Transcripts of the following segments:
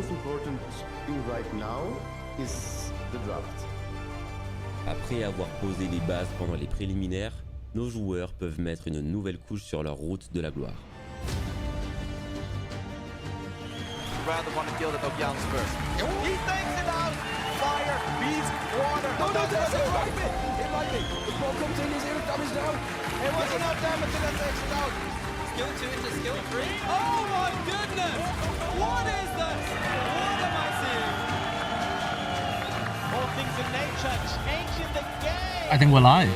most important thing right now is the draft. Après avoir posé les bases pendant les préliminaires, nos joueurs peuvent mettre une nouvelle couche sur leur route de la gloire. Rather want to kill the Dogians first. He takes it out! Fire beats water! No, it might be! It might be! The ball comes in, his air damage down. It was enough damage and that takes it out. Skill 2 into skill 3. Oh my goodness! What is this? What am I seeing? All things in nature changing the game! I think we're live.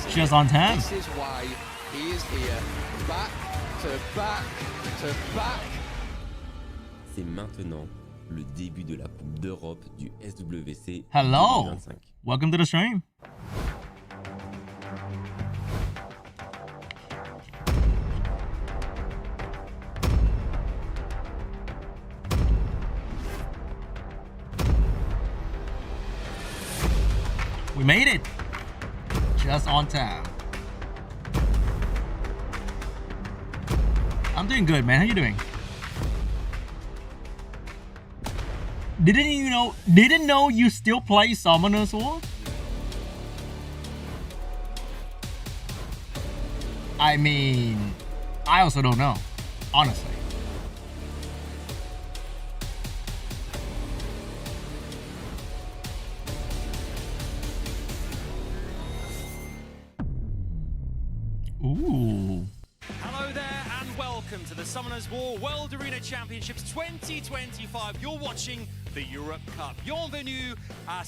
Just on time. This is why he is here. Back to back to back. C'est maintenant le début de la Coupe d'Europe du SWC Hello. 2025. Welcome to the stream. We made it. Just on time. I'm doing good, man. How you doing? Didn't know you still play Summoner's War? I mean, I also don't know, honestly. Ooh. Hello there and welcome to the Summoners War World Arena Championships 2025. You're watching the Europe Cup. Bienvenue à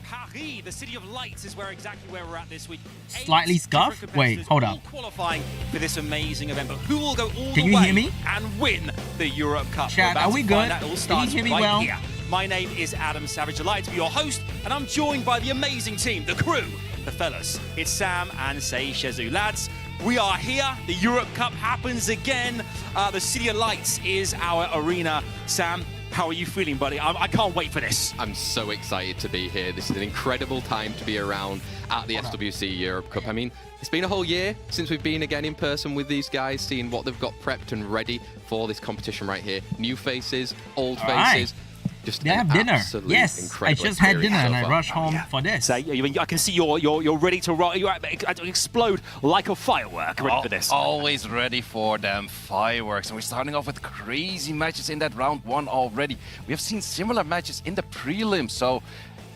Paris, the city of lights is exactly where we're at this week. Slightly scuffed? Wait, hold up. Qualifying for this amazing event, but who will go all Can the you way hear me? and win the Europe Cup? Chat, are we good? It all Can starts you hear me right well? here. My name is Adam Savage, delighted to be your host, and I'm joined by the amazing team, the crew, the fellas. It's Sam and Shezu. Lads, we are here. The Europe Cup happens again. The City of Lights is our arena. Sam, how are you feeling, buddy? I can't wait for this. I'm so excited to be here. This is an incredible time to be around at the SWC Europe Cup. I mean, it's been a whole year since we've been again in person with these guys, seeing what they've got prepped and ready for this competition right here. New faces, old faces. Just they have dinner. Yes, I just had dinner and I rushed home for this. So, I can see you're ready to rock. You're to explode like a firework. Ready for this? Always ready for them fireworks. And we're starting off with crazy matches in that round one already. We have seen similar matches in the prelims, so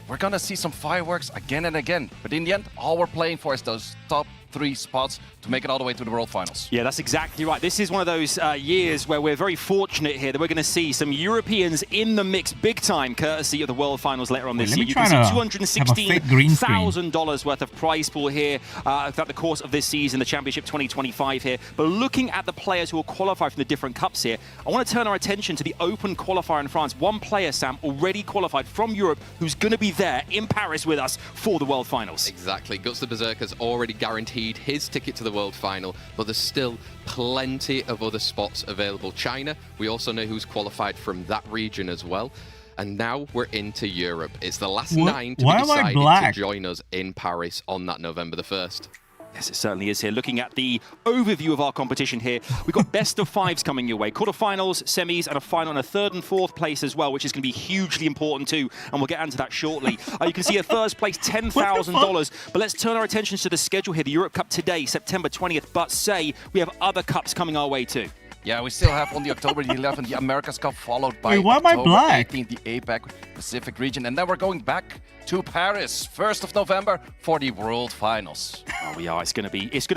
we're gonna see some fireworks again and again. But in the end, all we're playing for is those top 3 spots to make it all the way to the World Finals. Yeah, that's exactly right. This is one of those years where we're very fortunate here that we're going to see some Europeans in the mix big time, courtesy of the World Finals later on this year. You can see $216,000 worth of prize pool here throughout the course of this season, the Championship 2025 here. But looking at the players who will qualify from the different cups here, I want to turn our attention to the Open qualifier in France. One player, Sam, already qualified from Europe who's going to be there in Paris with us for the World Finals. Exactly. Guts the Berserker's already guaranteed his ticket to the World Final, but there's still plenty of other spots available. China, we also know who's qualified from that region as well. And now we're into Europe. It's the last 9 to be decided to join us in Paris on that November the 1st. Yes, it certainly is here. Looking at the overview of our competition here, we've got best of 5s coming your way. Quarterfinals, semis, and a final in a 3rd and 4th place as well, which is going to be hugely important too, and we'll get into that shortly. You can see a first place, $10,000. But let's turn our attention to the schedule here. The Europe Cup today, September 20th, but say we have other cups coming our way too. Yeah, we still have on the October the 11th the America's Cup, followed by October 18th the APAC Pacific region, and then we're going back to Paris, 1st of November for the World Finals. Oh, we are. It's going to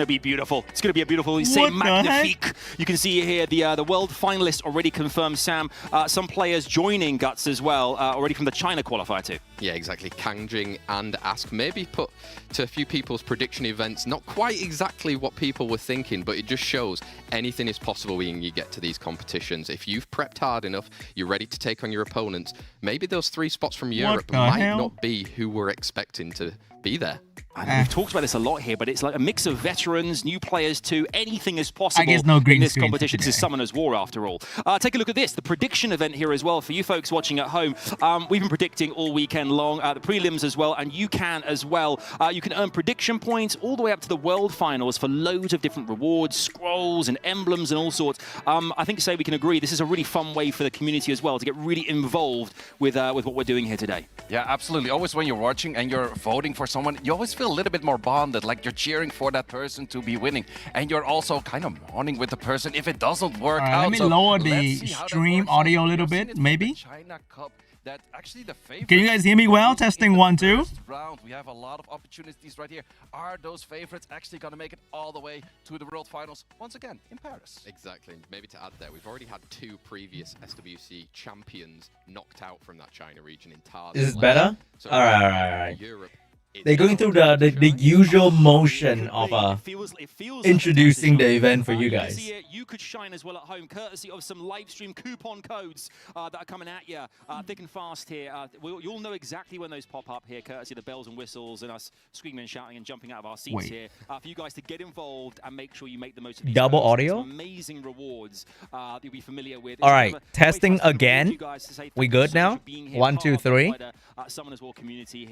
be beautiful. It's going to be a beautiful, c'est magnifique. You can see here the world finalists already confirmed, Sam. Some players joining Guts as well, already from the China qualifier too. Yeah, exactly. Kang Jing and Ask maybe put to a few people's prediction events, not quite exactly what people were thinking, but it just shows anything is possible when you get to these competitions. If you've prepped hard enough, you're ready to take on your opponents, maybe those 3 spots from Europe might not be who we're expecting to be there. I know we've talked about this a lot here, but it's like a mix of veterans, new players too. Anything is possible I guess no green in this screen competition. This is Summoner's War, after all. Take a look at this, the prediction event here as well. For you folks watching at home, we've been predicting all weekend long, the prelims as well, and you can as well. You can earn prediction points all the way up to the World Finals for loads of different rewards, scrolls and emblems and all sorts. I think, we can agree, this is a really fun way for the community as well to get really involved with what we're doing here today. Yeah, absolutely. Always when you're watching and you're voting for someone, you always feel a little bit more bonded, like you're cheering for that person to be winning. And you're also kind of mourning with the person if it doesn't work out. Let me lower the stream audio a little bit, maybe. That actually the favorite. Can you guys hear me well? Testing 1, 2. Round. We have a lot of opportunities right here. Are those favorites actually going to make it all the way to the World Finals once again in Paris? Exactly. Maybe to add there, we've already had 2 previous SWC champions knocked out from that China region in Tarzan. Is this better? So all right. Europe, They're going through the usual motion of introducing the event for you guys. You could shine as well at home, courtesy of some live stream coupon codes that are coming at you thick and fast here. You'll know exactly when those pop up here, courtesy of the bells and whistles and us screaming and shouting and jumping out of our seats here. For you guys to get involved and make sure you make the most of these double codes. audio. Some amazing rewards you'll be familiar with. All right, testing again. We good now? 1, 2, 3.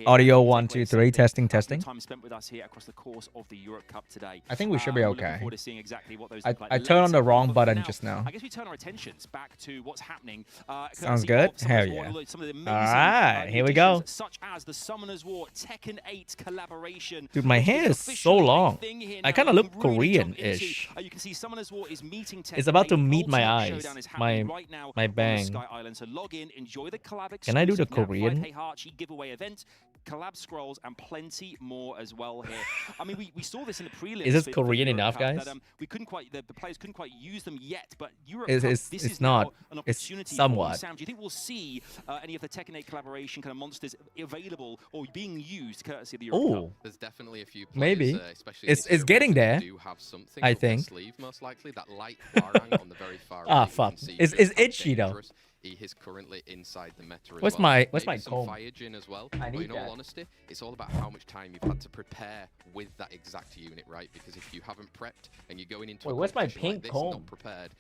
Audio 1, 2, 3. Testing. Time spent with us here across the course of the Europe Cup today. I think we should be okay. Forward to seeing exactly what those I turned on the wrong button now, just now. I guess we turn our attentions back to what's happening. Sounds good. Hell yeah. All right, here we go. Such as the Summoner's War Tekken 8 collaboration. Dude, my hair is so long. I kind of look Korean-ish. You can see Summoner's War is meeting Tekken It's about to 8. meet my Ultimate eyes. Showdown is happening right now My on bang. Sky Island. So log in, enjoy the collab. Can I do the exclusive Korean? Hey Archie giveaway event, collab scrolls, and plenty more as well here. I mean, we saw this in the prelims. Is this for Korean Europe enough, Cup guys? That, we couldn't quite. The players couldn't quite use them yet, but Europe It's- Cup, it's- this it's is not. now an It's opportunity. somewhat. Sam, do you think we'll see any of the Tekken 8 collaboration kind of monsters available or being used courtesy of the Europe Cup? Oh, there's definitely a few players, maybe. especially in It's this getting Europe, there, do have something I up their think. sleeve, most likely. That light barang on the very far Ah, right, you fuck. can see It's just how itchy, though. dangerous He is currently inside the meta as Where's well. my Maybe some comb? fire gin as well. I But need in all that. honesty, it's all about how much time you've had to prepare with that exact unit, right? Because if you haven't prepped and you're going into Wait, a where's my competition like pink this comb? not prepared,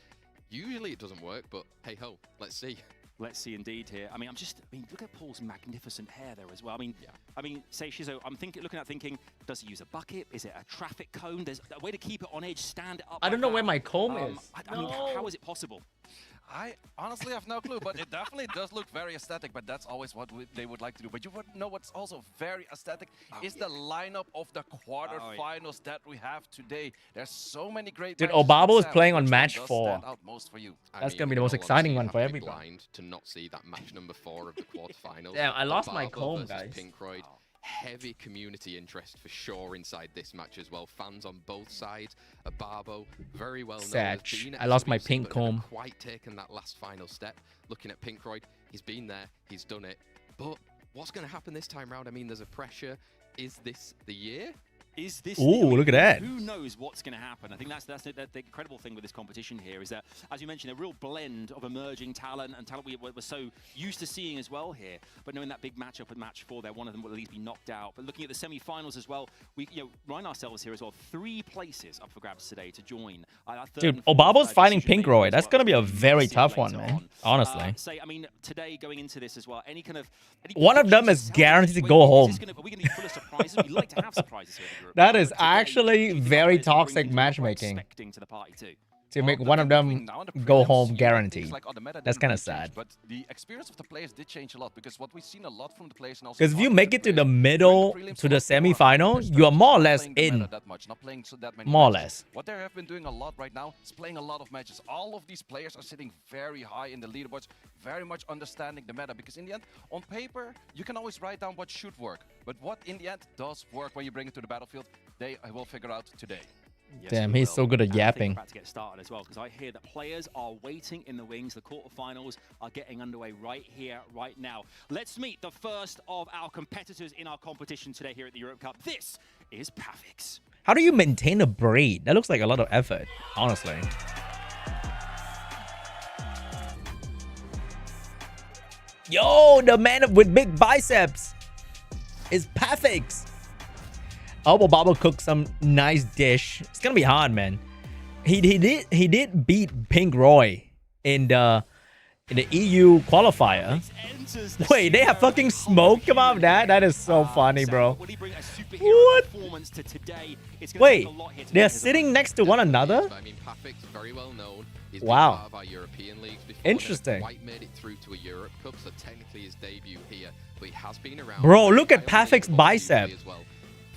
usually it doesn't work, but hey ho, let's see. Let's see indeed here. I mean, look at Paul's magnificent hair there as well. I mean, say Shizo, I'm thinking, does he use a bucket? Is it a traffic cone? There's a way to keep it on edge, stand it up. I don't know like where that. my comb is. I mean, how is it possible? I honestly have no clue, but it definitely does look very aesthetic, but that's always what they would like to do. But you would know what's also very aesthetic is the lineup of the quarterfinals that we have today. There's so many great Dude, matches. Obabo is Sam, playing on which one match does 4. stand out most for you? That's gonna be in the most all exciting honesty, one you for have to be everybody. blind to not see that match number 4 of the quarterfinals. Damn, I lost my Obabo comb, versus guys. Pinkroyd. Heavy community interest for sure inside this match as well. Fans on both sides. Ababo, very well known as Satch. being at I lost my SWC, pink but never comb. quite taken that last final step. Looking at Pinkroyd, he's been there, he's done it. But what's going to happen this time round? I mean, there's a pressure. Is this the year? Is this? Ooh, look at that. Who knows what's going to happen? I think that's the incredible thing with this competition here is that, as you mentioned, a real blend of emerging talent and talent we're so used to seeing as well here. But knowing that big matchup at match 4, there one of them will at least be knocked out. But looking at the semi-finals as well, we remind ourselves here as well. 3 places up for grabs today to join. Dude, Obabo's fighting Pinkroyd. That's gonna be a very tough one, man. Honestly. I mean, today going into this as well, any One of them is guaranteed to go home. Are we going to be full of surprises? We like to have surprises here. That is actually very toxic matchmaking. To the party too. To make one of them go home guaranteed. That's kind of sad. But the experience of the players did change a lot because what we've seen a lot from the players. Because if you make it to the middle, to the semi-final, you are more or less in. More or less. What they have been doing a lot right now is playing a lot of matches. All of these players are sitting very high in the leaderboards, very much understanding the meta. Because in the end, on paper, you can always write down what should work. But what in the end does work when you bring it to the battlefield, they will figure out today. Yes, Damn, he's so good at yapping. About to get started as well, because I hear that players are waiting in the wings. The quarterfinals are getting underway right here, right now. Let's meet the first of our competitors in our competition today here at the Europe Cup. This is Pavix. How do you maintain a braid? That looks like a lot of effort, honestly. Yo, the man with big biceps is Pavix. I hope Obama cooks some nice dish. It's gonna be hard, man. He did beat Pink Roy in the EU qualifier. Wait, they have fucking smoke about that? That is so funny, bro. What? Wait, they're sitting next to one another? I mean, Pafik's very well known. He's Wow. been part of our European leagues before. Interesting. Never quite made it through to a Europe Cup, so technically his debut here, but he has been around. Bro, look at Pafik's bicep. As well.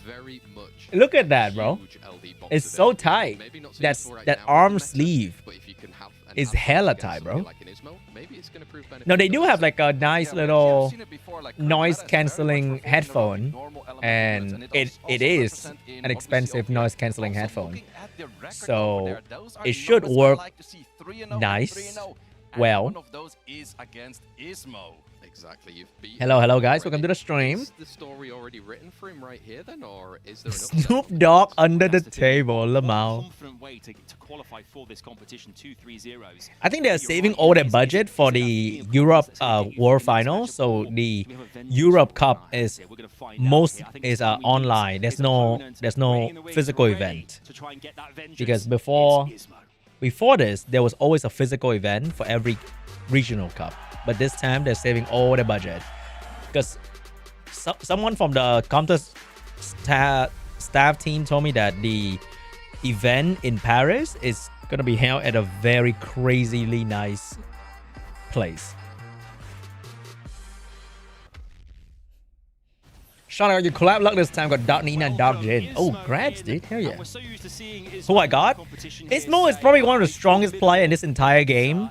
Very much. Look at that, bro. Huge LD box It's of so it. tight. Maybe not so That's useful right that now arm with the meta, sleeve but if you can have an is advantage hella against tight, somebody bro. like an Ismo, maybe it's gonna prove No, they do beneficial. have like a nice Yeah, little I've seen it before, like, noise Meta is very much cancelling performing around headphone, normal element and movements, it also is represent in an what we see expensive over here. noise cancelling Also headphone. looking at the record So, over there, those are it should numbers I work like to see. 3-0, nice, 3-0, and well. one of those is against Ismo. Exactly. You've beat Hello, him hello, guys. already. Welcome to the stream. Is the story already written for him right here then, or is there an Snoop upset? Dogg under the table, Lamau. Confident way to qualify for this competition. 2-3 zeros. I think they're saving all their budget for the Europe World Final, so the Europe Cup is most is online. There's no physical event, because before this there was always a physical event for every regional cup, but this time they're saving all the budget because someone from the counter staff team told me that the event in Paris is gonna be held at a very crazily nice place. Shout out your collab luck this time. Got Dark Nina and Dark Jin. Oh, grats, dude. Hell yeah. Who I got? Ismo is probably one of the strongest players in this entire game.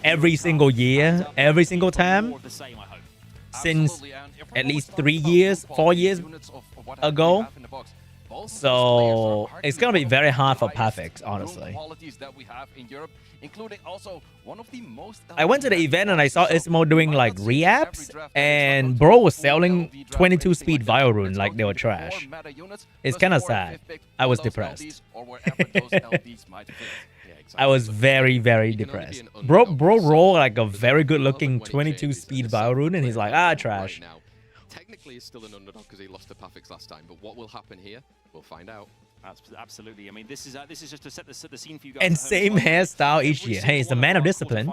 Every single year, every single time. Since at least 3 years, 4 years ago. So it's gonna be very hard for Pafix, honestly. I went to the event and I saw Ismo doing like reapps, and bro was selling 22 speed Vial Rune like they were trash. It's kind of sad. I was depressed. I was very, very depressed. Bro rolled like a very good looking 22 speed Vial Rune, and he's like, ah, trash. Technically, he's still an underdog because he lost to Pafix last time. But what will happen here? We'll find out. Absolutely. I mean, this is just to set the scene for you guys. And same hairstyle each year. Hey, he's the man of discipline.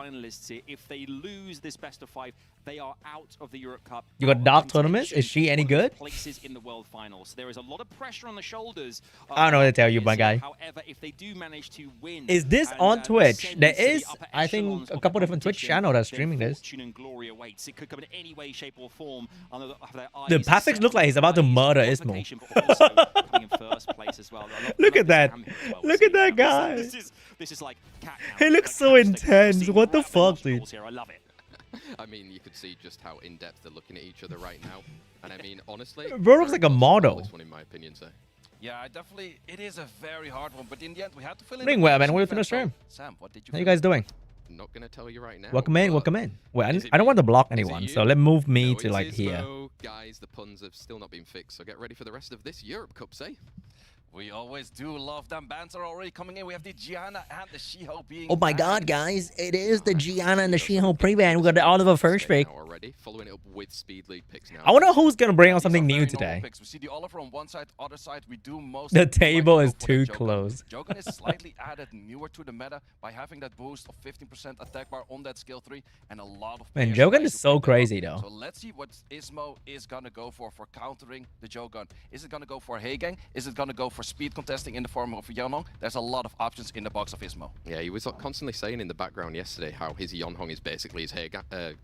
If they lose this best of 5, they are out of the Europe Cup. You got Dark Tournaments? Is she any good? Places in the World Finals. There is a lot of pressure on the shoulders. I don't know what to tell you, my guy. However, if they do manage to win, is this on Twitch? There is, I think, a couple different Twitch channels that are streaming this. And glory awaits. It could come in any way, shape, or form. The Pafix look like he's about to murder Ismo. Look at that. Look at that guy. This is like he looks so intense. What the fuck, dude? I love it. I mean, you could see just how in-depth they're looking at each other right now. And I mean, honestly, bro looks like a model. This one, in my opinion, so. Yeah, definitely, it is a very hard one, but in the end, we had to fill in. Doing well, man. We're finished stream. Sam, what did you? How you guys doing? I'm not gonna tell you right now. Welcome in, welcome in. Well, I don't want to block anyone, so let move me to like here. Guys, the puns have still not been fixed, so get ready for the rest of this Europe Cup, say. We always do love them. Banter already coming in. We have the Gianna and the Shiho being. Oh my God, guys! It is the Gianna and the Shiho pre-ban. We got the Oliver first pick. Already following it up with speed lead picks now. I wonder who's gonna bring on something new today. We see the Oliver on one side, other side. We do most. The table is too close. Jogan is slightly added newer to the meta by having that boost of 15% attack bar on that skill 3 and a lot of. Man, Jogan is so crazy though. So let's see what Ismo is gonna go for countering the Jogan. Is it gonna go for Heigang? Is it gonna go for speed contesting in the form of Yonhong? There's a lot of options in the box of Ismo. Yeah, he was constantly saying in the background yesterday how his Yonhong is basically his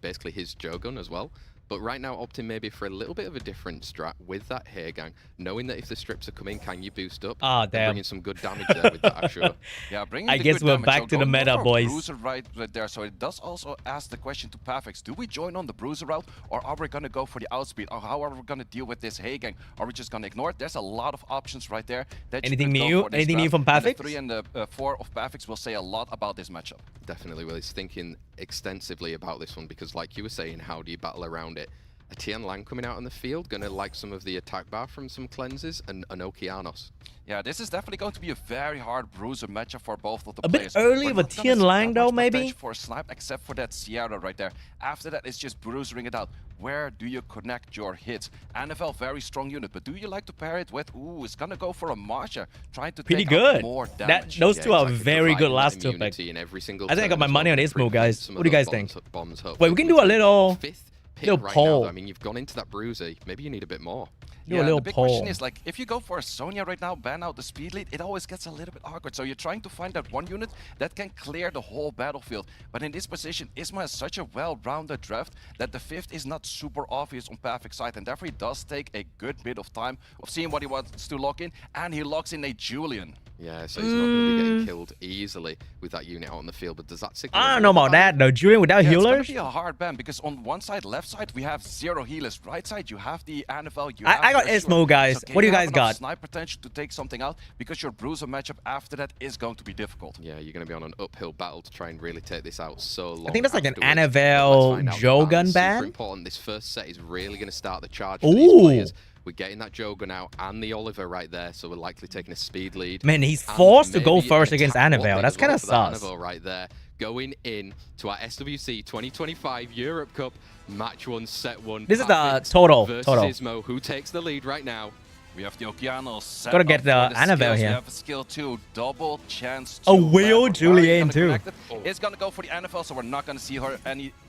basically his Jogun as well. But right now, opting maybe for a little bit of a different strat with that Heigang, knowing that if the strips are coming, can you boost up? Ah, damn. Bringing some good damage there with that, Ashura. Yeah, I guess we're back to the meta, boys. Bruiser right there, so it does also ask the question to Pafix: do we join on the Bruiser route, or are we gonna go for the outspeed, or how are we gonna deal with this Heigang? Are we just gonna ignore it? There's a lot of options right there. That anything new? Anything new from Pafix? The 3 and the 4 of Pafix will say a lot about this matchup. Definitely, Will. He's thinking extensively about this one because, like you were saying, how do you battle around it? A Tian Lang coming out on the field, going to like some of the attack bar from some cleanses, and an Okeanos. Yeah, this is definitely going to be a very hard bruiser matchup for both of the A players. bit early We're of a not gonna Tian see Lang that though, much maybe? potential for a snipe, except for that Sierra right there. After that, it's just bruising it out. Where do you connect your hits? NFL, very strong unit, but do you like to pair it with, ooh, it's gonna go for a Marsha, trying to Pretty take good. out more damage. Those two are exactly. very good Providing last that two picks. immunity in every single I think I got turn my as money well on to Ismo, prevent guys. some What of do you those guys think? bombs, Wait, we hopefully. can do a little Fifth pick little right poll. now, though. I mean, you've gone into that bruiser. Maybe you need a bit more. Do a Yeah, little the big question poll. is, like, if you go for a Sonya right now, ban out the speed lead, it always gets a little bit awkward. So you're trying to find that one unit that can clear the whole battlefield. But in this position, Isma has such a well-rounded draft that the fifth is not super obvious on perfect side, and therefore he does take a good bit of time of seeing what he wants to lock in, and he locks in a Julian. Yeah, so he's not going to be getting killed easily with that unit out on the field. But does that signal? I don't know about that though. Julian without Yeah, it's healers? gonna be a hard ban because on one side, left side, we have 0 healers. Right side, you have the NFL. You have I got the Azure. Ismo, guys. So What do you can guys have got? enough snipe potential to take something out because your bruiser matchup after that is going to be difficult. Yeah, you're going to be on an uphill battle to try and really take this out so long. I think that's like an afterwards. But let's Annabelle find out. Jogun Super ban. important. This first set is really going to start the charge for these Ooh. players. We're getting that Jogun out and the Oliver right there, so we're likely taking a speed lead. Man, he's And forced to go maybe an first against attack Annabelle. warplane That's as well kind of for that sus. Annabelle right there. Going in to our SWC 2025 Europe Cup Match 1, Set 1. This is the Patrick's total, versus total. Ismo, who takes the lead right now. We have the Okeanos set Gotta get up the for Annabelle skills. here. We have a skill 2, double chance Oh, to will ban. Julian Gonna too. connect it. It's gonna go for the NFL, so we're not gonna see her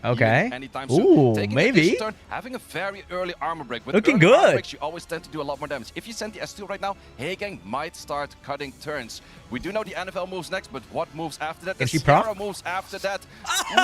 Okay. anytime soon. Ooh, Taking maybe. this turn, having a very early armor break. With Looking early armor good. breaks, you always tend to do a lot more damage. If you send the S2 right now, Hagang might start cutting turns. We do know the NFL moves next, but what moves after that? Can The she proc? Sierra moves after that.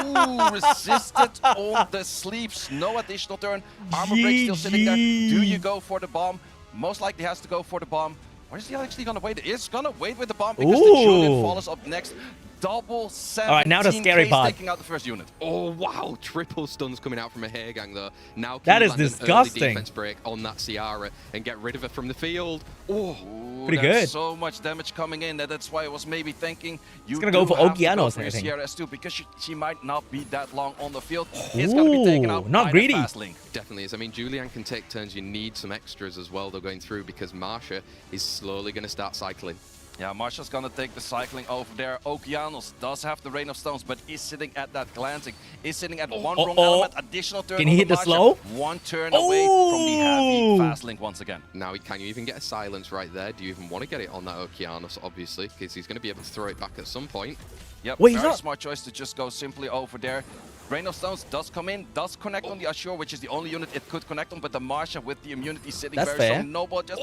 Ooh, resisted on the sleeps. No additional turn. Armor break still sitting there. Do you go for the bomb? Most likely has to go for the bomb. Or is he actually gonna wait? He's gonna wait with the bomb because the Julian Ooh. follows up next. Double 17. All right, now the scary part. Taking out the first unit. Oh, wow. Triple stuns coming out from a Hairgang, though. Now That can is land an early disgusting. defense break on that Ciara and get rid of her from the field. Oh, Ooh, Pretty there's good. so much damage coming in that's why I was maybe thinking you gonna go do for have to Okeanos go and for your everything. Sierra S2 because she might not be that long on the field. It's gonna be taken out not by greedy. the fast link. definitely is. I mean, Julian can take turns. You need some extras as well, though, going through because Marsha is slowly going to start cycling. Yeah, Marsha's gonna take the cycling over there. Okeanos does have the Rain of Stones, but is sitting at that glancing. Is sitting at one wrong element. Additional turn. Can he on hit the Marsha. slow? One turn away from the heavy Ooh. fast link once again. Now, can you even get a silence right there? Do you even want to get it on that Okeanos, obviously, because he's going to be able to throw it back at some point. Yep, Wait, he's very not- smart choice to just go simply over there. Rain of Stones does come in, does connect on the Azure, which is the only unit it could connect on, but the Marsha with the immunity sitting That's very fair. strong. Noble just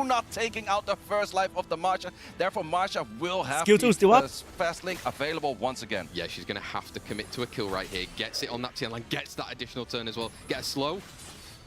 not taking out the first life of the Marsha. Therefore, Marsha will have Skill two still up? fast link available once again. Yeah, she's going to have to commit to a kill right here. Gets it on that Tian line, gets that additional turn as well. Get a slow.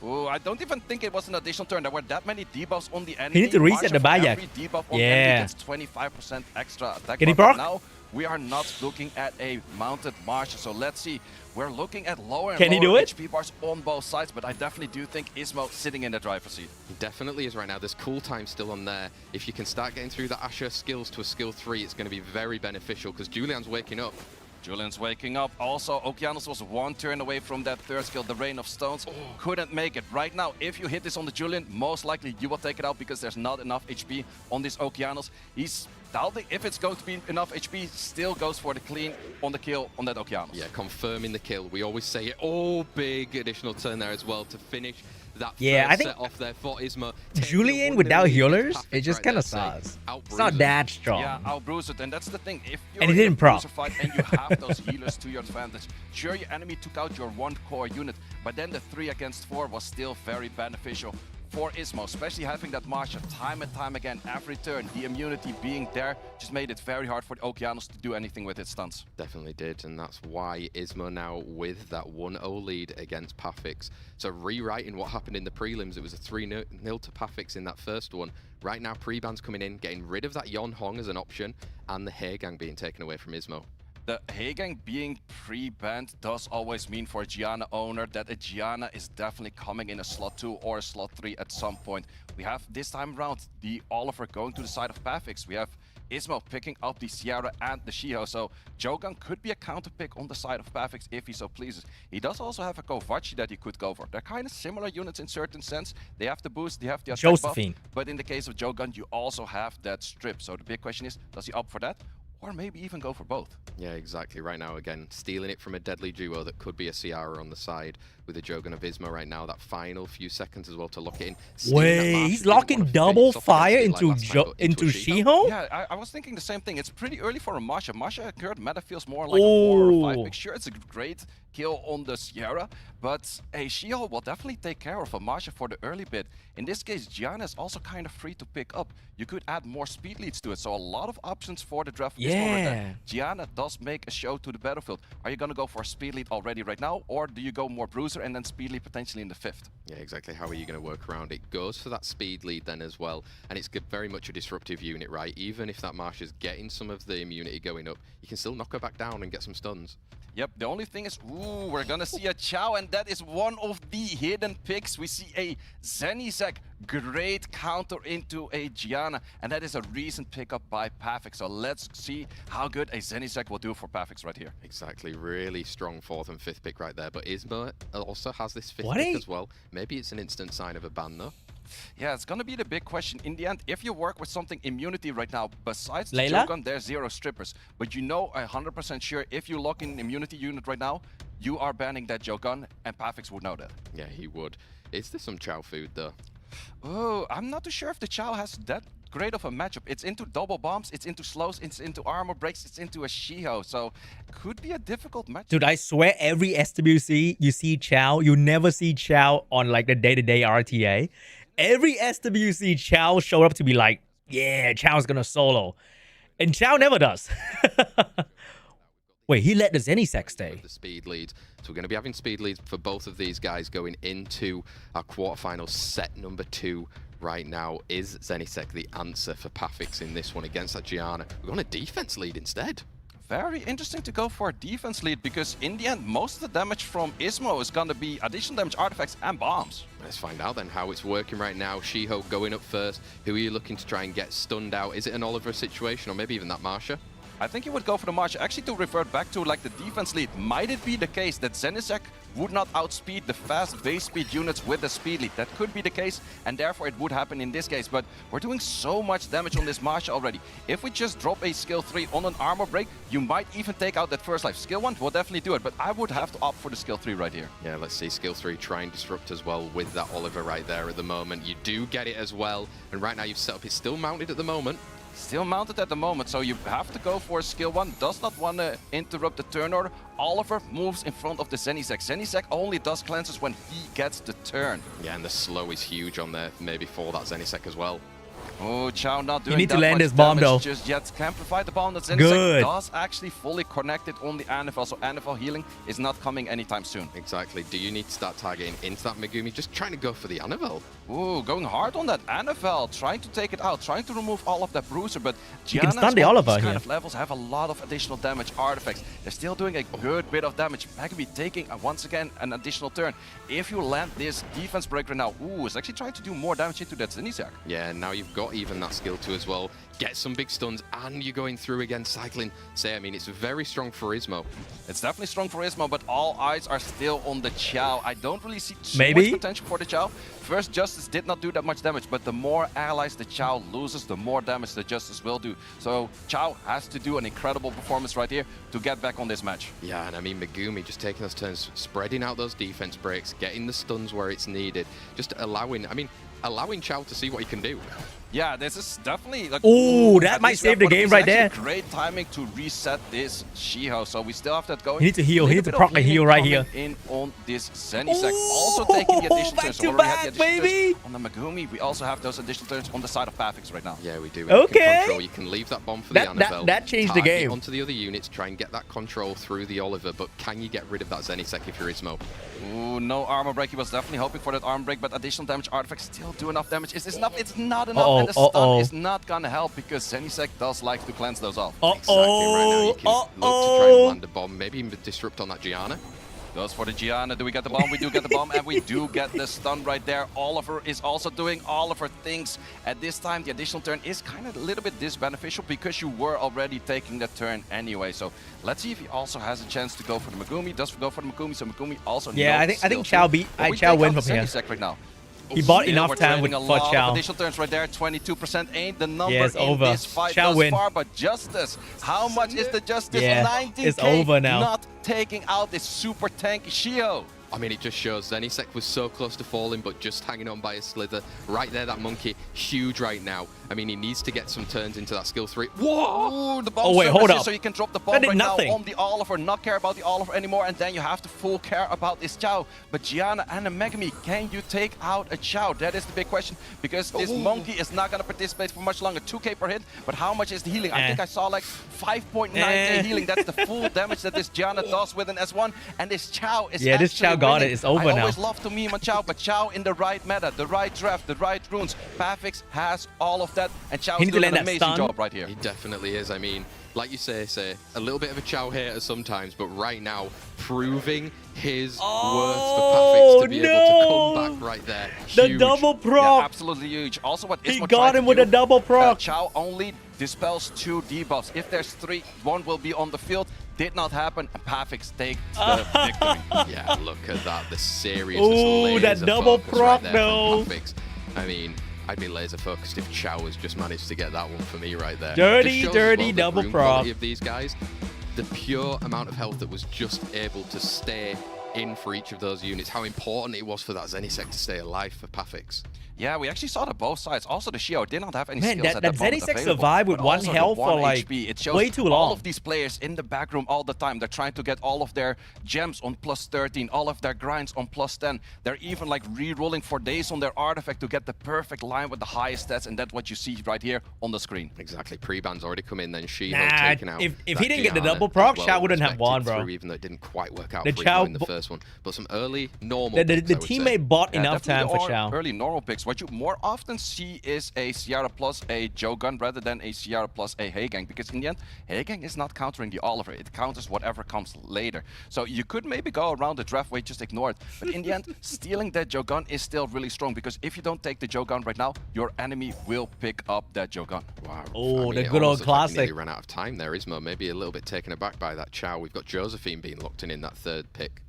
Ooh, I don't even think it was an additional turn. There were that many debuffs on the enemy. He need to reset Marsha the for Bayek. every debuff on Yeah. enemy gets 25% extra attack. Can he bar, but proc? Now we are not looking at a mounted Marsha, so let's see. We're looking at lower and Can he lower do it? HP bars on both sides, but I definitely do think Ismo sitting in the driver's seat. Definitely is right now. There's cool time still on there. If you can start getting through the Asher skills to a skill 3, it's going to be very beneficial because Julian's waking up. Julian's waking up. Also, Okeanos was one turn away from that third skill, the Rain of Stones. Couldn't make it. Right now, if you hit this on the Julian, most likely you will take it out because there's not enough HP on this Okeanos. He's doubting if it's going to be enough HP, still goes for the clean on the kill on that Okeanos. Yeah, confirming the kill. We always say it. Oh, big additional turn there as well to finish that Yeah, first I think set off there for Isma. Julian without healers, it's just kind of sus. It's not that strong. Yeah, I'll bruise it, and that's the thing. If you're And he in a didn't proc. bruiser fight and you have those healers to your advantage, sure, your enemy took out your one core unit, but then the 3 against 4 was still very beneficial for Ismo, especially having that Marsha time and time again, every turn, the immunity being there just made it very hard for the Okeanos to do anything with its stunts. Definitely did, and that's why Isma now with that 1-0 lead against Pafix. So rewriting what happened in the prelims, it was a 3-0 to Pafix in that first one. Right now, pre-bans coming in, getting rid of that Yon Hong as an option, and the Hairgang being taken away from Ismo. the Hagang being pre-banned does always mean for a Gianna owner that a Gianna is definitely coming in a slot 2 or a slot 3 at some point. We have this time around the Oliver going to the side of Pavix. We have Ismo picking up the Sierra and the Shiho, so Jogan could be a counter pick on the side of Pavix if he so pleases. He does also have a Kovaci that he could go for. They're kind of similar units in certain sense. They have the boost, they have the attack Josephine. buff, but in the case of Jogan, you also have that strip. So the big question is, does he opt for that? Or maybe even go for both. Yeah, exactly. Right now, again, stealing it from a deadly duo that could be a Ciara on the side with a Jogan of Isma right now. That final few seconds as well to lock it in. Wait, he's locking double fire into Shiho? Yeah, I was thinking the same thing. It's pretty early for a Masha. Masha current meta feels more like a 4 or 5 pick. Sure, it's a great kill on the Sierra, but a Shiho will definitely take care of a Masha for the early bit. In this case, Gianna is also kind of free to pick up. You could add more speed leads to it, so a lot of options for the draft. Yeah. Gianna does make a show to the battlefield. Are you going to go for a speed lead already right now, or do you go more bruiser and then speed lead potentially in the 5th? Yeah, exactly. How are you going to work around it? Goes for that speed lead then as well, and it's very much a disruptive unit, right? Even if that Marsha's getting some of the immunity going up, you can still knock her back down and get some stuns. Yep, the only thing is, we're gonna see a Chow, and that is one of the hidden picks. We see a Zenizek, great counter into a Gianna, and that is a recent pickup by Pavix. So let's see how good a Zenizek will do for Pavix right here. Exactly, really strong 4th and 5th pick right there, but Isma also has this 5th pick as well. Maybe it's an instant sign of a ban though. Yeah, it's gonna be the big question. In the end, if you work with something immunity right now, besides the Layla? Jogan, there's 0 strippers. But you know 100% sure if you lock in an immunity unit right now, you are banning that Jogan, and Pavix would know that. Yeah, he would. Is there some Chow food though? Oh, I'm not too sure if the Chow has that great of a matchup. It's into double bombs, it's into slows, it's into armor breaks, it's into a Shiho, so could be a difficult matchup. Dude, I swear every SWC you see Chow, you never see Chow on like the day-to-day RTA. Every SWC Chow showed up to be like, yeah, Chow's gonna solo. And Chow never does. Wait, he let the Zenizek stay. The speed leads. So we're going to be having speed leads for both of these guys going into our quarterfinal set number 2 right now. Is Zenizek the answer for Pavix in this one against that Gianna? We're on a defense lead instead. Very interesting to go for a defense lead, because in the end, most of the damage from Ismo is going to be additional damage artifacts and bombs. Let's find out then how it's working right now. Shiho going up first. Who are you looking to try and get stunned out? Is it an Oliver situation or maybe even that Marsha? I think he would go for the March. Actually, to revert back to like the defense lead, might it be the case that Zenizek would not outspeed the fast base speed units with the speed lead? That could be the case, and therefore it would happen in this case. But we're doing so much damage on this March already. If we just drop a skill 3 on an armor break, you might even take out that first life. Skill 1 will definitely do it, but I would have to opt for the skill 3 right here. Yeah, let's see skill 3 try and disrupt as well with that Oliver right there at the moment. You do get it as well, and right now you've set up, it's still mounted at the moment. Still mounted at the moment, so you have to go for skill 1. Does not want to interrupt the turn order. Oliver moves in front of the Zenizek. Zenizek only does cleanses when he gets the turn. Yeah, and the slow is huge on there, maybe for that Zenizek as well. Oh, Chow not doing You need that to land much this bomb damage though. just yet. Can provide the bomb that Zenizek Good. does actually fully connect it on the Anifel, so Anifel healing is not coming anytime soon. Exactly. Do you need to start targeting into that Megumi? Just trying to go for the Annabelle. Ooh, going hard on that Anifel, trying to take it out, trying to remove all of that bruiser, but You can Gianna stun the as well, Oliver these kind here. of levels have a lot of additional damage artifacts. They're still doing a good bit of damage. Megumi taking once again an additional turn. If you land this defense breaker now, ooh, it's actually trying to do more damage into that Zenizek. Yeah, now you've got even that skill 2 as well. Get some big stuns, and you're going through again, cycling. Say, I mean, it's very strong for Ismo. It's definitely strong for Ismo, but all eyes are still on the Chow. I don't really see too Maybe? much potential for the Chow. First Justice did not do that much damage, but the more allies the Chow loses, the more damage the Justice will do. So Chow has to do an incredible performance right here to get back on this match. Yeah, and I mean, Megumi just taking those turns, spreading out those defense breaks, getting the stuns where it's needed, just allowing Chow to see what he can do. Yeah, this is definitely like, Ooh, that at might least save the Redford game is right actually there. Great timing to reset this Shiho, so we still have that going. He needs to heal. He Little needs to bit of proc a heal right coming here. In on this Zenizek, also taking the additional back turns. to So we already back, had the additional baby. turns on the Megumi. We also have those additional turns on the side of Pavix right now. Yeah, we do. Okay. You can control. You can leave that bomb for the Annabelle. That changed the target game. onto the other units, try and get that control through the Oliver, but can you get rid of that Zenizek if you're Ismo? Ooh, no armor break. He was definitely hoping for that armor break, but additional damage artifacts still do enough damage. Is this enough? It's not enough. Uh-oh, and the stun uh-oh. is not gonna help because Zenisek does like to cleanse those off. Exactly right now. You can look to try and land a bomb, maybe even disrupt on that Gianna. Goes for the Gianna. Do we get the bomb? We do get the bomb, and we do get the stun right there. Oliver is also doing all of her things. At this time, the additional turn is kind of a little bit disbeneficial because you were already taking that turn anyway. So let's see if he also has a chance to go for the Megumi. Does go for the Megumi, so Megumi also. Yeah, I think Chow win from here. Right now. He bought Still, enough we're time trading for a lot Chow. of additional turns right there. 22% ain't the number Yeah, it's in over. this fight Chow thus win. far, but Justice, how much is the Justice? Yeah, 19K, it's over now. not taking out this super tanky Shio. I mean, it just shows Zenisek was so close to falling, but just hanging on by a slither. Right there, that monkey, huge right now. I mean, he needs to get some turns into that skill 3. Whoa! The bomb Oh, wait, hold up. So you can drop the bomb That did right nothing. now on the Oliver, not care about the Oliver anymore, and then you have to full care about this Chow. But Gianna and the Megami, can you take out a Chow? That is the big question, because this monkey is not going to participate for much longer. 2k per hit, but how much is the healing? I think I saw like 5.9k healing. That's the full damage that this Gianna does with an S1, and this Chow is this Chow got it. It's over I now. always love to meme on Chow, but Chow in the right meta, the right draft, the right runes. Pafix has all of that, and Chow is doing an amazing job right here. He definitely is. I mean, like you say, a little bit of a Chow hater sometimes, but right now, proving his worth for Pafix to be able to come back right there. The Huge. double proc. Yeah, absolutely huge. Also, what He Ismo got tried him to with do, a double proc. Chow only dispels 2 debuffs. If there's 3, 1 will be on the field. Did not happen, and Pafix takes the victory. Yeah, look at that. The seriousness. Ooh, that double proc, right though. I mean, I'd be laser focused if Chow has just managed to get that one for me right there. Dirty, Just shows dirty the double room proc. quality of these guys, the pure amount of health that was just able to stay in for each of those units. How important it was for that Zenisek to stay alive for Pafix. Yeah, we actually saw that both sides. Also, the Shio did not have any Man, skills that at that moment Zenisek available, survived with but 1 also the health 1 for like HP. It shows way too all long. of these players in the back room all the time. They're trying to get all of their gems on plus 13, all of their grinds on plus 10. They're even like re-rolling for days on their artifact to get the perfect line with the highest stats, and that's what you see right here on the screen. Exactly. Pre-ban's already come in, then Shiho Nah, taken out. if he that didn't get the Gianna double as proc, well, Chow wouldn't have won, respected bro. through, even though it didn't quite work out The for Chow him in the first one. But some early normal The picks, I would say. teammate bought enough time definitely for Chow. Early normal picks. What you more often see is a Sierra plus a Joe Gun rather than a Sierra plus a Heigang, because in the end, Heigang is not countering the Oliver. It counters whatever comes later. So you could maybe go around the draft way, just ignore it. But in the end, stealing that Joe Gun is still really strong, because if you don't take the Joe Gun right now, your enemy will pick up that Joe Gun. Wow. Oh, the it good almost old looked like he classic. nearly ran out of time there, Ismo. Maybe a little bit taken aback by that Chow. We've got Josephine being locked in that 3rd pick.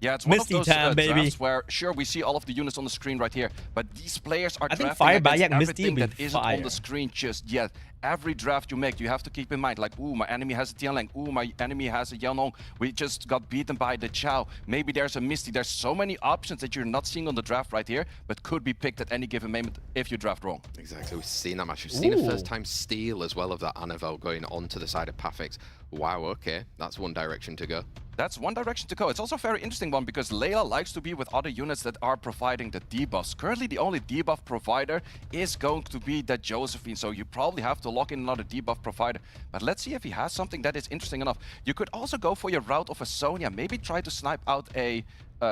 Yeah, it's one Misty of those time, baby. drafts where, sure, we see all of the units on the screen right here, but these players are I think drafting Fire against Bayak Misty everything will be that isn't on fire. the screen just yet. Every draft you make, you have to keep in mind, like, ooh, my enemy has a Tianlang, ooh, my enemy has a Yanong, we just got beaten by the Chow, maybe there's a Misty. There's so many options that you're not seeing on the draft right here, but could be picked at any given moment if you draft wrong. Exactly. We've seen that match. We've seen a first-time steal as well of that Anavel going onto the side of Pafix. Wow, okay. That's one direction to go. That's one direction to go. It's also a very interesting one because Layla likes to be with other units that are providing the debuffs. Currently, the only debuff provider is going to be that Josephine, so you probably have to lock in another debuff provider. But let's see if he has something that is interesting enough. You could also go for your route of a Sonya, maybe try to snipe out a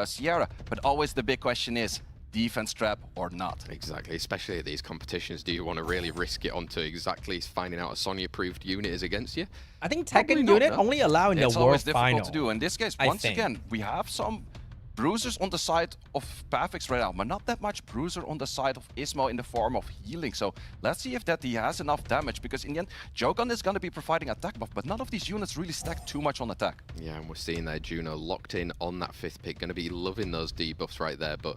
Sierra, but always the big question is, defense trap or not. Exactly, especially at these competitions. Do you want to really risk it onto exactly finding out a Sonya-approved unit is against you? I think Probably Tekken not, unit no. only allow in the It's World always difficult Final. to do. In this case, I once think. again, we have some bruisers on the side of Pafix right now, but not that much bruiser on the side of Ismo in the form of healing. So let's see if that he has enough damage, because in the end, Jogan is going to be providing attack buff, but none of these units really stack too much on attack. Yeah, and we're seeing there Juno locked in on that 5th pick. Going to be loving those debuffs right there, but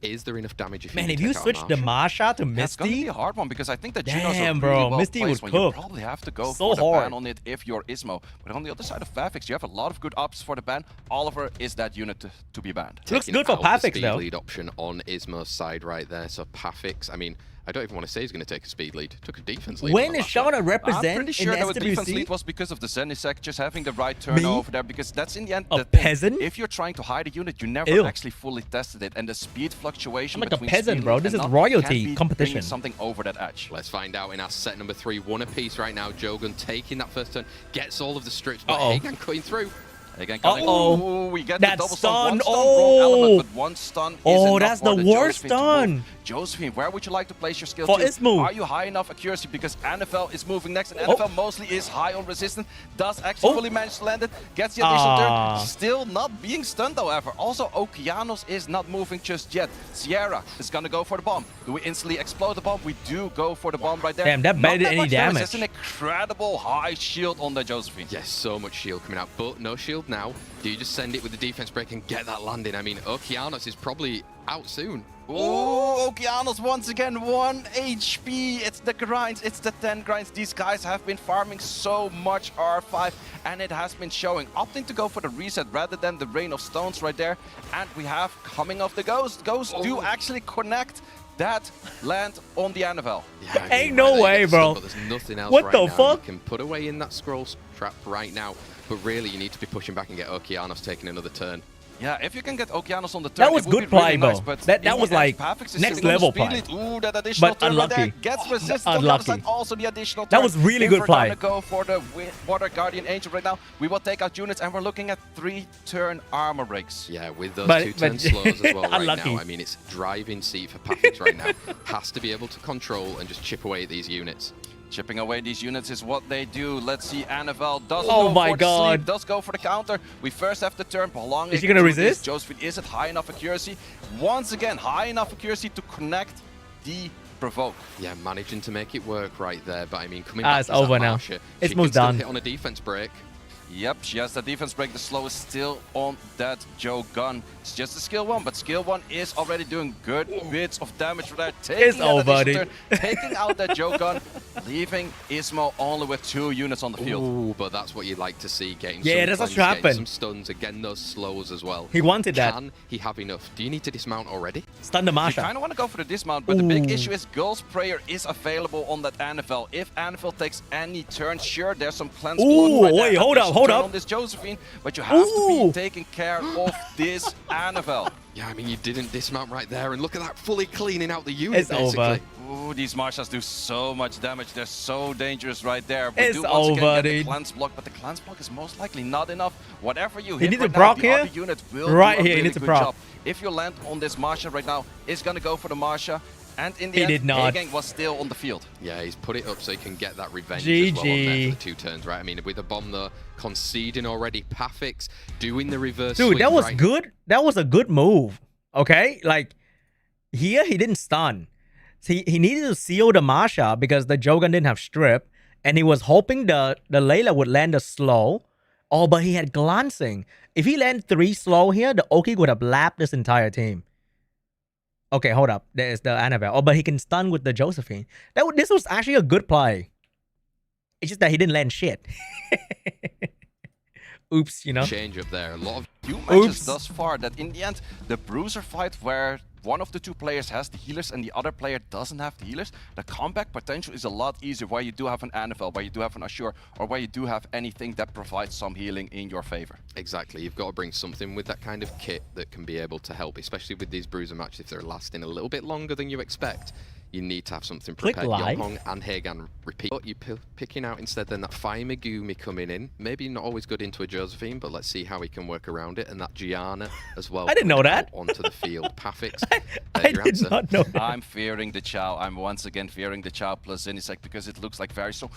is there enough damage if Man, you if you take out switch the Masha to It's going to be Misty, a hard one, because I think that Damn, Juno's a really bro, well Misty placed would one. You cook. probably have to go So for the hard. ban on it if you're Ismo. But on the other side of Pafix, you have a lot of good options for the ban. Oliver is that unit to be banned. looks Taking good for out the Pafix speed though. lead option on Ismo's side right there. So Pafix, I mean, I don't even want to say he's going to take a speed lead. Took a defense lead. When on the is last Shauna one. I'm represent pretty sure in that the defense SWC? lead was because of the Zenisek just having the right turnover there, because that's in the end A the thing. peasant? If you're trying to hide a unit, you never Ew. actually fully tested it, and the speed fluctuation I'm like a between peasant, speed bro. lead This and is not royalty can be competition. bringing something over that edge. Let's find out in our set number 3. One apiece right now. Jogan taking that first turn. Gets all of the strips, but Hagan cutting through. Again, Uh-oh. we get That the double stun. stun. One stun, Oh. wrong element, but one stun is Oh, enough that's for the the worst Josephine to move. stun. Josephine, where would you like to place your skill For to? Ismo. Are you high enough accuracy? Because NFL is moving next, and NFL mostly is high on resistance. Does actually fully manage to land it. Gets the additional turn. Still not being stunned, however. Also, Okeanos is not moving just yet. Sierra is going to go for the bomb. Do we instantly explode the bomb? We do go for the bomb right there. Damn, that barely did any damage. That's an incredible high shield on the Josephine. Yes, so much shield coming out, but no shield now. Do you just send it with the defense break and get that landing? I mean, Okeanos is probably out soon. Oh, Okeanos once again, 1 HP. It's the grinds, it's the 10 grinds. These guys have been farming so much R5, and it has been showing. Opting to go for the reset rather than the rain of stones right there. And we have coming off the Ghost. Ghost do actually connect that land on the NFL. Yeah, I mean, ain't no way, bro. But there's nothing else What right the now. fuck? You can put away in that scroll trap right now, but really you need to be pushing back and get Okeanos taking another turn. Yeah, if you can get Okeanos on the turn, That was it would good be really play, bro. nice, but That was like next level play. Ooh, that additional But turn right there unlucky. gets resistance on the other side. Unlucky. Also the additional turn. That was really If good we're play. gonna go for the Water Guardian Angel right now, we will take out units, and we're looking at 3-turn armor breaks. Yeah, with those But- 2-turn slows as well right unlucky. now. I mean, it's driving seat for Pafix right now. Has to be able to control and just chip away at these units. Chipping away these units is what they do. Let's see, Annabelle does Oh go my for the God. sleep, does go for the counter. We first have to turn belonging. Is she gonna to this. resist? Josephine, is it high enough accuracy? Once again, high enough accuracy to connect the provoke. Yeah, managing to make it work right there. But I mean, coming back it's to over that now. Marsha, It's she most can still done. hit on a defense break. Yep, she has the defense break. The slow is still on that Joe gun. It's just a skill 1, but skill 1 is already doing good bits of damage for that. It's over, turn, taking out that Joe gun, leaving Ismo only with 2 units on the field. Ooh, but that's what you'd like to see, getting Yeah, some that's what cleanse, should happen. getting some stuns, and getting those slows as well. He wanted that. Can he have enough? Do you need to dismount already? Stun the You Marsha. kind of want to go for the dismount, but the big issue is Girl's Prayer is available on that Annabelle. If Annabelle takes any turn, sure, there's some cleanse block right there. Wait, hold up, Additional hold turn up. on this Josephine, but you have to be taking care of this Annabelle. Yeah, I mean, you didn't dismount right there, and look at that, fully cleaning out the unit, It's basically. over. Ooh, these Marshals do so much damage. They're so dangerous right there. We It's do once again over, get the dude. cleanse block, but the cleanse block is most likely not enough. Whatever you You hit need right to now, proc the here? other unit will Right do a here, you really need to good proc. job. If you land on this Marsha right now, it's gonna go for the Marsha. And in the He end, did not. A-Gang was still on the field. Yeah, he's put it up so he can get that revenge as well on there GG. for the 2 turns, right? I mean, with a bomb though, conceding already, Pafix doing the reverse Dude, swing that was right. good. That was a good move. Okay? Like, here he didn't stun. He needed to seal the Marsha because the Jogan didn't have strip. And he was hoping the Layla would land a slow. Oh, but he had glancing. If he landed 3 slow here, the Oki would have lapped this entire team. Okay, hold up. There's the Annabelle. Oh, but he can stun with the Josephine. This was actually a good play. It's just that he didn't land shit. Oops, you know? Change up there. A lot of Few matches Oops. thus far that in the end, the bruiser fight where one of the 2 players has the healers and the other player doesn't have the healers, the comeback potential is a lot easier where you do have an Annabelle, where you do have an Assure, or where you do have anything that provides some healing in your favor. Exactly. You've got to bring something with that kind of kit that can be able to help, especially with these bruiser matches. If they're lasting a little bit longer than you expect, you need to have something Click prepared. live. Yonghong and Hagan repeat. But you're picking out instead then that Fire Megumi coming in. Maybe not always good into a Josephine, but let's see how he can work around it. And that Gianna as well. I didn't know coming that. out onto the field. Pafix. I There's your did answer. not know that. I'm fearing the Chow. I'm once again fearing the Chow plus Zenisek because it looks like very so.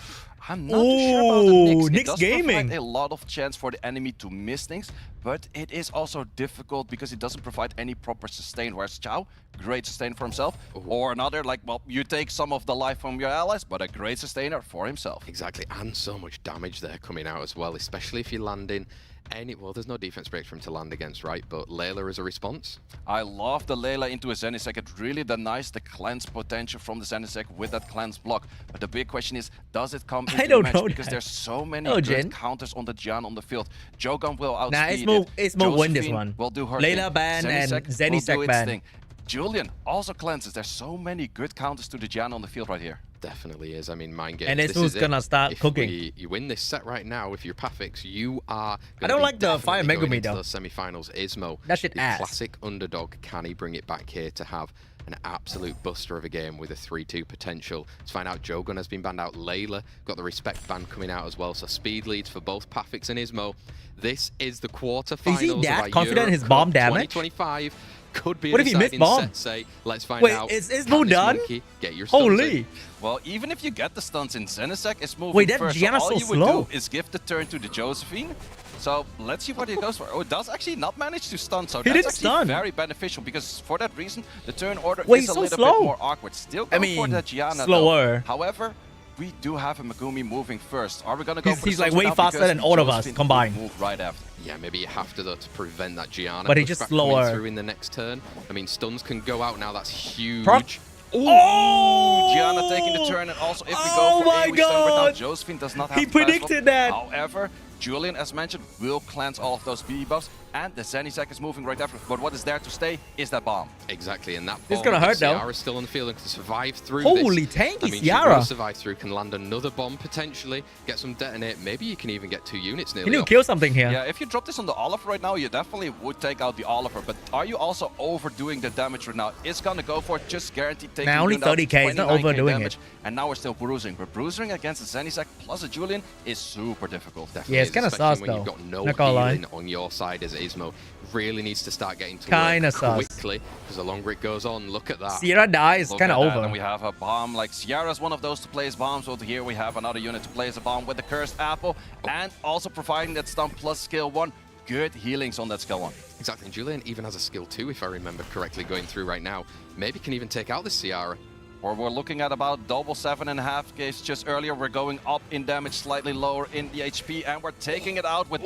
I'm not too sure about the Nyx. It Nyx does Gaming. provide a lot of chance for the enemy to miss things, but it is also difficult because it doesn't provide any proper sustain. Whereas Chow, great sustain for himself, or another like, well, you take some of the life from your allies, but a great sustainer for himself. Exactly, and so much damage there coming out as well, especially if you're landing any... Well, there's no defense breaks for him to land against, right? But Layla as a response. I love the Layla into a Zenisek. It really denies the cleanse potential from the Zenisek with that cleanse block. But the big question is, does it come into the don't match? know Because that. there's so many Oh, good Jin. counters on the Gian on the field. Jogan will outspeed Nah, it. Ismo win this Josephine one. will do her Layla thing. ban and Zenisek will Zenisek do its ban. thing. Julian also cleanses. There's so many good counters to the Gian on the field right here. Definitely is. I mean, mind games. And this Ismo's is it. gonna start If cooking. you win this set right now, if you're Pafix, you are. I don't like the Fire definitely going Megumi into though. those semifinals. Ismo, That shit the ass. classic underdog. Can he bring it back here to have an absolute buster of a game with a 3-2 potential? Let's find out. Jogun has been banned out. Layla got the respect ban coming out as well. So speed leads for both Pafix and Ismo. This is the quarterfinals. Is he that of our confident in Euro his bomb Cup damage? 2025. could be What a if he missed deciding bomb? set. Say, let's find Wait, out. is can Ismo this done? monkey get your stuns Holy. in? Well, even if you get the stunts in Zenisek, it's moving Wait, that first. Gianna's all so you would slow. do is give the turn to the Josephine. So let's see what he goes for. Oh, it does actually not manage to stun, so He that's didn't actually stun. very beneficial because for that reason, the turn order Wait, is he's a so little slow. bit more awkward. Still go for the Gianna slower. though. However, we do have a Megumi moving first. Are we gonna go for He's the like stuns way now? faster Because than all of us Josephine combined. will move right after. Yeah, maybe you have to though to prevent that Gianna. But he's just pushback coming slower. through in the next turn. I mean, stuns can go out now. That's huge. Oh! Gianna taking the turn, and also if we Oh go for my AoE stun right now, God! Josephine does not have He the fast predicted swap. that. However, Julian, as mentioned, will cleanse all of those BB buffs, and the Zenisek is moving right after. But what is there to stay is that bomb. Exactly, and that It's bomb gonna that hurt, though. Ciara's still on the field and can survive through Holy this. tanky, I mean, Ciara. she will survive through, can land another bomb potentially, get some detonate. Maybe you can even get 2 units He nearly need to up. kill something here. Yeah, if you drop this on the Oliver right now, you definitely would take out the Oliver. But are you also overdoing the damage right now? It's gonna go for it, just guaranteed taking Nah, only unit out, 30K, it's not 29K overdoing damage, it. And now we're still bruising. But bruising against the Zenisek plus a Julian is super difficult. Definitely Yeah, it's is, kinda especially sus, when though. you've got no Not gonna lie. healing on your side as Ismo. Really needs to start getting to Kinda work sus. quickly, because the longer it goes on, look at that. Sierra dies, Look kind of at that, over. And we have a bomb. Like Ciara's one of those to place bombs. So here we have another unit to place a bomb with the Cursed Apple, and also providing that stun plus skill 1. Good healings on that skill 1. Exactly, and Julian even has a skill 2, if I remember correctly, going through right now. Maybe can even take out this Ciara. Or we're looking at about double 7.5 gauge just earlier. We're going up in damage, slightly lower in the HP, and we're taking it out with,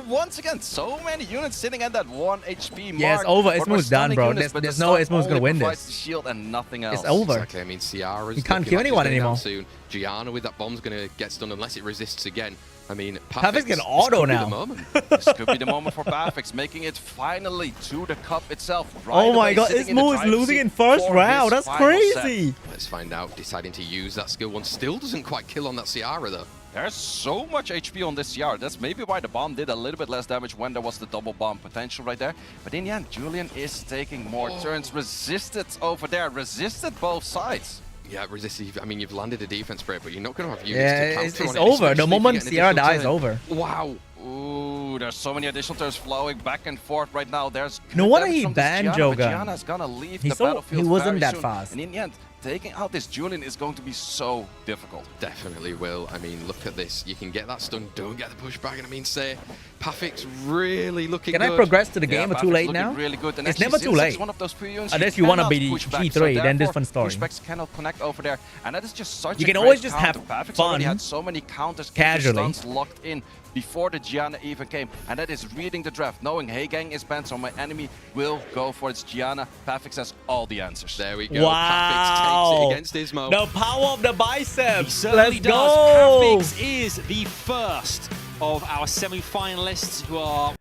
once again, so many units sitting at that 1 HP mark. Yeah, it's over. But we're Ismo's done, stunning bro. units, but There's the no stun Ismo's gonna only win provides this. the shield and nothing else. It's over. Exactly, I mean, Ciara's He can't looking kill like she's anyone going down anymore. soon. Gianna with that bomb's going to get stunned unless it resists again. I mean, Pafix can this auto could be now. the moment. This could be the moment for Pafix, making it finally to the cup itself. Right Oh my away, God, sitting in the Ismo is driver's losing seat in first for round. his That's final set. crazy. Let's find out. Deciding to use that skill 1. Still doesn't quite kill on that Ciara, though. There's so much HP on this CR. That's maybe why the bomb did a little bit less damage when there was the double bomb potential right there. But in the end, Julian is taking more turns. Resisted over there. Resisted both sides. Yeah, resistive. I mean, you've landed a defense break, but you're not going to have units Yeah, to counter it's on it, over. especially The if you moment get an Sierra additional dies, turn. over. Wow. Ooh, there's so many additional turns flowing back and forth right now. There's No good wonder damage he from this banned Gianna, but Jogan. Gianna's gonna leave He the battlefield wasn't very that soon. fast. And in the end, taking out this Julian is going to be so difficult. Definitely will. I mean, look at this. You can get that stun, don't get the pushback. And I mean, say, Pafix really looking Can good. I progress to the game or Pafix too late looking now? Really good. And It's actually, never too Zinzek's late. One of those few units Unless you wanna cannot be push back, G3, so then therefore, different story. Pushbacks cannot connect over there, and that is just such You a can great always just counter. have Pafix already fun had so many counters, casually. stuns locked in before the Gianna even came, and that is reading the draft, knowing hey gang is banned, so my enemy will go for its Gianna. Pafix has all the answers. There we go. Wow. Pafix takes it against Ismo. The power of the biceps. He certainly Let's does. go. Pafix is the first of our semi-finalists who are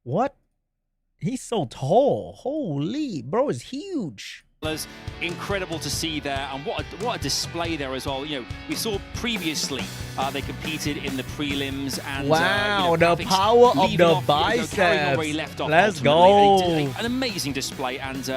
What? He's so tall. Holy, bro is huge. incredible to see there, and what a display there as well. You know, we saw previously they competed in the prelims, and Wow, the Pafix power of leaving the off, carrying on where he biceps. left off. Let's Ultimately, they go. did an amazing display, and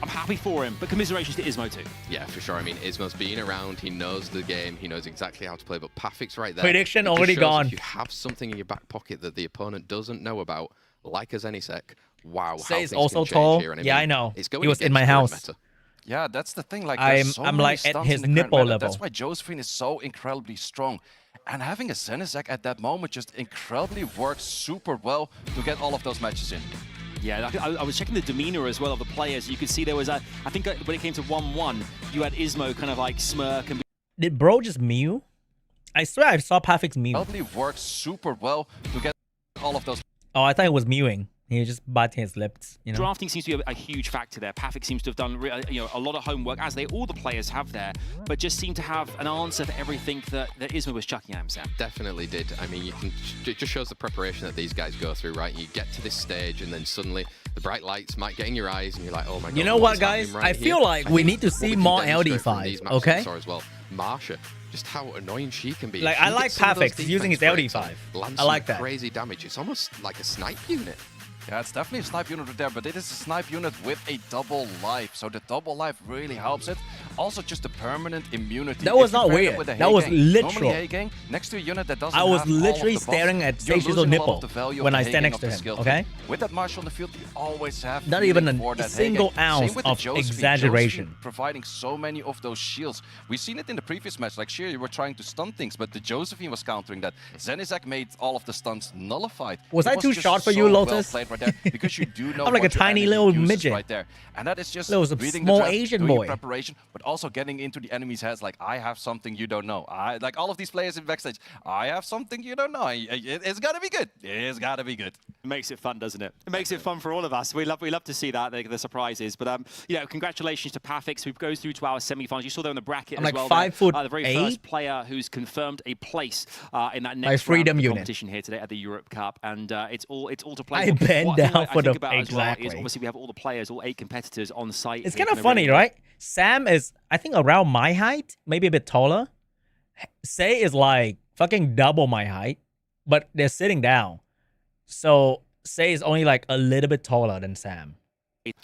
I'm happy for him. But commiserations to Ismo too. Yeah, for sure. I mean, Ismo's been around. He knows the game. He knows exactly how to play. But Pafix right there. Prediction it just already shows gone. If you have something in your back pocket that the opponent doesn't know about, like a Zenisek, wow. Say how it's things also can change tall. here. And Yeah, mean, I know. It's going He was in against my current house. meta. Yeah, that's the thing. Like, I'm- there's so I'm many like at stuns his in the current nipple meta. level. That's why Josephine is so incredibly strong. And having a Zenisek at that moment just incredibly works super well to get all of those matches in. Yeah, I was checking the demeanor as well of the players. You could see there was I think when it came to 1-1, you had Ismo kind of like smirk and Did bro just mew? I swear I saw Pafix mew. Incredibly works super well to get all of those. Oh, I thought it was mewing. He was just biting his lips, you know. drafting seems to be a huge factor there. Pafix seems to have done a lot of homework, as all the players have there, but just seem to have an answer for everything that Ismo was chucking at him, Sam. Definitely did. I mean, it just shows the preparation that these guys go through, right? You get to this stage, and then suddenly the bright lights might get in your eyes, and you're like, oh my god. You know what, what's happening guys? right I feel here? like I we think need to what see we can more demonstrate from LD5, these matches okay? we saw as well. Marsha, just how annoying she can be. Like, She I like gets some of those Pafix. He's using his defense breaks LD5. on, lands I like some that. crazy damage. It's almost like a snipe unit. Yeah, it's definitely a snipe unit right there, but it is a snipe unit with a double life. So the double life really helps it. Also, just the permanent immunity. That was If you not pair it weird. with a That was Heigang, literal. Normally Heigang, next to a unit that doesn't I was have all of literally the buffs, staring at you're Seiji's losing a lot of nipple the value of when the I stand Heigang next of to the him, skill okay? tree. With that Marshal on the field, you always have Not feeling even for a that single Heigang. ounce Same with the of Josephine. exaggeration. Josephine providing so many of those shields. We've seen it in the previous match. Like, sure, you were trying to stun things, but the Josephine was countering that. Zenizak made all of the stuns nullified. Was It I too just short for so you, well Lotus? played right there, because you do know I'm like what a your tiny enemy little uses midget. right there. And that is just Little reading small the draft, Asian doing your boy. preparation, but also getting into the enemy's heads like, I have something you don't know. Like all of these players in backstage, I have something you don't know. It's gotta be good. It's gotta be good. It makes it fun, doesn't it? It makes it fun for all of us. We love to see that, the surprises. But you know, congratulations to Pafix, who goes through to our semi-finals. You saw there in the bracket I'm as like well. 5'8". The very first player who's confirmed a place in that My next freedom round of the unit. competition here today at the Europe Cup, and it's all to play. I for. bend What I down think for I think the- about as well is exactly. obviously we have all the players, all 8 competitors on site. It's here kind of kind funny, ready. right? Sam is, I think, around my height, maybe a bit taller. Say is like fucking double my height, but they're sitting down. So Say is only like a little bit taller than Sam.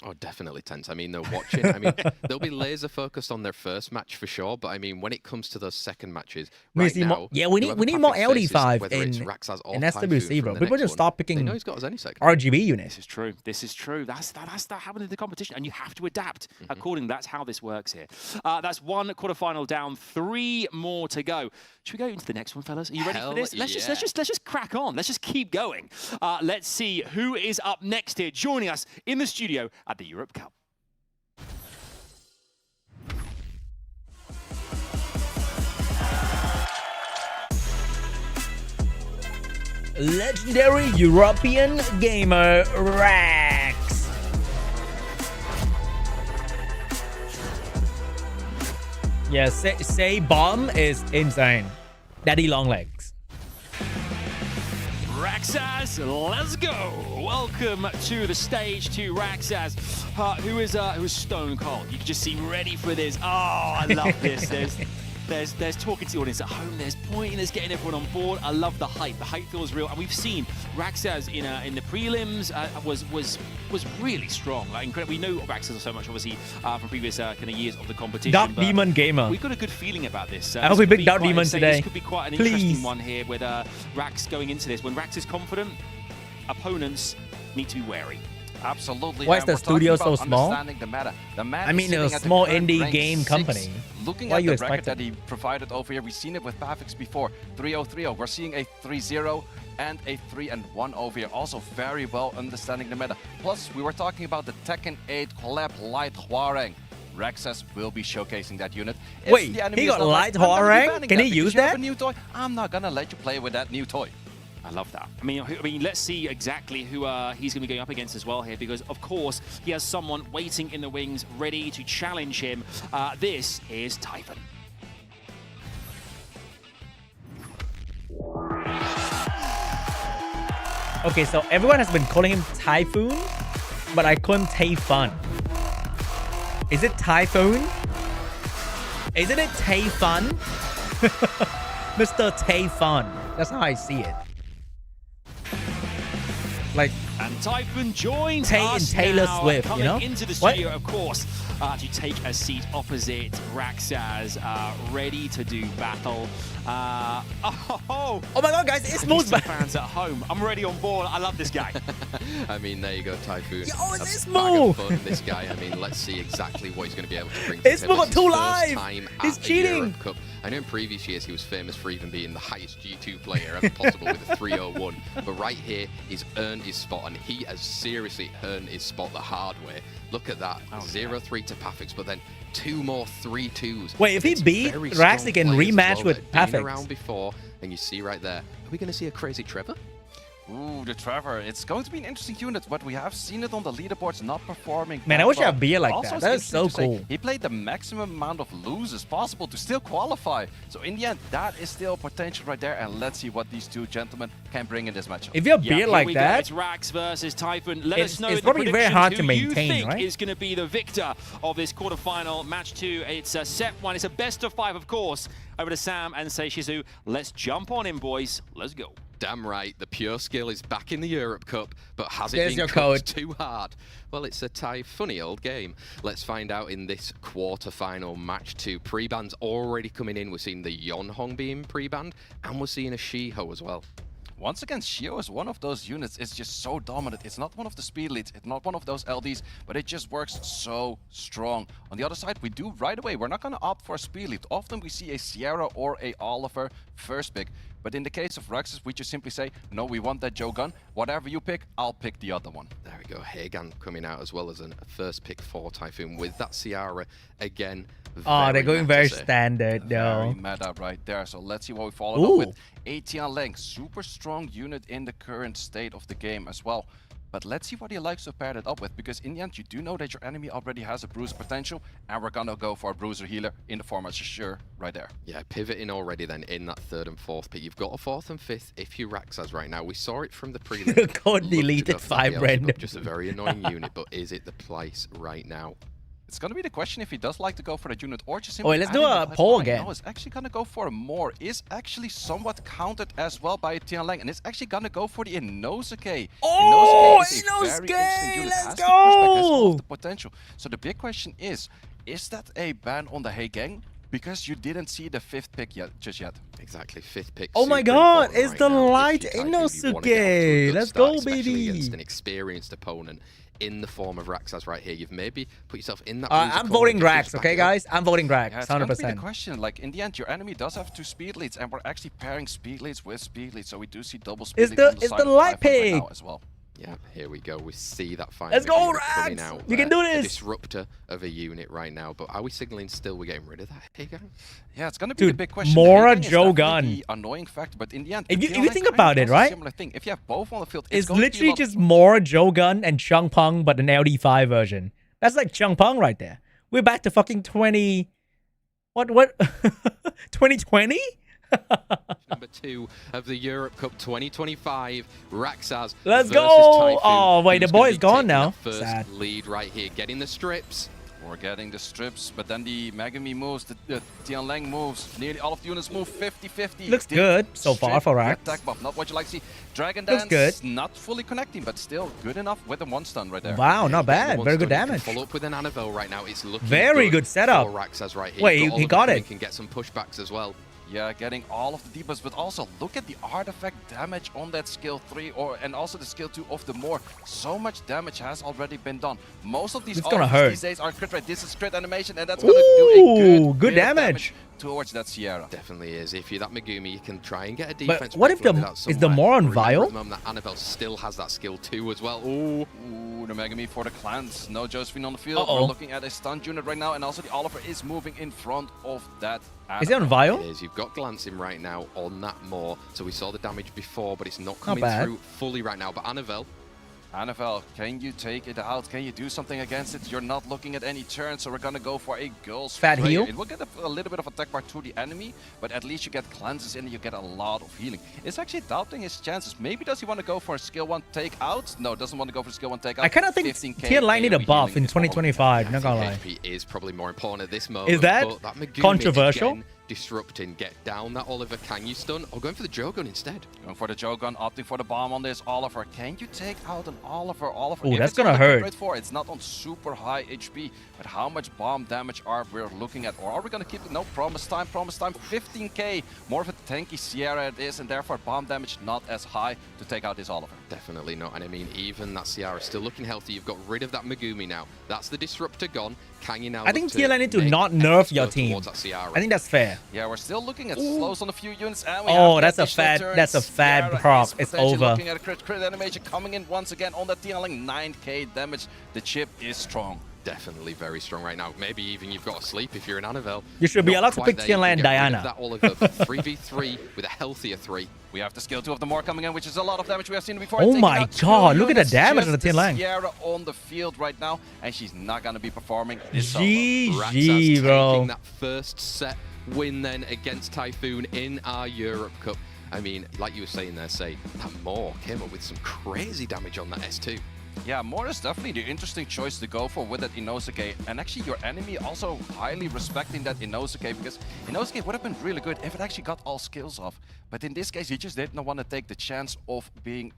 Oh, definitely tense. I mean, they're watching. I mean, they'll be laser focused on their first match for sure. But I mean, when it comes to those second matches, We right need now, more- yeah, we need whoever more Pafix faces, LD5 whether it's in Raxaz or SWC, Typhoon bro. from the People next just one, stop they picking know he's got his any second. RGB units. This is true. This is true. That's happening in the competition, and you have to adapt accordingly. That's how this works here. That's one quarterfinal down, 3 more to go. Should we go into the next one, fellas? Are you ready for this? Let's just crack on. Let's just keep going. Let's see who is up next here, joining us in the studio at the Europe Cup. Legendary European gamer Rax. Yeah, say bomb is insane. Daddy long legs. Raxaz, let's go. Welcome to the stage to Raxaz, who is stone cold. You can just see ready for this. Oh, I love this. There's talking to the audience at home. There's pointing. There's getting everyone on board. I love the hype. The hype feels real, and we've seen Raxaz in the prelims was really strong. Like incredible. We know Raxaz so much, obviously, from previous kind of years of the competition. Dark Demon Gamer. We've got a good feeling about this. I'll be big Dark Demon today. This could be quite an Please. interesting one here with Rax going into this. When Rax is confident, opponents need to be wary. Absolutely. Why is and the we're talking studio about so small? understanding the meta. The man I mean, is a sitting at the small current indie rank game 6. company. Looking What at you the bracket expecting? that he provided over here, we've seen it with Pafix before. 3-0-3-0. We're seeing a 3-0 and a 3-1 over here. Also very well understanding the meta. Plus, we were talking about the Tekken 8 Collab Light Hwarang. Raxaz will be showcasing that unit. If Wait, the enemy he is got not Light I'm gonna be Hwarang? banning Can he because use you have that? a new toy. I'm not gonna let you play with that new toy. I love that. I mean, let's see exactly who he's going to be going up against as well here, because of course he has someone waiting in the wings, ready to challenge him. This is Typhon. Okay, so everyone has been calling him Typhoon, but I couldn't Typhon. Is it Typhoon? Isn't it Typhon? Mr. Typhon. That's how I see it. Like, And Typhon joins Tay and us Taylor now, Swift, coming you know? into the What? studio, of course, to take a seat opposite Raxaz, ready to do battle. oh my god, guys, it's Moose. Fans at home, I'm already on board. I love this guy. I mean, there you go, Typhoon. Yo, it's A Ismo! bag of fun, this guy. I mean, let's see exactly what he's going to be able to bring to the Ismo table. got It's two his first lives! time He's at the cheating! Europe Cup. I know in previous years he was famous for even being the highest G2 player ever possible with a 301. But right here, he's earned his spot, and he has seriously earned his spot the hard way. Look at that. 0-3 to Pafix, but then 2 more 3-2s. Wait, if he It's beat very Rax, strong he can players as rematch well with that have been Pafix. around before, and you see right there. Are we going to see a crazy Trevor? Ooh, the Trevor. It's going to be an interesting unit, but we have seen it on the leaderboards not performing. Man, I that wish I well. had beer like Also, that. it's That is so interesting to say, cool. He played the maximum amount of loses possible to still qualify. So in the end, that is still potential right there. And let's see what these two gentlemen can bring in this matchup. If you're Yeah, beer here like we go. that, It's Rax versus Typhon. Let It's- us know it's in the probably very predictions hard who to maintain, you think right? is going to be the victor of this quarterfinal match 2. It's a set 1. It's a best of 5, of course. Over to Sam and Seishizu. Let's jump on in, boys. Let's go. Damn right, the pure skill is back in the Europe Cup, but has it There's been your cooked code. too hard? Well, it's a funny old game. Let's find out in this quarter-final match 2. Pre-bans already coming in. We're seeing the Yonhong being pre-banned, and we're seeing a Shiho as well. Once again, Shio is one of those units. It's just so dominant. It's not one of the speed leads. It's not one of those LDs, but it just works so strong. On the other side, we do right away. We're not going to opt for a speed lead. Often we see a Sierra or a Oliver first pick. But in the case of Rexus, we just simply say, no, we want that Joe gun. Whatever you pick, I'll pick the other one. There we go. Hagan coming out as well as a first pick for Typhoon with that Sierra again. Oh, they're going very meta. standard, Very though. meta right there. So let's see what we followed up with. Atian Leng, super strong unit in the current state of the game as well. But let's see what he likes to pair that up with, because in the end, you do know that your enemy already has a bruiser potential, and we're gonna go for a bruiser healer in the form of Shashur right there. Yeah, pivoting already then in that 3rd and 4th pick. You've got a 4th and 5th if you Raxas right now. We saw it from the prelim. Code deleted 5 random. Just a very annoying unit, but is it the place right now? It's gonna be the question if he does like to go for the unit or just Oh, simply let's do adding a the poll lifeline. again. No, it's actually gonna go for a more. Is actually somewhat countered as well by Tian Lang, and it's actually gonna go for the Inosuke. Oh, Inosuke is a very interesting Inosuke, unit. let's Has the pushback, has all go! of the potential. So the big question is that a ban on the Hey Gang? Because you didn't see the 5th pick yet, just yet. Exactly, 5th pick. Oh my super god, important it's right the now if light you Typhoon, you wanna get off to a Inosuke. good Let's start, go, especially baby. against an experienced opponent in the form of Raxas right here. You've maybe put yourself in that. I'm voting Grax, okay, guys? I'm voting Grax, Yeah, it's gonna be the 100%. question. Like in the end, your enemy does have 2 speed leads, and we're actually pairing speed leads with speed leads, so we do see double speed It's leads the- on the it's side the of light Typhoon right pick. now as well. Yeah, here we go. We see that final. Let's go, unit coming Rax! out You can there. do A this! disruptor of a unit right now, but are we signaling still we're getting rid of that? Hey, guys. Yeah, it's gonna be the Dude, big question. Mora Hating is Joe definitely Gun. the annoying factor, but in the end, If the you Tian think Lang about kinda it, does a right? Similar thing. If you have both on the field, It's going to be a literally lot- just more Jogun and Chung Peng, but an LD5 version. That's like Chung Peng right there. We're back to fucking 20... What? 2020? Number 2 of the Europe Cup 2025, Raxas. Let's versus go! Typhoon. Oh, wait, the Who's gonna boy's be gone taking now. that first Sad. lead right here, getting the strips. We're getting the strips, but then the Megami moves, the Tian Lang moves. Nearly all of the units move 50-50. Looks good so far for Rax. Attack buff, not what you like to see. Dragon Looks Dance, good. not fully connecting, but still good enough with the 1 stun right there. Wow, not bad. Once Very good done, you can damage. Follow up with an Annabelle right now. It's looking Very good setup. for Raxas right here. Wait, You've he Oliver got coming, it. Can get some pushbacks as well. Yeah, getting all of the debuffs, but also look at the artifact damage on that skill 3 and also the skill 2 of the Moor. So much damage has already been done. Most of these It's gonna offers hurt. these days are crit rate. This is crit animation, and that's gonna do a Ooh, good bit of damage. towards that Sierra. Definitely is. If you're that Megumi, you can try and get a But defense. what if break, the- look at that is the somewhere. Moor on Remember Vile? at the moment that Annabelle still has that skill 2 as well. Ooh. Ooh, the Megami for the clans. No Josephine on the field. Uh-oh. We're looking at a stunned unit right now, and also the Oliver is moving in front of that. Is it on Vile? It is. You've got glancing right now on that Moor. So we saw the damage before, but it's not Not coming bad. through fully right now. But Annabelle, Annabelle, can you take it out? Can you do something against it? You're not looking at any turns, so we're gonna go for a girl's Fat prayer. heal? It will get a little bit of attack bar to the enemy, but at least you get cleanses in and you get a lot of healing. It's actually doubting his chances. Maybe does he want to go for a skill 1 takeout? No, doesn't want to go for skill 1 takeout. I kind of think 15K Tian Lang need a AoE buff healing in is probably- 2025, not gonna lie. HP is probably more important at this moment. that but that Megumi controversial? Again, disrupting, get down that Oliver. Can you stun? Or going for the Jogun instead? Going for the Jogun, opting for the bomb on this Oliver. Can you take out an Oliver? Oliver, Ooh, if that's it's on gonna the crit hurt. rate 4, it's not on super high HP, but how much bomb damage are we looking at? Or are we gonna keep it? No, promise time, 15k. More of a tanky Sierra it is, and therefore bomb damage not as high to take out this Oliver. Definitely not. And I mean, even that Sierra still looking healthy. You've got rid of that Megumi now. That's the disruptor gone. Can you now I think look Tian Lang need to make not nerf efforts your go team. towards that Sierra? I think that's fair. Yeah, we're still looking at slows on a few units, and we Oh, have that's a additional fat- turns. that's a fat Sierra proc. is It's potentially over. Looking at a crit animation coming in once again on that Tian Lang, 9k damage. The chip is strong. Definitely very strong right now. Maybe even you've got to sleep if you're an Annabelle. You should be Not allowed to quite pick there. Tian You Lang can and get rid of Diana. That Oliver for 3v3 with a healthier 3. We have the skill 2 of the Moor coming in, which is a lot of damage. We have seen it before. Oh Taking my out 2 God, look at the units, damage just on the Tian Lang. Sierra on the field right now, and she's not going to be performing this solo. GG, Raxas bro. taking that first set win then against Typhoon in our Europe Cup. I mean, like you were saying there, that Moor came up with some crazy damage on that S2. Yeah, Moore is definitely the interesting choice to go for with that Inosuke. And actually your enemy also highly respecting that Inosuke, because Inosuke would have been really good if it actually got all skills off. But in this case, he just did not want to take the chance of being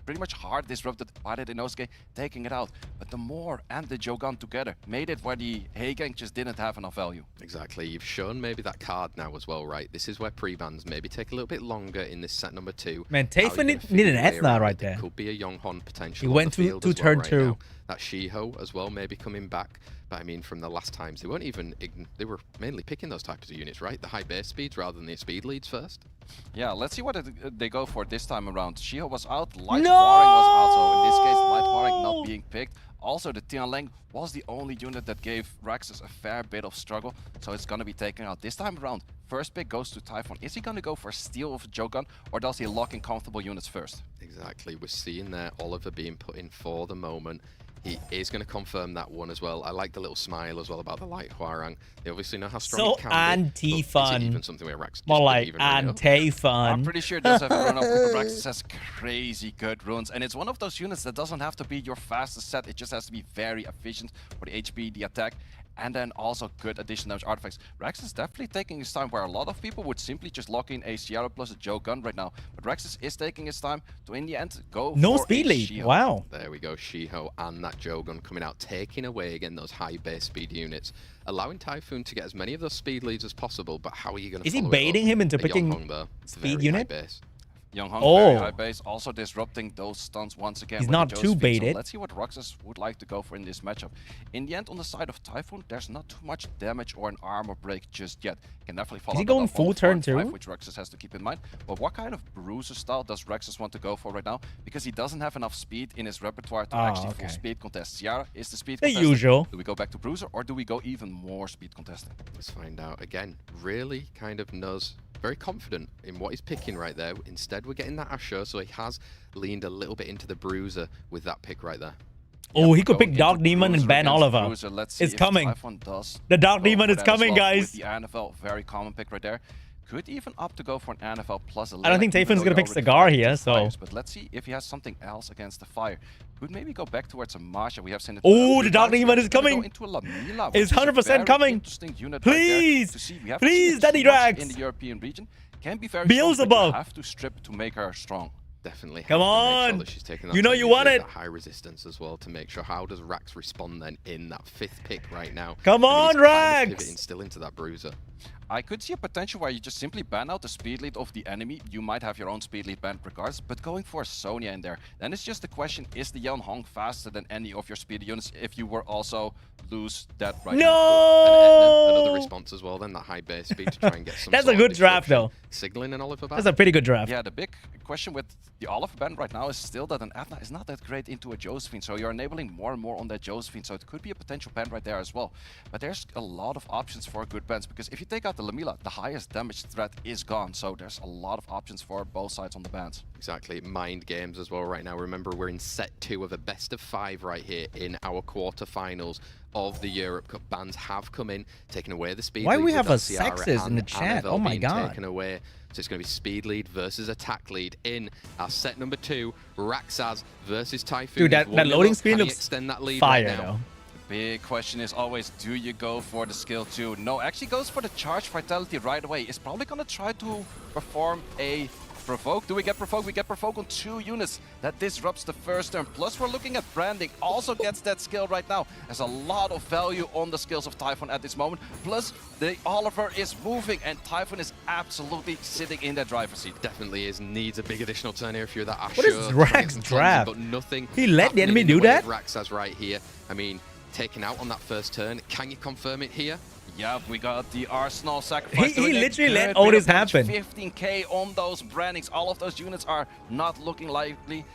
pretty much hard disrupted by that Inosuke, taking it out. But the Moore and the Jogan together made it where the Heigang just didn't have enough value. Exactly. You've shown maybe that card now as well, right? This is where pre-bans maybe take a little bit longer in this set number 2. Man, Tayfun need an Ethna right there. Could be a Yonghon potential. He went to turn 2. That Shiho as well, maybe coming back. But I mean, from the last times, they weren't even... They were mainly picking those types of units, right? The high base speeds rather than the speed leads first. Yeah, let's see what they go for this time around. Shiho was out, Light Warring was out, so in this case, Light Warring not being picked. Also, the Tianleng was the only unit that gave Raxus a fair bit of struggle, so it's gonna be taken out. This time around, first pick goes to Typhon. Is he gonna go for steal of Jogan, or does he lock in comfortable units first? Exactly, we're seeing there Oliver being put in for the moment. He is going to confirm that one as well. I like the little smile as well about the Light Huarang. They obviously know how strong it can be. So anti-fun. Even something where Rax more like anti-fun. I'm pretty sure it does have a run up because Raxus has crazy good runes. And it's one of those units that doesn't have to be your fastest set. It just has to be very efficient for the HP, the attack, and then also good additional damage artifacts. Raxus is definitely taking his time, where a lot of people would simply just lock in a Sierra plus a Jogan right now. But Raxus is taking his time to, in the end, go no for speed lead. Shiho. Wow. There we go, Shiho and that Jogan coming out, taking away again those high base speed units, allowing Typhoon to get as many of those speed leads as possible. But how are you going to? Is he baiting him into picking speed unit? Yonghon very high base, also disrupting those stuns once again. He's not too baited. So let's see what Raxus would like to go for in this matchup. In the end, on the side of Typhoon, there's not too much damage or an armor break just yet. Can definitely follow. Is he going full turn 2? Which Raxus has to keep in mind. But what kind of bruiser style does Raxus want to go for right now? Because he doesn't have enough speed in his repertoire to actually full speed contest. Ciara is the speed contestant. The usual. Do we go back to bruiser, or do we go even more speed contesting? Let's find out. Again, really kind of knows, very confident in what he's picking right there. Instead, we're getting that Asher, so he has leaned a little bit into the bruiser with that pick right there. Oh, he could pick Dark Demon and ban Oliver. It's coming. The Dark Demon is coming, guys. The NFL, very common pick right there. Could even opt to go for an NFL plus 11. I don't think Tayfun's going to pick Cigar here, so... But let's see if he has something else against the fire. Could maybe go back towards a Masha. We have seen it. Oh, the Dark Demon is coming! It's 100% coming! Please! Please, Daddy Drax! In the European region. Can be very Beelzebub! Have to strip to make her strong. Definitely. Come on! Sure that she's taking that you know you want it! High resistance as well to make sure. How does Rax respond then in that 5th pick right now? Come on, Rax! Pivoting still into that bruiser. I could see a potential where you just simply ban out the speed lead of the enemy. You might have your own speed lead banned regardless, but going for Sonya in there, then it's just the question, is the Yonghon faster than any of your speed units if you were also lose that right now? No! And another response as well then, that high base speed to try and get some That's a good draft though. Signaling an Oliver ban. That's a pretty good draft. Yeah, the big question with the Oliver ban right now is still that an Athena is not that great into a Josephine, so you're enabling more and more on that Josephine, so it could be a potential ban right there as well. But there's a lot of options for good bans, because if you take out the Lamila, the highest damage threat is gone, so there's a lot of options for both sides on the bans. Exactly, mind games as well right now. Remember, we're in set 2 of a best of 5 right here in our quarterfinals of the Europe Cup. Bans have come in, taking away the speed lead. Why we have a Ciara sexist in the chat? Annabelle Oh my being god. Taken away. So it's going to be speed lead versus attack lead in our set number 2. Raxaz versus Typhoon. Dude, that loading screen looks extend that lead fire right now? though. Big question is always, do you go for the skill 2? No, actually goes for the charge vitality right away. Is probably going to try to perform a provoke. Do we get provoke? We get provoke on 2 units. That disrupts the first turn. Plus we're looking at branding. Also gets that skill right now. There's a lot of value on the skills of Typhon at this moment. Plus the Oliver is moving and Typhon is absolutely sitting in that driver's seat. Definitely is. Needs a big additional turn here if you're that Asher. What is Rax draft? But nothing. He let the enemy do that? Raxaz right here. I mean, taken out on that first turn. Can you confirm it here? Yeah, we got the Arsenal sacrifice. He literally let all this happen. 15k on those brandings. All of those units are not looking lively,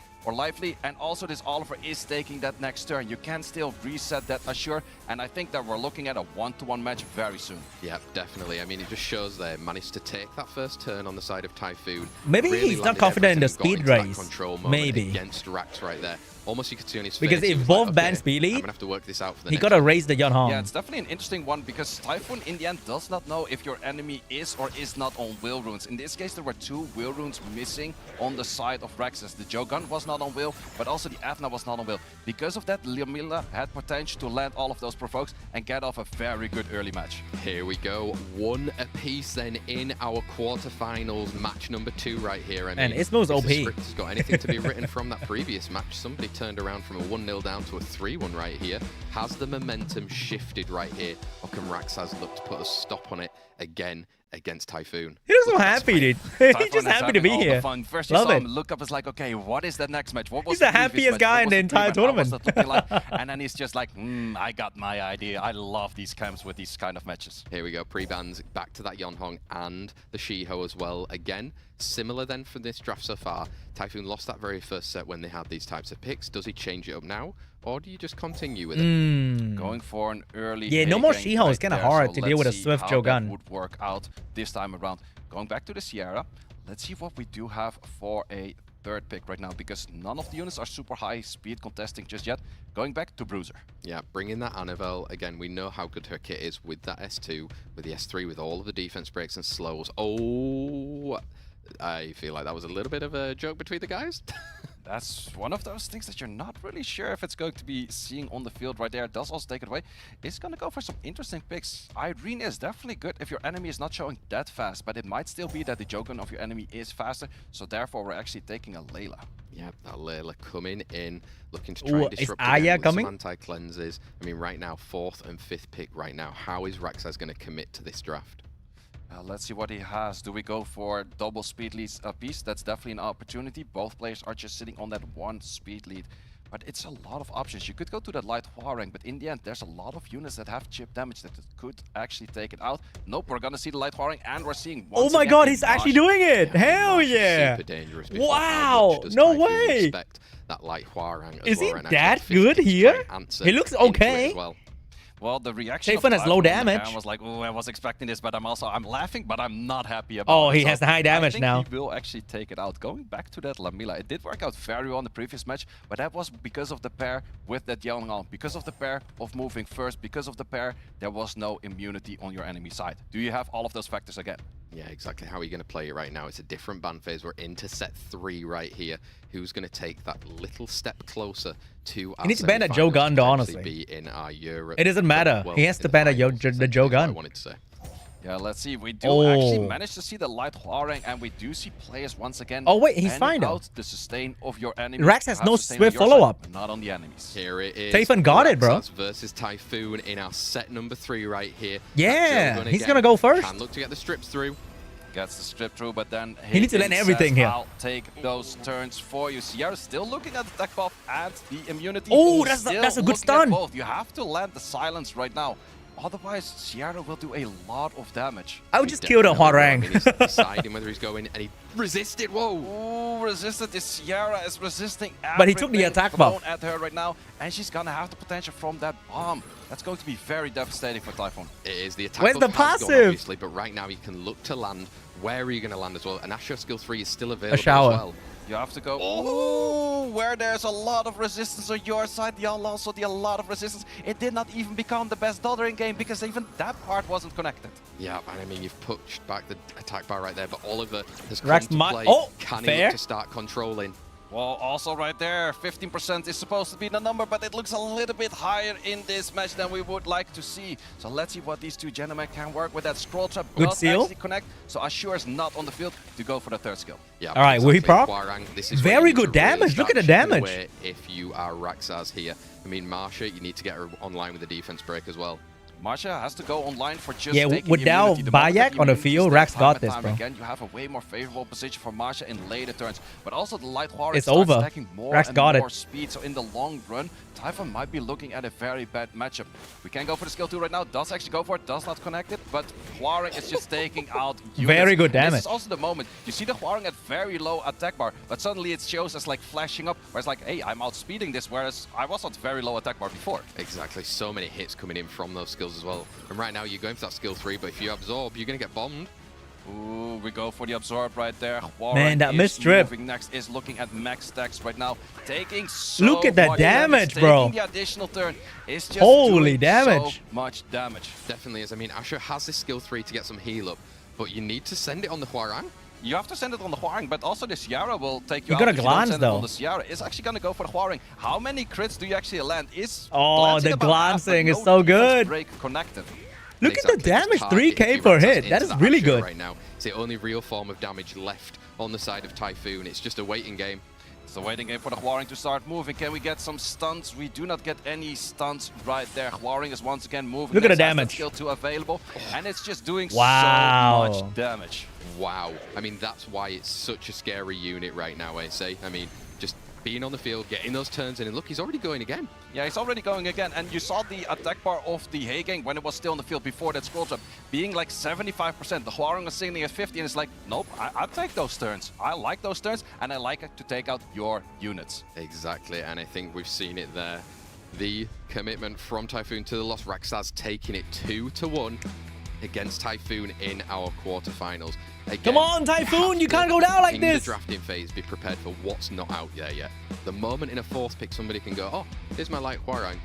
and also this Oliver is taking that next turn. You can still reset that Assure, and I think that we're looking at a 1-to-1 match very soon. Yeah, definitely. I mean, it just shows they managed to take that first turn on the side of Typhoon. Maybe really he's not confident in the speed race. Control Maybe against Rax right there. Almost you could see on his face. Because he if was both like, ban okay, speed I'm lead, gonna have to work this out for the he next gotta one. raise the Yonhong. Yeah, it's definitely an interesting one because Typhoon in the end does not know if your enemy is or is not on Will Runes. In this case, there were 2 Will Runes missing on the side of Rexus. The Jogun was not on Will, but also the Athena was not on Will. Because of that, Lamilla had potential to land all of those provokes and get off a very good early match. Here we go, 1 apiece then in our quarterfinals, match number 2 right here. I mean, and Ismo's if OP. the script has got anything to be written from that previous match, somebody turned around from a 1-0 down to a 3-1 right here. Has the momentum shifted right here, or can Raxaz look to put a stop on it again against Typhoon? He's so happy, dude. He's just happy to be here. First you Love saw it. him look up, is like, okay, what is the next match? What was He's the previous happiest match? guy What in was the entire pre-match? How was tournament. that looking like? And then he's just like, I got my idea. I love these camps with these kind of matches. Here we go, pre-bans, back to that Yonhong and the Shiho as well. Again, similar then for this draft so far. Typhoon lost that very first set when they had these types of picks. Does he change it up now, or do you just continue with it? Going for an early Yeah, no more A-gang Shiho is right kind of there, hard so to deal with a let's see Swift how that Jogun. would work out this time around. Going back to the Sierra, let's see what we do have for a third pick right now, because none of the units are super high speed contesting just yet. Going back to Bruiser. Yeah, bringing that Annabelle. Again, we know how good her kit is with that S2, with the S3, with all of the defense breaks and slows. Oh, I feel like that was a little bit of a joke between the guys. That's one of those things that you're not really sure if it's going to be seeing on the field right there. It does also take it away. It's going to go for some interesting picks. Irene is definitely good if your enemy is not showing that fast, but it might still be that the Jogun of your enemy is faster, so therefore we're actually taking a Layla. Yeah, that Layla coming in, looking to try and disrupt is Aya again with coming? some anti-cleanses. I mean, right now, 4th and 5th pick right now. How is Raxaz going to commit to this draft? Let's see what he has. Do we go for double speed leads apiece? That's definitely an opportunity. Both players are just sitting on that 1 speed lead. But it's a lot of options. You could go to that light Hua-Rang, but in the end, there's a lot of units that have chip damage that could actually take it out. Nope, we're gonna see the light Hua-Rang, and we're seeing Oh my god, he's actually doing it! Hell yeah! Super dangerous. Before how Wow, much does no Typhoon way! respect that light Hua-Rang as Is well he right now? that He's got good 50 to here? try and answer He looks into it okay. as well. Well, the reaction Typhoon of has low Typhoon on the damage. cam was like, oh, I was expecting this, but I'm laughing, but I'm not happy about Oh, it. he So has the high damage I think now. he will actually take it out. Going back to that Lamilla, it did work out very well in the previous match, but that was because of the pair with that Yonhong, because of the pair of moving first, because of the pair, there was no immunity on your enemy side. Do you have all of those factors again? Yeah, exactly. How are you going to play it right now? It's a different ban phase. We're into set 3 right here. Who's going to take that little step closer to our He needs to ban that semifinals, Jogun, though, potentially honestly. be in our Europe. It doesn't matter. Well, He has in to ban the finals, essentially, is what I Jogun. wanted to say. Yeah, let's see. We do actually Oh. manage to see the light Hua-Rang, and we do see players once again. Oh, wait, he's banning fine, though. out the sustain of your enemy. Rax has You have no sustain on swift your side, follow-up. but not on the enemies. Here it is. Typhoon got it, bro. Raxaz versus Typhoon in our set number 3 right here. Yeah, That Jogun he's again gonna go first. Can look to get the strips through. Gets the strip through, but then He needs to land says, everything here. I'll take those turns for you. Sierra still looking at the tech buff and the immunity. Oh, He's that's a still good looking at stun. both. You have to land the silence right now. Otherwise, Sierra will do a lot of damage. I would just kill the Definitely will. I Hua-Rang. mean, he's deciding whether he's going, and he resisted. Whoa. Ooh, resisted. This Sierra is resisting But he took the everything attack buff. thrown at her right now, and she's gonna have the potential from that bomb. That's going to be very devastating for Typhoon. It is the attack. Where's buff the has gone, passive? obviously, but right now he can look to land. Where are you going to land as well? And Asher skill 3 is still available shower. as well. You have to go, ooh, where there's a lot of resistance on your side. You'll also see a lot of resistance. It did not even become the best doddering game because even that part wasn't connected. Yeah, and I mean, you've pushed back the attack bar right there, but Oliver has come Rax to might- play. oh, Can he fair. look to start controlling? Well, also right there, 15% is supposed to be the number, but it looks a little bit higher in this match than we would like to see. So let's see what these two gentlemen can work with. That scroll trap Good does seal. actually connect, so Ashur is not on the field to go for the third skill. Yeah, All right, will he exactly. proc? Hua-Rang, this is Very where you need good to really damage. Look start at the chipping damage. away if you are Raxaz here. I mean, Marsha, you need to get her online with the defense break as well. Marsha has to go online for just Yeah, taking without immunity. The moment that Bayak on the immunity field, stays Rax time got and this, time bro. Again, you have a way more favorable position for Marsha in later turns. But also the light Hua-Rang It's starts over. stacking more Rax and got more it. speed. So in the long run, Typhoon might be looking at a very bad matchup. We can go for the skill 2 right now. Does actually go for it. Does not connect it. But Hua-Rang is just taking out units. Very good And damage. This is also the moment. You see the Hua-Rang at very low attack bar. But suddenly it shows us like flashing up. Where it's like, hey, I'm outspeeding this. Whereas I was at very low attack bar before. Exactly, so many hits coming in from those skills as well. And right now you're going for that skill 3, but if you absorb, you're going to get bombed. Ooh, we go for the absorb right there. Man, that missed trip. Moving next is looking at max stacks right now. Taking so Look at that much damage, bro. Taking the additional turn is just Holy doing damage. so much damage. Definitely is. I mean, Asher has this skill 3 to get some heal up, but you need to send it on the Hwarang. You have to send it on the Hwarang, but also the Ciara will take you You out. got a if you glance, don't send it though. on the Ciara, it's actually going to go for the Hwarang. How many crits do you actually land? Oh, the glancing is so good. Break connected. Look at the damage, 3k per hit. That is really good. Right now, it's the only real form of damage left on the side of Typhoon. It's just a waiting game. It's a waiting game for the Hwarang to start moving. Can we get some stunts? We do not get any stunts right there. Hwarang is once again moving. Look at the Next has that damage. Skill 2 available, and it's just doing Wow. so much damage. Wow. I mean, that's why it's such a scary unit right now, I say. I mean, just being on the field, getting those turns in, and look, he's already going again. Yeah, he's already going again, and you saw the attack bar of the Hagang when it was still on the field before that scroll trap, being like 75%. The Hwarang was sitting at 50, and it's like, nope, I'll take those turns. I like those turns, and I like it to take out your units. Exactly, and I think we've seen it there. The commitment from Typhoon to the Lost Raxaz, taking it 2-1 against Typhoon in our quarterfinals. Again, Come on, Typhoon, you can't go down like in this. the drafting phase, be prepared for what's not out there yet. The moment in a fourth pick somebody can go, oh, here's my light Hwarang.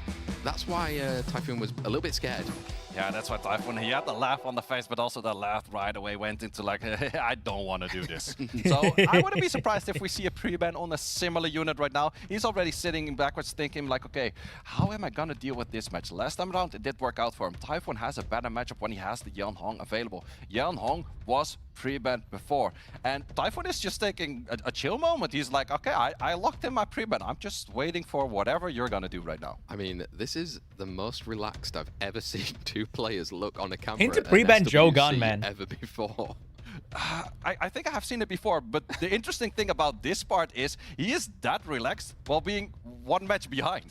That's why Typhoon was a little bit scared. Yeah, that's why Typhoon, he had the laugh on the face, but also the laugh right away went into like, I don't want to do this. So I wouldn't be surprised if we see a pre-ban on a similar unit right now. He's already sitting backwards thinking like, okay, how am I going to deal with this match? Last time around, it did work out for him. Typhoon has a better matchup when he has the Yeon Hong available. Yeon Hong was pre-ban before, and Typhoon is just taking a chill moment. He's like, okay, I locked in my pre-ban. I'm just waiting for whatever you're going to do right now. I mean, this is the most relaxed I've ever seen two players look on a camera. Into at pre-ban SWC Joe Gunn, man. Ever before. I think I have seen it before, but the interesting thing about this part is he is that relaxed while being one match behind.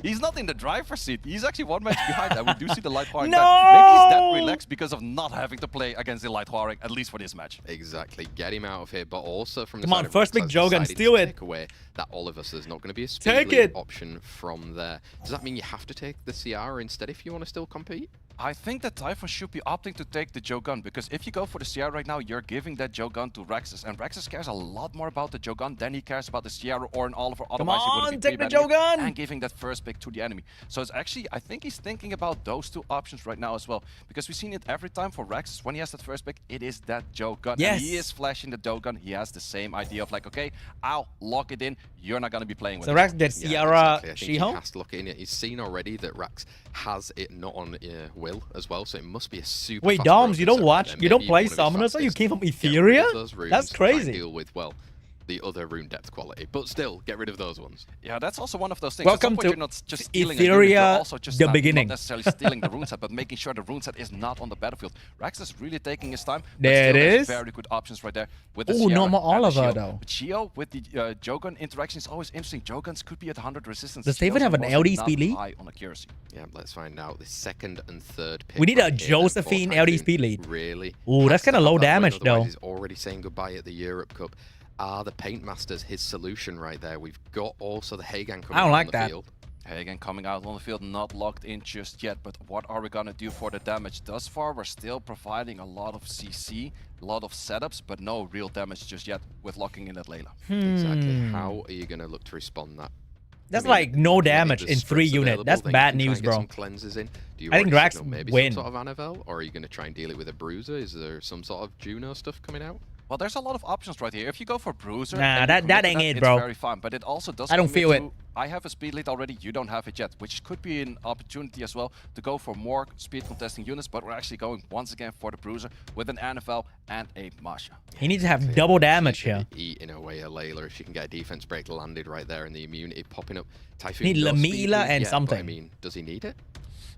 He's not in the driver's seat. He's actually one match behind, and we do see the light Hwarang. No! Maybe he's that relaxed because of not having to play against the light Hwarang, at least for this match. Exactly. Get him out of here, but also from the Come side on, of first Raxaz pick Joe Gunn, deciding steal to it. Take away that Oliver's there's not going to be a Take speed it. option from there. Does that mean you have to take the Ciara instead if you want to still compete? I think that Typhoon should be opting to take the Joe Gunn, because if you go for the Ciara right now, you're giving that Joe Gun to Raxaz, and Raxaz cares a lot more about the Joe Gun than he cares about the Ciara or an Oliver. Otherwise, he on, wouldn't be take the pre-banning Joe Gun! it and giving that first pick to the enemy. So it's actually, I think he's thinking about those two options right now as well, because we've seen it every time for Raxaz. When he has that first pick, it is that Joe Gun. Yes. And he is flashing the Joe Gun. He has the same idea of like, okay, I'll lock it in. You're not going to be playing with So it. Rax did Yeah, Ciara exactly. I think She-Hulk? he has to look in it. He's seen already that Rax has it not on Will as well, so it must be a super Wait, fast Doms, road you don't that's watch, out you there. don't Maybe play one of his Summoners, or you fastest. came from Get rid Etheria? of those runes That's to try and crazy. deal with, well, the other rune depth quality, but still get rid of those ones. Yeah, that's also one of those things. Welcome At some point, to you're not just stealing a unit, Etheria, you're also just the not beginning. necessarily stealing the rune set, but making sure the rune set is not on the battlefield. Rax is really taking his time. But There still, it there's is. very good options right there with the Ooh, Ciara normal and the Oliver, Shio. though. But Shio with the Jogun interaction is always interesting. Joguns could be at 100 resistance. Does David Shio's have an also LD not speed lead? high on accuracy. Yeah, let's find out the second and third pick. We need a right here then for Josephine Typhoon. LD speed lead. Really? Ooh, that's Has to kinda low have that win, damage, otherwise though. He's already saying goodbye at the Europe Cup. Are the Paint Masters his solution right there? We've got also the Hagan coming I don't on like the that. field. Hagan coming out on the field, not locked in just yet, but what are we gonna do for the damage? Thus far, we're still providing a lot of CC, a lot of setups, but no real damage just yet with locking in at Layla. Exactly. How are you going to look to respond that? That's I mean, like no maybe damage there's in 3 scripts units. available, That's then you bad can try news, and get bro. some cleanses in. Do you I think already Rax signal maybe win. some sort of Anavel, or are you going to try and deal it with a Bruiser? Is there some sort of Juno stuff coming out? Well, there's a lot of options right here. If you go for Bruiser, Nah, and you that commit to ain't it, it's bro. very fine, but it also does. I don't commit feel it. to, I have a speed lead already. You don't have it yet, which could be an opportunity as well to go for more speed contesting units. But we're actually going once again for the Bruiser with an NFL and a Masha. He needs to have double damage here. Eating away a Layla if she can get a defense break landed right there and the immunity popping up. Typhoon Need no speed Lamila lead and yet, but something. I mean, does he need it?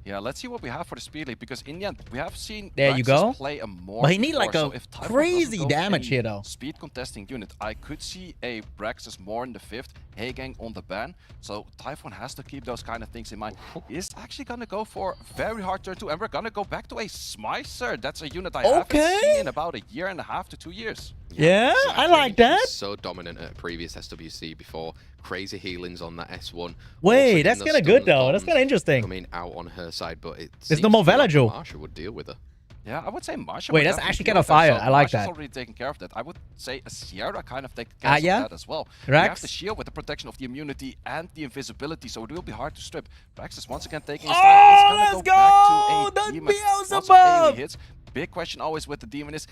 Yeah, let's see what we have for the speed lead, because in the end, we have seen There you Raxus go. play a more. But he need like before, a so if Typhoon crazy doesn't go damage any here, though. Speed contesting unit, I could see a Braxis more in the 5th, Hagang on the ban. So Typhoon has to keep those kind of things in mind. He's actually gonna go for very hard turn 2, and we're gonna go back to a Smicer. That's a unit I haven't seen in about 1.5 to 2 years. Yeah, I like that. She's so dominant at a previous SWC before. Crazy healings on that S1. Wait, that's kind of good though. That's kind of interesting. Coming out on her side, but it There's no more Velajul. Marsha would deal with her. Yeah, I would say Masha. Wait, would that's definitely actually deal kind of with that, fire. so I like Masha's that. already taken care of that. I would say a Sierra kind of taken care yeah? of that as well. Rex? You have the shield with the protection of the immunity and the invisibility, so it will be hard to strip. Rex is once again taking his time. He's gonna let's go back to go! a The demon. Lots of Beelzebub! AoE hits. Big question always with the demon is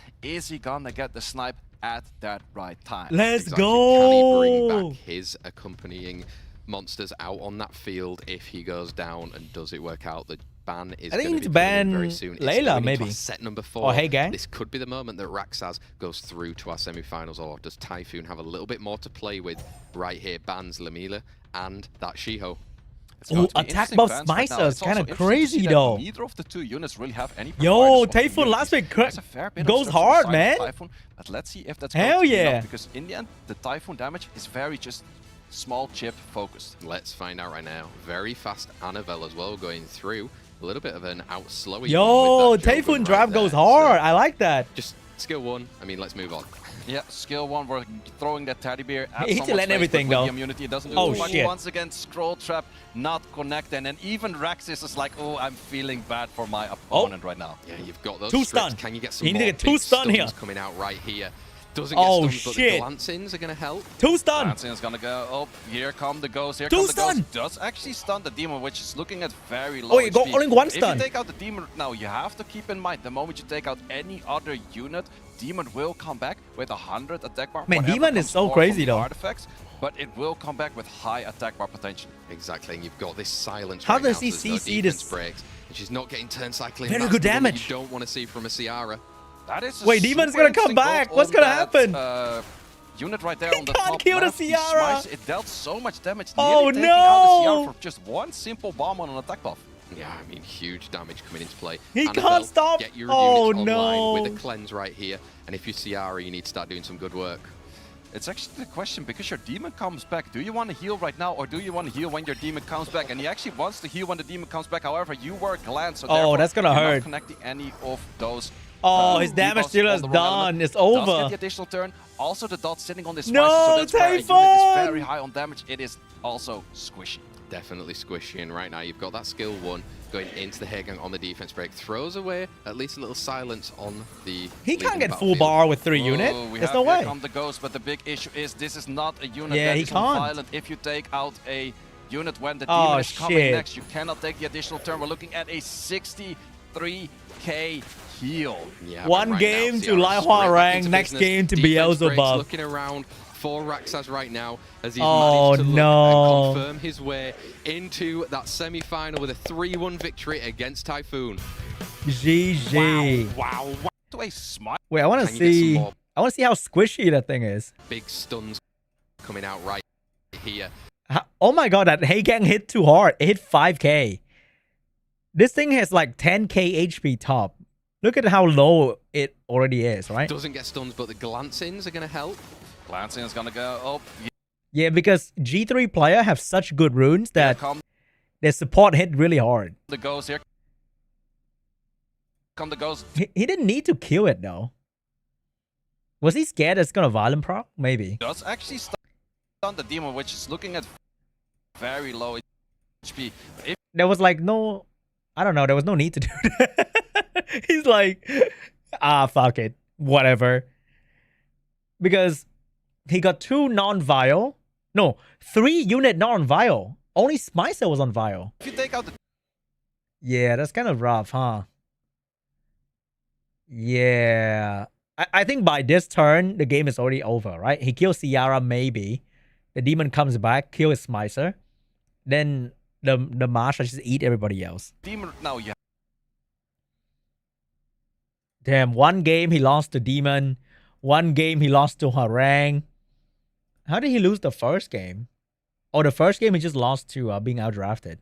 he gonna get the snipe at that right time? Let's Exactly. go! Can he bring back his accompanying monsters out on that field if he goes down, and does it work out? The ban is I think you going need to to be coming in ban very soon. It's Layla, going into maybe. our set number 4. Or Hey Gang. This could be the moment that Raxaz goes through to our semi-finals, or does Typhoon have a little bit more to play with right here? Bans Lamila and that Shiho. It's going Ooh, to be attack interesting buff bans right now. Smicer is It's kind also of interesting to crazy see that though. Neither of the two units really have any Yo, providers of Typhoon immunities. last week There's a fair bit of goes stuff on the hard, side of man. Typhoon, but let's see if that's Hell going to be enough, yeah. because in the end, the Typhoon damage is very just small chip focused. Let's find out right now. Very fast Annabelle as well going through. A little bit of an out-slower. Yo, with that Typhoon Jogan drive right goes there. hard. So I like that. just skill 1. I mean, let's move on. Yeah, skill 1, we're throwing that teddy bear at He hit to someone's land face, everything, but with though. the immunity, it doesn't do Oh, too much. shit. Once again, scroll trap not connected, and even Raxis is like, oh, I'm feeling bad for my opponent right now. Yeah, you've got those 2 strips. stun. Can you get some You need to more get 2 big stun stuns here. coming out right here? Doesn't get Oh, stuns, but shit. the glancings are going to help. 2 stun. Lansing is gonna go. Oh, here come the ghost. Here 2 come the stun. ghost. Does actually stun the demon, which is looking at very low. Oh, you go HP. only 1 If stun. you take out the demon now, you have to keep in mind the moment you take out any other unit, demon will come back with 100 attack bar. Man, whatever demon is comes so forth crazy from the though. Artifacts, but it will come back with high attack bar potential. Exactly, and you've got this silence How right does now, he so there's no CC defense this? breaks, and she's not getting turn cycling. Very That's good the one that damage. you don't want to see from a Ciara. That is a Wait, demon's super gonna come interesting back. gold What's on gonna that, happen? Unit right there He on the can't top kill the left. He Ciara. smashed- It dealt so much damage. Oh, nearly taking out the no. Ciara for just one simple bomb on an attack buff. Yeah, I mean, huge damage coming into play. He Annabelle, can't stop. Get your Oh, units no. online with a cleanse right here, and if you're Ciara, you need to start doing some good work. It's actually the question, because your demon comes back. Do you want to heal right now, or do you want to heal when your demon comes back? And he actually wants to heal when the demon comes back. However, you were glanced, so Oh, therefore that's gonna you're hurt. not connecting any of those. Oh, his damage debuffs dealer on is the wrong done. element. It's Does over. get the additional turn. Also, the dot sitting on this No, Spicer, so that's where a unit Typhoon! is very high on damage. It is also squishy. Definitely squishy, and right now you've got that skill 1 going into the Hagang on the defense break. Throws away at least a little silence on the He can't leading get full battlefield. bar with 3 Oh, units. we There's have no here way. come the ghost, but the big issue is this is not a unit Yeah, that he is on can't. violent. If you take out a unit when the Oh, demon is coming shit. next, you cannot take the additional turn. We're looking at a 63k heal. Yeah, but One right game now, to Ciara's Lai Hua straight back Rang, into next business. game to Defense breaks, Beelzebub. looking around for Raxaz right now as he's Oh, managed to look no. and confirm his way into that semi-final with a 3-1 victory against Typhoon. GG. Wow. To a smile. Wait, I want to Can you get some see. more I want to see how squishy that thing is. big stuns coming out right here? Oh my god, that Hey Gang hit too hard. It hit 5k. This thing has like 10k HP top. Look at how low it already is, right? Doesn't get stuns, but the glancings are going to help. Glancing is gonna go. Oh, Yeah, because G3 player have such good runes here that come their support hit really hard. the ghost. Here come the ghost. He didn't need to kill it though. Was he scared it's gonna violent proc? Maybe. Does actually stun the demon, which is looking at very low HP. If There was like no, I don't know. There was no need to do that. He's like, fuck it, whatever. Because he got 2 non-vial. No, 3 unit non-vial. Only Smicer was on vial. you take out the Yeah, that's kind of rough, huh? Yeah. I think by this turn, the game is already over, right? He kills Ciara, maybe. The demon comes back, kills Smicer. Then the Marsha just eat everybody else. demon now, you Damn, 1 game he lost to Demon. 1 game he lost to Harang. How did he lose the first game? Oh, the first game he just lost to being outdrafted.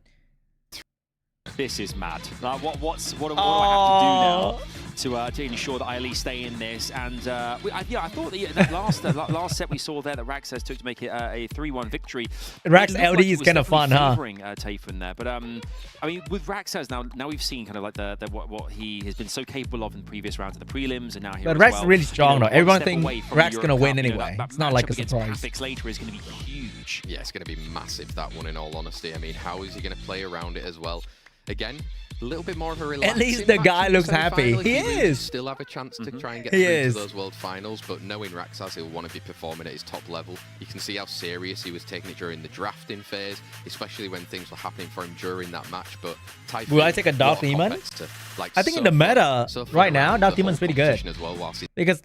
This is mad. Like, what do I have to do now to ensure that I at least stay in this? And I thought that last set we saw there that Raxaz took to make it a 3-1 victory. Rax It looked LD like it is was kind of fun, huh? favouring, Typhoon there, but I mean, with Raxaz now we've seen kind of like what he has been so capable of in previous rounds of the prelims, and now here But as Rax well. is really strong, though. one Everyone step thinks away from Rax the gonna Europe win Cup, anyway. that It's not like matchup a against surprise. Affix later is going to be huge. Yeah, it's going to be massive, that one, in all honesty. I mean, how is he going to play around it as well? Again, a little bit more of a relaxing least the match guy in the looks happy. semi-final. He will is. still have a chance to try and get He through is. to those world finals, but knowing Raxaz, he'll want to be performing at his top level. You can see how serious he was taking it during the drafting phase, especially when things were happening for him during that match. But Typhoon, Will I take a Dark what Demon? competitor. Like, I think in so the meta far right now, around Dark the Demon's whole pretty good. competition as well, whilst he- Because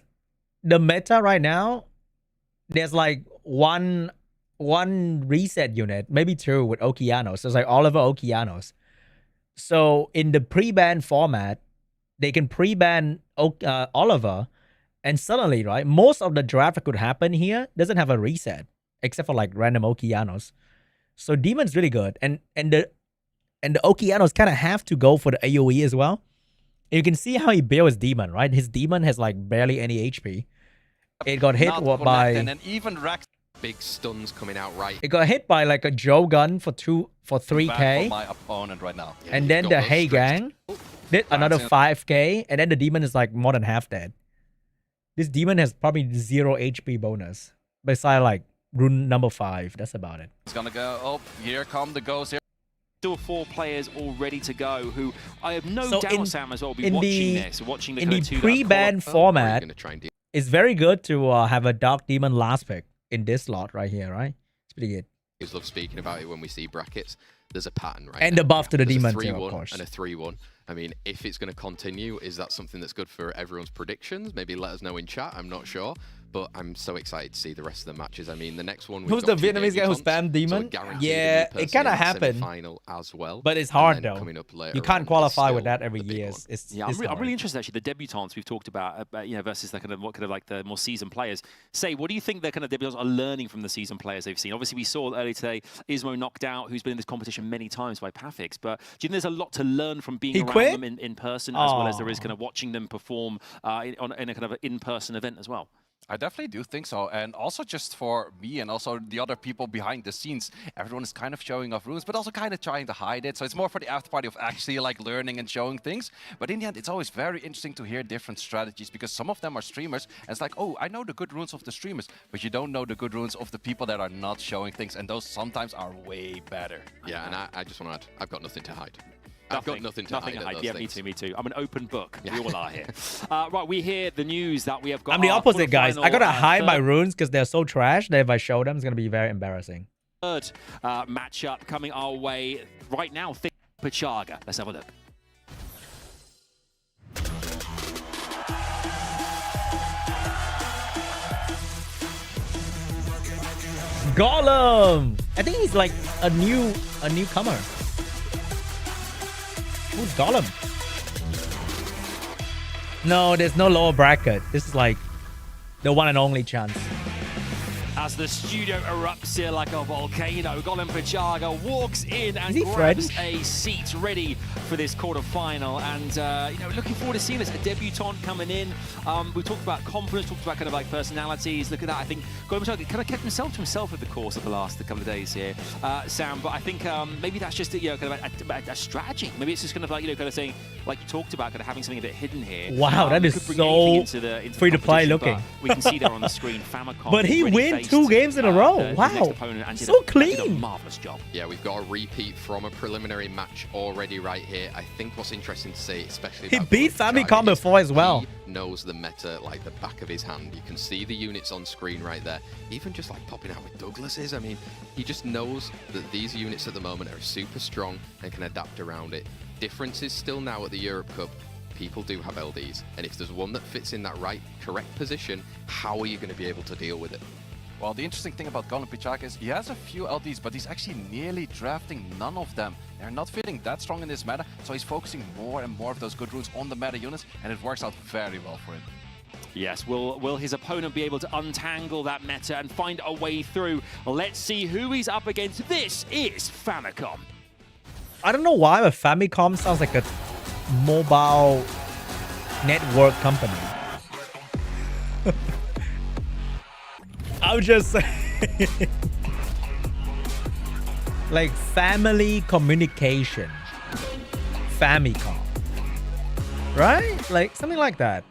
the meta right now, there's like one reset unit, maybe two with Okeanos. There's like Oliver Okeanos. So in the pre-ban format, they can pre-ban Oliver, and suddenly, right, most of the draft that could happen here doesn't have a reset, except for like random Okeanos. So Demon's really good, and the Okeanos kind of have to go for the AoE as well. You can see how he built his Demon, right? His Demon has like barely any HP. It got hit Not by... connect, and then even Rax big stuns coming out right. It got hit by like a Joe gun for back for 3k, my opponent right now. Yeah, and you've then got the those Hey strict- Gang did another 5k, and then the Demon is like more than half dead. This Demon has probably 0 HP bonus, besides like rune number 5. That's about it. It's gonna go. Oh, here come the ghosts. Here. Still 4 players all ready to go who I have no So doubt, Sam, as well, will be in watching the- this, watching the In kind the of two pre-ban Are you format, gonna try and deal it's very good to have a Dark Demon last pick in this slot right here, right? It's pretty good. always love speaking about it when we see brackets. There's a pattern, right? And now. the buff to the There's a Demon too, 3-1 of course. and a 3-1. I mean, if it's going to continue, is that something that's good for everyone's predictions? Maybe let us know in chat. I'm not sure. But I'm so excited to see the rest of the matches. I mean, the next one... Who's the Vietnamese guy who spammed Demon? Yeah, it kind of happened. Final as well. But it's hard, And then though. coming up later You can't on, qualify it's with that still every the big year. one. Yeah, It's I'm hard. really interested actually. The debutants we've talked about, you know, versus the kind of like the more seasoned players. Say, what do you think the kind of debutants are learning from the seasoned players they've seen? Obviously, we saw earlier today Ismo knocked out, who's been in this competition many times by Pafix. But do you think there's a lot to learn from being He around quit? them in person, as well as there is Aw. kind of watching them perform in a kind of an in-person event as well? I definitely do think so, and also just for me and also the other people behind the scenes, everyone is kind of showing off runes, but also kind of trying to hide it. So it's more for the after party of actually like learning and showing things. But in the end, it's always very interesting to hear different strategies because some of them are streamers, and it's like, oh, I know the good runes of the streamers, but you don't know the good runes of the people that are not showing things, and those sometimes are way better. Yeah, and I just want to add, I've got nothing to hide. I've got nothing to hide. Yeah, me too. I'm an open book. We all are here. Right, we hear the news that we have got. I'm the our opposite, guys. I gotta quarterfinal, hide my runes because they're so trash that if I show them, it's gonna be very embarrassing. third matchup coming our way right now. Think Pachaga. Let's have a look. Golem! I think he's like a newcomer. Who's Golem? No, there's no lower bracket. This is like the one and only chance. As the studio erupts here like a volcano, Golem Pachaga walks in and Is he grabs French? a seat ready for this quarterfinal. And, you know, looking forward to seeing this. A debutant coming in. We talked about confidence, talked about kind of like personalities. Look at that. I think Golem Pachaga kind of kept himself to himself over the course of the last couple of days here, Sam. But I think maybe that's just, you know, kind of a strategy. Maybe it's just kind of like, you know, kind of saying, like you talked about, kind of having something a bit hidden here. Wow, that is could bring so anything into the free-to-play competition, looking. but we can see there on the screen, Famicom. But he already win faced, 2 games in a row. his Wow. next opponent and did So did a clean. marvelous job. Yeah, we've got a repeat from a preliminary match already right here. I think what's interesting to see, especially He about beat Golem Pachaga, Famicom is before as well. He knows the meta like the back of his hand. You can see the units on screen right there. Even just like popping out with Douglas's. I mean, he just knows that these units at the moment are super strong and can adapt around it. Difference is still now at the Europe Cup. People do have LDs, and if there's one that fits in that correct position, how are you going to be able to deal with it? Well, the interesting thing about Golem Pachaga is he has a few LDs, but he's actually nearly drafting none of them. They're not feeling that strong in this meta, so he's focusing more and more of those good runes on the meta units, and it works out very well for him. Yes, will his opponent be able to untangle that meta and find a way through? Let's see who he's up against. This is Famicom. I don't know why, but Famicom sounds like a mobile network company. I'm just saying. Like family communication. Famicom. Right? Like something like that.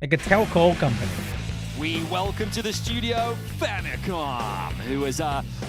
Like a telco company. We welcome to the studio Famicom, who is,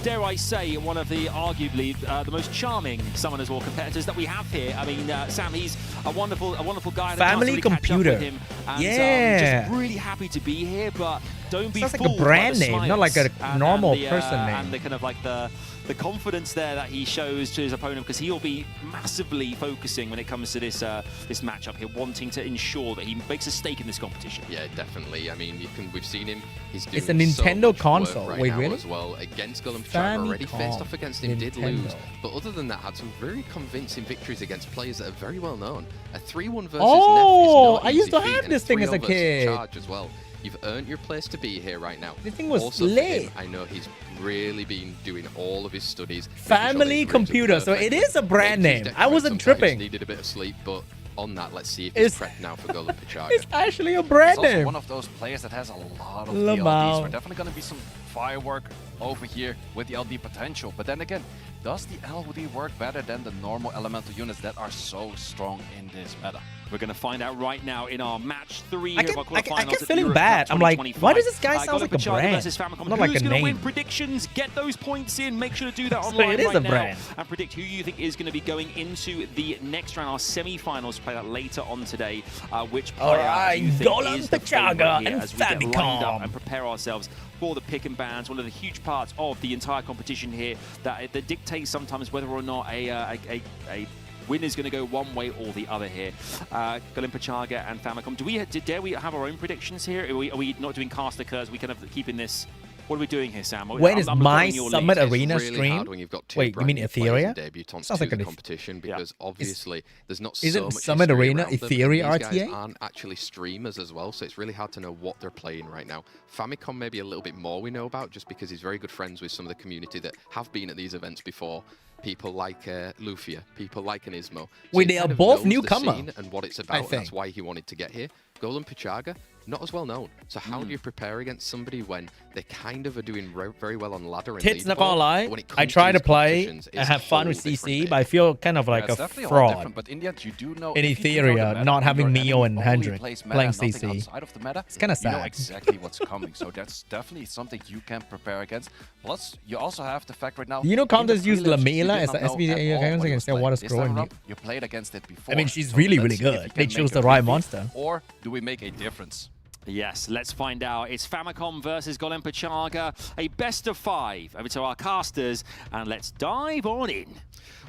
dare I say, one of the arguably the most charming Summoners War competitors that we have here. I mean, Sam, he's a wonderful guy. Family computer. Him and, yeah. just really happy to be here, but don't be Sounds like fooled a brand by the name, not like a smiles normal and the, person name. And the kind of like the confidence there that he shows to his opponent, because he'll be massively focusing when it comes to this this matchup here, wanting to ensure that he makes a stake in this competition. Yeah, definitely. I mean, we've seen him. He's doing it's a Nintendo so much console. work right Wait, now really? as well against Golem Pichaga. Already faced off against him, did lose, but other than that, had some very convincing victories against players that are very well known. A 3-1 versus Oh, Neff is not I used easy to feat, have and this thing as a 3-0 versus kid. Charge as well. You've earned your place to be here right now. This thing was also for lit. him, I know he's really been doing all of his studies. Family computer, so it is a brand name. I wasn't tripping. Needed a bit of sleep, but on that, let's see if he's prepped now for Golem Pichaga. It's actually a brand He's also name. one of those players that has a lot of Lamau. LDs. We're definitely going to be some firework over here with the LD potential. But then again, does the LD work better than the normal elemental units that are so strong in this meta? We're going to find out right now in our match 3 I here of our kept quarterfinals. feeling bad. I'm like, why does this guy sound like a brand? Versus Famicom. Not like a Who's going to win name. predictions? Get those points in. Make sure to do that So online it is right a now. brand. And predict who you think is going to be going into the next round, our semi-finals. Play that later on today. Which player Alright, you think Golem is the Pichaga favorite here and as we get lined up Famicom. and prepare ourselves for the pick and bans, one of the huge parts of the entire competition here that dictates sometimes whether or not a win is going to go one way or the other here. Golem Pichaga and Famicom. Dare we have our own predictions here? Are we not doing cast occurs? We kind of keeping this. What are we doing here, Sam? When is my recording your Summit lead. Arena It's really stream? hard when you've got two Wait, you mean brand new players and Etheria? debutants Sounds to like the an competition, because obviously there's not is so it much Summit history Arena around them, Etheria and these guys RTA? aren't actually streamers as well, so it's really hard to know what they're playing right now. Famicom maybe a little bit more we know about, just because he's very good friends with some of the community that have been at these events before. People like Lufia, people like an Ismo. So Wait, he they kind are of both knows the newcomer, scene and what it's I about, and think. that's why he wanted to get here. Golem Pichaga, not as well known. So how do you prepare against somebody when they kind of are doing very well on ladder and Tits, not gonna leaderboard, lie. but when it I comes try to these play competitions, and it's have a fun with whole different CC, game. but I feel kind of like Yeah, it's a definitely all fraud different, but in the end, you do know in if you know the Etheria, meta not and having your Mio enemy and only Hendrik plays meta playing and nothing CC. outside of the meta, It's kinda you know sad. exactly what's coming. So that's definitely something you can prepare against. Plus, you also have the fact right now. You know, in the counters use prelims, you Lamela did as not a know SBA at all against what he was their playing. water This time scrolling. around, you played against it before. I mean, she's so really, let's really see if good. you They can chose make the a right repeat, monster. Or do we make a difference? Yes, let's find out. It's Famicom versus Golem Pichaga, a best of 5 over to our casters, and let's dive on in.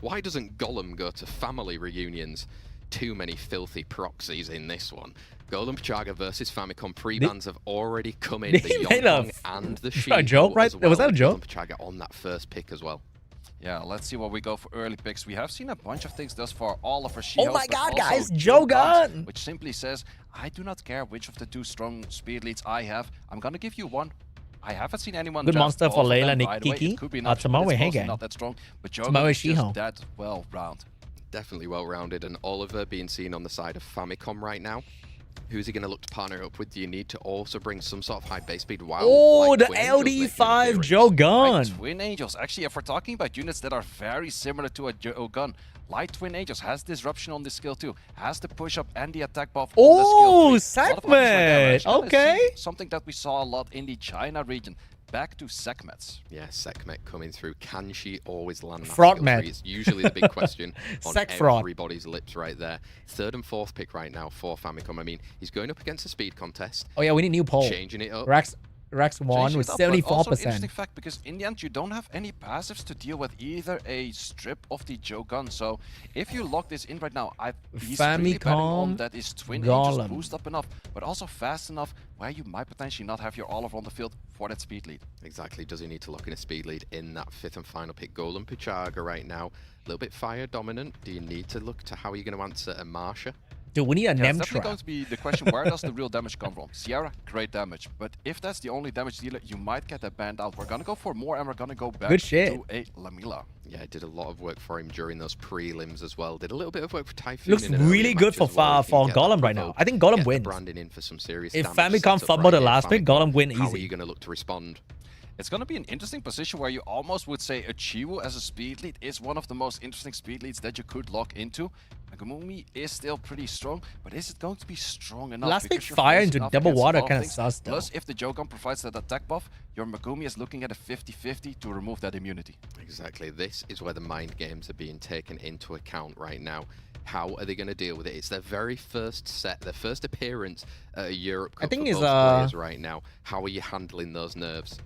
Why doesn't Golem go to family reunions? Too many filthy proxies in this one. Golem Pichaga versus Famicom pre-bans have already come in. They The made a- Yongkong and the Was that a joke, She right? Was that a joke? Golem Pichaga on that first pick as well. Yeah, let's see what we go for early picks. We have seen a bunch of things thus far, all of our Oh my God, guys, Joe Gunn! which simply says, I do not care which of the two strong speed leads I have. I'm gonna give you one. I haven't seen anyone Good draft monster for both of them, Layla, Nick by the way. Kiki. It could be an option, Tomoe but it's mostly Hagen. not that strong. But Joe Tomoe Gunn is Shiho. just that well-rounded. Definitely well-rounded, and Oliver being seen on the side of Famicom right now. Who's he going to look to partner up with? Do you need to also bring some sort of high base speed? Wow, Oh, like the Twin Angels making an LD5 appearance. Joe Gunn. Light Twin Angels. Actually, if we're talking about units that are very similar to a Joe Gun, Light Twin Angels has disruption on the skill too, has the push up and the attack buff on the Oh, skill 3. A lot of options like that. We're Sekhmet. actually gonna see Okay. something that we saw a lot in the China region. Back to Sekhmets. Yeah, Sekhmet coming through. Can she always land that Fraud skill man. tree? It's usually the big question on Sek fraud. everybody's lips right there. Third and fourth pick right now for Famicom. I mean, he's going up against a speed contest, Oh yeah, we need new poll. changing it up. Rex won Changing with it up, but also an 74%. interesting fact, because in the end you don't have any passives to deal with either a strip of the Joe Gun. So if you lock this in right now, he's really betting on Famicom that his Twin Golem. Angels boost up enough, but also fast enough where you might potentially not have your Oliver on the field for that speed lead. Exactly. Does he need to lock in a speed lead in that fifth and final pick? Golem Pichaga right now, a little bit fire dominant. Do you need to look to how are you going to answer a Marsha? Dude, we need a Yeah, it's Nem definitely trap. going to be the question, where does the real damage come from? Sierra, great damage. But if that's the only damage dealer, you might get that banned out. We're going to go for more, and we're going to go back Good shit. to a Lamila. Yeah, did a lot of work for him during those prelims as well. Did a little bit of work for Typhoon. Looks in an earlier really good match for as well. If you can get Golem that right now. provoke, I think Golem get the wins. branding in for some serious If damage Famicom set up fumbled the right here. last pick, Famicom, Golem win How are easy. you going to look to respond? It's going to be an interesting position where you almost would say a Chiwu as a speed lead is one of the most interesting speed leads that you could lock into. Megumi is still pretty strong, but is it going to be strong enough? Last big Because you're fire facing into off double against a water lot of kind of things. sus though. Plus, if the Jogan provides that attack buff, your Megumi is looking at a 50-50 to remove that immunity. Exactly. This is where the mind games are being taken into account right now. How are they going to deal with it? It's their very first set, their first appearance at a Europe Cup I think for it's most players right now. How are you handling those nerves?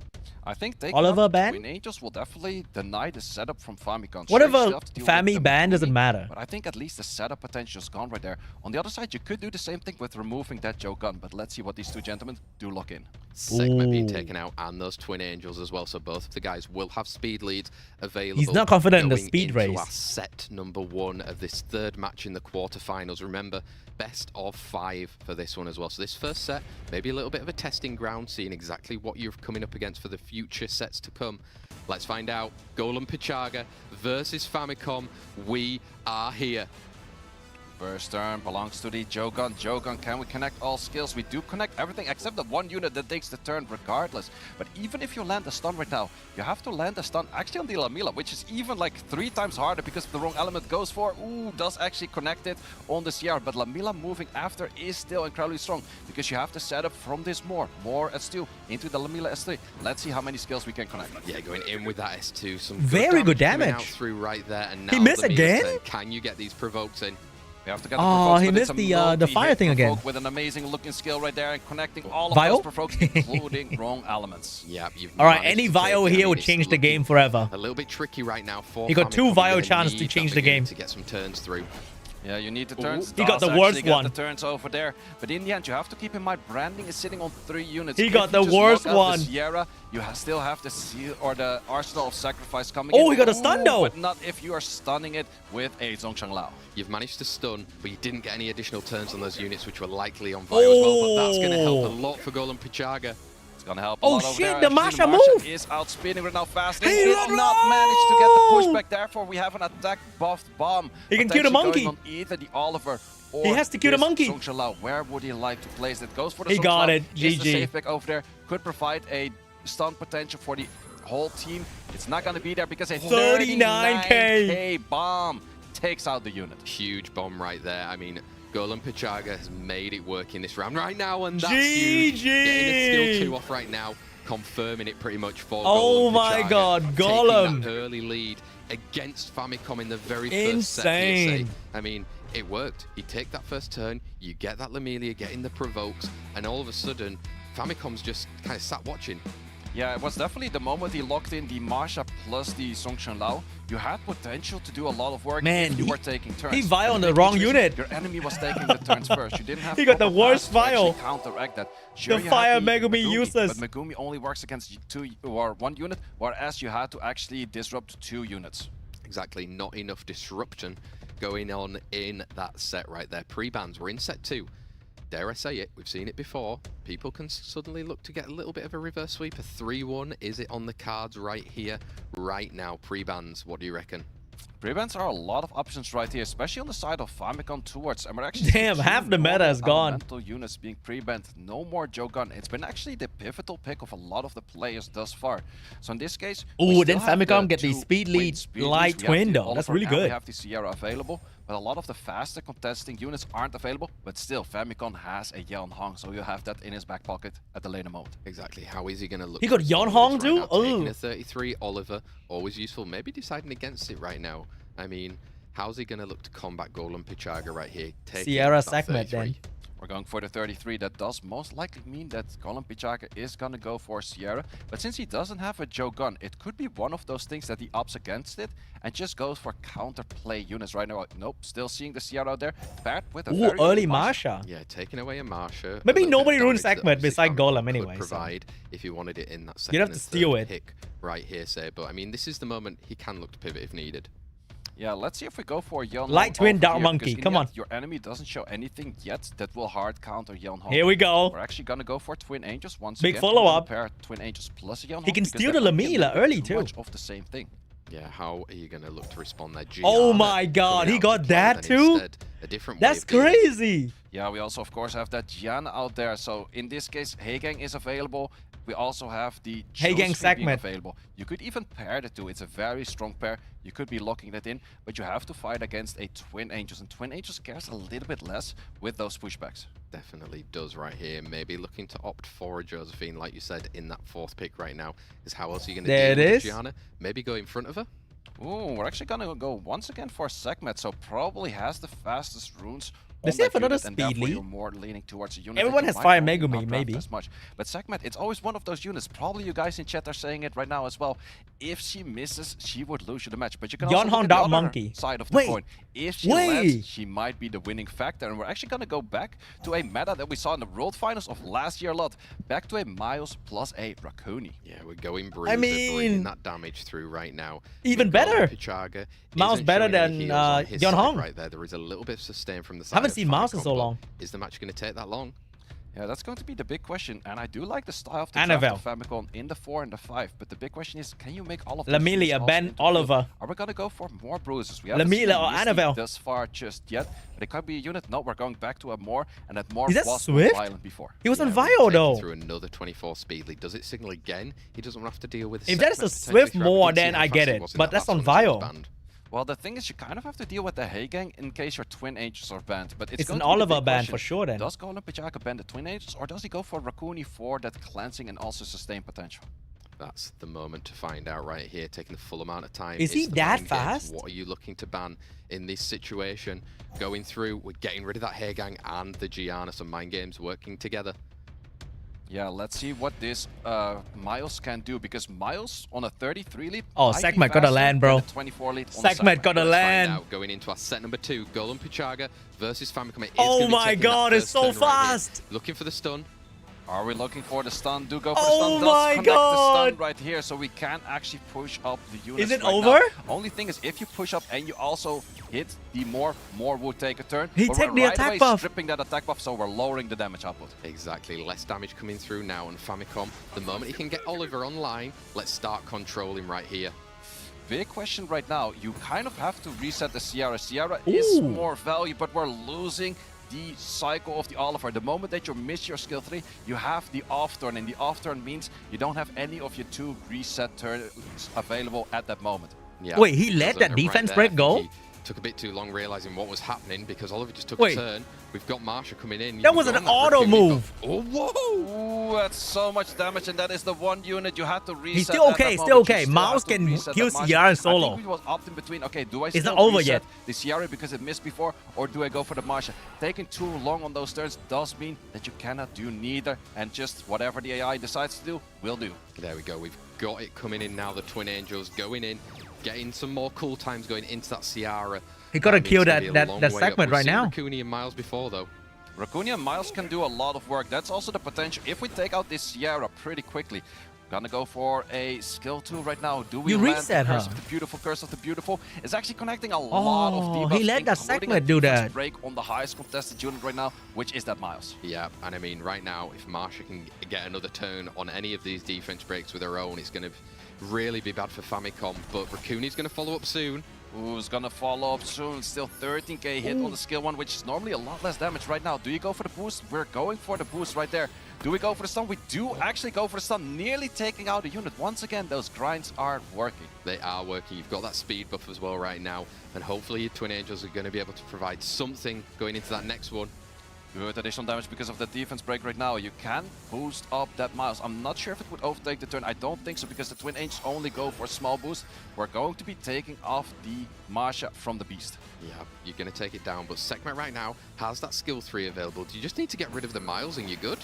I think they Oliver ban? Twin Angels will definitely deny the setup from Famicom. Whatever Sure, you still have to deal with Fami the ban doesn't Megumi, matter. But I think at least the setup potential is gone right there. On the other side, you could do the same thing with removing that Jogan, but let's see what these two gentlemen do lock in. Segment being Ooh. taken out and those Twin Angels as well, so both of the guys will have speed leads available. He's not confident in the going speed into race. Our set number 1 of this third match in the quarterfinals. Remember, best of 5 for this one as well. So this first set, maybe a little bit of a testing ground, seeing exactly what you're coming up against for the future sets to come. Let's find out. Golem Pichaga versus Famicom. We are here. First turn belongs to the Jogan. Jogan, can we connect all skills? We do connect everything except the one unit that takes the turn regardless. But even if you land a stun right now, you have to land a stun actually on the Lamila, which is even like 3 times harder because if the wrong element goes for, does actually connect it on the Sierra. But Lamila moving after is still incredibly strong because you have to set up from this more S2 into the Lamila S3. Let's see how many skills we can connect. Yeah, going in with that S2. Some Very good coming damage. out through right there. And now He missed Lamila's again? turn. Can you get these provokes in? We have to get the Oh, provokes, he but it's missed a the fire multi-hit thing again. provoke with an amazing looking skill right there and connecting all of Vile? those provokes, including wrong elements. Yep, you've All right, managed any to Vile take it. I here mean, would it's change the looking game forever. a little bit tricky right now for He got 2 Famicom. Vile You're gonna chances to need change that the game. to get some turns through. Yeah, you need the turns. He got Does the worst actually get one. the turns over there. But in the end, you have to keep in mind, branding is sitting on 3 units. He If got you the just worst knock out one. The Sierra, you still have the seal or the Arsenal of Sacrifice coming Oh, in. he got a stun though. But not if you are stunning it with a Zhongchang Lao. You've managed to stun, but you didn't get any additional turns on those units, which were likely on Vile as well. But that's going to help a lot for Golem Pichaga. It's gonna help a Oh lot over shit, there. the Actually, Masha move! is outspinning right now fast. He He did run not manage to get the pushback. Therefore, we have an attack buffed bomb. He can kill the potentially monkey. going on either the Oliver or He has to kill the this monkey. Zhongchang Lao. Where would he like to place it? Goes for the He Zhongchang got Lao. it. Is the GG. safe pick over there. Could provide a stun potential for the whole team. It's not gonna be there because a 39k bomb takes out the unit. Huge bomb right there. I mean, Golem Pichaga has made it work in this round right now, and that's GG. huge. Getting a skill 2 off right now, confirming it pretty much for Oh Golem my Pichaga, God, taking Golem. that early lead against Famicom in the very first set. Insane. PSA. I mean, it worked. You take that first turn, you get that Lamelia, getting the provokes, and all of a sudden, Famicom's just kind of sat watching. Yeah, it was definitely the moment he locked in the Masha plus the Zhongchang Lao. You had potential to do a lot of work Man, if you he- were taking turns. he Vile But on the the big wrong issue is unit. Your enemy was taking the turns first. You didn't have He got the proper worst paths to actually Vile. counteract that. Sure, The you fire had Megumi useless. But Megumi only works against 2 or 1 unit, whereas you had to actually disrupt 2 units. Exactly, not enough disruption going on in that set right there. Pre-bans, we're in set 2. Dare I say it, we've seen it before. People can suddenly look to get a little bit of a reverse sweep. A 3-1, is it on the cards right here, right now? Pre-bans, what do you reckon? Pre-bans are a lot of options right here, especially on the side of Famicom towards. And we're actually Damn, seeing half the meta normal is gone. elemental units being pre-banned. No more Jogan. It's been actually the pivotal pick of a lot of the players thus far. So in this case, we Ooh, still then have Famicom the get the 2 speed wing lead speed light leads. We have twin the though. That's Oliver really and we good. have the Sierra available, but a lot of the faster contesting units aren't available. But still, Famicom has a Yeon Hong, so you have that in his back pocket at the later mode. Exactly, how is he going to look? He got to respond Yeon Hong with this too? right now? Taking Ooh. a 33, Oliver, always useful. Maybe deciding against it right now. I mean, how's he going to look to combat Golem Pichaga right here? Taking Sierra that segment 33. then. We're going for the 33. That does most likely mean that Golem Pichaga is going to go for Sierra. But since he doesn't have a Jogan, it could be one of those things that he opts against it and just goes for counterplay units right now. Nope, still seeing the Sierra out there. Paired with a Ooh, very early good Marsha. Yeah, taking away a Marsha. Maybe a little bit of nobody ruined damage that segment obviously beside Famicom Golem could anyway, so. provide if you wanted it in that second You'd have to and steal third it. pick right here, say. But I mean, this is the moment he can look to pivot if needed. Yeah, let's see if we go for Yeon Light Hong twin over Dark here, Monkey, because in come the on. end, your enemy doesn't show anything yet that will hard counter Yeon Hong. Here we go. We're actually gonna go for Twin Angels once Big again. follow-up. Pair Twin Angels plus Yeon Hong. He can because steal they're the gonna be a Lamela little bit early too too. much of the same thing. Yeah, how are you going to look to respond there? Oh Gianna my God, coming he out got to play that then too? instead. A different way That's of dealing. crazy. Yeah, we also of course have that Gianna out there. So in this case, Hagang is available. We also have the Hey gang Josephine being segment. available. You could even pair the two. It's a very strong pair. You could be locking that in, but you have to fight against a Twin Angels, and Twin Angels cares a little bit less with those pushbacks. Definitely does right here. Maybe looking to opt for a Josephine, like you said, in that 4th pick right now. Is how else are you going to deal with Gianna? Maybe go in front of her? Ooh, we're actually going to go once again for Sekhmet, so probably has the fastest runes. Does he have another and therefore speed you're lead? more leaning towards a unit. Everyone that you has might Fire only Megumi, not draft maybe. as much. But Sekhmet, it's always one of those units. Probably you guys in chat are saying it right now as well. If she misses, she would lose you the match. But you can also look at the other Monkey. side of the Wait. coin. If she lands, she might be the winning factor. And we're actually going to go back to a meta that we saw in the World Finals of last year a lot. Back to a Miles plus a Raccoon. Yeah, we're going Bruiser, I mean, bringing that damage through right now. Even better. Pichaga Miles better than Yeonhong. Right there is a little bit of sustain from the side. Haven't seen Miles in so long. Is the match going to take that long? Yeah, that's going to be the big question, and I do like the style of the Annabelle. draft of Famicom in the 4 and the 5, but the big question is, can you make all of Lamilia, Ben, Oliver. Are we going to go for more bruises? We haven't Lamilia seen or Misty Annabelle. thus far just yet, but it could be a unit. No, we're going back to a more, and that more Is that was Swift? violent before. He was on we're Vio taking though. Through another 24 speed lead. Does it signal again? He doesn't have to deal with If that is a Sekhmet Swift potentially throughout. more, We did see then how I fast get he it. was in But that that's on last one until he Vio. was banned. Well, the thing is, you kind of have to deal with the Hey Gang in case your Twin Angels are banned. But it's It's going an to be the Oliver big ban question. for sure then. Does Collab Pichaga ban the Twin Angels, or does he go for Raccoon for that cleansing and also sustain potential? That's the moment to find out right here, taking the full amount of time. Is he It's the that mind games. fast? What are you looking to ban in this situation? Going through, we're getting rid of that Hey Gang and the Gianna, some mind games working together. Yeah, let's see what this Miles can do, because Miles on a 33 lead. Oh, might be Sekhmet got a faster land, bro. than the 24 lead on Sekhmet got a Let's find land. out. Going into our set number 2, Golem Pichaga versus Famicom. It is Oh gonna be my taking that god, it's first so turn right here. fast. Looking for the stun. Are we looking for the stun? Do go for the Oh stun. Does my connect the god. stun right here, so we can actually push up the units. Is it right over? Now. Only thing is, if you push up and you also hit the more would take a turn. He but take we're the right attack away buff. stripping that attack buff, so we're lowering the damage output. Exactly, less damage coming through now on Famicom. The moment he can get Oliver online, let's start controlling right here. Big question right now. You kind of have to reset the Sierra. Sierra is Ooh. more value, but we're losing the cycle of the Oliver. The moment that you miss your skill 3, you have the off turn, and the off turn means you don't have any of your 2 reset turns available at that moment. Yeah, Wait, he let that right defense there. break I think go? he took a bit too long realizing what was happening because Oliver just took Wait. a turn. We've got Marsha coming in. That was an auto move. Oh, whoa! Ooh, that's so much damage, and that is the one unit you had to reset. He's still at that okay, moment. still You okay. still Miles have to can reset kill that Marsha. Sierra solo. I think we was opting between, okay, do I It's still not over reset yet. the Sierra because it missed before, or do I go for the Marsha? Taking too long on those turns does mean that you cannot do neither, and just whatever the AI decides to do, will do. There we go. We've got it coming in now. The Twin Angels going in, getting some more cool times going into that Sierra. He gotta means kill it's gonna that be a long way up. segment We've right seen now. Raccoon and Miles before though. Raccoon and Miles can do a lot of work. That's also the potential. If we take out this Sierra pretty quickly, gonna go for a skill 2 right now. Do we You land reset the Curse her. of the Beautiful? Curse of the Beautiful is actually connecting a lot of Oh, debuffs, he let that including segment a do defense that. break on the highest contested unit right now, which is that Miles. Yeah, and I mean right now, if Marsha can get another turn on any of these defense breaks with her own, it's gonna really be bad for Famicom. But Raccoon's gonna follow up soon. Who's gonna follow up soon? Still 13k hit on the skill 1, which is normally a lot less damage right now. Do you go for the boost? We're going for the boost right there. Do we go for the stun? We do actually go for the stun, nearly taking out a unit. Once again, those grinds are working. They are working. You've got that speed buff as well right now, and hopefully your Twin Angels are going to be able to provide something going into that next one. Good additional damage because of the defense break right now. You can boost up that Miles. I'm not sure if it would overtake the turn. I don't think so, because the Twin Angels only go for a small boost. We're going to be taking off the Marsha from the Beast. Yeah, you're going to take it down, but Sekhmet right now has that skill 3 available. You just need to get rid of the Miles and you're good.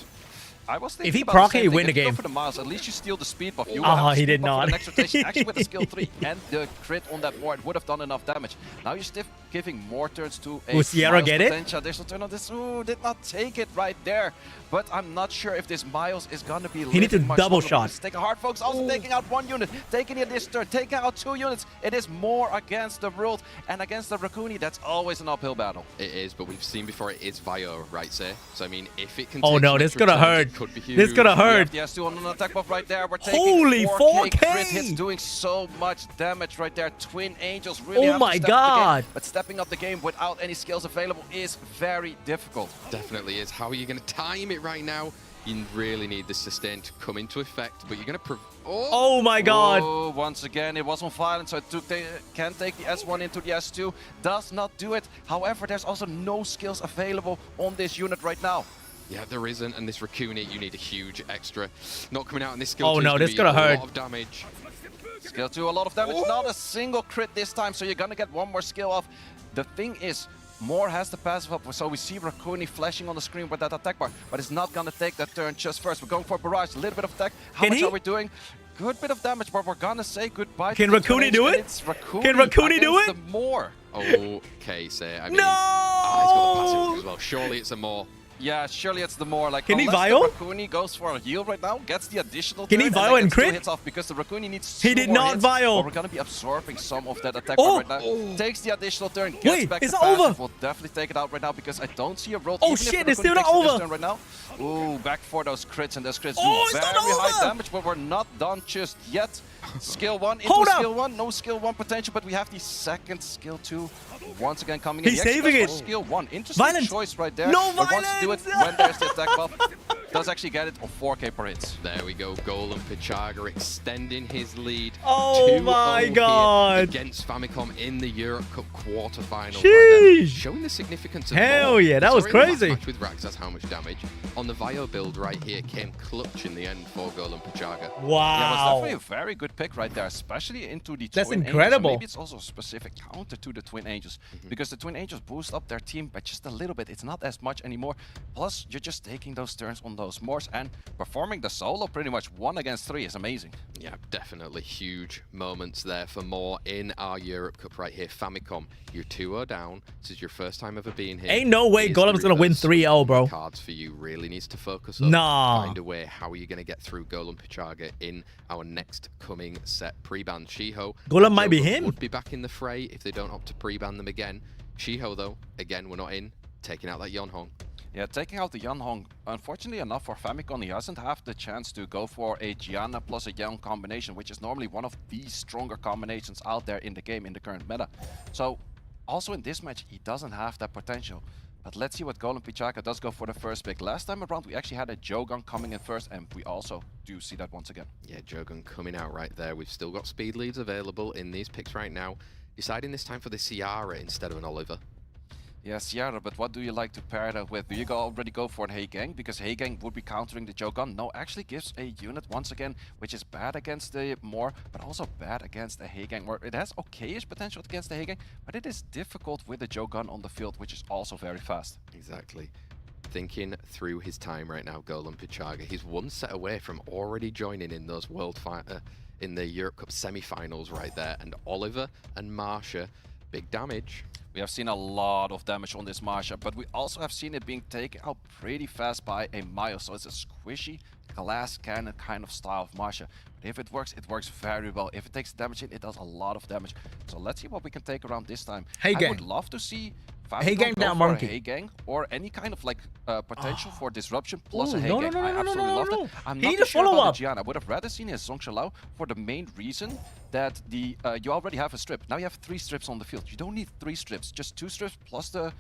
I was thinking If he about proc, the same he thing. win the If you game. go for the Miles, at least you steal the speed buff. You Oh, have he speed did buff for not. the next rotation. Actually, with the skill 3 and the crit on that ward would have done enough damage. Now you're still giving more turns to a Will Sierra Miles get it? potential additional turn on this. Ooh, did not take it right there. But I'm not sure if this Miles is gonna be. He needs to living much double longer. shot. Let's take a hard focus. Also taking out 1 unit, taking it this turn, taking out 2 units. It is more against the world, and against the Raccoon. That's always an uphill battle. It is, but we've seen before it is Vio, right, sir? So I mean, if it can. Oh take no, some this extra gonna turns, hurt. it could be This huge. gonna hurt. Yes, on an attack buff right there. We're taking Holy 4K 4K! crit hits, doing so much damage right there. Twin Angels really Oh have my to step God. up the game, but stepping up the game without any skills available is very difficult. Definitely is. How are you going to time it right now? You really need the sustain to come into effect, but you're going to... Oh my god! Oh, once again, it was on violence, so can take the S1 into the S2. Does not do it. However, there's also no skills available on this unit right now. Yeah, there isn't, and this Raccoon, you need a huge extra. Not coming out in this skill. Oh no, this is gonna hurt. A lot of damage. Skill 2, a lot of damage. Not a single crit this time, so you're gonna get one more skill off. The thing is, Moore has the passive up, so we see Raccoon flashing on the screen with that attack bar, but it's not gonna take that turn just first. We're going for Barrage, a little bit of attack. How much are we doing? Good bit of damage, but we're gonna say goodbye. Can Raccoon do it? Can Raccoon do it? The Moore. Okay, say, I mean, no! He's got the passive as well. Surely it's a Moore. Yeah, surely it's the Moore. Like, can he Vio? Raccoon goes for a heal right now, gets the additional. Can he Vio and crit? Hits off because the Raccoon needs. He did not Vio. We're gonna be absorbing some of that attack right now. Takes the additional turn. Gets back it's to not over. We'll definitely take it out right now because I don't see a roll. Oh shit! It's still not over. Right now. Ooh, back for those crits, and those crits do very high damage, but we're not done just yet. Skill 1 into skill 1, no skill 1 potential, but we have the second skill 2 once again coming in. He's saving it. Skill 1, interesting choice right there. No but wants to do it when there's the attack buff. Does actually get it on 4k per hit. There we go, Golem Pichaga extending his lead. Oh my god! Against Famicom in the Europe Cup quarterfinals. Sheesh! Showing the significance of hell yeah, that was crazy. Match with Rax, that's how much damage. On the Vio build right here came clutch in the end for Golem Pichaga. Wow! Yeah, it was definitely a very good pick right there, especially into the That's Twin incredible. Angels. Maybe it's also a specific counter to the Twin Angels because the Twin Angels boost up their team by just a little bit. It's not as much anymore. Plus, you're just taking those turns on those Moors and performing the solo pretty much 1 against 3 is amazing. Yeah, definitely huge moments there for Moore in our Europe Cup right here. Famicom, you're 2-0 down. This is your first time ever being here. Ain't no way Golem's gonna win 3-0, bro. Cards for you really needs to focus up. Nah. Find a way. How are you going to get through Golem Pichaga in our next coming set? Pre-ban Shiho. Golem might be him. Would be back in the fray if they don't opt to pre-ban them again. Shiho though, again we're not in. Taking out that Yonhong. Yeah, taking out the Yonhong, unfortunately enough for Famicom, he doesn't have the chance to go for a Gianna plus a Yang combination, which is normally one of the stronger combinations out there in the game in the current meta. So, also in this match, he doesn't have that potential. But let's see what Golem Pichaga does go for the first pick. Last time around, we actually had a Jogun coming in first, and we also do see that once again. Yeah, Jogun coming out right there. We've still got speed leads available in these picks right now. Deciding this time for the Ciara instead of an Oliver. Yeah, Ciara, but what do you like to pair that with? Do you already go for an Heigang? Because Heigang would be countering the Jogun. No, actually gives a unit once again, which is bad against the Moore, but also bad against the Heigang. Where it has okayish potential against the Heigang, but it is difficult with the Jogun on the field, which is also very fast. Exactly. Thinking through his time right now, Golem Pichaga. He's one set away from already joining in those in the Europe Cup semi-finals right there. And Oliver and Marsha, big damage. We have seen a lot of damage on this Marsha, but we also have seen it being taken out pretty fast by a Mayo. So it's a squishy glass cannon kind of style of Marsha. But if it works very well. If it takes damage in, it does a lot of damage. So let's see what we can take around this time. I would love to see Heigang down monkey. Heigang or any kind of like potential for disruption plus a no, Heigang. I absolutely love that. I'm not too sure about the Gianna. I would have rather seen his Zhong Shalao for the main reason that the you already have a strip. Now you have 3 strips on the field. You don't need 3 strips. Just 2 strips plus the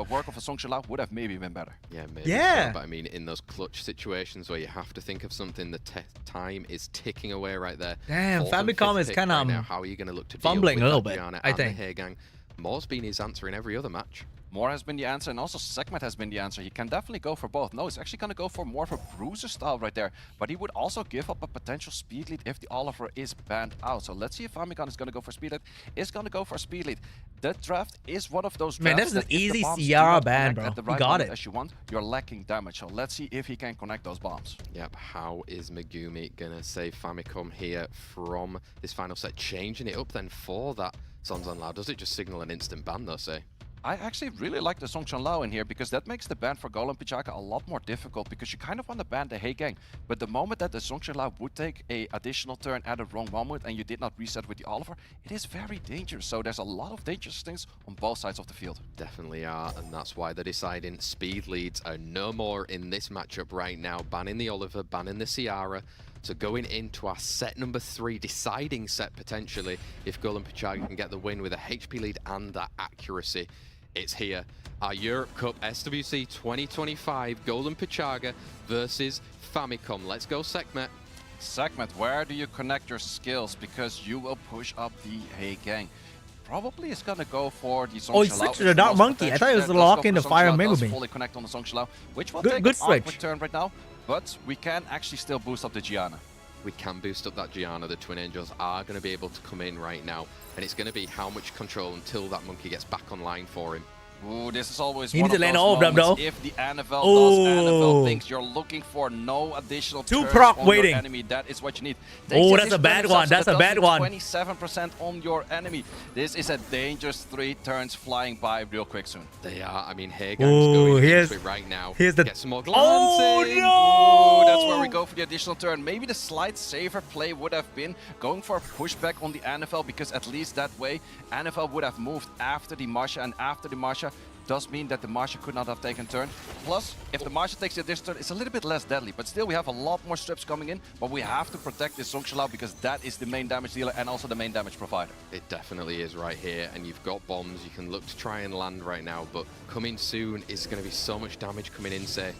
work of a Zhong Shalao would have maybe been better. Yeah, maybe. Yeah. So, but I mean, in those clutch situations where you have to think of something, the time is ticking away right there. Damn, Famicom is kind of right how are you going to look to fumbling deal with a little bit, Gianna I and think. The Heigang? Moore's been his answer in every other match. Moore has been the answer, and also Sekhmet has been the answer. He can definitely go for both. No, he's actually going to go for more of a bruiser style right there, but he would also give up a potential speed lead if the Oliver is banned out. So let's see if Famicom is going to go for speed lead. Is going to go for speed lead. That draft is one of those drafts. Man, that's an easy Ciara ban, bro. Right, you got it. As you want, you're lacking damage. So let's see if he can connect those bombs. Yep, how is Megumi going to save Famicom here from this final set? Changing it up then for that Sonzan Lao. Does it just signal an instant ban though, say? I actually really like the Zhong Shalao in here because that makes the ban for Golem Pichaga a lot more difficult because you kind of want to ban the Heigang. But the moment that the Zhong Shalao would take a additional turn at the wrong moment and you did not reset with the Oliver, it is very dangerous. So there's a lot of dangerous things on both sides of the field. Definitely are, and that's why they're deciding speed leads are no more in this matchup right now. Banning the Oliver, banning the Ciara. So going into our set number 3, deciding set potentially, if Golem Pichaga can get the win with a HP lead and that accuracy, It's here. Our Europe Cup SWC 2025 Golden Pichaga versus Famicom. Let's go, Sekhmet. Segment, where do you connect your skills? Because you will push up the Hey Gang. Probably is gonna go for the Song Oh, he Shalao. switched to the Dark Monkey. I thought it was the lock in the Fire Megumi. Fully connect on the Song Shalao, which will Good- take good an awkward switch. turn right now. But we can actually still boost up the Gianna. We can boost up that Gianna. The Twin Angels are going to be able to come in right now. And it's going to be how much control until that monkey gets back online for him. Ooh, this is always He one needs of to land those all of them, moments. though. If the NFL Oh. does NFL things, you're looking for no additional Two turns proc on waiting. your enemy. That is what you need. Oh, Takes that's a additional bad turns one. up, so That's that a bad does one. 27% on your enemy. This is a dangerous 3 turns flying by real quick soon. They are. I mean, Hagan's Ooh, going here's- into it right now. here's the- Get some more Oh, glancing. no! Ooh, that's where we go for the additional turn. Maybe the slight safer play would have been going for a pushback on the NFL, because at least that way NFL would have moved after the Marsha, and after the Marsha does mean that the Marsha could not have taken turn. Plus, if the Marsha takes the additional turn, it's a little bit less deadly, but still we have a lot more strips coming in, but we have to protect this Song Shalao because that is the main damage dealer and also the main damage provider. It definitely is right here, and you've got bombs. You can look to try and land right now, but coming soon is going to be so much damage coming in, say.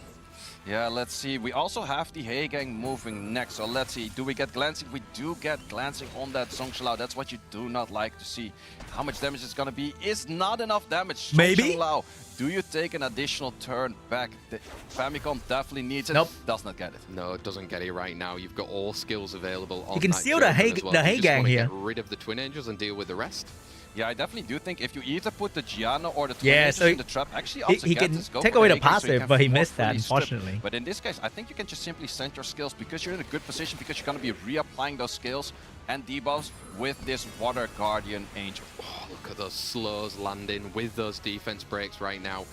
Yeah, let's see. We also have the Hey Gang moving next, so let's see. Do we get glancing? We do get glancing on that Song Shalao. That's what you do not like to see. How much damage it's gonna be is not enough damage. Song Maybe? Shalao, do you take an additional turn back? The Famicom definitely needs it. Nope. Does not get it. No, it doesn't get it right now. You've got all skills available on You can that steal the German Hey- as well. the You Hey just Gang wanna here. Get rid of the Twin Angels and deal with the rest. Yeah, I definitely do think if you either put the Gianna or the Twin Yeah, Angels so in the trap, actually he can Alcigatis, go take for away the Hey Gang so you passive, can but he more missed that, fully strip. unfortunately. But in this case, I think you can just simply send your skills because you're in a good position, because you're going to be reapplying those skills and debuffs with this Water Guardian Angel. Oh, look at those slows landing with those defense breaks right now.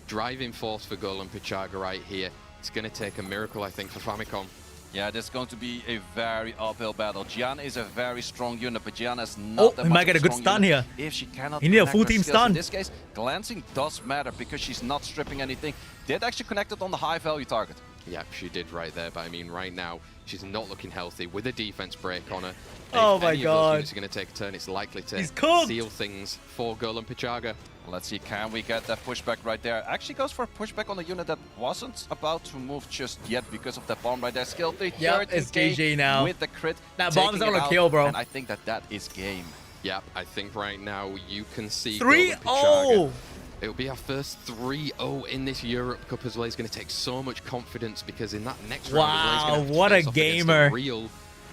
Driving force for Golden Pichaga right here. It's going to take a miracle, I think, for Famicom. Yeah, this is going to be a very uphill battle. Gianna is a very strong unit, but Gianna is not that he much might of get a good strong stun unit here. if she cannot He need a connect full her team skills. stun. In this case, glancing does matter because she's not stripping anything. Did actually connect it on the high value target. Yep, she did right there, but I mean, right now, she's not looking healthy with a defense break on her. And Oh if my any of those God. units are going to take a turn, it's likely to He's cooked. seal things for Golden Pichaga. Let's see, can we get that pushback right there? Actually goes for a pushback on a unit that wasn't about to move just yet because of that bomb right there. Skill 3, Yep, it's GG now. with the crit. That taking bomb's it gonna out, kill, bro. And I think that is game. Yep, I think right now you can see 3-0. Golden Pichaga. It'll be our first 3-0 in this Europe Cup as well. He's going to take so much confidence because in that next round, as well, he's gonna have to What a face off against gamer.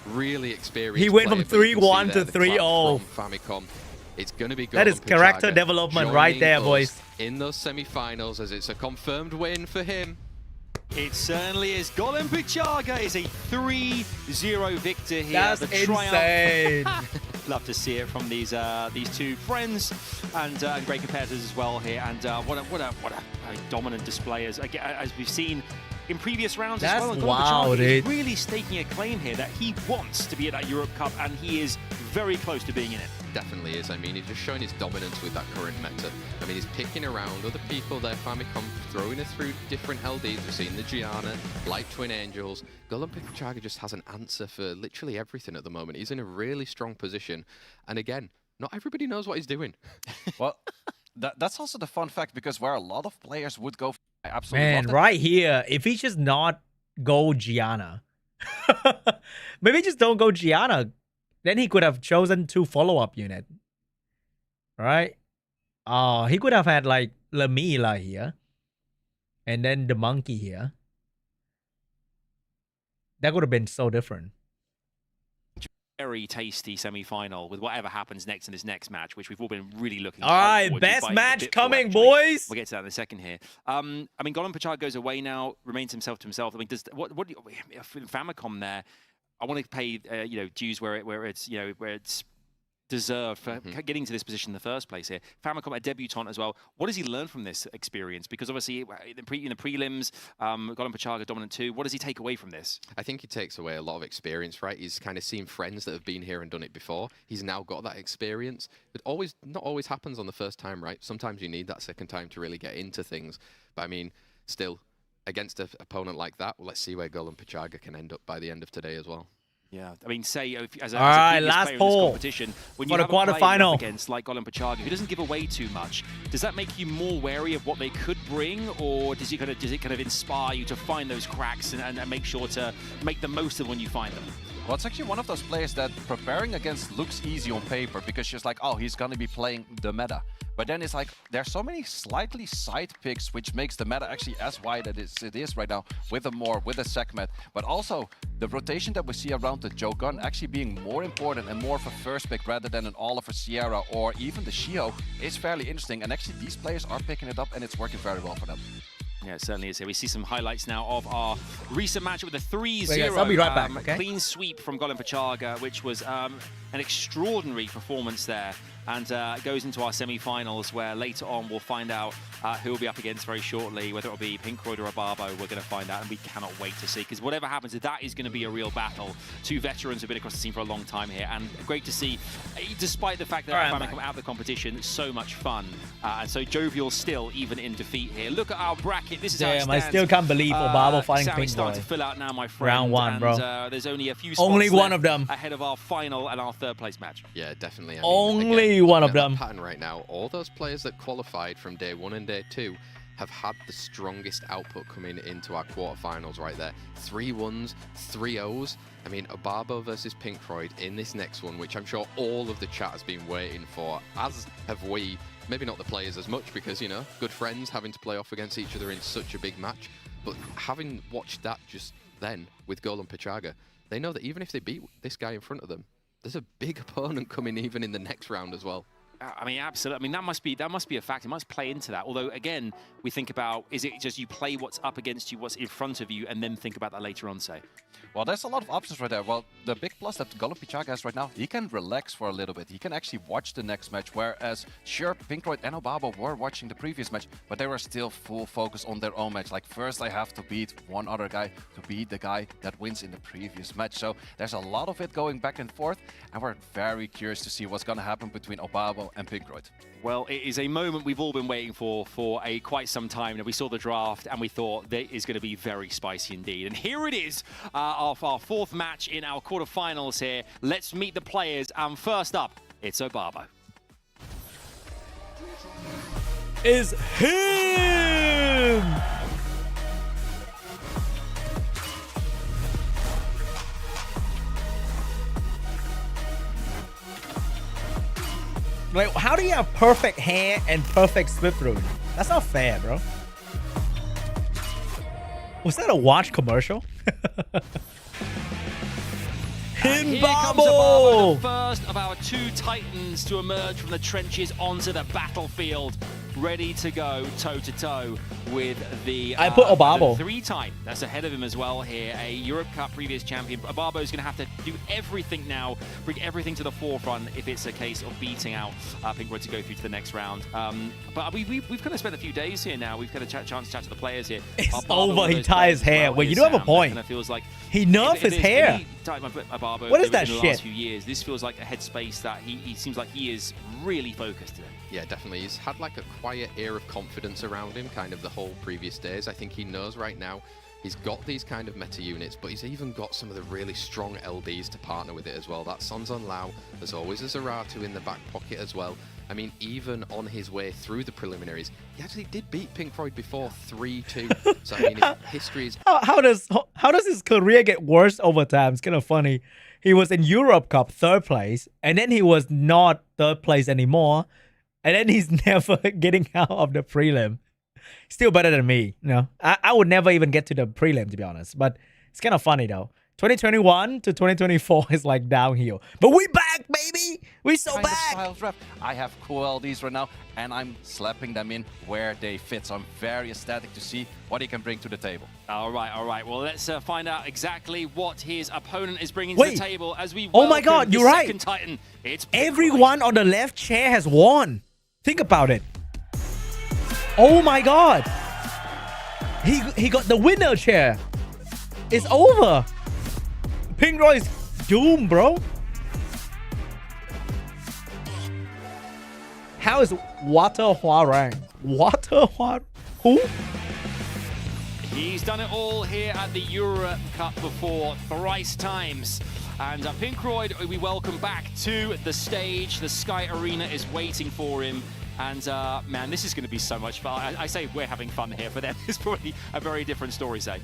really experienced. He went from player, but you can 3-1 see to there the clap 3-0. from Famicom. It's going to be That is Golden character Pichaga development right joining there, us boys. in those semi-finals, as it's a confirmed win for him. It certainly is. Golden Pichaga is a 3-0 victor here. That's the triumph. insane. Love to see it from these two friends and great competitors as well here. And what a dominant display as we've seen in previous rounds as That's well. And wow, Golden Pichaga is dude. really staking a claim here that he wants to be at that Europe Cup, and he is very close to being in it. Definitely is. I mean, he's just showing his dominance with that current meta. I mean, he's picking around other people there. Famicom throwing us through different LDs. We've seen the Gianna, like Twin Angels. Golden Pichaga just has an answer for literally everything at the moment. He's in a really strong position. And again, not everybody knows what he's doing. Well, that's also the fun fact, because where a lot of players would go, I absolutely Man, love that. right here, if he just not go Gianna, maybe just don't go Gianna, then he could have chosen 2 follow-up unit. Right? Oh, he could have had like Lamila here. And then the monkey here. That would have been so different. Very tasty semi-final with whatever happens next in this next match, which we've all been really looking All right, forward to, best biting the match bit for, coming, actually. boys. We'll get to that in a second here. I mean, Golden Pichaga goes away now, remains himself to himself. I mean, does what do you, Famicom there? I want to pay dues where it's deserved for getting to this position in the first place here. Famicom, a debutant as well. What does he learn from this experience? Because obviously, in the prelims, Golden Pichaga dominant 2. What does he take away from this? I think he takes away a lot of experience, right? He's kind of seen friends that have been here and done it before. He's now got that experience. It not always happens on the first time, right? Sometimes you need that second time to really get into things. But I mean, still, against an opponent like that, well, let's see where Golden Pichaga can end up by the end of today as well. Yeah, I mean, say as a Alright, previous last player in this poll competition, when for you the have a player quarterfinal. up against like Golan Pachanga, who doesn't give away too much, does that make you more wary of what they could bring, or does it kind of inspire you to find those cracks and make sure to make the most of when you find them? Well, it's actually one of those players that preparing against looks easy on paper because she's like, oh, he's going to be playing the meta. But then it's like, there's so many slightly side picks, which makes the meta actually as wide as it is right now with a Sekhmet. But also, the rotation that we see around the Jogun actually being more important and more of a first pick rather than an Oliver Sierra or even the Shio is fairly interesting. And actually, these players are picking it up and it's working very well for them. Yeah, it certainly is here. We see some highlights now of our recent matchup with a 3-0 guys, I'll be right back, okay? clean sweep from Golan Pachanga, which was an extraordinary performance there. And goes into our semi-finals, where later on we'll find out who will be up against very shortly, whether it'll be Pinkroyd or Ababo. We're going to find out, and we cannot wait to see, because whatever happens, that is going to be a real battle. Two veterans who've been across the scene for a long time here, and great to see, despite the fact that they're finally come out of the competition, so much fun. And so jovial still, even in defeat here. Look at our bracket. This is how it stands. I still can't believe Ababo fighting Sammy's starting to Pinkroyd. fill out now, my friend. Round one, and, bro. There's only a few spots Only one left of them. ahead of our final and our third place match. Yeah, definitely. I mean, Only again, one of looking at them. that pattern right now, all those players that qualified from day 1 and day 2 have had the strongest output coming into our quarterfinals right there. 3 1s, 3 0s. I mean, Ababo versus Pinkroyd in this next one, which I'm sure all of the chat has been waiting for, as have we. Maybe not the players as much because, you know, good friends having to play off against each other in such a big match. But having watched that just then with Golan Pachanga, they know that even if they beat this guy in front of them, there's a big opponent coming even in the next round as well. I mean, absolutely. I mean, that must be a fact. It must play into that. Although, again, we think about, is it just you play what's up against you, what's in front of you, and then think about that later on, say? Well, there's a lot of options right there. Well, the big plus that Golan Pachanga has right now, he can relax for a little bit. He can actually watch the next match, whereas, sure, Pinkroyd and Ababo were watching the previous match, but they were still full focus on their own match. Like, first I have to beat one other guy to beat the guy that wins in the previous match. So there's a lot of it going back and forth, and we're very curious to see what's going to happen between Ababo and Pinkroyd. Well, it is a moment we've all been waiting for quite some time. Now, we saw the draft and we thought that is going to be very spicy indeed. And here it is, our fourth match in our quarterfinals here. Let's meet the players. And first up, it's Ababo. Is him! Like, how do you have perfect hair and perfect Swift Rune? That's not fair, bro. Was that a watch commercial? Here comes Ababo, the first of our 2 Titans to emerge from the trenches onto the battlefield, ready to go toe-to-toe with the I put Ababo. 3-time that's ahead of him as well here, a Europe Cup previous champion. Ababo is going to have to do everything now, bring everything to the forefront if it's a case of beating out Pinkroyd to go through to the next round. But we've kind of spent a few days here now. We've got a chance to chat to the players here. It's over. He ties his hair. Well, you do have a point. It feels like he nerfed his hair. What is that in the shit? last few years, this feels like a headspace that he seems like he is really focused today. Yeah, definitely. He's had like a quiet air of confidence around him kind of the whole previous days. I think he knows right now he's got these kind of meta units, but he's even got some of the really strong LDs to partner with it as well. That Sonzon Lao, there's always a Zaratu in the back pocket as well. I mean, even on his way through the preliminaries, he actually did beat Pinkroyd before 3-2. So I mean, his history is... How does his career get worse over time? It's kind of funny. He was in Europe Cup 3rd place, and then he was not 3rd place anymore, and then he's never getting out of the prelim. Still better than me, you know. I would never even get to the prelim, to be honest. But it's kind of funny though. 2021 to 2024 is like downhill. But we back, baby! We so Kind of back! styles rep. I have cool LDs right now, and I'm slapping them in where they fit. So I'm very ecstatic to see what he can bring to the table. All right. Well, let's find out exactly what his opponent is bringing Wait. to the table as we Oh my God, you're right. second Titan. It's Everyone on the left chair has won. Think about it. Oh my God. He got the winner chair. It's over. Pinkroyd's doomed, bro. How is Water Huarang? Water Huarang? Who? He's done it all here at the Europe Cup before, thrice times. And Pinkroyd, we welcome back to the stage. The Sky Arena is waiting for him. And man, this is going to be so much fun. I say we're having fun here. For them, it's probably a very different story, Zay.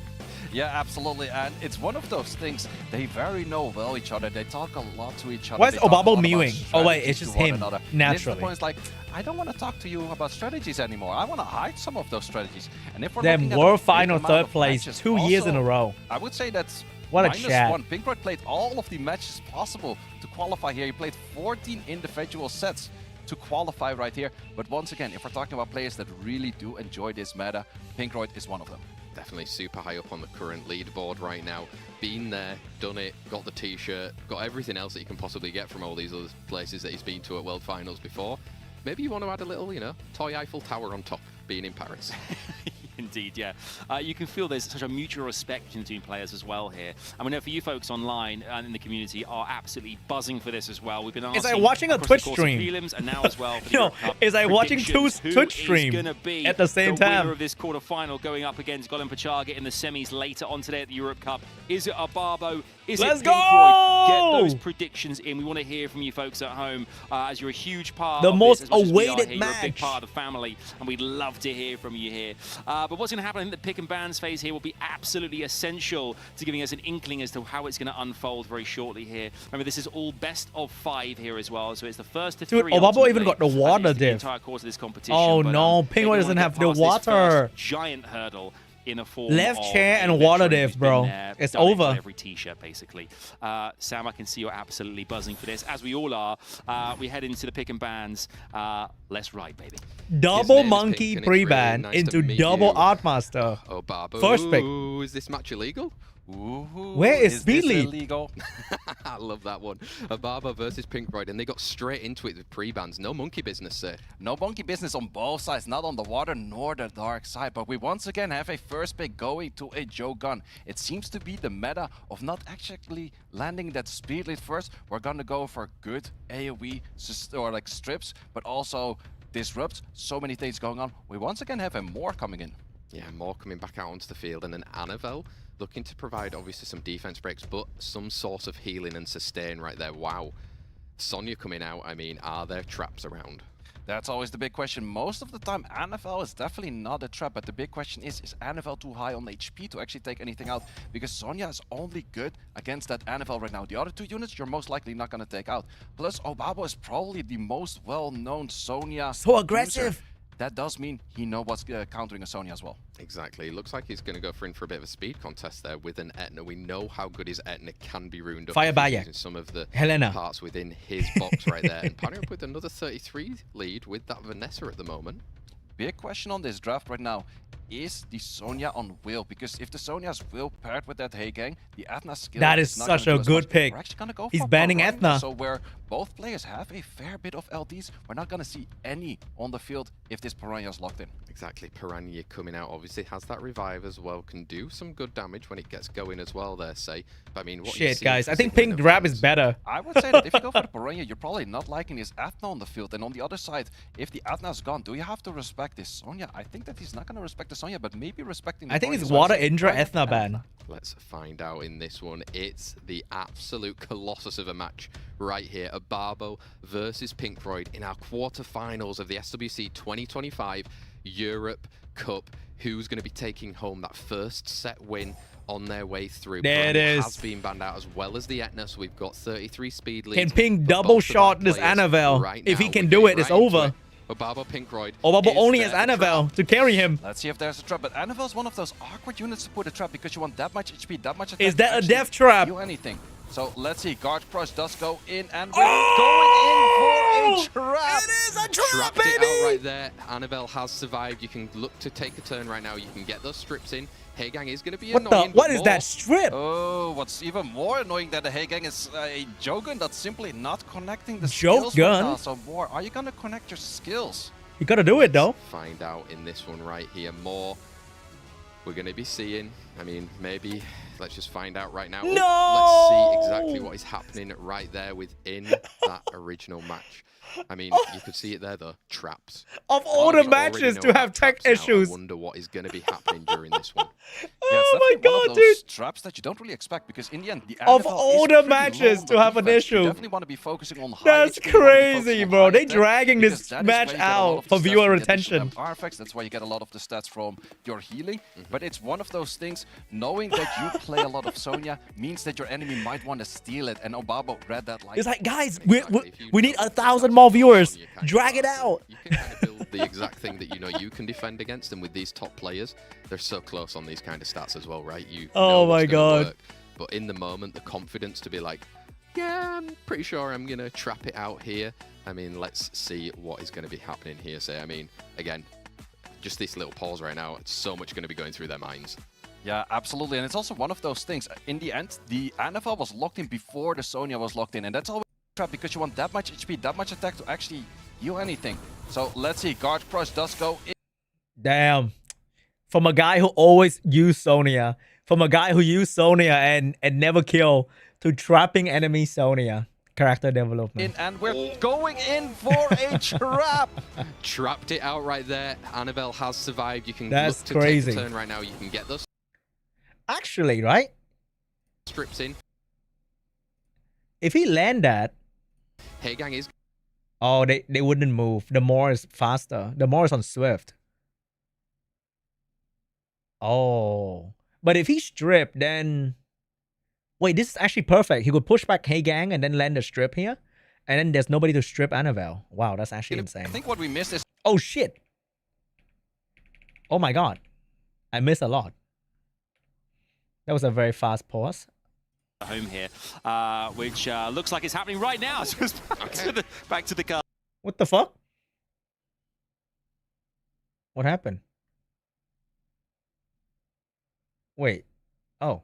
Yeah, absolutely. And it's one of those things, they very know well each other. They talk a lot to each other. Why is They talk a Obabo lot about mewing? Oh wait, strategies it's just to one him, another. naturally. And the point is like, I don't want to talk to you about strategies anymore. I want to hide some of those strategies. And if we're Then looking at World a big Final amount third of place matches, 2 years in a also, row. I would say that's What a minus chat. one. Pinkroyd played all of the matches possible to qualify here. He played 14 individual sets to qualify right here. But once again, if we're talking about players that really do enjoy this meta, Pinkroyd is one of them. Definitely super high up on the current leaderboard right now. Been there, done it, got the t-shirt, got everything else that you can possibly get from all these other places that he's been to at World Finals before. Maybe you want to add a little, you know, toy Eiffel Tower on top, being in Paris. Indeed, yeah. You can feel there's such a mutual respect between players as well here. I mean, for you folks online and in the community are absolutely buzzing for this as well. We've been asking. It's like watching a across Twitch the course of stream. prelims and now as well for the No, Europe Cup it's like watching two predictions. Twitch Who stream is gonna be at the same the time. winner of this quarterfinal going up against Golan Pachaga in the semis later on today at the Europe Cup? Is it Ababo? Is Let's it go! Pinkroyd? Get those predictions in. We want to hear from you folks at home as you're a huge part The of most this, as much as we are awaited here. You're a big match. part of the family, and we'd love to hear from you here. But what's going to happen? I think the pick and bans phase here will be absolutely essential to giving us an inkling as to how it's going to unfold very shortly here. Remember, this is all best of 5 here as well, so it's the first to 3. Dude, Obabo even got the water the diff. entire course of this competition. Oh but, no, they Pinkroyd wanna doesn't get have the past this first water. giant hurdle in a form Left of chair a and water veteran diff, who's bro. been there, It's done it over. on every t-shirt, basically. Sam, I can see you're absolutely buzzing for this, as we all are. We head into the pick and bans. Let's ride, baby. Double name is monkey Pink, and it's pre-ban really nice to into meet double you. Artmaster. Oh, Babu. First pick. Is this match illegal? Ooh, Where is this Speed Lead? illegal? I love that one. Ababa versus Pinkroyd, and they got straight into it with pre-bans. No monkey business, sir. No monkey business on both sides, not on the water nor the dark side. But we once again have a first pick going to a Joe Gun. It seems to be the meta of not actually landing that speed lead first. We're gonna go for good AoE or like strips, but also disrupt. So many things going on. We once again have a Moore coming in. Yeah, more coming back out onto the field, and then Anavel looking to provide obviously some defense breaks, but some sort of healing and sustain right there. Wow. Sonya coming out, I mean, are there traps around? That's always the big question. Most of the time, Anavel is definitely not a trap, but the big question is Anavel too high on HP to actually take anything out? Because Sonya is only good against that Anavel right now. The other 2 units, you're most likely not going to take out. Plus, Obabo is probably the most well-known Sonya So aggressive. user. That does mean he knows what's countering a Sonya as well. Exactly. Looks like he's going to go for a bit of a speed contest there with an Etna. We know how good his Etna can be ruined up Fire if he's Bayak. using some of the Helena. parts within his box right there. And partnering up with another 33 lead with that Vanessa at the moment. Big question on this draft right now. Is the Sonya on Will? Because if the Sonya's Will paired with that Hey Gang, the Etna skill That is not such gonna a do as good much. pick. We're actually gonna go He's for banning Piranha, Etna. So where both players have a fair bit of LDs, we're not gonna see any on the field if this Piranha's locked in. Exactly. Piranha coming out obviously has that revive as well. Can do some good damage when it gets going as well there, say. But I mean, what you Shit, see guys. from I think Sigma in Pink the Grab is finals- better. I would say that if you go for the Piranha, you're probably not liking his Etna on the field. And on the other side, if the Etna's gone, do you have to respect this Sonya? I think that he's not gonna respect the Sonya, but maybe respecting the I think Piranha. it's So Water I say Indra Piranha Ethna and ban. Let's find out in this one. It's the absolute colossus of a match right here. Ababo versus Pinkroyd in our quarterfinals of the SWC 2025 Europe Cup. Who's going to be taking home that first set win on their way through? There it Piranha is. has been banned out as well as the Etna, so we've got 33 speed leads. Can Pink for double both of our shot this players Anavel? right If he now. can We're do getting it, it's right into over. it. Ababo Pinkroyd. Obabo is only there has to trap. Anavel to carry him. Let's see if there's a trap, but Anavel's one of those awkward units to put a trap because you want that much HP, that much attack. Is to that a actually death trap? Do anything. So let's see, Guard Crush does go in and Oh! going in for a trap. It is a trap, Trapped it baby! out right there. Annabelle has survived. You can look to take a turn right now. You can get those strips in. Hey Gang is going to be What the? annoying. What but is more. that strip? Oh, what's even more annoying than the Hey Gang is a Jogun that's simply not connecting the skills Jogun? right now. So more, are you gonna connect your skills? You gotta do it though. Find out in this one right here. More we're going to be seeing. I mean, maybe Let's just find out right now. No! Let's see exactly what is happening right there within that original match. I mean, you could see it there, though. Traps. Of all the We already matches know to about have tech traps now. issues. I wonder what is going to be happening during this one. Yeah, Oh it's my definitely one god, of those dude. traps that you don't really expect because in the end, the Of NFL all is the pretty matches low on to the have an defense. issue. You definitely want to be focusing on high That's HP, you wanna be focusing crazy, on bro. high They tech, dragging because this that is match where you get a lot out of the for stats viewer from the additional retention. artifacts. That's why you get a lot of the stats from your healing. But it's one of those things, knowing that you play a lot of Sonya means that your enemy might want to steal it. And Obabo read that like... It's like, guys, Exactly. If you we need know 1,000 exactly more what viewers. Sonya kind of Drag it are, out. You can kind of build the exact thing that you know you can defend against, and with these top players, they're so close on these kind of stats as well, right? You Oh know my what's gonna God. work, but in the moment, the confidence to be like, yeah, I'm pretty sure I'm gonna trap it out here. I mean, let's see what is going to be happening here. Say, I mean, again, just this little pause right now. It's so much going to be going through their minds. Yeah, absolutely. And it's also one of those things. In the end, the NFL was locked in before the Sonya was locked in. And that's always a trap because you want that much HP, that much attack to actually do anything. So let's see. Guard Crush does go in. Damn. From a guy who always used Sonya, from a guy who used Sonya and never kill, to trapping enemy Sonya. Character development. And we're going in for a trap. Trapped it out right there. Annabelle has survived. You can That's look to crazy. take a turn right now. You can get those Actually, right? strips in. If he land that, Heigang is oh, they wouldn't move. The more is faster. The more is on Swift. Oh. But if he stripped, then... Wait, this is actually perfect. He could push back Heigang and then land the strip here. And then there's nobody to strip Annabelle. Wow, that's actually insane. I think what we missed is... Oh, shit. Oh, my God. I missed a lot. That was a very fast pause. Home here, which looks like it's happening right now. So it's back to the car. What the fuck? What happened? Wait. Oh.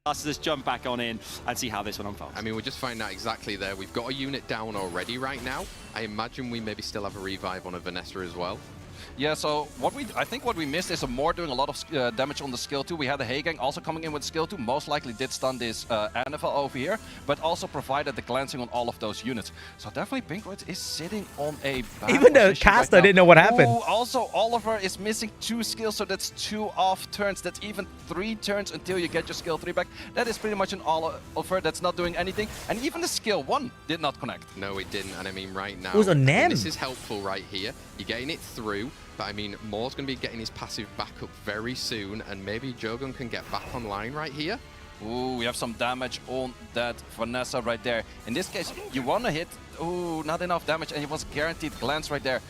Let's just jump back on in and see how this one unfolds. I mean, we're just finding out exactly there. We've got a unit down already right now. I imagine we maybe still have a revive on a Vanessa as well. Yeah, so I think what we missed is Moore doing a lot of damage on the skill 2. We had the Heigang also coming in with skill 2. Most likely did stun this NFL over here, but also provided the glancing on all of those units. So definitely Pinkroyd is sitting on a bad Even the position caster right now. didn't know what happened. Ooh, also, Oliver is missing 2 skills, so that's 2 off turns. That's even 3 turns until you get your skill 3 back. That is pretty much an Oliver that's not doing anything. And even the skill 1 did not connect. No, it didn't. And I mean, right now, It was a I mean, Nem. this is helpful right here. You're getting it through. But I mean, Moore's going to be getting his passive back up very soon, and maybe Jogun can get back online right here. Ooh, we have some damage on that Vanessa right there. In this case, you want to hit. Ooh, not enough damage, and it was guaranteed glance right there.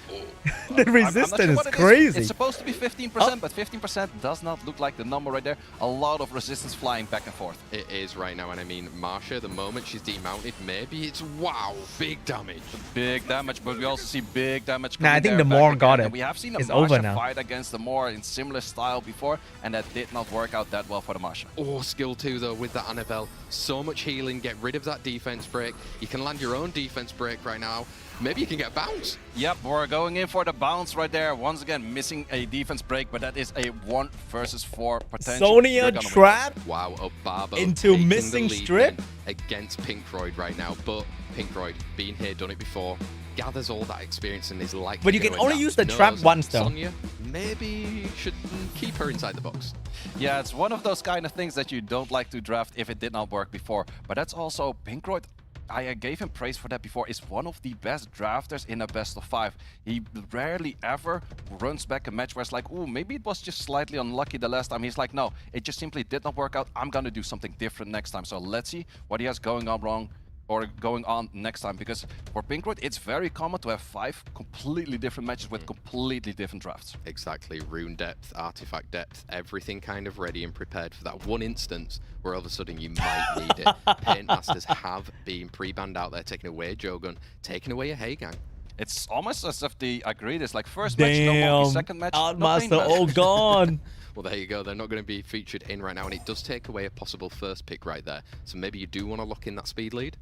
The resistance is crazy. It's supposed to be 15%, but 15% does not look like the number right there. A lot of resistance flying back and forth. It is right now, and I mean, Marsha, the moment she's demounted, maybe it's, wow, big damage. Big damage, but we also see big damage Nah, I coming think there the back Moore again. got it. And we have seen a It's over Marsha now. fight against the Moore in similar style before, and that did not work out that well for the Marsha. Oh, skill 2 though with that Annabelle. So much healing, get rid of that defense break. You can land your own defense break right now. Maybe you can get bounce. Yep, we're going in for the bounce right there. Once again, missing a defense break, but that is a 1 versus 4 potential. Sonya trap Wow, Obabo into taking missing the lead strip? then against Pinkroyd right now. But Pinkroyd, been here, done it before, gathers all that experience and is likely But you to can only adapt. use the Knows trap once, though. Sonya maybe should keep her inside the box. Yeah, it's one of those kind of things that you don't like to draft if it did not work before. But that's also Pinkroyd. I gave him praise for that before. Is one of the best drafters in a best of 5. He rarely ever runs back a match where it's like, ooh, maybe it was just slightly unlucky the last time. He's like, no, it just simply did not work out. I'm gonna do something different next time. So let's see what he has going on wrong or going on next time, because for Pinkroyd, it's very common to have 5 completely different matches with completely different drafts. Exactly, rune depth, artifact depth, everything kind of ready and prepared for that one instance where all of a sudden you might need it. Paint Masters have been pre-banned out there, taking away Jogun, taking away a Heigang. It's almost as if they agreed. It's like first match, no monkey, second match, no pain Outmaster match. all gone. Well, there you go. They're not going to be featured in right now, and it does take away a possible first pick right there. So maybe you do want to lock in that speed lead.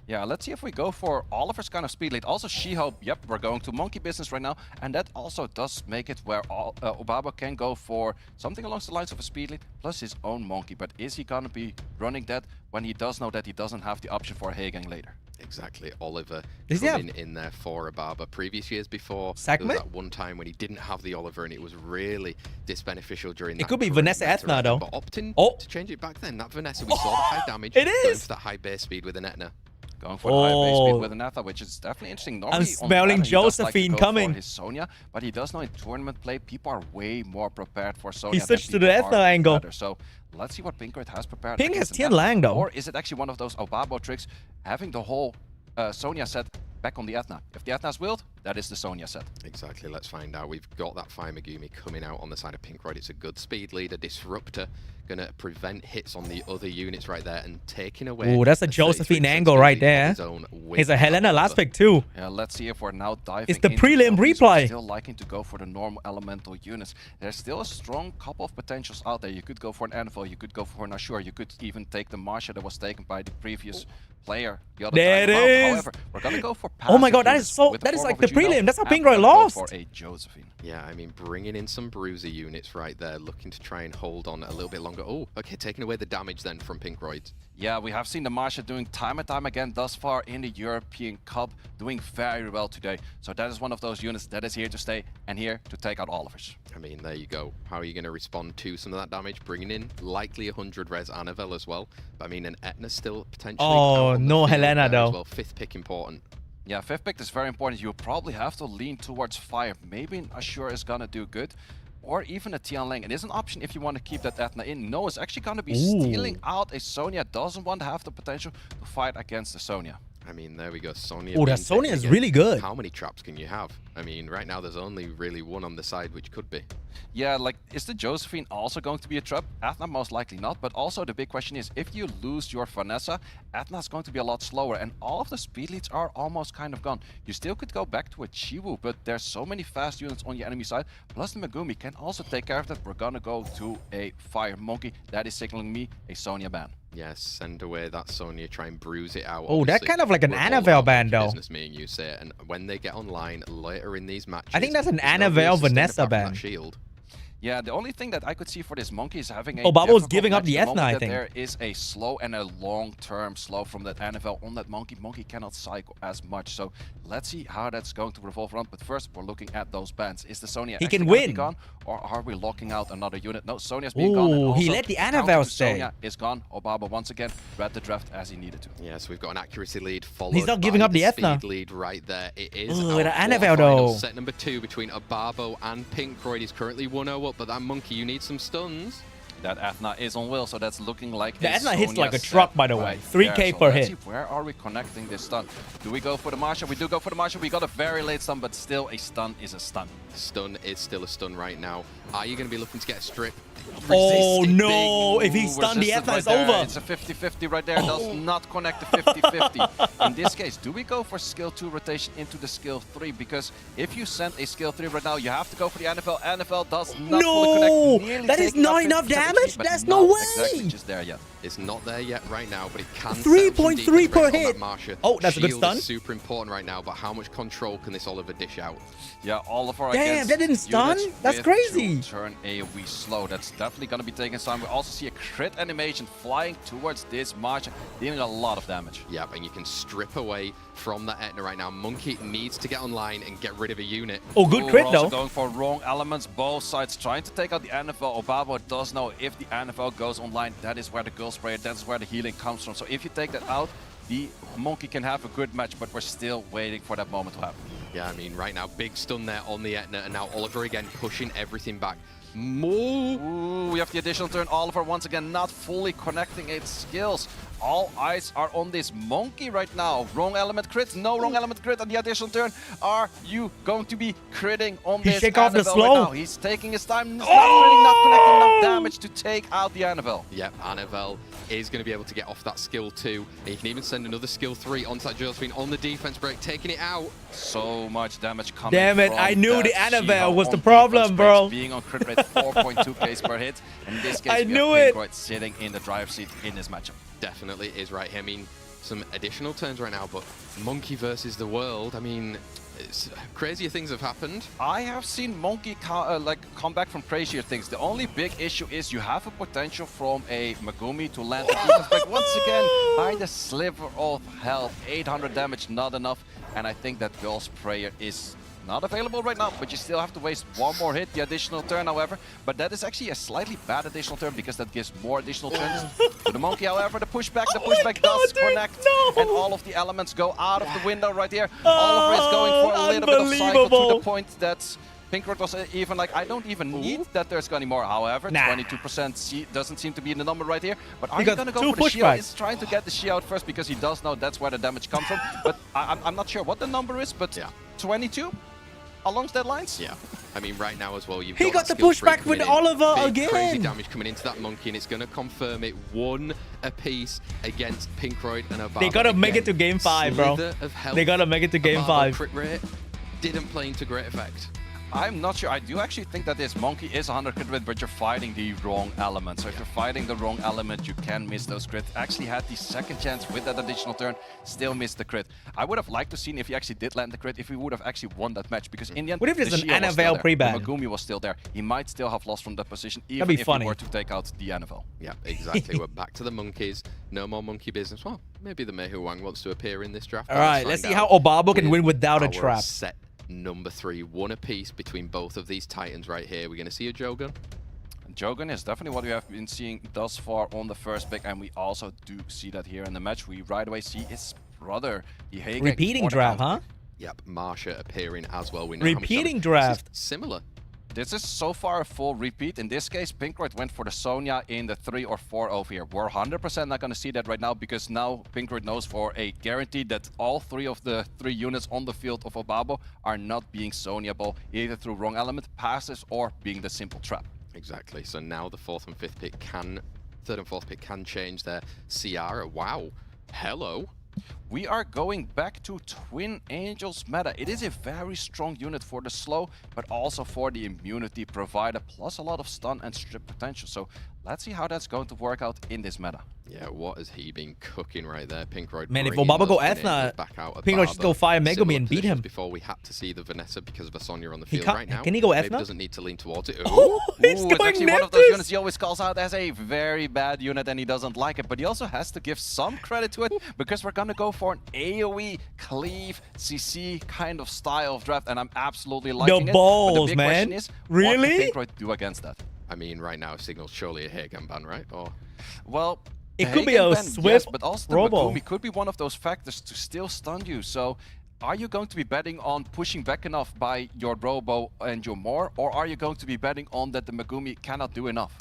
Yeah, let's see if we go for Oliver's kind of speed lead. Also, She-Hope, yep, we're going to monkey business right now. And that also does make it where Obaba can go for something along the lines of a speed lead plus his own monkey. But is he going to be running that when he does know that he doesn't have the option for a Hagang later? Exactly. Oliver Does he have coming in there for Obaba. Previous years before, there segment? was that one time when he didn't have the Oliver, and it was really disbeneficial during that. It could be current Vanessa meta Ethna, right though. now, but opting Oh. to change it back then. That Vanessa, we saw the high damage. It going is! for that high base speed with an Etna. Going for the high base Oh. speed with an Etha, which is definitely interesting. Normally, I'm on smelling banter, he does like to Josephine go for coming. his Sonya, but he does know in tournament play, people are way more prepared for Sonya. He than switched to the people Etna are angle. Banter. So let's see what Pinkroyd has prepared. Pink has against Tian an Etna. Lang, though. Or is it actually one of those Obabo tricks, having the whole Sonya set back on the Etna? If the Etna's willed, that is the Sonya set. Exactly, let's find out. We've got that Fire Megumi coming out on the side of Pinkroyd. It's a good speed lead, a disruptor, gonna prevent hits on the other units right there and taking away. Oh, that's a Josephine angle right there. He's a Helena last pick too. Yeah, let's see if we're now diving It's the into prelim Philippines. We're replay. Still liking to go for the normal elemental units. There's still a strong couple of potentials out there. You could go for an Anvil, you could go for an Ashur, you could even take the Marsha that was taken by the previous player the other There time. it around. is. However, we're gonna go for Oh my passive god, that units is so. with That is form like of the a Juno, prelim. That's how and we're Pinkroyd gonna go lost. for a Josephine. Yeah, I mean, bringing in some bruiser units right there, looking to try and hold on a little bit longer. Oh, okay, taking away the damage then from Pinkroyd. Yeah, we have seen the Marsha doing time and time again thus far in the European Cup, doing very well today. So that is one of those units that is here to stay and here to take out Olivers. I mean, there you go. How are you going to respond to some of that damage? Bringing in likely 100 res Annabelle as well. But I mean, an Etna still potentially. Oh, out on the no field Helena, there as though. Well. Fifth pick important. Yeah, fifth pick is very important. You probably have to lean towards fire. Maybe an Ashur is gonna do good. Or even a Tian Lang. It is an option if you want to keep that Etna in. No, it's actually gonna be stealing out a Sonya. Doesn't want to have the potential to fight against the Sonya. I mean, there we go. Sonya. Oh, that being Sonya taken is again. really good. How many traps can you have? I mean, right now there's only really one on the side, which could be. Yeah, like, is the Josephine also going to be a trap? Athna most likely not, but also the big question is, if you lose your Vanessa, Athna's going to be a lot slower, and all of the speed leads are almost kind of gone. You still could go back to a Chiwu, but there's so many fast units on your enemy side, plus the Megumi can also take care of that. We're gonna go to a Fire Monkey. That is signaling me a Sonya ban. Yes, send away that Sonya, try and bruise it out. Oh, that Obviously, kind of like an we're all Annabelle about ban, though. business, me and you say it, and when they get online later in these matches, I think that's an there's no Annabelle real sustain Vanessa apart from that ban. Shield. Yeah, the only thing that I could see for this Monkey is having a Oh, Babo's difficult giving up match the the Ethna, moment I that think. There is a slow and a long-term slow from that Annabelle on that Monkey. Monkey cannot cycle as much, so let's see how that's going to revolve around. But first, we're looking at those bans. Is the Sonya He actually can gonna be win. gone, or are we locking out another unit? No, Sonya's being gone. And Ooh, he also, let the counter Annabelle to stay. Sonya is gone. Obaba once again read the draft as he needed to. Yeah, so we've got an accuracy lead followed He's not giving by up the Ethna. speed lead right there. It is Ooh, our the Annabelle, quarterfinals. though. Set number 2 between Obabo and Pinkroyd. He's currently 1-0 up, but that Monkey, you need some stuns. That Ethna is on will, so that's looking like The a Ethna hits Sonya like a set truck, by the way. right 3K there. So per let's hit. see, where are we connecting this stun? Do we go for the Marsha? We do go for the Marsha. We got a very late stun, but still a stun is a stun. Stun is still a stun right now. Are you going to be looking to get a strip? Oh Resisting no! big- If he Ooh, stunned the resisted Ethna, right it's there. over. It's a 50-50 right there. Does not connect the 50-50. In this case, do we go for skill 2 rotation into the skill 3? Because if you send a skill 3 right now, you have to go for the NFL. NFL does not fully No! connect. Nearly That is taking out not enough 50% damage? but That's not no way! exactly just there yet. It's not there yet right now, but it can. 3.3 per hit. Marsha. Oh, that's a good Shield stun. is super important right now, but how much control can this Oliver dish out? Yeah, Oliver Damn, against that didn't stun? units That's with crazy. Turn AoE slow. That's definitely going to be taking some. We also see a crit animation flying towards this Marsha, dealing a lot of damage. Yep, and you can strip away from that Etna right now. Monkey needs to get online and get rid of a unit. Oh, good Ooh, crit we're also though. going for wrong elements, both sides trying to take out the NFL. Obabo does know if the NFL goes online, that is where the Girl Sprayer, that is where the healing comes from. So if you take that out, the Monkey can have a good match, but we're still waiting for that moment to happen. Yeah, I mean, right now, big stun there on the Etna, and now Oliver again pushing everything back. More. Ooh, we have the additional turn. Oliver once again not fully connecting its skills. all eyes are on this Monkey right now. Wrong element crit, no wrong element crit on the additional turn. Are you going to be critting on He this shake off the Annabelle slow. right now? He's taking his time. He's not collecting enough damage to take out the Annabelle. Yep, Annabelle is going to be able to get off that skill 2. And you can even send another skill 3 onto that Josephine on the defense break, taking it out. So much damage coming. Damn it, from I knew that the Annabelle She-Hulk was the on problem, defense bro. breaks, being on crit rate 4.2 Ks per hit. And in this case, I we knew have it. Pinkroyd sitting in the driver's seat in this matchup. Definitely is right here. I mean, some additional turns right now, but Monkey versus the world. I mean, crazier things have happened. I have seen Monkey come back from crazier things. The only big issue is you have a potential from a Megumi to land the defense break once again by the sliver of health. 800 damage, not enough. And I think that Girl's Prayer is not available right now, but you still have to waste one more hit, the additional turn, however. But that is actually a slightly bad additional turn because that gives more additional turns to the Monkey. However, the pushback does connect, and all of the elements go out of the window right here. All of it is going for a little bit of cycle to the point that Pinkroyd was even like, I don't even need that there's anymore. However, 22% doesn't seem to be the number right here. But are you going to go for the shield? He's trying to get the shield out first because he does know that's where the damage comes from. But I'm not sure what the number is, but 22? Along that lines? Yeah. I mean, right now as well, you've He got the skill 3 pushback with coming in. Oliver Big, again. Crazy damage coming into that Monkey, and it's going to confirm it 1 apiece against Pinkroyd and Ababa. They gotta make it to game 5, bro. They gotta make it to game 5. Crit rate didn't play into great effect. I'm not sure. I do actually think that this Monkey is 100 crit rate, but you're fighting the wrong element. So if you're fighting the wrong element, you can miss those crits. Actually had the second chance with that additional turn, still missed the crit. I would have liked to seen if he actually did land the crit, if he would have actually won that match, because in the end, what if there's an Shield was still Annabelle there. pre-ban? The Megumi was still there. He might still have lost from that position, even That'd be if funny. he were to take out the Annabelle. Yeah, exactly. We're back to the Monkeys. No more monkey business. Well, maybe the Meihu Wang wants to appear in this draft. All right, let's see how Obabo can win without a our trap. Set number 3, 1 apiece between both of these Titans right here. We're going to see a Jogun. Jogun is definitely what we have been seeing thus far on the first pick, and we also do see that here in the match. We right away see his brother, the Hagek. Repeating draft, huh? Yep, Marsha appearing as well. We know Repeating draft. Similar. This is so far a full repeat. In this case, Pinkroyd went for the Sonya in the 3 or 4 over here. We're 100% not going to see that right now, because now Pinkroyd knows for a guarantee that all 3 of the 3 units on the field of Obabo are not being Sonyable, either through wrong element, passes, or being the simple trap. Exactly. So now the 4th and 5th pick can, 3rd and 4th pick can change their Ciara. Wow. Hello. We are going back to Twin Angels meta. It is a very strong unit for the slow, but also for the immunity provider, plus a lot of stun and strip potential. So let's see how that's going to work out in this meta. Yeah, what has he been cooking right there? Pinkroyd. Man, if bringing Obaba go those Ethna, back out of Pinkroyd just go fire Megumi Similar and beat him. Before we had to see the Vanessa because of a Sonya on the field can't- right now. can he go Maybe Ethna? doesn't need to lean towards it. Oh, he's It's going actually one of those Memphis. units he always calls out as a very bad unit, and he doesn't like it. But he also has to give some credit to it, because we're gonna go for an AoE cleave CC kind of style of draft, and I'm absolutely liking it. But balls, the big man. question is, Really? what can Pinkroyd do against that? I mean, right now, Signal's surely a Hagen ban, right? Or Well, It the could be Hagen a ban, yes, Swift but also the Robo. Megumi could be one of those factors to still stun you. So are you going to be betting on pushing back enough by your Robo and your Moore, or are you going to be betting on that the Megumi cannot do enough?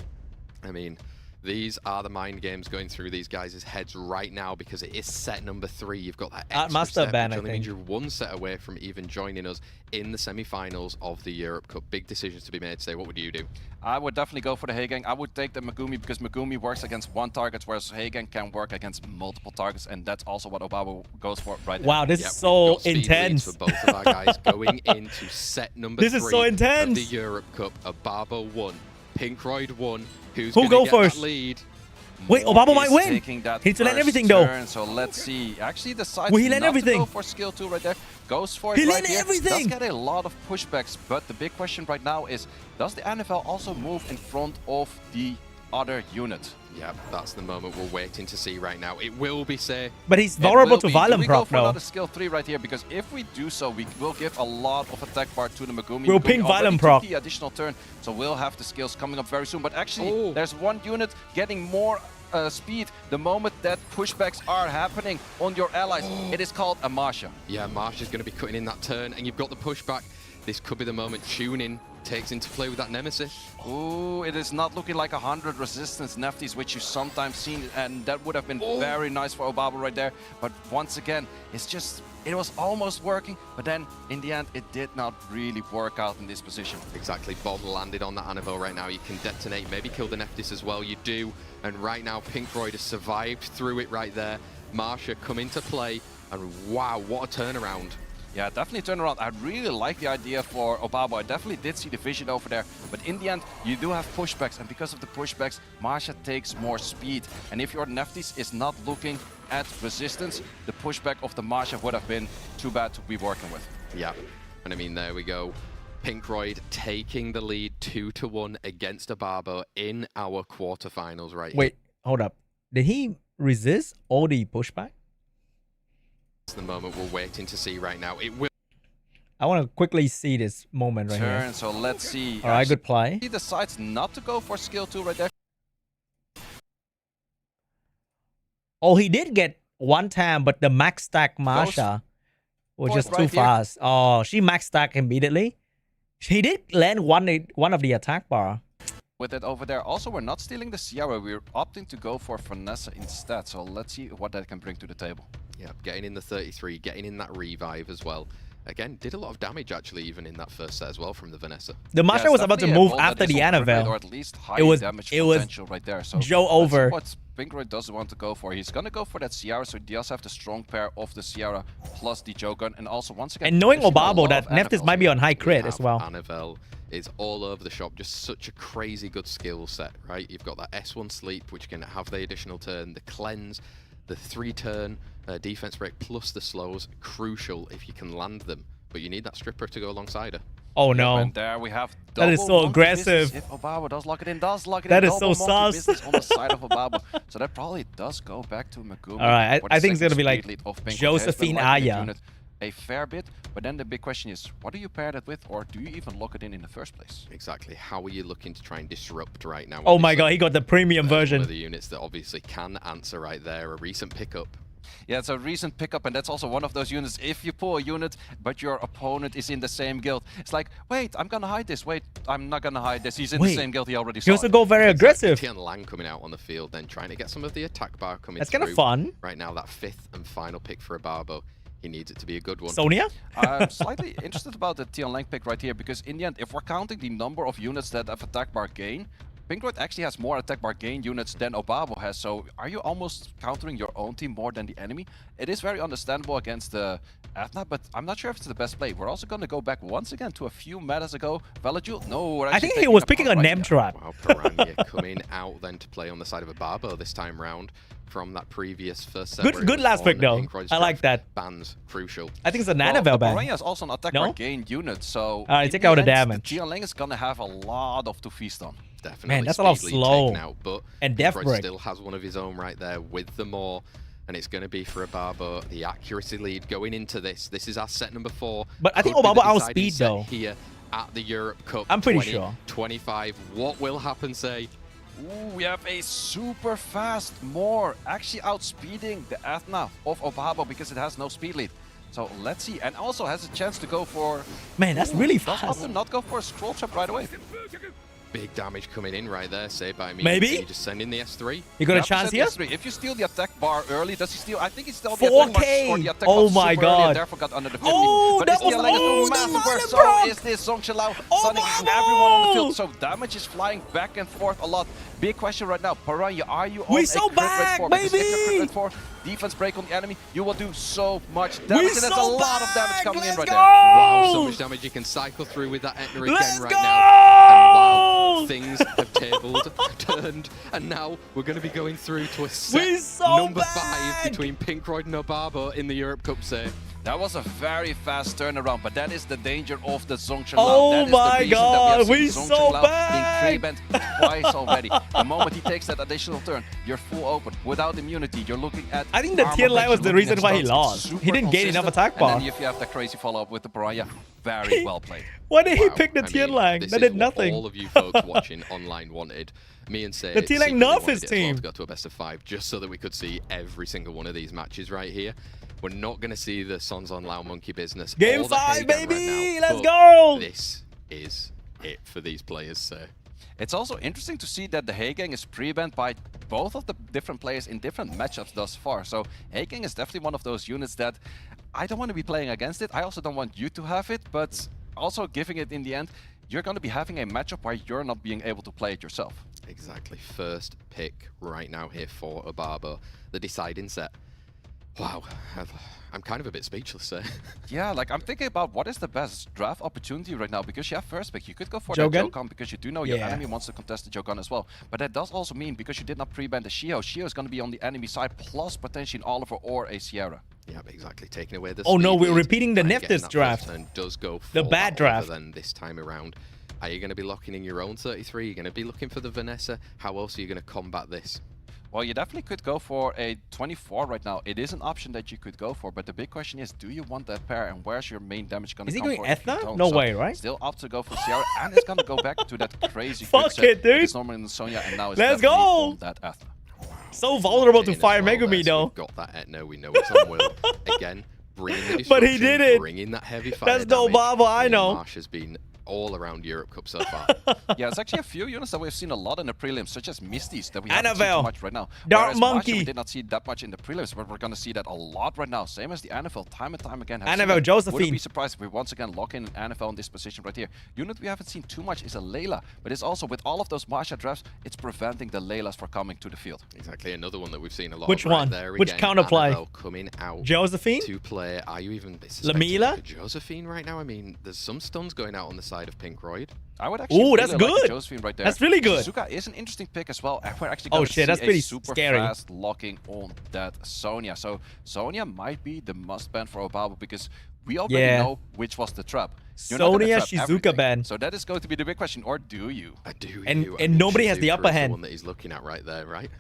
I mean, these are the mind games going through these guys' heads right now, because it is set number 3. You've got that extra master step, ban, which I only means think. you're 1 set away from even joining us in the semi-finals of the Europe Cup. Big decisions to be made today. What would you do? I would definitely go for the Hagang. I would take the Megumi, because Megumi works against 1 target, whereas Hagang can work against multiple targets, and that's also what Obabo goes for right there. Wow, this Yep, is so we've got speed intense. leads for both of our guys going into set number 3 This is so intense. of the Europe Cup. Ababo 1, Pinkroyd 1. Who's Who going go to get first? that lead? Wait, Moore Obabo might is win. taking that He needs to land first everything, though. turn, so let's see. Actually decides Will he land not everything? to go for skill 2 right there. Goes for it He right landed here. everything. Does get a lot of pushbacks, but the big question right now is, does the NFL also move in front of the other unit? Yeah, that's the moment we're waiting to see right now. It will be say. But he's It vulnerable will to be. Do Violent we go proc for now. another skill 3 right here? Because if we do so, we will give a lot of attack bar to the Megumi. We'll Megumi ping already Violent took proc. the additional turn, so we'll have the skills coming up very soon. But actually, Oh. there's one unit getting more speed the moment that pushbacks are happening on your allies. It is called a Marsha. Yeah, Marsh is going to be cutting in that turn, and you've got the pushback. This could be the moment. Tune in takes into play with that Nemesis. Ooh, it is not looking like 100 resistance Nefties, which you sometimes seen, and that would have been very nice for Obabo right there. But once again, it's just, it was almost working, but then in the end, it did not really work out in this position. Exactly, bomb landed on that Annabelle right now. You can detonate, maybe kill the Neftis as well. You do, and right now, Pinkroyd has survived through it right there. Marsha come into play, and wow, what a turnaround. Yeah, definitely turn around. I really like the idea for Obabo. I definitely did see the vision over there. But in the end, you do have pushbacks. And because of the pushbacks, Marsha takes more speed. And if your Neftis is not looking at resistance, the pushback of the Marsha would have been too bad to be working with. Yeah, and I mean, there we go. Pinkroyd taking the lead 2-1 against Obabo in our quarterfinals right here. Wait, hold up. Did he resist all the pushback? It's the moment we're waiting to see right now. It will. I want to quickly see this moment right here. So let's see. All right, good play. He decides not to go for skill 2 right there. Oh, he did get one time, but the max stack Marsha was just too fast. Oh, she max stack immediately. He did land one of the attack bar. With it over there. Also, we're not stealing the Sierra. We're opting to go for Vanessa instead. So let's see what that can bring to the table. Yeah, getting in the 33, getting in that revive as well. Again, did a lot of damage actually even in that first set as well from the Vanessa. The Marsha was about to move after the Annabelle. Or at least high damage it was potential right there. So Joe over. What Pinkroyd doesn't want to go for. He's gonna go for that Sierra, so he does have the strong pair of the Sierra plus the Joe gun, and also once again. And knowing Obabo that Neftis might be on high crit as well. Annabelle is all over the shop, just such a crazy good skill set, right? You've got that S1 sleep, which can have the additional turn, the cleanse, the 3-turn defense break plus the slows, crucial if you can land them. But you need that stripper to go alongside her. Oh no. And there we have that is so aggressive. If Obabo does lock it in, that is so sus. On the side of Obabo. So that probably does go back to Megumi. All right, I think it's going to be like Josephine Aya. A fair bit, but then the big question is, what do you pair that with, or do you even lock it in the first place? Exactly. How are you looking to try and disrupt right now? Oh my god, he got the premium version. One of the units that obviously can answer right there, a recent pickup. Yeah, it's a recent pickup, and that's also one of those units. If you pull a unit, but your opponent is in the same guild, it's like, wait, I'm gonna hide this. Wait, I'm not gonna hide this. He's in the same guild. He already saw. He also go very aggressive. Tian Lang coming out on the field, then trying to get some of the attack bar coming. That's kind of fun. Right now, that 5th and final pick for Obabo. He needs it to be a good one. Sonia? I'm slightly interested about the Tian Lang pick right here, because in the end, if we're counting the number of units that have attack bar gain, Pinkroyd actually has more attack bar gain units than Obabo has, so are you almost countering your own team more than the enemy? It is very understandable against the Athena, but I'm not sure if it's the best play. We're also going to go back once again to a few metas ago. Valajul, no, I think he was picking a name trap. Wow, Piranha coming out then to play on the side of Obabo this time round from that previous first set. Good last pick though. I like that. Bans, crucial. I think it's an Annabelle ban. Piranha is also an attack bar gain unit, so... Alright, take out the damage. Tian Lang is going to have a lot of to feast on. Definitely. Man, that's a lot of slow. Out, but and Death Break still has one of his own right there with the more, and it's going to be for Obabo. The accuracy lead going into this. This is our set number 4. But I think Obabo outspeed though. Here at the Europe Cup. I'm pretty sure. 25. What will happen, say? Ooh, we have a super fast Moor actually outspeeding the Athena of Obabo because it has no speed lead. So let's see, and also has a chance to go for... Man, that's really fast. Does Optum not go for a scroll trap right away? Big damage coming in right there, say by me. Maybe? You just send in the S3. You got a chance here? If you steal the attack bar early, does he steal? I think he stole 4K. The attack bar, or the attack oh bar my super god. Early and therefore got under the 50. Oh, but that was massive burst. So proc. is this Zong Chalao stunning everyone on the field. So damage is flying back and forth a lot. Big question right now, Piranha, are you on a crit rate 4? Because if you're crit rate 4, defense break on the enemy, you will do so much damage. And there's a lot of damage coming in right there. Wow, so much damage you can cycle through with that Etna again right now. And wow, things have tabled, turned, and now we're going to be going through to a set number 5 between Pinkroyd and Obabo in the Europe Cup, say. That was a very fast turnaround, but that is the danger of the Zong Chalao. Oh my god, we so bad! Being 3-bent twice already. The moment he takes that additional turn, you're full open. Without immunity, you're looking at... I think the Tian Lang was the reason why he lost. He didn't gain enough attack bar. And then if you have that crazy follow-up with the Piranha, very well played. Why did he pick the Tian Lang? That did nothing. All of you folks watching online wanted. Me and Say the Tian Lang nerf his team to go to a best of 5 just so that we could see every single one of these matches right here. We're not going to see the Sons on Lao Monkey business. Game 5, baby! Right now, let's go! This is it for these players. So it's also interesting to see that the Hagang is pre-banned by both of the different players in different matchups thus far. So Hagang is definitely one of those units that I don't want to be playing against it. I also don't want you to have it, but also giving it in the end, you're going to be having a matchup where you're not being able to play it yourself. Exactly. First pick right now here for Ababa, the deciding set. Wow, I'm kind of a bit speechless there. Yeah, like I'm thinking about what is the best draft opportunity right now, because you have first pick, you could go for Jogan? that Jogan because you do know your enemy wants to contest the Jogan as well. But that does also mean, because you did not pre-ban the Shio is going to be on the enemy side, plus potentially an Oliver or a Sierra. Yeah, exactly. Taking away the Oh no, speed we're lead, repeating the and getting Neftis that draft. first turn does go The for bad that draft. Oliver then this time around. Are you going to be locking in your own 33? You're going to be looking for the Vanessa. How else are you going to combat this? Well, you definitely could go for a 24 right now. It is an option that you could go for, but the big question is, do you want that pair, and where's your main damage going to come from? Is he going Ethna? No way, right? Still up to go for Sierra, and it's going to go back to that crazy Fuck set. it, dude. It's normally in the Sonya, and now it's Let's definitely go. on that Ethna. So vulnerable to In as Fire well Megumi there, so though. we've got that Etna, we know it's on Will. Again, bringing the But he disruption, did it. bringing that heavy fire That's no damage. Baba, I And know. Marsh has been all around Europe Cup so far. Yeah, it's actually a few units that we've seen a lot in the prelims, such as Misties, that we haven't seen Annabelle. too much right now. Dark Whereas Masha, Monkey. we did not see that much in the prelims, but we're going to see that a lot right now. Same as the Annabelle, time and time again. Annabelle, Wouldn't Josephine. be surprised if we once again lock in an Annabelle in this position right here. Unit we haven't seen too much is a Layla, but it's also, with all of those Masha drafts, it's preventing the Laylas from coming to the field. Exactly, another one that we've seen a lot Which of right one? there. Which Again, counterplay? Annabelle coming out Josephine? to play. Are you even Lamila? Josephine right now? I mean, there's some stuns going out on the side of Pinkroyd. I would actually Ooh, that's really like good. the Josephine right there. That's really good. Shizuka is an interesting pick as well. And we're actually Oh going shit, to that's see pretty a super scary. fast locking on that Sonya. So Sonya might be the must ban for Obaba, because we already know which was the trap. You're not gonna Sonya trap Shizuka everything. ban. So that is going to be the big question, or do you? And nobody has the upper Shizuka is hand. The one that he's looking at right there, right?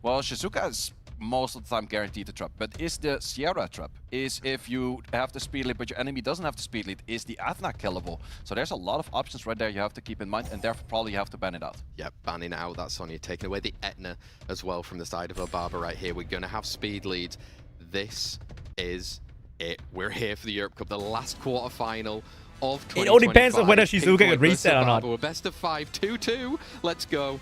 Well, Shizuka is most of the time guaranteed to trap, but is the Sierra trap? Is if you have the speed lead but your enemy doesn't have the speed lead, is the Athena killable? So there's a lot of options right there you have to keep in mind, and therefore probably you have to ban it out. Yep, banning out that Sonya, taking away the Etna as well from the side of Obaba right here. We're going to have speed leads. This is it. We're here for the Europe Cup, the last quarterfinal of 2025. It all depends on whether Shizuka Pinkroyd can reset or not. We're best of 5, 2-2. Let's go.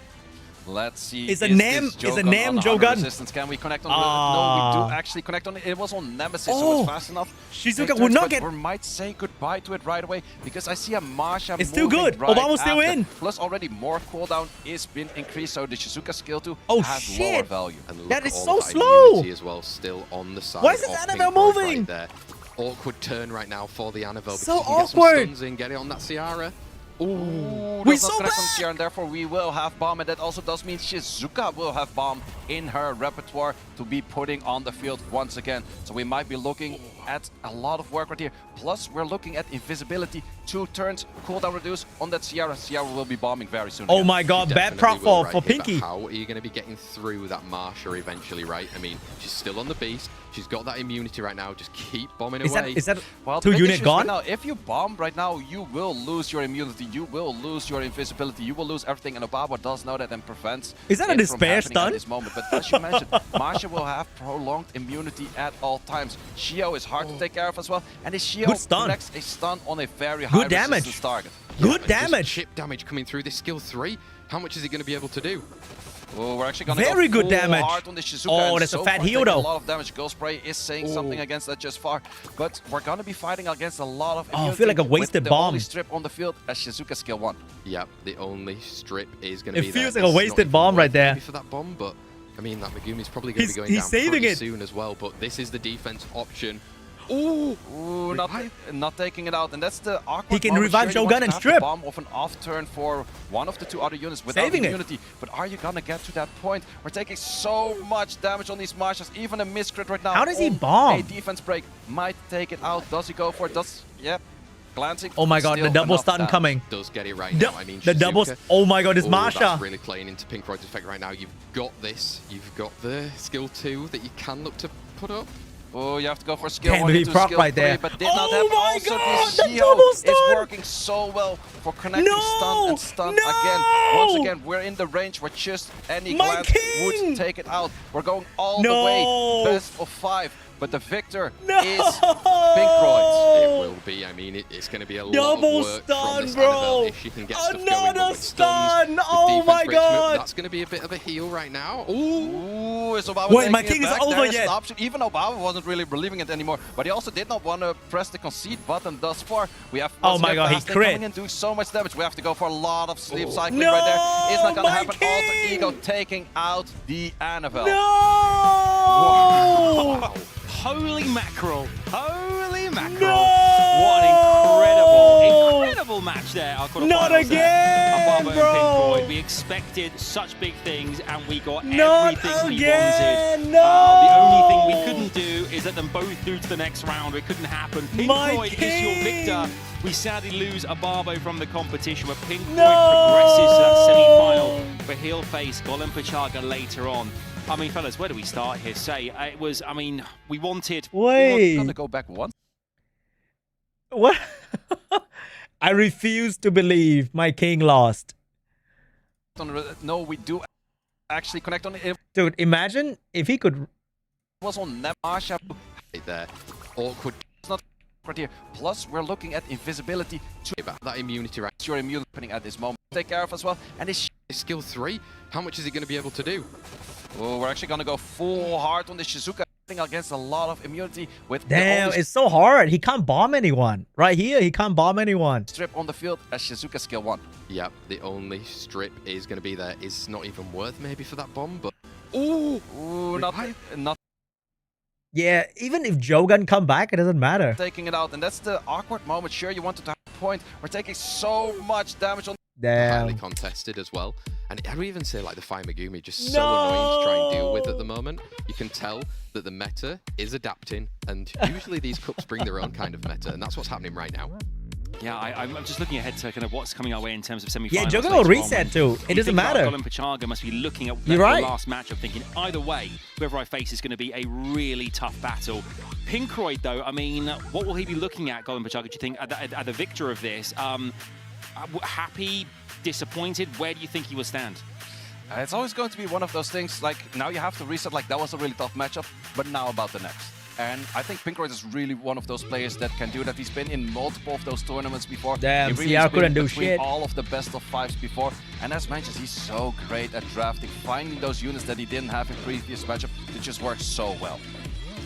Let's see. Is a name Jogan? Resistance? Can we connect on the... No, we do actually connect on it. It was on Nemesis, so it's fast enough. Shizuka will not get... We might say goodbye to it right away, because I see a Masha It's still good. Right Obama's still after. in. Plus already more cooldown is been increased, so the Shizuka skill 2 Oh, has shit. lower value. And look That at is all so of that slow. immunity as well, still on the side. Why is this of Annabelle Pinkroyd moving? Right there. Awkward turn right now for the Annabelle. So because you can get some awkward. stuns in, get it on that Ciara. Ooh, We does not so connect on bad. Sierra, and therefore we will have bomb, and that also does mean Shizuka will have bomb in her repertoire to be putting on the field once again. So we might be looking at a lot of work right here. Plus we're looking at invisibility, 2 turns, cooldown reduce on that Sierra. Sierra will be bombing very soon. Oh again. my god, She bad definitely prop will for right here, but Pinky. How are you going to be getting through that Marsha eventually, right? I mean, she's still on the beast. She's got that immunity right now. Just keep bombing away. Is that Well, 2 the big unit issue is gone? right now, if you bomb right now, you will lose your immunity, you will lose your invisibility, you will lose everything, and Obaba does know that and prevents Is that a it from despair happening stun? at this moment. But as you mentioned, Masha will have prolonged immunity at all times. Shio is hard to take care of as well, and his Shio Good stun. connects a stun on a very high damage. resistance target. Good And just damage. chip damage coming through this skill 3. How much is he going to be able to do? Oh, we're actually gonna Very go good full damage. hard on the Shizuka, Oh, and that's a so fat far heal taking though. A lot of damage. Ghost Spray is saying something against that just far, but we're gonna be fighting against a lot of. Oh, I feel like a wasted with bomb. The only strip on the field as Shizuka skill 1. Yep, the only strip is going to It be feels there. like a It's not wasted even bomb worth right there. maybe for that bomb, but I mean, that Megumi's probably going to be going He's down saving pretty it. soon as well, but this is the defense option. Ooh, not taking it out, and that's the awkward. He can moment. revive Sure, you Shogun want and to have the strip. bomb of an off turn for one of the 2 other units without Saving it. immunity. But are you gonna get to that point? We're taking so much damage on these Marshals, even a miscrit right now. How does he on bomb? A defense break might take it out. Does he go for it? Yep. Glancing. Oh my god, the still double enough stun damage. coming. Does get it right now. I mean, The doubles. Shizuka- Oh my god, it's Oh, Masha. that's really playing into Pinkroyd's effect right now. You've got this. You've got the skill 2 that you can look to put up. Oh, you have to go for skill Damn, 1 he into proc skill right 3, there. but did Oh not have my also God, this the Shio double is stun! working so well for connecting stun and stun No! again. Once again, we're in the range where just any My glance king! would take it out. We're going all No! the way, best of 5, but the victor No! is Pinkroyd. It will be. I mean, It's going to be a Double lot of work stun, from this bro. Annabelle if she can get stuff going. But Another with stuns, stun. with Oh my defense breaks, god. that's going to be a bit of a heal right now. Ooh. Ooh, is Obama Wait, my taking king it is back? over There is yet. an option. Even Obama wasn't really believing it anymore, but he also did not want to press the concede button thus far. We have Oh once my again god, he Fast crit. coming in doing so much damage. We have to go for a lot of sleep cycling No, right there. It's not going to my happen. king. Alter Ego taking out the Annabelle. No. Wow. Holy mackerel. Holy mackerel. No! What an incredible match there. Our Not quarterfinals again, there. Ababo and bro. Pinkroyd. We expected such big things and we got Not everything we again, wanted. no! The only thing we couldn't do is let them both through to the next round. It couldn't happen. My Pinkroyd is your king. victor. We sadly lose Ababo from the competition, but Pinkroyd No! progresses to that semi-final where he'll face Golem Pachaga later on. I mean, fellas, where do we start here? It was, I mean, we wanted... Wait. Going to go back once. What? I refuse to believe my king lost. No, we do actually connect on it. It Dude, imagine if he could. was on Nemasha. Right there. Awkward. It's not right here. Plus, we're looking at invisibility to That immunity right. your immune happening at this moment. Take care of as well. And this. Skill 3. How much is he going to be able to do? Oh, we're actually gonna go full hard on the Shizuka against a lot of immunity with Damn, the it's so hard. He can't bomb anyone. Right here, he can't bomb anyone. strip on the field as Shizuka skill 1. Yep, the only strip is going to be there. Is not even worth maybe for that bomb, but... Ooh, not Yeah, even if Jogan come back, it doesn't matter. taking it out, and that's the awkward moment. Sure, you wanted to have a point. We're taking so much damage on. highly Damn. contested as well. And I would even say like the Fire Megumi just so annoying to try and deal with at the moment. You can tell that the meta is adapting, and usually these cups bring their own kind of meta, and that's what's happening right now. Yeah, I'm just looking ahead to kind of what's coming our way in terms of semi-finals. Yeah, Jogan will reset too. It doesn't matter. Golem Pachaga must be looking at You're the right. last matchup thinking, either way, whoever I face is going to be a really tough battle. Pinkroyd, though, I mean, what will he be looking at, Golem Pachaga, do you think, at the victor of this? Happy, disappointed? Where do you think he will stand? It's always going to be one of those things, like, now you have to reset, like, that was a really tough matchup, but now about the next. And I think Pinkroyd is really one of those players that can do that. He's been in multiple of those tournaments before. Damn, He really CR has been couldn't do between shit. all of the best of 5s before. And as mentioned, he's so great at drafting, finding those units that he didn't have in previous matchup. It just works so well.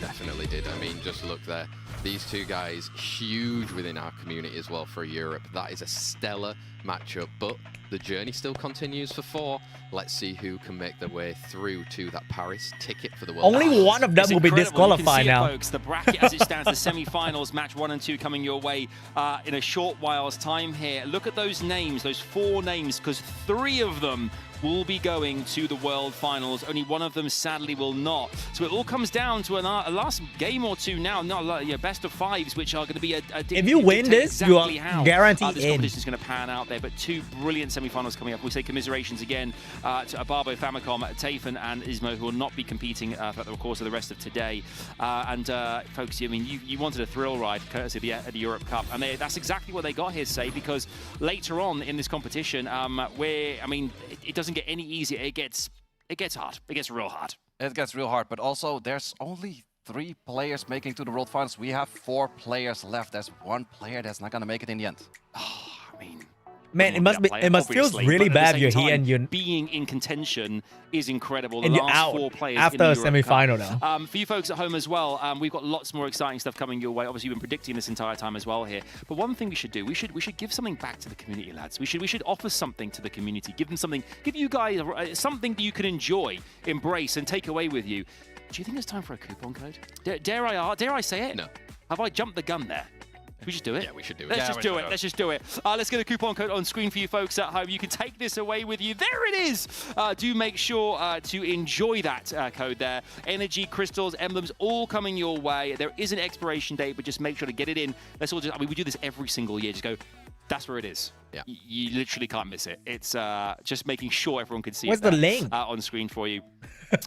Definitely did. I mean, just look there. These two guys, huge within our community as well for Europe. That is a stellar matchup, but the journey still continues for 4. Let's see who can make their way through to that Paris ticket for the World Only Finals. one of them It's will be incredible. You can disqualified see it, now. folks. The bracket as it stands, the semi-finals, match 1 and 2 coming your way in a short while's time here. Look at those names, those 4 names, because 3 of them will be going to the World Finals. Only one of them, sadly, will not. So it all comes down to a last game or two now. Best of 5s, which are going to be If you win this, you are guaranteed this in. competition is going to pan out there. But 2 brilliant semi-finals coming up. We say commiserations again to Ababo, Famicom, Tafan, and Ismo, who will not be competing for the course of the rest of today. Folks, I mean, you wanted a thrill ride courtesy of the Europe Cup, and that's exactly what they got here, say, because later on in this competition, it doesn't get any easier. It gets hard. It gets real hard. It gets real hard, but also there's only 3 players making to the World Finals. We have 4 players left. There's 1 player that's not going to make it in the end. I mean, Man, it must be. It must feel obviously, really but at bad. the You're same here and time, you being in contention is incredible. The and you're last out 4 players after in the a Europe semi-final Cup. now. For you folks at home as well, we've got lots more exciting stuff coming your way. Obviously, we've been predicting this entire time as well here. But one thing we should do, we should give something back to the community, lads. We should offer something to the community. Give them something. Give you guys something that you can enjoy, embrace, and take away with you. Do you think it's time for a coupon code? Dare I say it? No. Have I jumped the gun there? Should we just do it? Yeah, we should do it. Let's Yeah, just we do should it. do it. Let's just do it. Let's get a coupon code on screen for you folks at home. You can take this away with you. There it is. Do make sure to enjoy that code there. Energy, crystals, emblems, all coming your way. There is an expiration date, but just make sure to get it in. Let's all we do this every single year. Just go, that's where it is. Yeah. You literally can't miss it. It's just making sure everyone can see Where's it the there, link? on screen for you.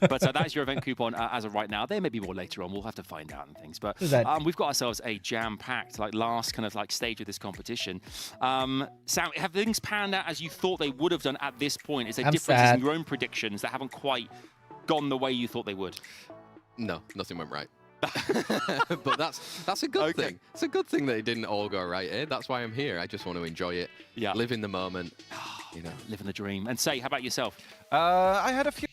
But that is your event coupon as of right now. There may be more later on. We'll have to find out and things. But Who's that? we've got ourselves a jam-packed, last kind of stage of this competition. Sam, have things panned out as you thought they would have done at this point? Is there I'm differences sad. in your own predictions that haven't quite gone the way you thought they would? No, nothing went right. But that's a good thing. It's a good thing that it didn't all go right, eh? That's why I'm here. I just want to enjoy it. Yeah. Live in the moment. You know, living the dream. And say, how about yourself? I had a few.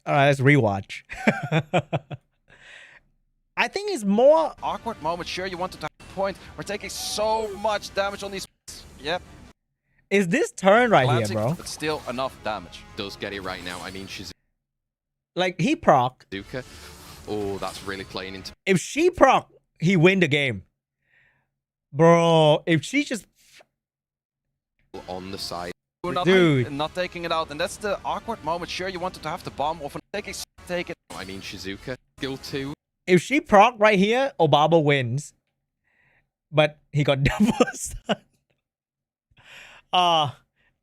All right, let's rewatch. I think it's more Awkward moments. Sure, you wanted to have a point. We're taking so much damage on these. Yep. Is this turn right here, Glancing, bro? but still enough damage. does get it right now. I mean, Like, he proc. Shizuka. Oh, that's really playing into. If she proc, he win the game. Bro, if she just... On the side. Dude. Not taking it out. And that's the awkward moment. Sure, you wanted to have the bomb off and take it. I mean, Shizuka. Skill 2. If she proc right here, Obama wins. But he got double stun.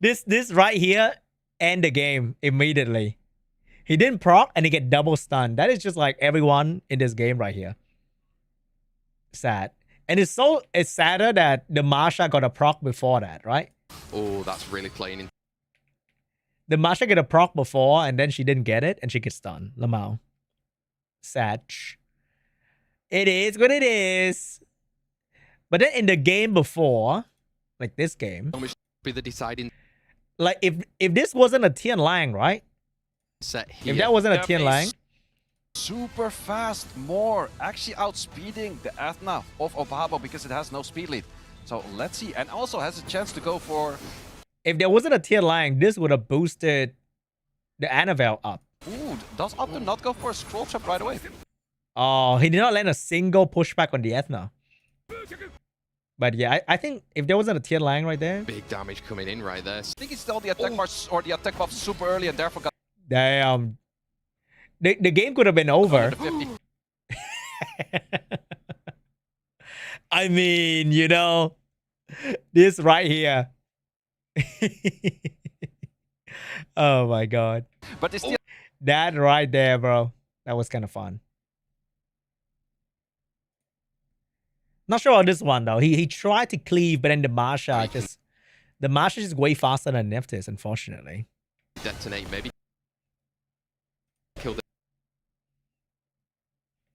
This right here end the game immediately. He didn't proc and he get double stun. That is just like everyone in this game right here. Sad. And it's sadder that the Masha got a proc before that, right? Oh, that's really playing in. The Masha get a proc before and then she didn't get it and she gets stunned. Lamau. Sad. It is what it is. But then in the game before, like this game, Be the deciding like if this wasn't a Tian Lang, right? set here. If that wasn't a Tian Lang, Super fast, more actually outspeeding the Athena of Obabo because it has no speed lead. So let's see, and also has a chance to go for. if there wasn't a Tian Lang, this would have boosted the Annabelle up. Ooh, does Opto not go for a scroll trap right away? Oh, he did not land a single pushback on the Ethna. But yeah, I think if there wasn't a Tian Lang right there, Big damage coming in right there. I think he stole the attack bar or the attack buff super early and therefore got damn, the game could have been over. the 50. I mean, you know, this right here. Oh my god, But they still that right there, bro. That was kind of fun. Not sure on this one though. He tried to cleave, but then the Masha just way faster than Neftis, unfortunately. Detonate, maybe. Kill the.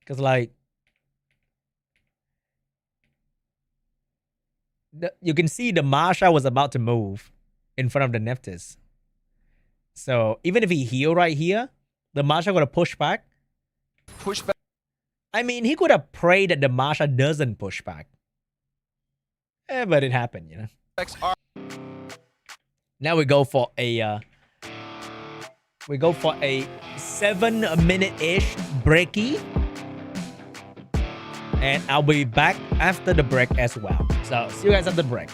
Because like you can see the Masha was about to move in front of the Neftis. So even if he heal right here, the Masha got to push back. push back. I mean, he could have prayed that the Masha doesn't push back. But it happened, you know. Now we go for a 7-minute-ish breaky. And I'll be back after the break as well. So see you guys after the break.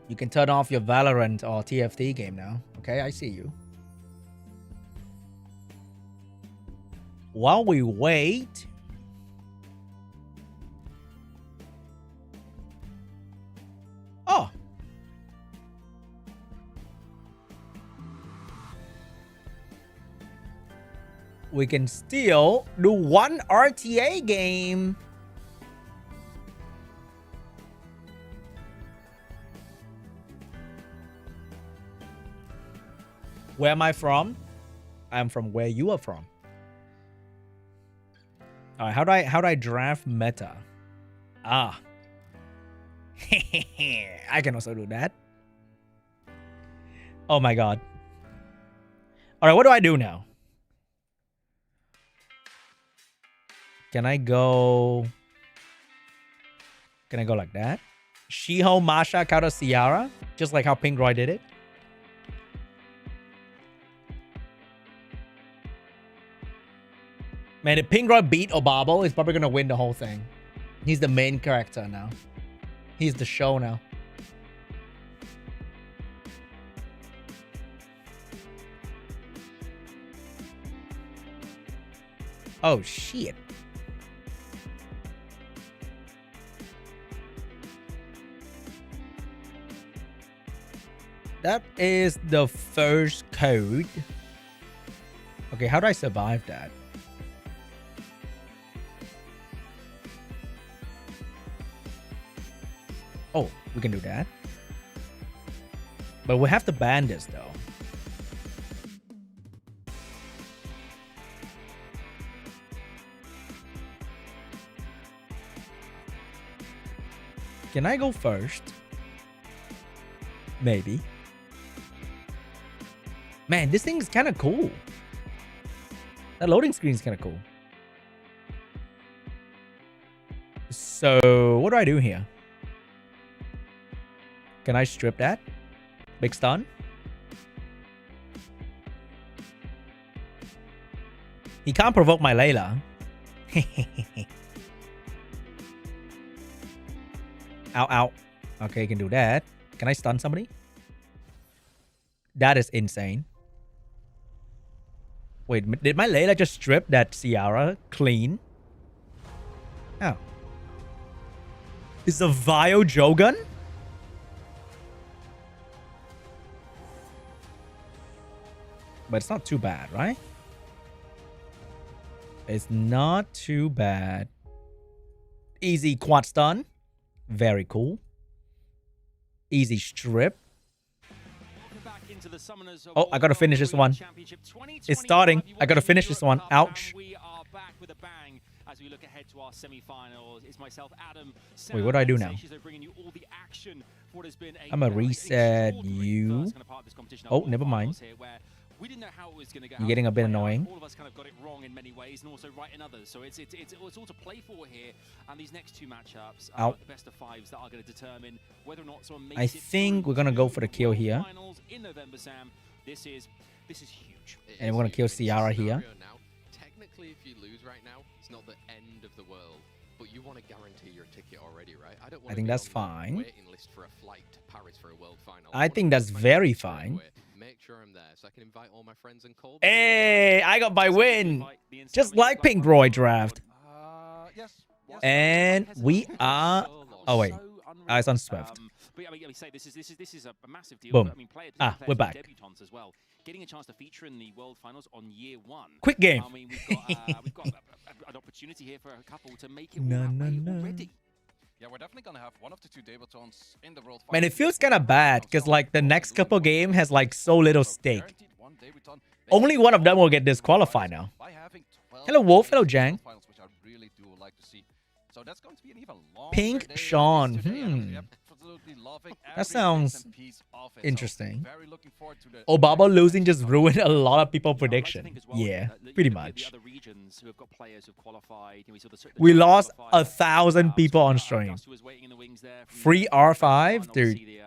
You can turn off your Valorant or TFT game now. Okay, I see you. While we wait... Oh! We can still do one RTA game. Where am I from? I'm from where you are from. All right, how do I draft meta? Ah. I can also do that. Oh my god. All right, what do I do now? Can I go like that? Shiho, Masha, counter Ciara, just like how Pink Roy did it. Man, if Pink Roy beat Obabo, he's probably gonna win the whole thing. He's the main character now. He's the show now. Oh shit. That is the first code. Okay, how do I survive that? Oh, we can do that. But we have to ban this though. Can I go first? Maybe. Man, this thing is kind of cool. That loading screen is kind of cool. So, what do I do here? Can I strip that? Big stun? He can't provoke my Layla. Ow, ow. Okay, he can do that. Can I stun somebody? That is insane. Wait, did my Layla just strip that Ciara clean? Oh. Is the Vio Jogun? But it's not too bad, right? It's not too bad. Easy quad stun. Very cool. Easy strip. Oh, I gotta finish this one. It's starting. I gotta finish this one. Ouch. As we look ahead to our semifinals, it's myself, Adam. Wait, what do I do now? I'm gonna reset you. Oh, never mind. We didn't know how it was going to go. You're getting a bit annoying. All of us kind of got it wrong in many ways and also right in others. So it's all to play for here. And these next two matchups are the best of fives that are going to determine whether or not someone makes it. I think we're going to go for the kill here. In November, Sam. This is huge. And we're going to kill Ciara here. Now, technically, if you lose right now, it's not the end of the world. But you want to guarantee your ticket already, right? I think that's fine. Waiting list for a flight to Paris for a world final. I think that's very fine. Make sure I'm there so I can invite all my friends and call. Hey, I got my win. Just like Pink Roy draft. And we are... Oh, wait. It's on Swift. Boom. We're back. Getting a chance to feature in the World Finals on year one. Quick game. I mean, we've got an opportunity here for a couple to make it already. Yeah, we're definitely gonna have one of the two debutants in the world. Man, it feels kind of bad because like the next couple game has like so little stake. Only one of them will get disqualified now. Hello Wolf, hello Jang. Pink Sean. That sounds interesting. Obama losing just ruined a lot of people's prediction. Yeah, pretty much. regions who have got players who've qualified. You know, we saw the We lost qualified, 1,000 people on stream. Dust, who was waiting in the wings there from Free the R5, dude. obviously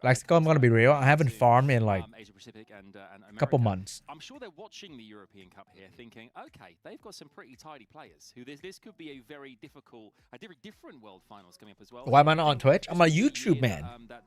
Lexico, I'm gonna be real. I haven't farmed in like Asia Pacific and a couple America. months. I'm sure they're watching the European Cup here, thinking, okay, they've got some pretty tidy players. Who this could be a very difficult, different World Finals coming up as well. Why am I not on Twitch? I'm a YouTube man. That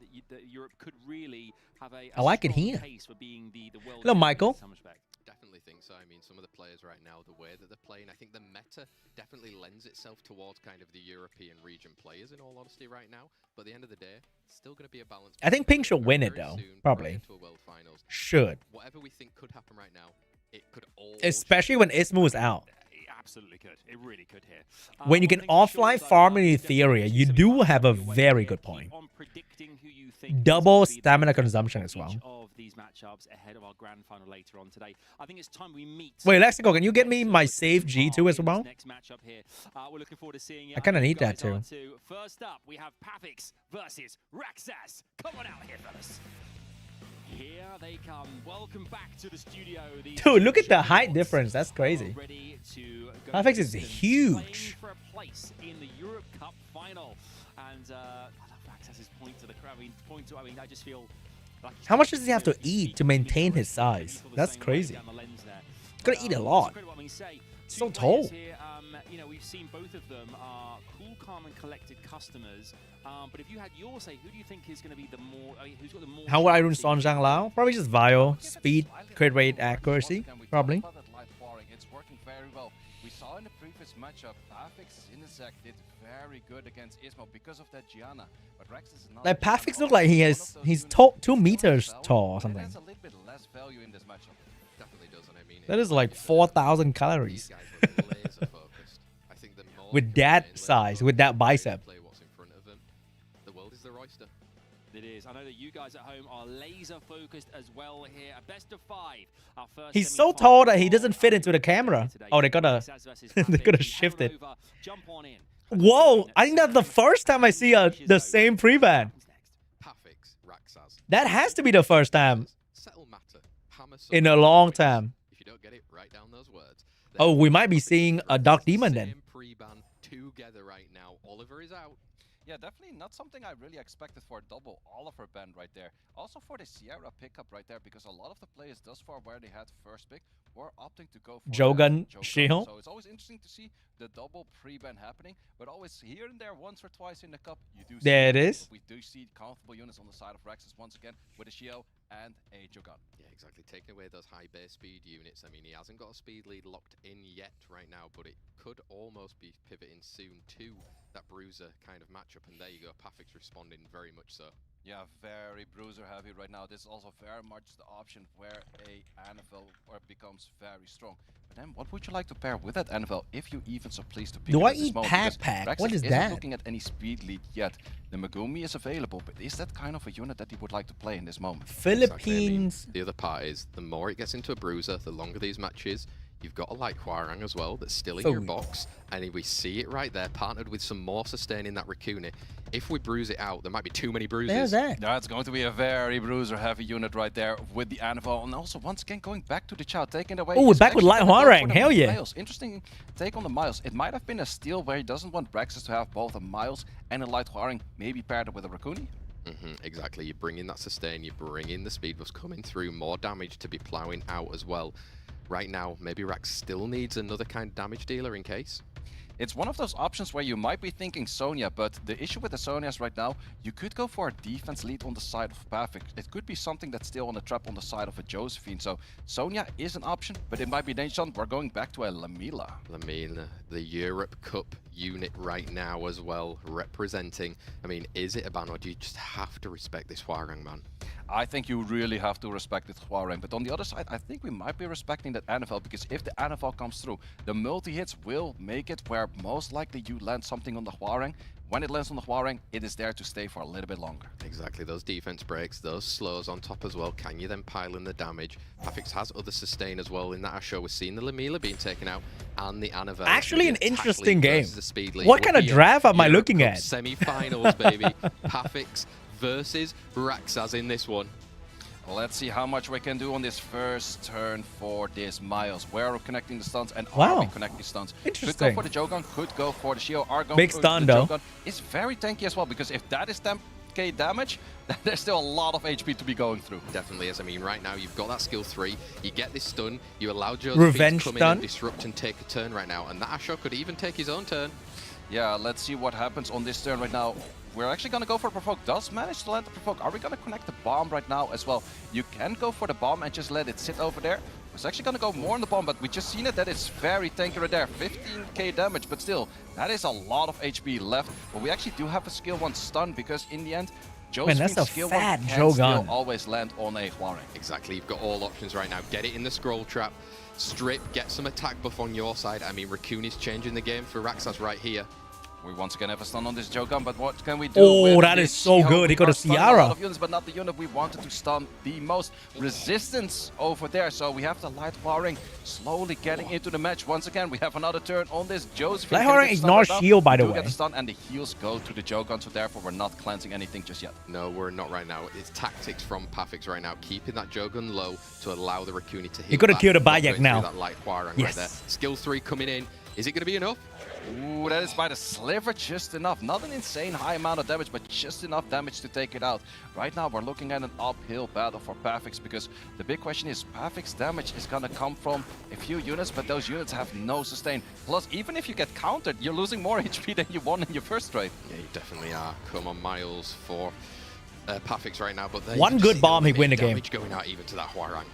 Europe could really have a I like it strong here. case for being the world Hello, champions Michael. in some respect. Definitely think so. I mean, some of the players right now, the way that they're playing, I think the meta definitely lends itself towards kind of the European region players, in all honesty, right now. But at the end of the day, it's still going to be a balance. I think Pink should win it Very though. soon, Probably. into a World Finals. Should. Whatever we think could happen right now, it could all. Especially when Ismu is out. It absolutely could. It really could here. When you can offline farm in Etheria, you do have a very good point. Double stamina consumption as well. Of these matchups ahead of our grand final later on today. I think it's time we meet. Wait, Lexico, can you get me my save G2 as well? Next matchup here. We're looking forward to seeing I kinda need that too. First up, we have Pafix versus Raxas. Come on out here, fellas. Here they come. Welcome back to the studio. Dude, look at the height difference. That's crazy. Pafix is huge. For a place in the Europe Cup final. And I love Raxas's point to the crowd. I mean, I just feel like How much does he have to eat to maintain his size? That's crazy. He's gonna eat a lot. So tall. Here, you know, we've seen both of them are cool, calm, and collected customers. But if you had your say, who do you think is going to be the more? Who's got the more? How would I run Son Zhang Lao? Probably just Vio, speed, crit rate, accuracy. Probably. It's working very well. We saw in the previous matchup, Pafix Inisek did very good against Ismo because of that Gianna. But Rex is not. Like Pafix look like he's tall, 2 meters tall or something. That's a little bit less value in this matchup. Definitely does, and I mean. That is like 4,000 calories. These guys were laser focused. I think the more With you that play, size, with that bicep. play what's in front of them. The world is their oyster. It is. I know that you guys at home are laser focused as well here. A best of 5. Our first He's so tall that he doesn't fit into the camera. today. Oh, they gotta they gotta shift it. Jump on in. Whoa! I think that's the first time I see the same pre-ban. Pafix, Raxas. That has to be the first time Settle matter. Hammer in a long time. If you don't get it, write down those words. Oh, we might be seeing a Dark Demon then. Same pre-ban together right now. Oliver is out. Yeah, definitely not something I really expected for a double Oliver band right there. Also for the Sierra pickup right there, because a lot of the players thus far where they had first pick were opting to go for Jogun, Jogun. Shiho. So it's always interesting to see the double pre-ban happening, but always here and there, once or twice in the cup, you do see There it is. We do see comfortable units on the side of Rexus once again with a Shiho and a Jogun. Yeah, exactly. Taking away those high base speed units. I mean, he hasn't got a speed lead locked in yet right now, but it could almost be pivoting soon to that Bruiser kind of matchup. And there you go, Pafix responding very much so. Yeah, very Bruiser heavy right now. This is also very much the option where a Anvil becomes very strong. But then what would you like to pair with that Anvil if you even so pleased to pick Do it I at this eat moment? Pack Because Pack? Rexus What is isn't that? looking at any speed lead yet. The Megumi is available, but is that kind of a unit that he would like to play in this moment? Philippines. The other part is the more it gets into a Bruiser, the longer these matches. You've got a light Huarang as well that's still in your box, and we see it right there, partnered with some more sustaining that Raccoon. If we bruise it out, there might be too many bruises. There's that. That's going to be a very Bruiser-heavy unit right there with the Anvil. And also, once again, going back to the child, taking away... Oh, we're back with light Huarang. Hell yeah. Miles. Interesting take on the Miles. It might have been a steal where he doesn't want Rexus to have both a Miles and a light Huarang, maybe paired with a Raccoon. Exactly. You bring in that sustain, you bring in the speed buffs coming through, more damage to be plowing out as well. Right now, maybe Rax still needs another kind of damage dealer in case. It's one of those options where you might be thinking Sonya, but the issue with the Sonyas right now, you could go for a defense lead on the side of Pafix. It could be something that's still on the trap on the side of a Josephine. So Sonya is an option, but it might be Nation. We're going back to a Lamila. Lamila, the Europe Cup unit right now as well, representing. I mean, is it a ban or do you just have to respect this Huarang, man? I think you really have to respect this Huarang, but on the other side, I think we might be respecting that Anvil, because if the Anvil comes through, the multi-hits will make it where most likely you land something on the Huarang. When it lands on the Huarang, it is there to stay for a little bit longer. Exactly, those defense breaks, those slows on top as well. Can you then pile in the damage? Pafix has other sustain as well in that show. We're seeing the Lamila being taken out and the Anvil. Actually, an interesting game. Speed What kind of draft am I looking at? Semi-finals, baby. Pafix versus Raxas in this one. Let's see how much we can do on this first turn for this Miles. Where are we connecting the stuns and are Wow. we connecting stuns? Could go Interesting. for the Jogun, could go for the Shio, are going Big for stun, the though. Jogun. It's very tanky as well, because if that is 10k damage, then there's still a lot of HP to be going through. Definitely is. I mean, right now you've got that skill 3, you get this stun, you allow Joe's Revenge to come stun. in and disrupt and take a turn right now, and that Asho could even take his own turn. Yeah, let's see what happens on this turn right now. We're actually going to go for Provoke. Does manage to land the Provoke. Are we going to connect the bomb right now as well? You can go for the bomb and just let it sit over there. It's actually going to go more on the bomb, but we just seen it that it's very tanky right there. 15k damage, but still, that is a lot of HP left. But we actually do have a skill 1 stun, because in the end, Man, that's a skill fat 1 can still Jogun. always land on a Hwoarang. Exactly, you've got all options right now. Get it in the scroll trap, strip, get some attack buff on your side. I mean, Raccoon is changing the game for Raxas right here. We once again have a stun on this Jogun, but what can we do? Oh, with that this is so Shio? good. He We got a are stunning Ciara. lot of units, but not the unit we wanted to stun the most. Resistance over there, so we have the Light Hwoarang slowly getting into the match. Once again, we have another turn on this Josephine. Light Can Hwoarang get stunned ignores right now. shield, by the We do way. get the stun, and the heals go to the Jogun, so therefore we're not cleansing anything just yet. No, we're not right now. It's tactics from Pafix right now, keeping that Jogun low to allow the Raccoon to hit. He could have killed a Bayek now. That Light Hwoarang Yes. right there. Skill 3 coming in. Is it going to be enough? Ooh, that is by the sliver, just enough. Not an insane high amount of damage, but just enough damage to take it out. Right now, we're looking at an uphill battle for Pafix, because the big question is, Pafix damage is gonna come from a few units, but those units have no sustain. Plus, even if you get countered, you're losing more HP than you won in your first trade. Yeah, you definitely are. Come on, Miles for Pafix right now, but they One just good see bomb, the he win the game. damage going out even to that Hwoarang.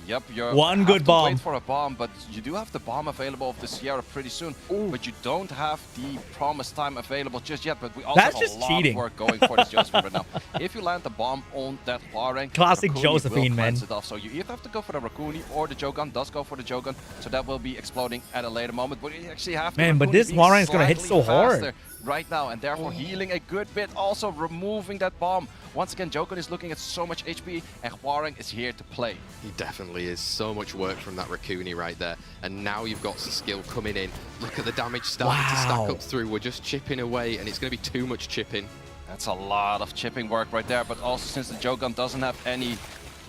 Yep, you're One have good to bomb. wait for a bomb, but you do have the bomb available of the Sierra pretty soon. But you don't have the promised time available just yet. But we also That's have a just lot cheating. of work going for this Josephine right now. If you land the bomb on that Hwoarang, Classic Raccoon Josephine, will man. cleanse it off. So you either have to go for the Raccoon, or the Jogun does go for the Jogun. So that will be exploding at a later moment. But you actually have the Man, but Raccoon this being Hwoarang is gonna hit slightly so hard. faster right now, and therefore healing a good bit, also removing that bomb. Once again, Jogun is looking at so much HP, and Hwoarang is here to play. He definitely is. So much work from that Raccoon right there. And now you've got some skill coming in. Look at the damage starting to stack Wow. up through. We're just chipping away, and it's going to be too much chipping. That's a lot of chipping work right there, but also since the Jogun doesn't have any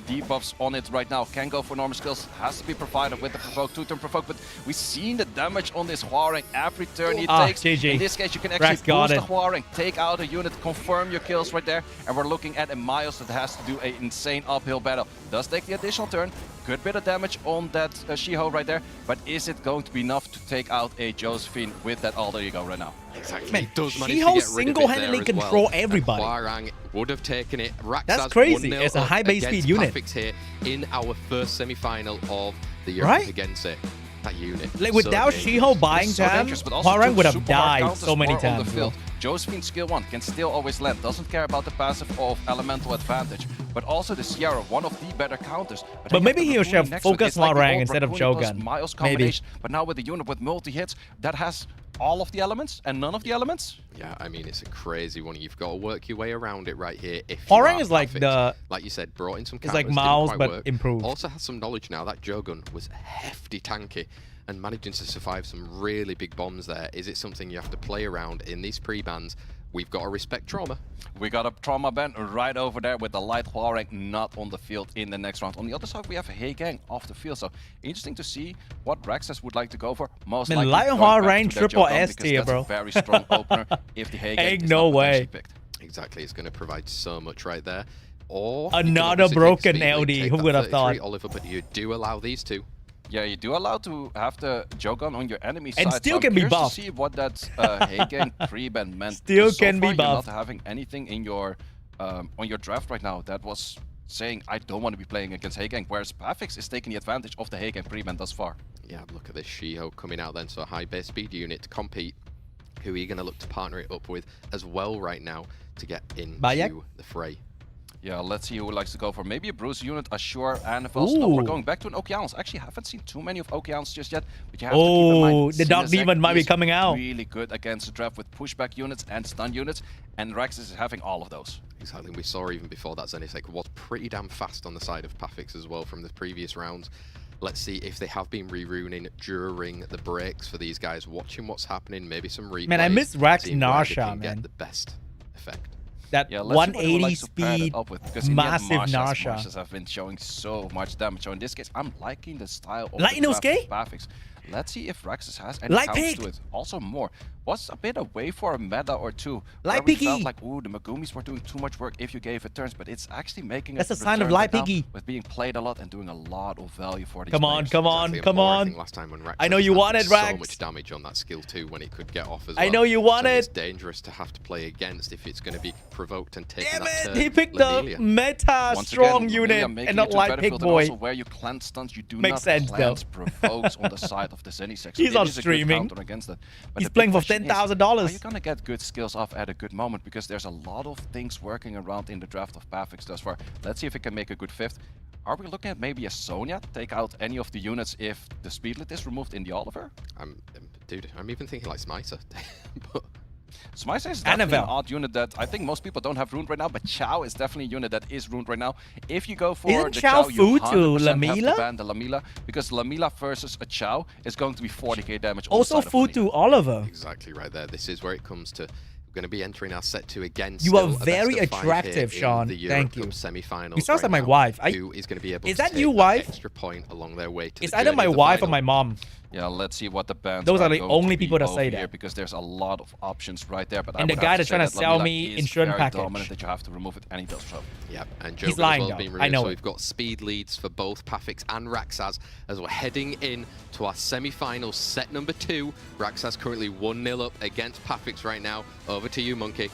debuffs on it right now, can go for normal skills, has to be provided with the Provoke, 2-turn Provoke, but we've seen the damage on this Hwoarang every turn he takes. GG. In this case, you can actually Rax got boost the it. Hwoarang, take out a unit, confirm your kills right there, and we're looking at a Miles that has to do an insane uphill battle. Does take the additional turn, good bit of damage on that Shiho right there, but is it going to be enough to take out a Josephine with that alter ego right now? Exactly. Man, He does manage Shiho to get rid of it single-handedly there as control well. everybody. And Hwoarang would have taken it. Rax That's has crazy. 1-0 It's a high base against speed unit. Pafix here in our first semi-final of the year Right? against it. That unit. Like, So without dangerous. Shiho buying So time, dangerous, but also Hwoarang two would have super hard died counters so many are on the times. field. Josephine's skill 1 can still always land, doesn't care about the passive of elemental advantage, but also the Sierra, one of the better counters. But then you maybe have the he Raccoon should have next to it. focused It's like the Hwoarang old instead of Raccoon plus Jogun. Miles Maybe. combination, but now with a unit with multi-hits that has all of the elements and none of the elements. Yeah, I mean, it's a crazy one. You've got to work your way around it right here. If Hwoarang you is like Pafix. the- Like you said, brought in some It's counters, like didn't Miles, quite but work. improved. Also has some knowledge now. That Jogun was hefty tanky and managing to survive some really big bombs there. Is it something you have to play around in these pre-bans? We've got to respect trauma. We got a trauma ban right over there with the Light Hwoarang not on the field in the next round. On the other side, we have a Heigang off the field. So interesting to see what Raxas would like to go for. Most Man, likely Light going back Hwoarang to their triple Jogun S because tier, that's bro. a very strong opener if the Heigang Ain't is no not way. potentially picked. Exactly, it's going to provide so much right there. Or Another you can obviously take broken speed lead, LD, take who that would have 33, thought? Oliver, but you do allow these two. Yeah, you do allow to have the Jogun on your enemy And side. still so I'm can be curious buffed. to see what that Heigang pre-ban meant. Still because so can be far buffed. You're not having anything in your on your draft right now that was saying I don't want to be playing against Heigang, whereas Pafix is taking the advantage of the Heigang pre-ban thus far. Yeah, look at this Shiho coming out then, so a high base speed unit to compete. Who are you going to look to partner it up with as well right now to get into Bayek? the fray? Yeah, let's see who likes to go for. Maybe a Bruce unit, Assure, Annabelle. No, we're Ooh. going back to an Okeans. Actually, haven't seen too many of Okeans just yet, but you have to keep in mind. Oh, the Dark Sinazek Demon might be is coming out. Really good against the draft with pushback units and stun units, and Raxus is having all of those. Exactly, we saw even before that Zenithek was pretty damn fast on the side of Pafix as well from the previous rounds. Let's see if they have been reruning during the breaks for these guys, watching what's happening, maybe some replays. Man, I miss Rax seeing where they Narsha, can man. get the best effect. that Yeah, let's see what he would 180 like to pair that speed, up with, because in the end, massive Marshas Narsha. have been showing so much damage. So in this case, I'm liking the style of Light the draft Inosuke? of Bafix. Let's see if Rexus has any Light counters Pig. to it. Also more. Was a bit away for a meta or two. Light where we Piggy. felt like, ooh, the Megumis were doing too much work if you gave it turns, but it's actually making That's a a sign of return Light right now Piggy. with being played a lot and doing a lot of value for these Come on, players. come on, Exactly, and come more, I on. think last time when Rex I know was you having wanted, so Rex. much damage on that skill 2 when it could get off as I well. know you want So it's it. dangerous to have to play against if it's going to be provoked and taken Damn that it! turn. He picked Lamelia. the meta Once strong again, unit Lamelia making and not it to Light Pig Battlefield, and Boy. also where you cleanse stunts, you do Makes not sense, cleanse provokes on the side of the Zenisek. So He's it not is a good streaming. counter against that. But He's the big playing for question is, $10,000. Are you gonna get good skills off at a good moment? Because there's a lot of things working around in the draft of Bafix thus far. Let's see if it can make a good fifth. Are we looking at maybe a Sonya take out any of the units if the speedlet is removed in the Oliver? Dude, I'm even thinking like Smiter. But Smiter is definitely an Annabelle. odd unit that I think most people don't have ruined right now, but Chow is definitely a unit that is ruined right now. If you go for Isn't the Chow Chow, you food to 100% have Lamila? to ban the Lamila, because Lamila versus a Chow is going to be 40k damage. Also on the side food of to Oliver. exactly right there. This is where it comes to. We're going to be entering our set 2 again. You are still a very best of 5 attractive, here Sean. in the Europe Thank Cup you. Semi-finals You sound like right my now. wife. Who is going to be able Is to that take you, that wife? extra point along their way to It's the either journey my of the wife or final. my mom. Yeah, let's see what the bands Those are the going only to be people that over say here, that. because there's a lot of options right there. But I And the would guy have that's say trying to that sell Lamila me is insurance very package. dominant, that you have to remove it, and he does so. Yeah, and He's Joker lying, as well though. being I removed, know so it. we've got speed leads for both Pafix and Raxaz as we're heading in to our semi-final set number 2. Raxaz currently 1-0 up against Pafix right now. Over to you, Monkey.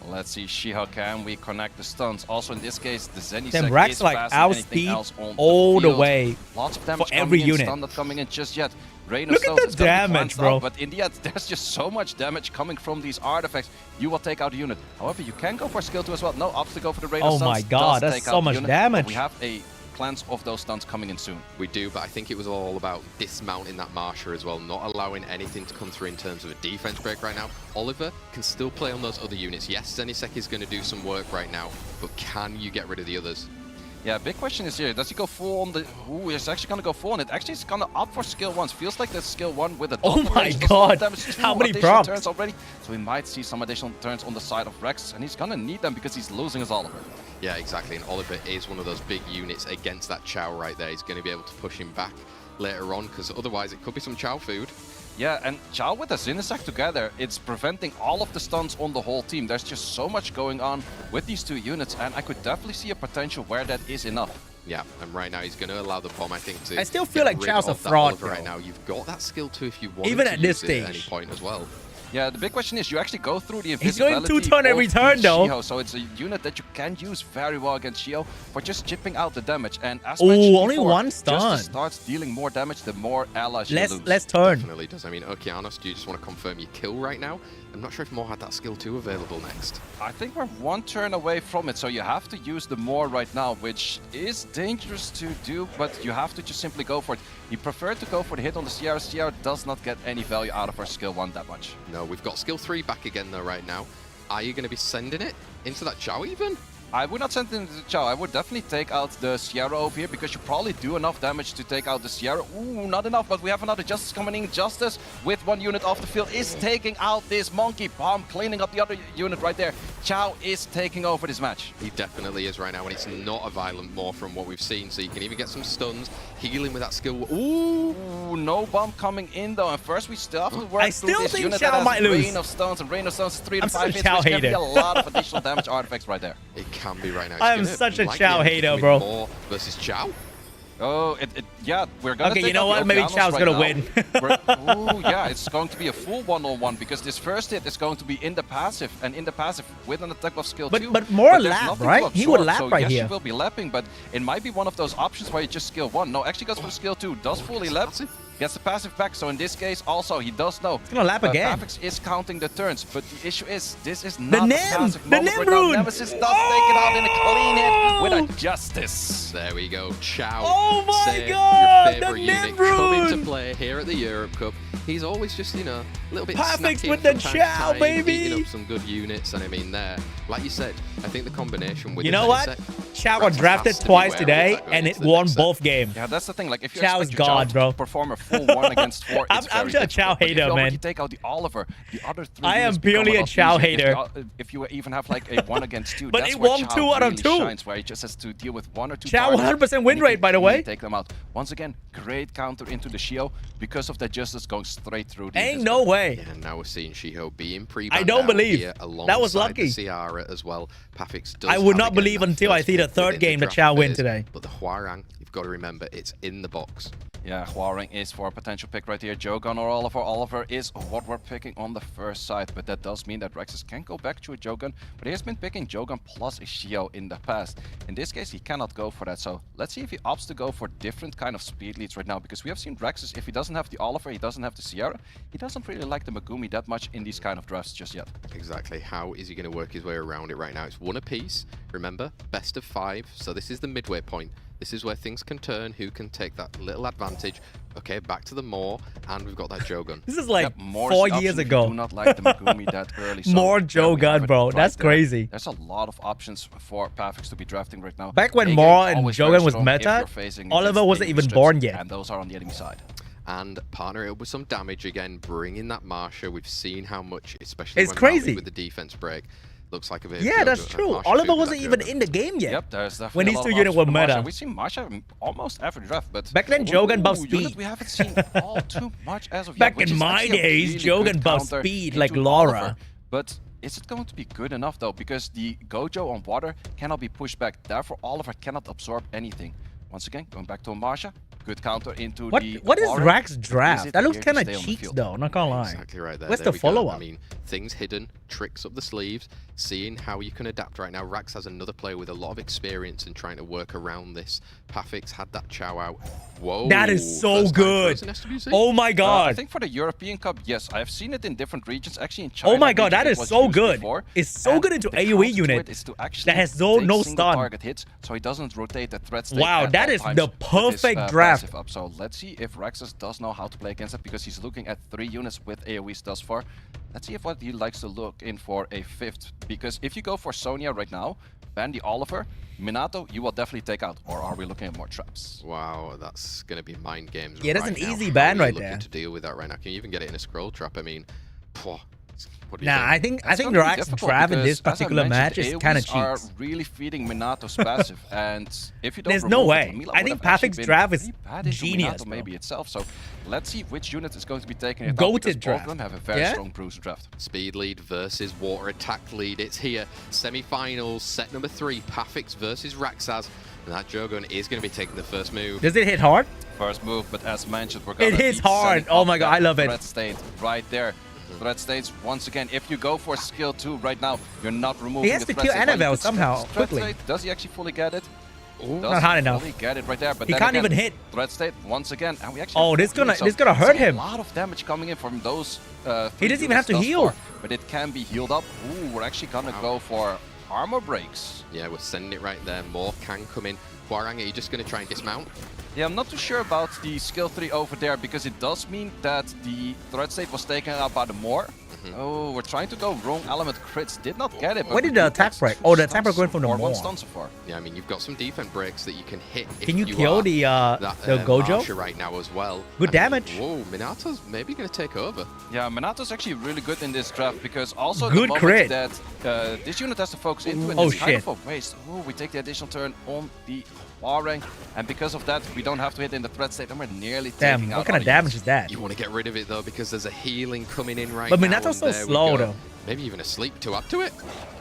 Let's see how can we connect the stuns. Also in this case, the Zenisek Damn, Rax is like faster than anything outspeed else on all the field. way Lots of damage for every coming in, unit. stun not coming in just yet. Rain of Look at Stones the is gonna be damage, cleansed bro. out, but in the end, there's just so much damage coming from these artifacts. You will take out a unit. However, you can go for skill 2 as well. No, opts to go for the Rain of Oh Stones. my god, does that's take so out the much unit, damage. but we have a cleanse of those stuns coming in soon. We do, but I think it was all about dismounting that Marsha as well, not allowing anything to come through in terms of a defense break right now. Oliver can still play on those other units. Yes, Zenisek is going to do some work right now, but can you get rid of the others? Yeah, big question is here. Does he go full on the... Ooh, he's actually going to go full on it. Actually, he's going to opt for skill 1. Feels like that's skill 1 with a Oh double my range, god, damage, 2 how many additional props? turns already. So we might see some additional turns on the side of Rex, and he's going to need them because he's losing his Oliver. Yeah, exactly, and Oliver is one of those big units against that Chow right there. He's going to be able to push him back later on, because otherwise it could be some Chow food. Yeah, and Chow with the Zenisek together, it's preventing all of the stuns on the whole team. There's just so much going on with these 2 units, and I could definitely see a potential where that is enough. Yeah, and right now he's going to allow the bomb, I think, to I still feel get like rid Chow's a of that fraud, Oliver right though. now. You've got that skill 2 if you want Even to at this use it at any stage. point as well. Yeah, the big question is you actually go through the He's going invisibility 2-turn every of turn, though. Shiho, so it's a unit that you can use very well against Shiho for just chipping out the damage. And as Ooh, mentioned only before, one just stun. to start dealing more damage, the more allies you lose. Let's turn. Definitely does. I mean, Okeanos, do you just want to confirm your kill right now? I'm not sure if Moore had that skill 2 available next. I think we're 1 turn away from it, so you have to use the more right now, which is dangerous to do, but you have to just simply go for it. He preferred to go for the hit on the Sierra. Sierra does not get any value out of her skill 1 that much. No, we've got skill 3 back again though right now. Are you going to be sending it into that Chow even? I would not send it into the Chow. I would definitely take out the Sierra over here because you probably do enough damage to take out the Sierra. Ooh, not enough, but we have another Justice coming in. Justice with 1 unit off the field is taking out this Monkey Bomb, cleaning up the other unit right there. Chow is taking over this match. He definitely is right now, and it's not a violent Moore from what we've seen, so you can even get some stuns, healing with that skill. Ooh, no bomb coming in though, and first we still have to work I through still this think unit Chow that has might lose. Rain of Stones, and Rain of Stones is 3 to I'm 5 such a hits, Chow which can be hater. a lot of additional damage artifacts right there. It can be right now. I am It's gonna such a likely Chow end up hater, with bro. Moore versus Chow. Oh, yeah, we're gonna Okay, take you know out the what? Maybe Okeanos Chow's right gonna now. win. Ooh, yeah, it's going to be a full 1-on-1 because this first hit is going to be in the passive, and in the passive with an attack buff skill 2. But more there's lap, nothing to right? He would absorb, lap so right yes, here. he will be lapping, but it might be one of those options where you just skill 1. No, actually goes for the skill 2, does fully lap, gets the passive back, so in this case also he does know. He's gonna lap again. Pafix is counting the turns, but the issue is this is not Nem! a passive The moment right now. Nem rune! Nemesis does take it out in a clean hit with a Justice. There we go, Chow. Oh my Save god, your favorite the unit Nem coming to rune! play here at the Europe Cup. He's always just, you know, a little bit Perfect snacking with the from time to Chow, time, baby! eating up some good units, and I mean there, like you said, I think the combination with You the know what? Zenisek Chao got drafted twice today, and it won both games. Yeah, that's the thing. Like, if you Chao's expect your God, Chao bro. to perform a full 1 against 4, it's I'm very just a Chao difficult. But hater, if you already man. take out the Oliver, the other 3 I am units become purely a lot Chao easier. hater. If you even have like a 1 against 2, But that's it where won Chao 2 out of really 2. shines, where he just has to deal with 1 or 2 Chao targets, 100% win and he rate, by the can way. easily take them out. Once again, great counter into the Shio because of that justice going straight through the Ain't no way. Yeah, and now we're seeing Shiho being pre-banned. I don't believe. Here That was alongside lucky. the Ciara as well. Pafix does I would have, not again, believe that until I first see the pick third within game that draft Chao win phase, today. But the Hwarang, you've got to remember, it's in the box. Yeah, Hwarang is for a potential pick right here. Jogan or Oliver. Oliver is what we're picking on the first side, but that does mean that Rexus can go back to a Jogan, but he has been picking Jogan plus a Shio in the past. In this case, he cannot go for that, so let's see if he opts to go for different kind of speed leads right now, because we have seen Rexus, if he doesn't have the Oliver, he doesn't have the Sierra, he doesn't really like the Megumi that much in these kind of drafts just yet. Exactly. How is he going to work his way around it right now? It's 1 apiece. Remember, best of 5, so this is the midway point. This is where things can turn, who can take that little advantage. Okay, back to the Moor, and we've got that Jogan. This is like Yep, Moore 4 is the years option if you ago. do not like the Megumi that early. So More there we Jogan, have it bro. right That's there. crazy. There's a lot of options for Pafix to be drafting right now. Back when A-game Moore and always very Jogan was strong if meta, you're facing Oliver against wasn't AoE even strips, born yet. and those are on the enemy side. And partner it up with some damage again, bringing that Marsha. We've seen how much, especially It's when crazy. mounted with the defense break. Looks like a bit of Yeah, that's Jogan- true. Marsha Oliver food with wasn't that even Jogan. in the game yet. Yep, there's definitely When a these lot two of units options were for Marsha. meta. We've seen Marsha almost every draft, but Back then, Jogan buffed unit speed. we haven't seen all too much as of Back yet, which in is my actually a days, really Jogan good buffed counter speed like into Laura. Oliver. But is it going to be good enough though? Because the Gojo on water cannot be pushed back. Therefore, Oliver cannot absorb anything. Once again, going back to Marsha. Good counter into the What is Warren. Rax Is draft? it That looks here to kind of stay on the cheeks field? though, not gonna lie. Exactly right there. Where's There the we go. follow-up? I mean, things hidden, tricks up the sleeves, seeing how you can adapt right now. Rax has another player with a lot of experience in trying to work around this. Pafix had that Chao out. Whoa. That is so first time good. for us in SWC. Oh my I god. think for the European Cup, yes, I've seen it in different regions. Actually, in China. Oh my god, that region, is it was so used good. before. It's so And good into the AoE counter to unit it is to actually that has take no single stun. target hits, so he doesn't rotate the threat state. Wow, at that all is times the with his, perfect draft. passive up. So let's see if Rexus does know how to play against it, because he's looking at 3 units with AoEs thus far. Let's see if what he likes to look in for a 5th, because if you go for Sonya right now, ban the Oliver, Minato, you will definitely take out. Or are we looking at more traps? Wow, that's going to be mind games. Yeah, that's right an now. easy How ban are you right looking there. to deal with that right now? Can you even get it in a scroll trap? I mean, what do you Nah, I think? think It's gonna be Rax difficult draft in this because, as I particular match mentioned, is kind of AoEs are cheeks. really feeding Minato's passive, and if you don't There's no remove way. it, Mila I would think have actually Pafix been draft is pretty bad into genius, Minato bro. maybe itself. So let's see which unit is going to be taking it. Goated up, because draft. both of them have a very Yeah? strong bruiser draft. Speed lead versus water attack lead. It's here. Semi-finals, set number 3. Pafix versus Raxaz. And that Jogan is going to be taking the first move. Does it hit hard? First move, but as mentioned, we're gonna hits be hard. setting Oh up my god, that I love it. Threat state right there. Threat states, once again, if you go for skill 2 right now, you're not removing has the to threat kill state. Well, you Annabelle could stretch somehow, the threat quickly. state. Does he actually fully get it? Does Not hard he enough. fully get it right there, but He then can't again, even hit. Threat state once again, and we actually. Oh, have this full gonna- heal, this gonna hurt it's him. A lot of damage coming in from those. He doesn't even have to heal. But it can be healed up. Ooh, we're actually gonna go for armor breaks. Yeah, we're sending it right there. More can come in. Hwarang, are you just going to try and dismount? Yeah, I'm not too sure about the skill 3 over there, because it does mean that the threat state was taken out by the Moor. Oh, we're trying to go wrong element crits. Did not get it. but Where did we the do attack get break? 2 Oh, the attack break stuns went from the or 1 Moor. stun so far. Yeah, I mean, you've got some defense breaks that you can hit. Can you if kill are the that, Gojo? Marsha right now as well. Good I mean, damage. Whoa, Minato's maybe going to take over. Yeah, Minato's actually really good in this draft, because also Good the moment crit. that this unit has to focus into it, Oh, it's kind shit. of a waste. Oh, we take the additional turn on the Hwarang, and because of that, we don't have to hit in the threat state, and we're nearly Damn, taking out what kind of other damage units. is that? You want to get rid of it, though, because there's a healing coming in right But now. Minato's so and there we slow, go. though. Maybe even a sleep to add to it.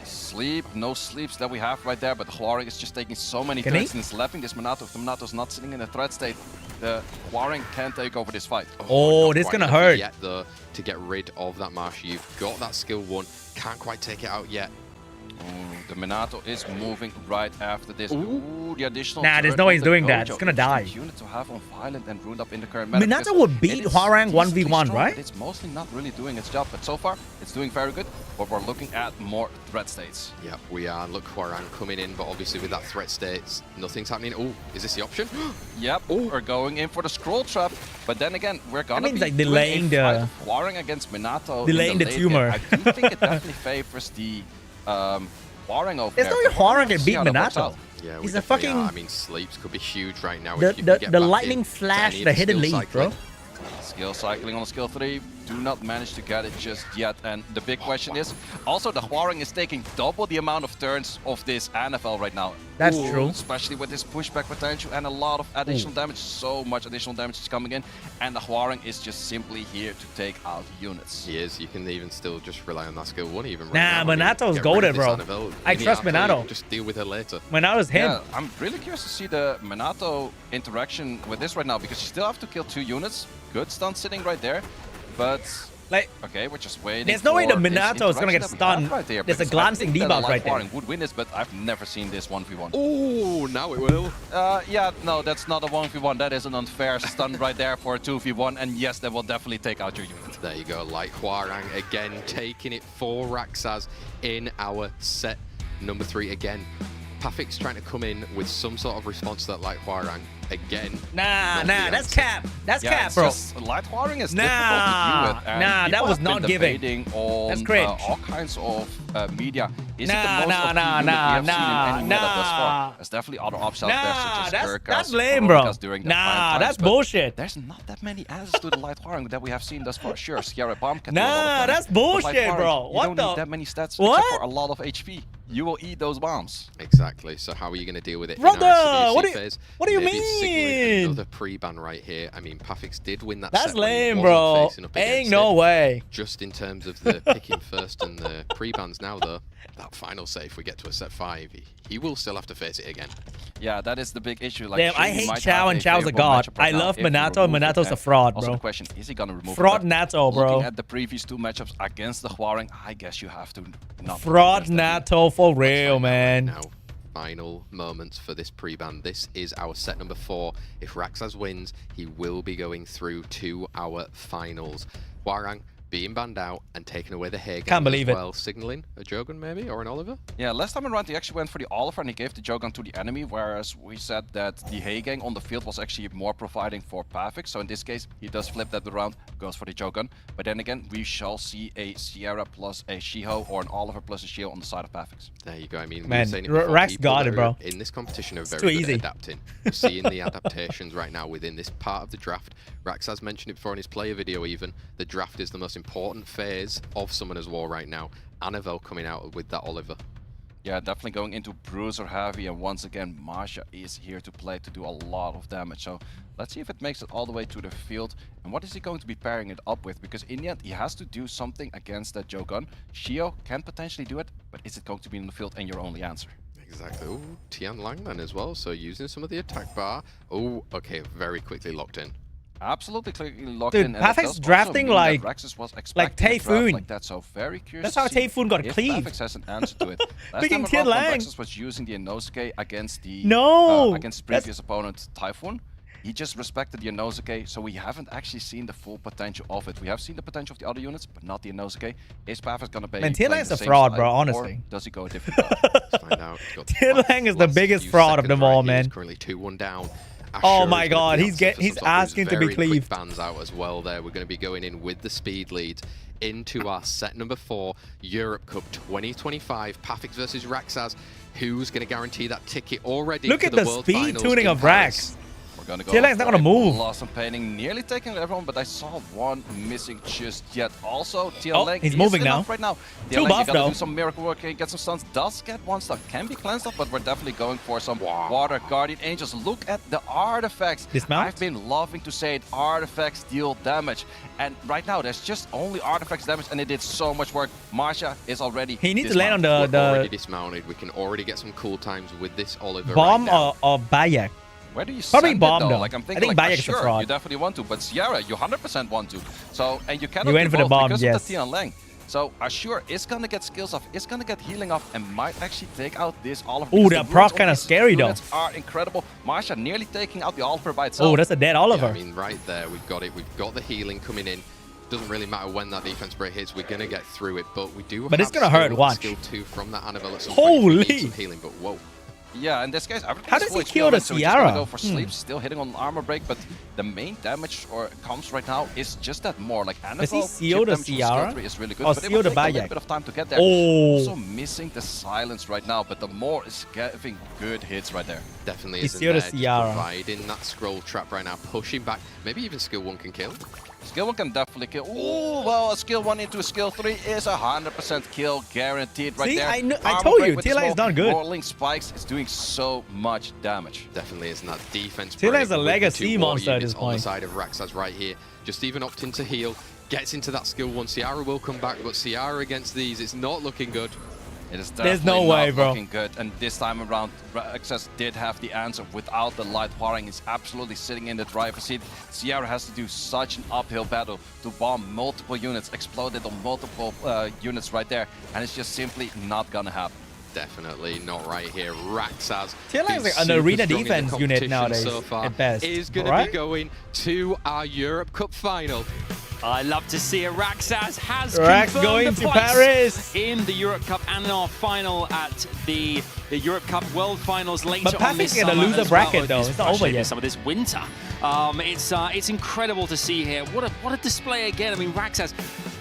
Sleep, no sleeps that we have right there, but Hwarang is just taking so many Can threats he? and slapping this Minato. If the Minato's not sitting in a threat state, the Hwarang can take over this fight. Oh, not this quite gonna enough hurt. Yet, though, to get rid of that Marsha. You've got that skill 1. Can't quite take it out yet. The Minato is moving right after this. Ooh, the additional. Nah, there's turret no way on he's the doing that. Gojo. It's gonna Interesting die. Unit to have on violent and ruined up in the current meta, Minato because would beat it is Hwarang decently 1v1, strong, right? but it's mostly not really doing its job, but so far it's doing very good. But we're looking at more threat states. Yeah, we are. Look, Hwarang coming in, but obviously with that threat states, nothing's happening. Oh, is this the option? Yep, we're going in for the scroll trap, but then again, we're gonna means, be like, doing delaying a the- fight of Hwarang against Minato. Delaying in the late tumor. game. I do think it definitely favors the Hwarang over There's there. no way but we're Hwarang gonna can see beat how that works Minato. out. Yeah, we He's a definitely fucking... are. I mean, sleeps could be huge right now. The, if you can get the back lightning in flash, to any the of hidden skill lead, bro. cycling. Skill cycling on skill 3, do not manage to get it just yet. And the big question is, also the Hwoarang is taking double the amount of turns of this NFL right now. That's true. Especially with this pushback potential and a lot of additional damage. So much additional damage is coming in. And the Hwoarang is just simply here to take out units. He is. You can even still just rely on that skill 1 even right Nah, now. Monato's get rid goated, of this bro. Annabelle. I trust Minato. Just deal with her later. Monato's him. Yeah, I'm really curious to see the Minato interaction with this right now, because you still have to kill 2 units. Good stun sitting right there, but Like, okay, we're just waiting. there's no way the for this Minato is gonna get interaction that we have stunned. Right there, There's a because glancing I think that debuff right there. Hwoarang would win this, but I've never seen this 1v1. Oh, now it will. Yeah, no, that's not a 1v1. That is an unfair stun right there for a 2v1, and yes, that will definitely take out your unit. There you go, Light Hwoarang again taking it for Raxaz in our set number 3 again. Pafik's trying to come in with some sort of response to that Light Hwoarang again. Nah, that's answer. cap. That's Yeah, cap, it's bro. just Light Hwoarang is Nah, difficult to deal with. And nah, that people was have not been giving. debating on That's cringe. all kinds of media. Is it Nah, the most nah, OP nah, unit we have nah, seen in any meta thus nah. far? There's definitely other options out there, such as Kirkas, that's lame, bro. Veronikas during the Nah, prime times, that's but bullshit. There's not that many answers to the Light Hwoarang that we have seen thus far. Sure, Sierra Bomb can do a lot of Nah, damage, that's but Light bullshit, Hwoarang, bro. You What don't the? need that many stats What? except for a lot of HP. You will eat those bombs. Exactly. So how are you going to deal with it Brother, in our what SWC do you- phase? what do you Maybe it's signaling mean? Another pre-ban right here. I mean, Pafix did win that That's set when he lame, wasn't bro. facing up Ain't against no it. way. Just in terms of the picking first and the pre-bans now, though, that final set, if we get to a set 5, he will still have to face it again. Yeah, that is the big issue. Like, Damn, sure, I you hate might Chao, have and Chao's a favorable god. matchup right I now love if you Minato, remove Minato's it. a fraud, Also bro. the question, is he gonna remove Fraud it? Nato, bro. Looking at the previous 2 matchups against the Hwoarang, I guess you have to not Fraud against that. Nato for Let's real, find out right man. now. Final moments for this pre-ban. This is our set number 4. If Raxaz wins, he will be going through to our finals. Hwoarang being banned out and taking away the hair Can't believe as it. well, signaling a Jogan maybe, or an Oliver. Yeah, last time around he actually went for the Oliver and he gave the Jogan to the enemy, whereas we said that the hay gang on the field was actually more providing for Pavik. So in this case, he does flip that around, goes for the Jogan. But then again, we shall see a Sierra plus a Shiho or an Oliver plus a Shiho on the side of Pavix. There you go. I mean, we Man, were saying it before, Rax people got that it, bro. are in this competition are too very good easy. at adapting. We're seeing the adaptations right now within this part of the draft. Rax has mentioned it before in his player video even. The draft is the most important phase of Summoner's War right now. Annabelle coming out with that Oliver. Yeah, definitely going into Bruiser heavy, and once again, Masha is here to play to do a lot of damage. So let's see if it makes it all the way to the field. And what is he going to be pairing it up with? Because in the end, he has to do something against that Jogan. Shio can potentially do it, but is it going to be in the field and your only answer? Exactly. Oh, Tian Lang then as well. So using some of the attack bar. Oh, okay, very quickly locked in. Absolutely clearly locked Dude, in. And that Pafik's does also drafting mean that like- Rexus was like expecting a draft Typhoon. like that, so very curious That's to how see Typhoon got if cleaved. Pavix has an answer to it. Last Picking time Tian around, when Lang. Rexus was using the Inosuke against the No, against the that's- previous opponent Typhoon. He just respected the Inosuke, so we haven't actually seen the full potential of it. We have seen the potential of the other units, but not the Inosuke. Is Pavix gonna be Man, Tian playing Lang's the a same fraud, style, bro, or honestly. does he go a different route? Let's find out. He's got Tian the Lang is the last biggest few fraud of seconds them right all, here. He's man. currently 2-1 down. Oh Asher my is gonna God, be he's on get- for he's some sort of asking to be very quick cleaved. bans out as well there. We're going to be going in with the speed lead into our set number 4, Europe Cup 2025, Pafix versus Raxaz. Who's going to guarantee that ticket already Look to at the the World speed Finals tuning in of Paris? Rax. We're gonna go Tian Lang's not for gonna a move. Lost and painting, nearly taking everyone, but I saw one missing just yet. Also, Tian Oh, Lang he's is moving enough now. right now. Too Tian Lang, buff, you gotta though. do some miracle work and get some stuns. Does get one stun, can be cleansed up, but we're definitely going for some Water Guardian Angels. Look at the artifacts. Dismount? I've been loving to say it, artifacts deal damage. And right now, there's just only artifacts damage, and it did so much work. Marsha is already He needs to land on dismounted. the We're already dismounted. We can already get some cool times with this Oliver bomb right now. or Bayek. Where do you Probably send bomb, it, though? though. Like, I'm I thinking, think like, Bayek's a sure, fraud. you definitely want to, but Sierra, you 100% want to. So, and you cannot You went do for the both bomb, because yes. of the Tian Lang. So, Ashur is gonna get skills off, is gonna get healing off, and might actually take out this Oliver. Ooh, because that the proc wounds on kinda these scary, though. units are incredible. Marsha nearly taking out the Oliver by itself. Oh, that's a dead Oliver. Yeah, I mean, right there, we've got it. We've got the healing coming in. Doesn't really matter when that defense break hits. We're gonna get through it, but we do. But have it's gonna hurt, skill- watch. Skill 2 from that Annabelle at some point if we Holy. need some healing, but whoa. Yeah, in this case, How does he kill the so he's just gonna Ciara? go for sleep, still hitting on armor break, but the main damage comes right now is just that more like Does he Annabelle. seal the Ciara? Is really good, Or but it seal will the take a little Bayek? bit of time to get there. Oh. Also missing the silence right now, but the more is giving good hits right there. Definitely He isn't sealed there, a just Ciara. providing that scroll trap right now, pushing back. Maybe even skill 1 can kill. Skill 1 can definitely kill. Oh, well, a skill 1 into a skill 3 is 100% kill guaranteed right See, there. I Armor told break you, with the TLA is smoke, not good. Rolling spikes is doing so much damage. Definitely isn't that defense. TLA is break a with the legacy 2 water monster at units this on the point. side of Raxaz right here. Just even opting to heal, gets into that skill 1. Ciara will come back, but Ciara against these, it's not looking good. It is There's definitely no way, not bro. looking good, and this time around, Raxaz did have the answer without the light wiring. He's absolutely sitting in the driver's seat. Ciara has to do such an uphill battle to bomb multiple units, exploded on multiple units right there, and it's just simply not gonna happen. Definitely not right here. Raxaz, TLA is who's like an super arena strong in the defense unit competition nowadays, so far, at best, is going to right? be going to our Europe Cup final. I love to see it. Raxaz has Rax confirmed going a to place Paris. in the Europe Cup and in our final at the Europe Cup World Finals later But on Patrick's this in the summer loser as bracket, well. though. It's not over yet. Some of this winter. It's incredible to see here. What a display again. I mean, Raxaz,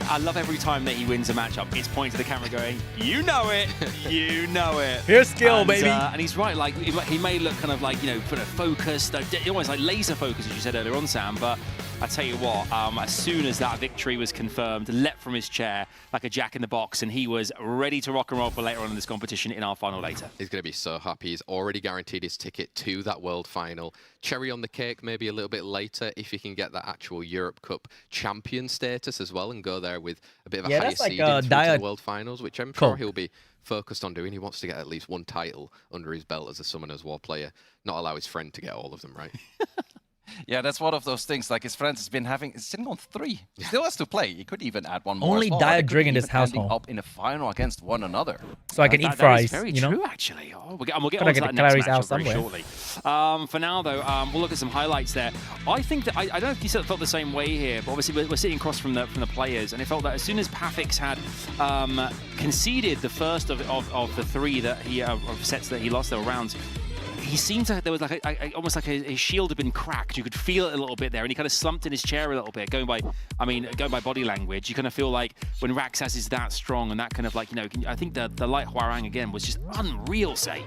I love every time that he wins a matchup. It's pointing to the camera going, you know it, you know it. Here's skill, and, baby. And he's right, like he may look kind of like, you know, kind of focused, almost like laser focused, as you said earlier on, Sam, but I tell you what, as soon as that victory was confirmed, leapt from his chair like a jack in the box, and he was ready to rock and roll for later on in this competition in our final later. He's going to be so happy. He's already guaranteed his ticket to that world final. Cherry on the cake, maybe a little bit later, if he can get that actual Europe Cup champion status as well and go there with a bit of a higher that's like seeding through to Diet the world finals, which I'm Coke. sure he'll be focused on doing. He wants to get at least 1 title under his belt as a Summoners War player, not allow his friend to get all of them, right? Yeah, that's one of those things. Like his friend has been sitting on 3. He still has to play. He could even add 1 more. Only as well. Diet They could drink in be this even ending household. up in a final against one another. So I can eat That fries, is very you know? true, actually. Oh, we'll get Gotta on get to the that next calories out matchup very somewhere. shortly. For now, though, we'll look at some highlights there. I think that I don't know if you felt the same way here, but obviously we're sitting across from the players, and it felt that as soon as Pafix had conceded the first of the 3 that he of sets that he lost, there were rounds. He seemed to, there was like almost like his shield had been cracked. You could feel it a little bit there, and he kind of slumped in his chair a little bit. Going by body language, you kind of feel like when Raxaz is that strong and that kind of like, you know, I think the light Hwarang again was just unreal, say.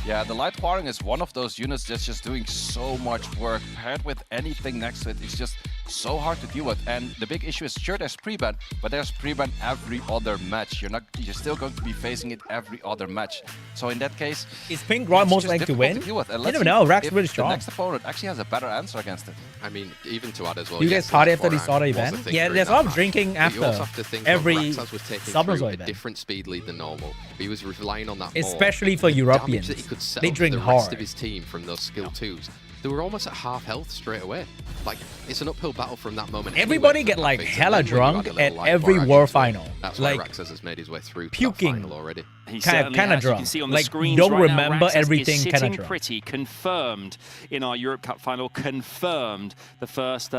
Yeah, the light wiring is one of those units that's just doing so much work. Paired with anything next to it, it's just so hard to deal with. And the big issue is, sure, there's pre-ban, but there's pre-ban every other match. You're still going to be facing it every other match. So in that case, Is Pink Roy most likely to win? You never know. Rax is really strong. The next opponent actually has a better answer against it. I mean, even to add as well. You guys party after they Hwarang saw the was a event? thing Yeah, during there's a that lot of match. drinking But you also after have to think every Raxaz was taking Summoners through War a event. different speed lead than normal. He was relying on that more. Especially for The Europeans. damage that he could set They up drink the hard. rest of his team from those skill 2s. They were almost at half health straight away. Like, it's an uphill battle from that moment. Everybody anyway get for like Pafix, and hella then when you drunk add a little at light every Hwarang war into it, final. That's why Like Raxaz has made his way through to puking. that final already. He Kind of certainly has. You drunk. can see on the Like, screens don't right now, remember Raxaz everything is kinda sitting drunk. pretty, confirmed in our Europe Cup final, confirmed the first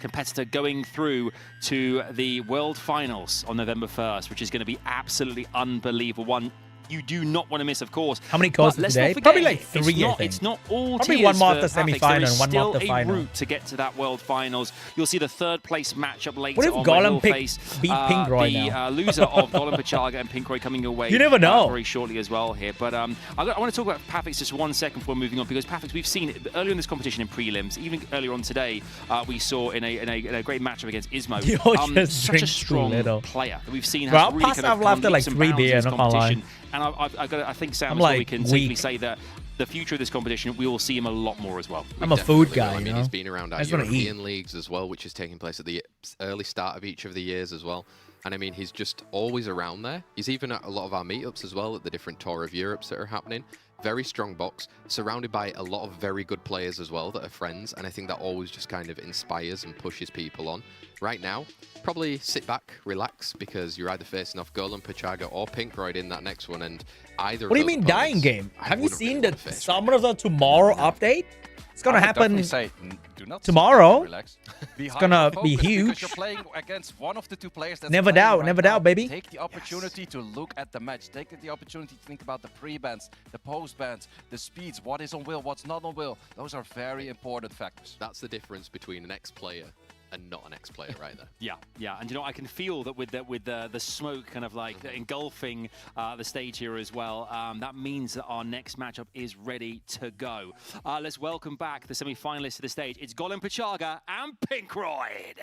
competitor going through to the World Finals on November 1st, which is going to be absolutely unbelievable. One you do not want to miss, of course. How many calls But let's today? not forget, Probably like it's 3, not, I think. It's not all Probably tears one more for after Pafix. semi-final There is and one more still after a final. route to get to that World Finals. You'll see the 3rd place matchup later What if on. Golem where he'll beat face Pink Roy the now? loser of Golem Pachaga and Pink Roy coming your way. You never know. Very shortly as well here. But I want to talk about Pafix just 1 second before moving on, because Pafix, we've seen it earlier in this competition in prelims, even earlier on today, we saw in a great matchup against Ismo. You're just Such a drink too strong little. player that we've seen Bro, has I'll really pass kind out of after gone like leaps and 3 bounds in beers, this not gonna lie. competition. And I think, Sam, I'm as well, like we can safely weak. say that the future of this competition, we will see him a lot more as well. I'm a food Definitely guy, will. I mean, you know? he's been around I our just wanna eat. European leagues as well, which is taking place at the early start of each of the years as well. And I mean, he's just always around there. He's even at a lot of our meetups as well, at the different Tour of Europes that are happening. Very strong box, surrounded by a lot of very good players as well that are friends, and I think that always just kind of inspires and pushes people on. Right now, probably sit back, relax, because you're either facing off Golem, Pachaga, or Pinkroyd in that next one, and either What do you of those mean dying opponents, game? I Have you wouldn't seen really the wanna face right Summoners of Tomorrow update? It's gonna I would happen definitely say, do not tomorrow. Relax. It's gonna be huge. Because you're playing against one of the two players that's Never playing doubt, right never now. doubt, baby. Take the opportunity to look at the match. Take the opportunity to think about the pre-bans, the post-bans, the speeds, what is on wheel, what's not on wheel. Those are very important factors. That's the difference between an ex-player and not an ex-player right there. Yeah, and you know I can feel that with the smoke kind of like engulfing the stage here as well. That means that our next matchup is ready to go. Let's welcome back the semi-finalists to the stage. It's Golem Pachaga and Pinkroyd.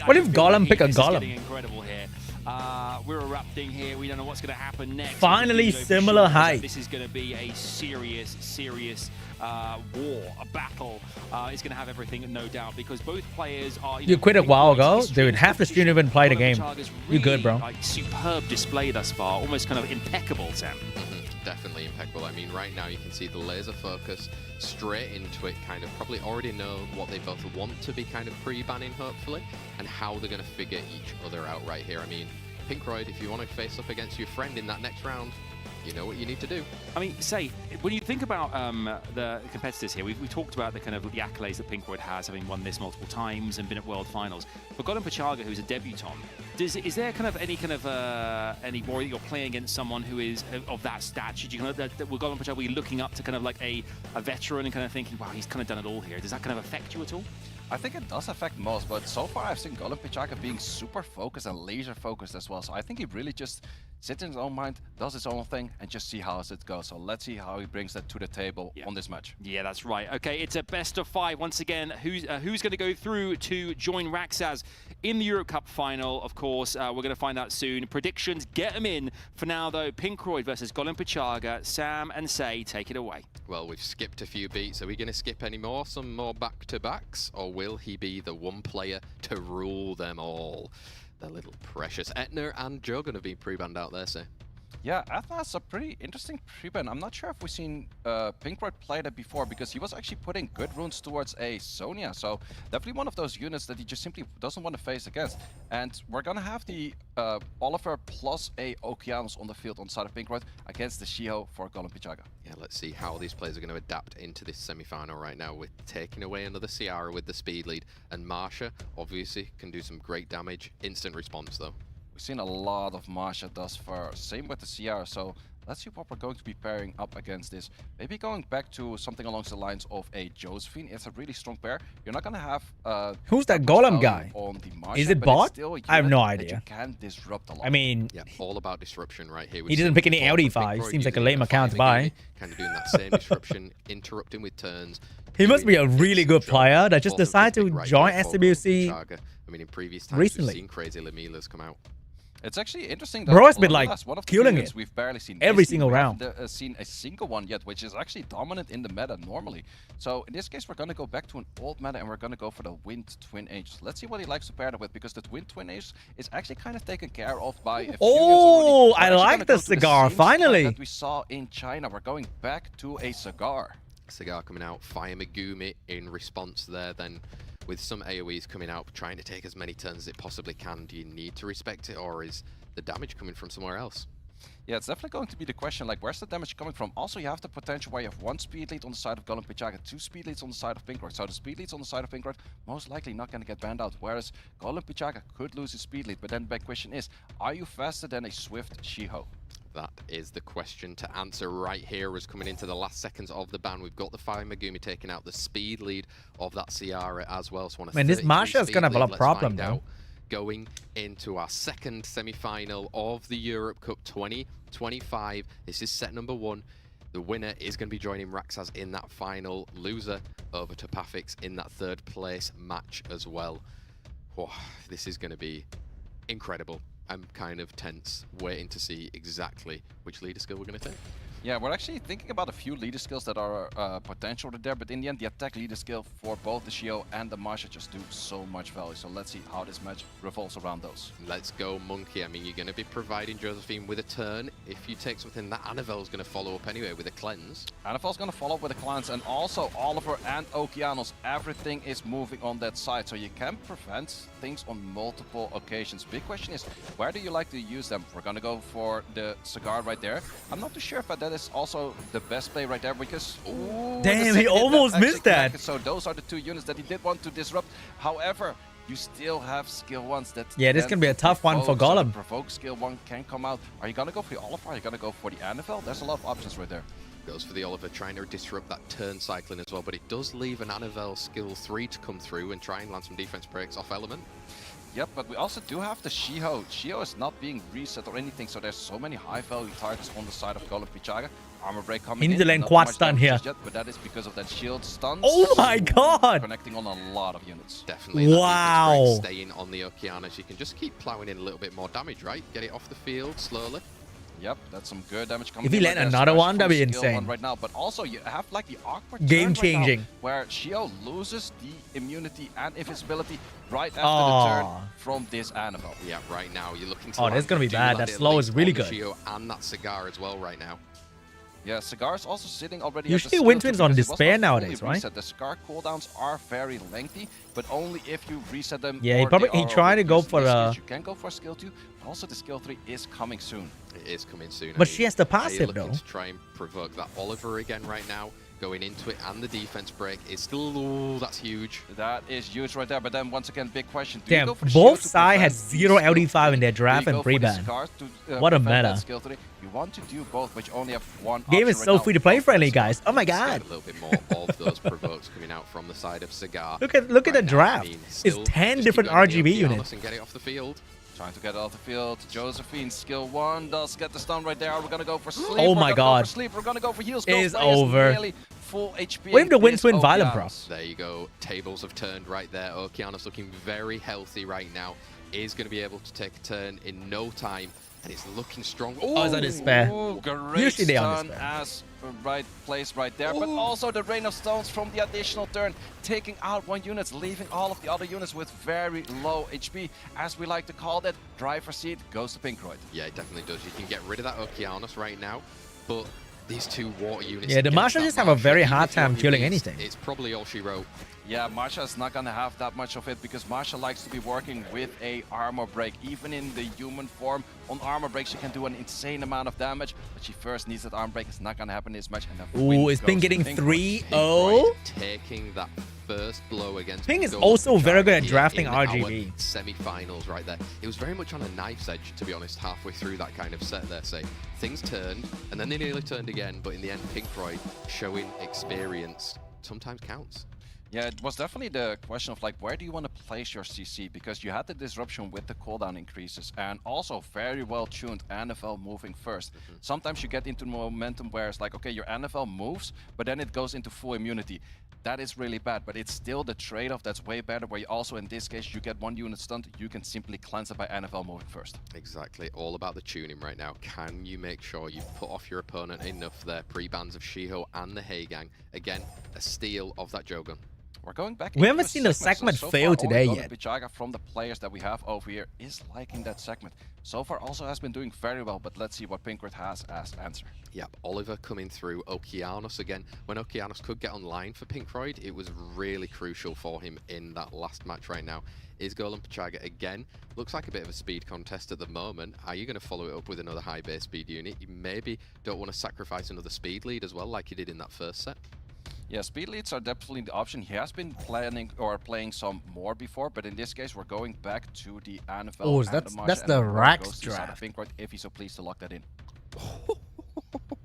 What if Golem pick a Golem? Incredible here. We're erupting here. We don't know what's going to happen next. Finally, similar height. This is going to be a serious war, a battle. It's going to have everything, no doubt, because both players are. You quit a while ago, dude. Half the stream didn't even play the game. You good, bro? Like, superb display thus far, almost kind of impeccable, Sam. Definitely impeccable. I mean, right now you can see the laser focus straight into it, kind of probably already know what they both want to be kind of pre-banning, hopefully, and how they're going to figure each other out right here. I mean, Pinkroyd, if you want to face up against your friend in that next round, you know what you need to do. I mean, say, when you think about the competitors here, we talked about the kind of the accolades that Pinkroyd has, having won this multiple times and been at World Finals. But Golem Pachaga, who's a debutant, is there kind of any any worry that you're playing against someone who is of that stature? Do you kind of, with Golem Pachaga, were you looking up to kind of like a veteran and kind of thinking, wow, he's kind of done it all here? Does that kind of affect you at all? I think it does affect most, but so far I've seen Golem Pachaga being super focused and laser focused as well. So I think he really just sits in his own mind, does his own thing, and just see how it goes. So let's see how he brings that to the table on this match. Yeah, that's right. Okay, it's a best of 5 once again. Who's going to go through to join Raxaz in the Europe Cup final? Of course, we're going to find out soon. Predictions, get them in. For now, though, Pinkroyd versus Golem Pachaga. Sam and Say, take it away. Well, we've skipped a few beats. Are we going to skip any more? Some more back-to-backs? Or will he be the one player to rule them all? The little precious Etna and Joe going to be pre-banned out there, Say. Yeah, Athna's a pretty interesting pre-ban. I'm not sure if we've seen Pinkroyd play that before, because he was actually putting good runes towards a Sonya. So definitely one of those units that he just simply doesn't want to face against. And we're going to have the Oliver plus a Okeanos on the field on the side of Pinkroyd against the Shiho for Golem Pachaga. Yeah, let's see how these players are going to adapt into this semi-final right now. We're taking away another Ciara with the speed lead. And Marsha, obviously, can do some great damage. Instant response, though. We've seen a lot of Marsha thus far. Same with the Ciara, so let's see what we're going to be pairing up against this. Maybe going back to something along the lines of a Josephine. It's a really strong pair. You're not going to have... Who's that Golem guy? On the Marsha, is it bot? I have no idea. You can disrupt a lot. I mean... Yeah, all about disruption right here. He doesn't pick any LD5. Seems like a lame account to buy. Kind of doing that same disruption, interrupting with turns. He must be a really good player that just decided to join SWC I mean, in previous times, recently. We've seen crazy Lamilas come out. It's actually interesting that Bro has been like one of the killing it we've barely seen every single round. We haven't seen a single one yet, which is actually dominant in the meta normally. So in this case, we're going to go back to an old meta and we're going to go for the Wind Twin Age. Let's see what he likes to pair that with, because the Wind Twin Age is actually kind of taken care of by a few Oh, I like the cigar, finally. That we saw in China. We're going back to a cigar. Cigar coming out, Fire Megumi in response there, then with some AoEs coming out, trying to take as many turns as it possibly can. Do you need to respect it, or is the damage coming from somewhere else? Yeah, it's definitely going to be the question, like, where's the damage coming from? Also, you have the potential where you have 1 speed lead on the side of Golem Pachaga, 2 speed leads on the side of Pinkroyd. So the speed leads on the side of Pinkroyd most likely not going to get banned out, whereas Golem Pachaga could lose his speed lead. But then the big question is, are you faster than a swift Shiho? That is the question to answer right here, as coming into the last seconds of the ban. We've got the Fire Megumi taking out the speed lead of that Ciara as well. So on a man, this Marsha is going to have a problem, though. Going into our second semi-final of the Europe Cup 2025. This is set number 1. The winner is going to be joining Raxaz in that final. Loser over to Pafix in that 3rd place match as well. Oh, this is going to be incredible. I'm kind of tense, waiting to see exactly which leader skill we're going to take. Yeah, we're actually thinking about a few leader skills that are potential there, but in the end, the attack leader skill for both the Shio and the Marsha just do so much value. So let's see how this match revolves around those. Let's go, Monkey. I mean, you're going to be providing Josephine with a turn. If you take something, that Anavel's going to follow up anyway with a cleanse. Anavel's going to follow up with a cleanse, and also Oliver and Okeanos. Everything is moving on that side, so you can prevent things on multiple occasions. Big question is, where do you like to use them? We're going to go for the cigar right there. I'm not too sure if that that is also the best play right there because... Ooh, Damn, the he second hit almost actually missed that. connected. So those are the 2 units that he did want to disrupt. However, you still have skill 1s that... Yeah, this can be a tough one for provoke, so Golem. the provoke skill 1 can come out. Are you gonna go for the Oliver? Are you gonna go for the NFL? There's a lot of options right there. Goes for the Oliver, trying to disrupt that turn cycling as well, but it does leave an Anavel skill 3 to come through and try and land some defense breaks off Element. Yep, but we also do have the Shiho. Shiho is not being reset or anything, so there's so many high-value targets on the side of Golem Pichaga. Armor break coming in. He need to land not quad much stun damage here. just yet, but that is because of that shield stun. Oh my god! Connecting on a lot of units. Definitely. That Wow. defense break staying on the Okeanos. You can just keep plowing in a little bit more damage, right? Get it off the field slowly. Yep, that's some good damage coming If he in land right there, another especially one, that'd be from skill insane. 1 right now. But also, you have like the awkward Game turn right now, changing. where Shio loses the immunity and invisibility right after Aw. the turn from this Annabelle. Yeah, right now you're looking to Oh, that's gonna be bad. That slow is really good. Gio and that cigar as well right now. Yeah, Cigar's also sitting already. Usually at the Win skill Twin's two on because it was despair not fully nowadays, right? reset. The Cigar cooldowns are very lengthy, but only if you reset them. Yeah, he or probably- they he are tried to go overused. for In this a- case, you can go for skill 2, but also the skill 3 is coming soon. It is coming soon. But she has the passive, are you looking though. to try and provoke that Oliver again right now, going into it, and the defense break is still... Ooh, that's huge. That is huge right there, but then once again, big question. Do you Damn, go for the both shield to sides had prevent 0 the skill LD5 in their 3? draft Do you and go for the pre-ban. Scars to, What a prevent that meta. skill 3? You want to do both, but you only have one Game option is right so now. free to play friendly, guys. Oh my Let's god. get a little bit more of those provokes coming out from the side of Cigar. Look at the Right now, draft. I mean, It's still 10 just different keep going RGB to the units. and get it off the field. Trying to get it off the field. Josephine, skill 1 does get the stun right there. We're gonna go for sleep. Oh We're my gonna god. Go for sleep. We're gonna go for heals. Is Ghost Player over. Nearly full HP. Wave the Win This Twin Violent, bro. Okeanos. There you go. Tables have turned right there. Okeanos looking very healthy right now. Is going to be able to take a turn in no time. And it's looking strong. Oh, it's on despair. Ooh, great Usually they on stun despair. as right place right there. But also the Rain of Stones from the additional turn, taking out 1 unit, leaving all of the other units with very low HP. As we like to call that, driver's seat goes to Pinkroyd. Yeah, it definitely does. You can get rid of that Okeanos right now. But these 2 water units... Yeah, the against Marshall that just have a very even hard if you're time on killing your beast, anything. It's probably all she wrote. Yeah, Marsha is not gonna have that much of it because Marsha likes to be working with a armor break. Even in the human form, on armor break she can do an insane amount of damage, but she first needs that armor break. It's not gonna happen this much. And the win Ooh, it's been goes to getting Pinkroyd. 3-0. Taking that first blow against Ping is Golden also very good at here drafting in our RGB. Semi-finals right there. It was very much on a knife's edge, to be honest, halfway through that kind of set there. Say things turned, and then they nearly turned again, but in the end, Pinkroyd showing experience sometimes counts. Yeah, it was definitely the question of like, where do you want to place your CC? Because you had the disruption with the cooldown increases and also very well tuned NFL moving first. Sometimes you get into momentum where it's like, okay, your NFL moves, but then it goes into full immunity. That is really bad, but it's still the trade-off that's way better, where you also, in this case, you get 1 unit stunned, you can simply cleanse it by NFL moving first. Exactly, all about the tuning right now. Can you make sure you put off your opponent enough there? Pre-bans of Shiho and the Heigang. Again, a steal of that Jogun. We're going back. We haven't seen the segment fail today yet. Pichaga from the players that we have over here is liking that segment. So far also has been doing very well, but let's see what Pinkroyd has as answer. Yep, Oliver coming through. Okeanos again. When Okeanos could get online for Pinkroyd, it was really crucial for him in that last match right now. Is Golem Pichaga again? Looks like a bit of a speed contest at the moment. Are you going to follow it up with another high base speed unit? You maybe don't want to sacrifice another speed lead as well, like you did in that first set. Yeah, speed leads are definitely the option. He has been planning or playing some more before, but in this case, we're going back to the NFL. Oh, and that's- Marsha, that's and the Pinkroyd Rax goes to side of draft. Pinkroyd, if he's so pleased to lock that in.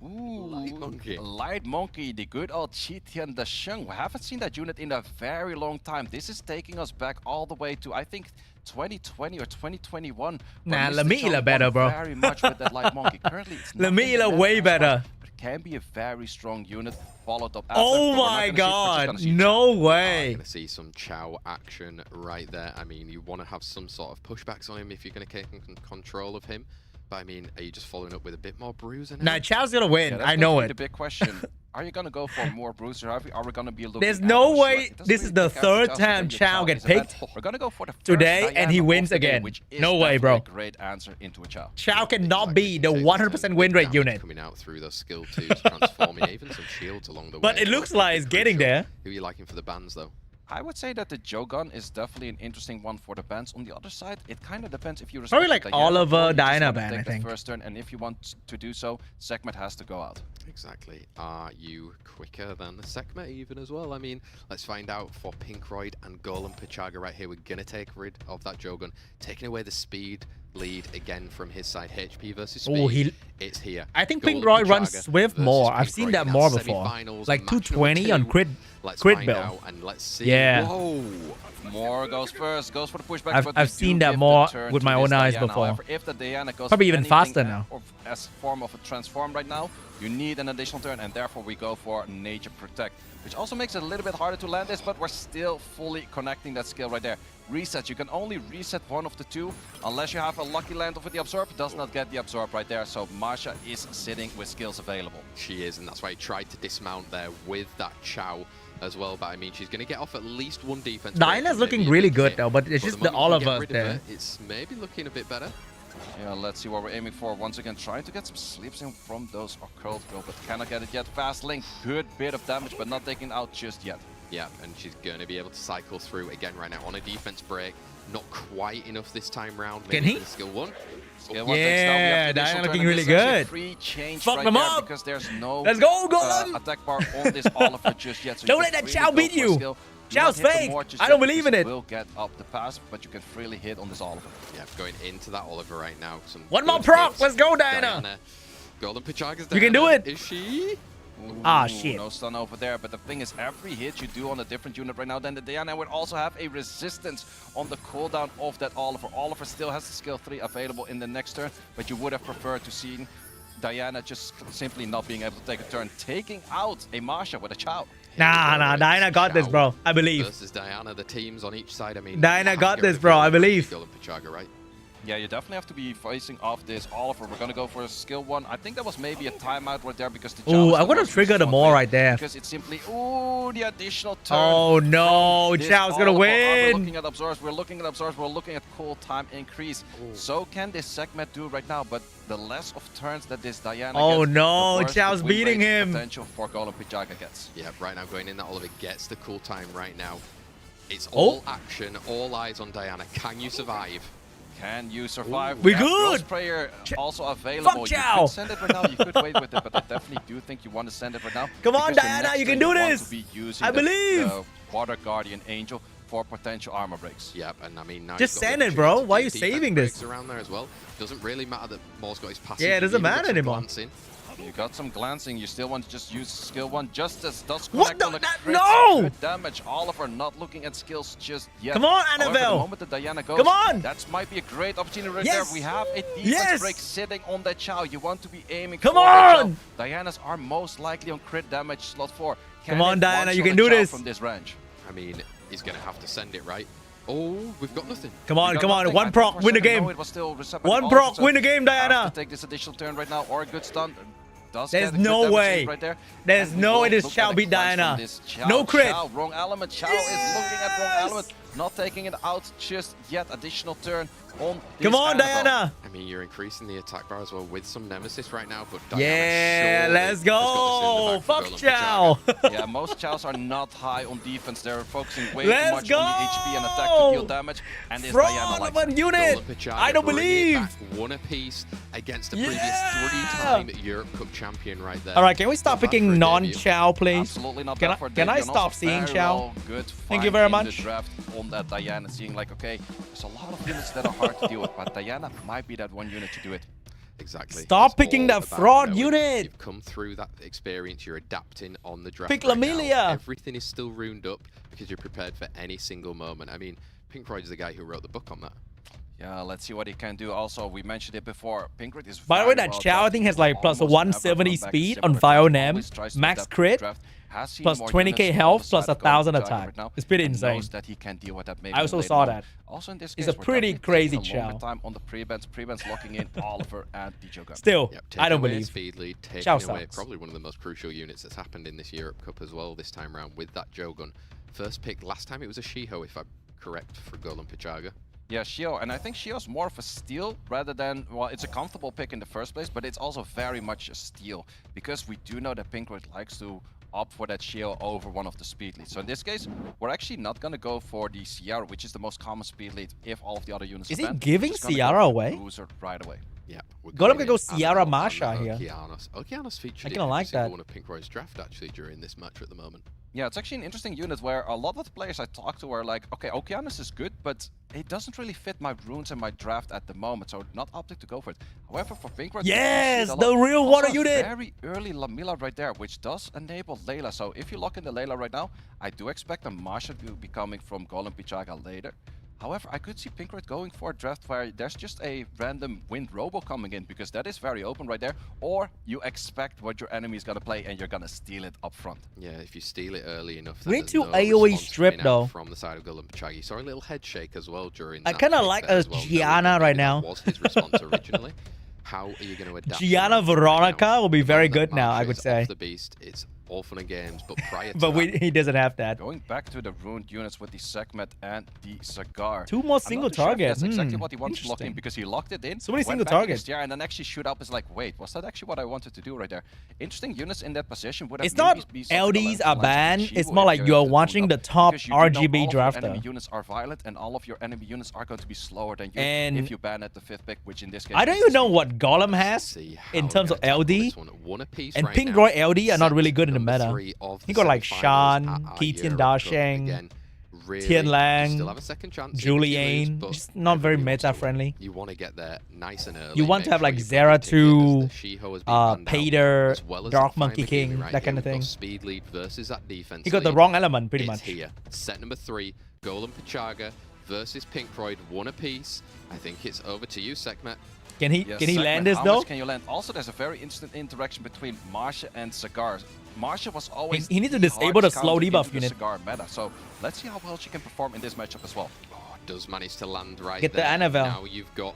Ooh, Light Monkey. Light Monkey, the good old Chitian the Sheng. We haven't seen that unit in a very long time. This is taking us back all the way to, I think, 2020 or 2021. Nah, where Mr. Lamila Chong better, won bro. Very much with that Light Monkey. Currently, it's not Lamila in the way best better. spot, but it can be a very strong unit. Followed up. Oh after, but we're not my gonna see- we're just god, gonna see no Are way. going to see some Chow action right there. I mean, you want to have some sort of pushbacks on him if you're going to take control of him. But I mean, are you just following up with a bit more bruiser now? Nah, Chow's gonna win. Yeah, that's I know gonna be it. The big question: are you gonna go for more bruiser? Are we gonna be looking? There's at no him? way Sure, it doesn't this is really the pick out third Chow, time so Chow then get is a bet. picked We're gonna go for the first today, and he Diana wins of the day, again. which is No way, bro. definitely a great answer into a Chow. Chow cannot Like be the taking 100% some win big rate damage unit. coming out through those skill 2s, transforming even some shields along the way. But it looks like it's getting there. Who are you liking for the bans though? I would say that the Jogun is definitely an interesting one for the bans. On the other side, it kind of depends if you respect Probably like Diana, Oliver, or you just Diana wanna ban, take I the think. first turn, and if you want to do so, Sekhmet has to go out. Exactly. Are you quicker than the Sekhmet even as well? I mean, let's find out for Pinkroyd and Golem Pachaga right here. We're going to take rid of that Jogun, taking away the speed lead again from his side. HP versus speed. It's here. I think Golem Pinkroyd runs Pachaga Swift versus more. I've seen Pinkroyd that in more our before. semifinals, Like match number 220 on 2. crit Let's crit find build. out and let's see. Yeah. Whoa. More goes first, goes for the pushback. but I've we seen do that give more the turn with to my this own eyes Diana. before. However, if the Diana goes Probably even anything faster now. as form of a transform right now, you need an additional turn, and therefore we go for Nature Protect, which also makes it a little bit harder to land this, but we're still fully connecting that skill right there. Reset, you can only reset one of the two, unless you have a lucky land with the Absorb. Does not get the Absorb right there, so Masha is sitting with skills available. She is, and that's why he tried to dismount there with that Chow as well, but I mean, she's going to get off at least one defense. Diana's looking really good though, but it's just the Oliver there. It's maybe looking a bit better. Yeah, let's see what we're aiming for. Once again, trying to get some sleeps in from those occult go, but cannot get it yet. Fast link, good bit of damage, but not taken out just yet. Yeah, and she's going to be able to cycle through again right now on a defense break. Not quite enough this time round. Can maybe he? for the skill one. Yeah, Diana looking really good. Fuck them up. Because there's no Let's go, Golem. attack bar on this Oliver just yet. So Don't let that Chow beat you. Chow's fake. I don't believe in it. Will get up the pass, but you can freely hit on this Oliver. Yeah, going into that Oliver right now. One more proc. Let's go, Diana. Golden Pachaga's You can do it. Is she? Ah, Ooh, shit. No stun over there, but the thing is, every hit you do on a different unit right now, then the Diana would also have a resistance on the cooldown of that Oliver. Oliver still has the skill 3 available in the next turn, but you would have preferred to see Diana just simply not being able to take a turn, taking out a Masha with a Chow. Nah, Diana got this, bro. I believe. Versus Diana, the teams on each side. I mean, Diana got this, bro. I believe. Golden Pachaga, right? Yeah, you definitely have to be facing off this Oliver. We're gonna go for a skill 1. I think that was maybe a timeout right there because the Ooh, I would have triggered them all right there. Because it's simply, ooh, the additional turn. Oh no, This Chow's gonna Oliver. We're win. looking at absorbs, we're looking at absorbs, we're looking at cool time increase. So can this Sekhmet do right now, but the less of turns that this Diana Oh gets, no, the worse Chow's the win beating rate him. potential for Golem Pachaga gets. Yeah, right now going in that Oliver gets the cool time right now. It's all action, all eyes on Diana. Can you survive? Can you survive? We have good. Ghost Prayer also available. Fuck You Chow. could send it right now. You could wait with it, but I definitely do think you want to send it right now. Come on, because the Diana, next you turn can do want this. to be using I believe. The Water Guardian Angel for potential armor breaks. Yep, and I mean now Just you've got send the it, bro. opportunity to Why are get you defense saving this? breaks around there as well. Doesn't really matter that Moore's got his passive. Yeah, it doesn't You've even matter got some anymore. glancing. You got some glancing. You still want to just use skill 1. Justice does What connect the- on the that- crits. no! Good damage. Oliver not looking at skills just yet. Come on, However, Annabelle. the moment that Diana goes, Come on. that might be a great opportunity right Yes. there. We have a defense Yes. break sitting on that Chow. You want to be aiming Come for that on. Chow. Diana's are most likely on crit damage slot 4. Come on, it Diana, one-shot you can a do Chow this. from this range. I mean, he's going to have to send it, right? Oh, we've got nothing. Come We on, got come on. nothing. I One thought proc, for a win the second, game. no, it was still reset by One the proc, Oliver, so win the game, have Diana. to take this additional turn right now or a good stun. Does There's get a good no damage way. in right there. There's And we no will way this look Chow at a beat cleanse from Diana. this Chow. No crit. Chow, wrong element. Chow is looking at wrong element. Not taking it out just yet. Additional turn on this Come on, Annabelle. Diana. I mean, you're increasing the attack bar as well with some Nemesis right now, but Diana Yeah, surely let's has got this in the go. bag for Fuck Golden Chow. Pachaga. Yeah, most Chows are not high on defense. They're focusing way Let's too much on the HP and attack to deal damage. And this Diana Fraud likes of it. a unit. Golden Pachaga I don't bringing it believe. back one apiece against the previous Yeah. 3-time Europe Cup champion right there. All right, can we stop Not bad for picking a non-Chow, please? Absolutely not Can bad I- for can I debut, and stop also seeing very Chow? well good Thank you find very in much. the draft on that Diana, seeing like, okay, there's a lot of units that are hard to deal with, but Diana might be that one unit to do it. Exactly. Stop It's picking all that about fraud knowing unit. You've come through that experience. You're adapting on the draft. Pick right now. Lamelia. Everything is still runed up because you're prepared for any single moment. I mean, Pinkroyd is the guy who wrote the book on that. Yeah, let's see what he can do. Also, we mentioned it before. Pinkroyd is By the way, very that well Chow, I think, has like plus almost 170 never come back speed similar on to Fire that. Nem, Always tries to max adapt to the crit, draft. Has seen plus more 20k units health, on the plus side of 1,000 Golden Pachaga attack. right now, It's pretty and insane. knows that he can deal with that maybe I also later saw on. that. Also in this It's case, a we're pretty definitely crazy taking a longer Chow. time on the pre-bans. Pre-bans locking in Oliver and Dijogun. Still, Yep, I don't taking away believe. speed lead, taking Chow away sucks. probably one of the most crucial units that's happened in this Europe Cup as well this time around with that Jogun. First pick, last time it was a Shiho, if I'm correct, for Golem Pachaga. Yeah, Shio, and I think Shio's more of a steal rather than, well, it's a comfortable pick in the first place, but it's also very much a steal because we do know that Pinkroyd likes to opt for that shield over one of the speed leads. So in this case, we're actually not going to go for the Ciara, which is the most common speed lead if all of the other units Is are he banned. giving We're just gonna Ciara go for away? Bruiser right away. Yeah, Golem can go Ciara Masha here. Okeanos featured I kinda like that. one of Pinkroyd's draft actually during this match at the moment. Yeah, it's actually an interesting unit where a lot of the players I talked to are like, okay, Okeanos is good, but it doesn't really fit my runes and my draft at the moment, so not opting to go for it. However, for Pinkroyd, yes, the real water unit. Very early Lamilla right there, which does enable Layla. So if you lock in the Layla right now, I do expect a Masha to be coming from Golem Pichaga later. However, I could see Pinkroyd going for a draft where there's just a random Wind Robo coming in, because that is very open right there. Or you expect what your enemy is going to play and you're going to steal it up front. Yeah, if you steal it early enough. Way too AoE strip though. From the side of Golem Pichaga. Saw a little head shake as well during I that kind of pick like there a as well, Gianna right now. That was his response originally. How are you going to adapt? Gianna Veronica will be very good now, I would say. Off the beast, it's all fun and games, but prior to But that, he doesn't have that. Going back to the ruined units with the Sekhmet and the Cigar. Two more single targets. That's exactly what he wants to lock in, because he locked it in. So many went single back in targets. his chair, and then actually shoot up is like, wait, was that actually what I wanted to do right there? Interesting units in that position. Would have It's not maybe be something LDs along are the lines of banned. Chivo It's more if like you you're have to watching do the top because you do know RGB all of your drafter. enemy units are violent, and all of your enemy units are going to be slower than you And if you ban at the 5th pick, which in this case I don't is even the know speed. what Golem has in terms of LD. And Pinkroyd LD are not really good in the meta. He got like Shan, Keaton Dasheng, Tian Lang, Julian. Just not very meta friendly. You want to get there nice and early. You want to Make have sure like you Zera put your tickets, 2, the Shiho has been banned out, Pater, as well as Dark the Monkey Fiber King, right that here. kind of We've got thing. Speed lead versus that defense. He got the lead. wrong element pretty It's much. Here. Set number 3, Golem Pichaga versus Pinkroyd, one apiece. I think it's over to you, Sekhmet. Can he Yes, land Sekhmet, this how though? much can you land? Also, there's a very interesting interaction between Marsha and Cigar. Marsha was always He needs to the disable the hardest slow counter debuff into the unit. Cigar meta. So let's see how well she can perform in this matchup as well. Oh, does manage to land right Get the there. Annabelle. Now you've got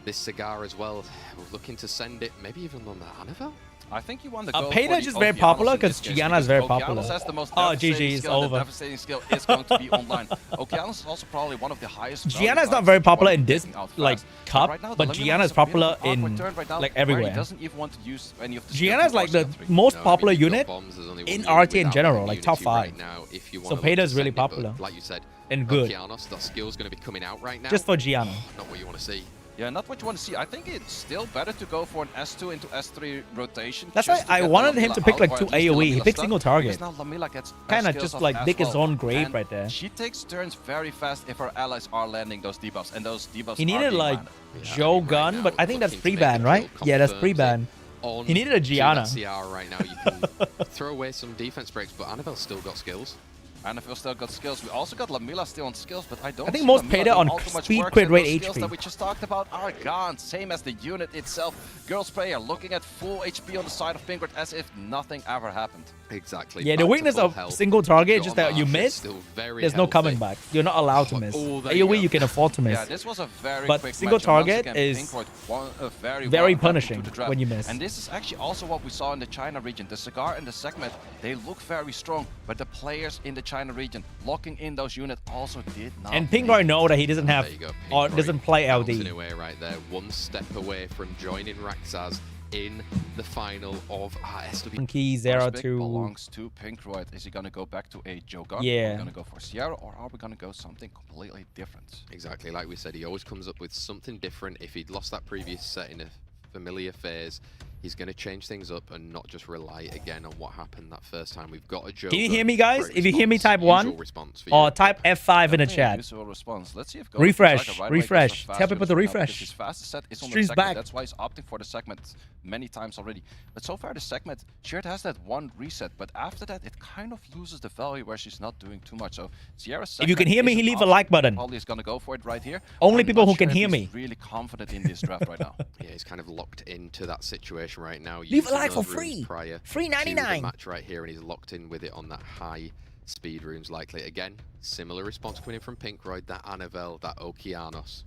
this Cigar as well. We're looking to send it, maybe even on the Annabelle. I think you want to go Pater for is the just very Okeanos popular in this 'cause case, Gianna is very because popular. Okeanos has the most Oh, devastating GG, it's skill, and over. the devastating skill is going to be online. Okeanos is also probably one of the highest. Gianna is not very popular in this like cup, right now, but the Gianna is Lamilla has a bit of popular an awkward in turn right now, like where he everywhere. doesn't even want to use any of the Gianna is like the skills most No, I mean, popular you've got unit bombs, there's only one in unit RT in without general, an like top immunity 5. right now, if you So wanna look Pater's to really send it, but popular like you said, and good. Okeanos, that skill's going to be coming out right now. Just for Gianna. Not what you want to see. Yeah, not what you want to see. I think it's still better to go for an S2 into S3 rotation. That's just why to I get the wanted him Lamilla to pick out, like or 2 at least the AoE. He Lamilla picked stuck, single target. because now Lamilla gets Kinda skills just off like as dig his well. own grave And right there. She takes turns very fast if her allies are landing those debuffs, and those debuffs He are needed being like landed. Joe right Gun, now, but I think that's looking to free make ban, a right? kill, Yeah, that's free confirms ban. on He needed a to that Gianna. CR right now. You can throw away some defense breaks, but Annabelle's still got skills. Annabelle still got skills. We also got Lamilla still on skills, but I don't think see most Lamilla Pater doing on all too much speed, work, crit and rate, those skills HP. that we just talked about are gone, same as the unit itself. Girls player looking at full HP on the side of Pinkroyd as if nothing ever happened. Exactly. Yeah, the back to weakness full of health. single target is Got just that you Marsha miss. still very There's no healthy. coming back. You're not allowed to miss. Oh, there you AoE go. you can afford to miss. Yeah, this was a very But quick single match, and once target again, is Pinkroyd won a very very well punishing to the draft. when you miss. And this is actually also what we saw in the China region. The Cigar and the Sekhmet, they look very strong, but the players in the China region locking in those units also did not. And make Pinkroyd know that he doesn't have There you go. or Pinkroyd doesn't play bouncing LD. away right there, one step away from joining Raxaz in the final of SW. Key First 0 pick to belongs to Pinkroyd. Is he going to go back to a Jogun? Yeah. Are we going to go for Sierra, or are we going to go something completely different? Exactly, like we said, he always comes up with something different. If he'd lost that previous set in a familiar phase, he's going to change things up and not just rely again on what happened that first time. We've got a Joe. Can you hear me, guys? If you hear me, type 1 response or type F5 in the Definitely a chat. Usual response. Let's see if Refresh, Golem Pichaga right away refresh. gets a fast Tell people to boost now, refresh. because his fastest set is on Stream's the segment. back. That's why he's opting for the segment many times already. But so far the segment, sure it has that one reset, but after that it kind of loses the value where she's not doing too much. So Sierra's If you can hear me, is an leave a option. like button. Probably is going to go for it right here. Only I'm people not who can sure if hear he's me. really confident in this draft right now. Yeah, he's kind of locked into that situation right now. Leave a using like for those runes free. Prior Free to the 99. match right here, and he's locked in with it on that high speed runes likely. Again, similar response coming in from Pinkroyd, that Annabelle, that Okeanos.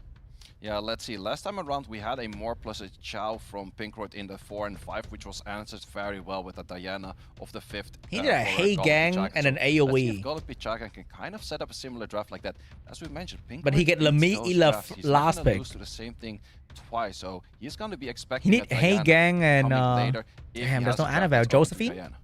Yeah, let's see. Last time around we had a more plus a Chow from Pinkroyd in the 4 and 5, which was answered very well with a Diana of the 5th. He did a for Hey Golem Gang Pichaga. and So an let's see AoE. if Golem Pichaga can kind of set up a similar draft like that. As we mentioned, Pinkroyd But he get beats Lami those Ila drafts. He's last not gonna pick. lose to the same thing twice, so he's going to be expecting He need a Hey Diana Gang and coming later if he damn, there's has no a draft Annabelle. that's going to Josephine? Diana.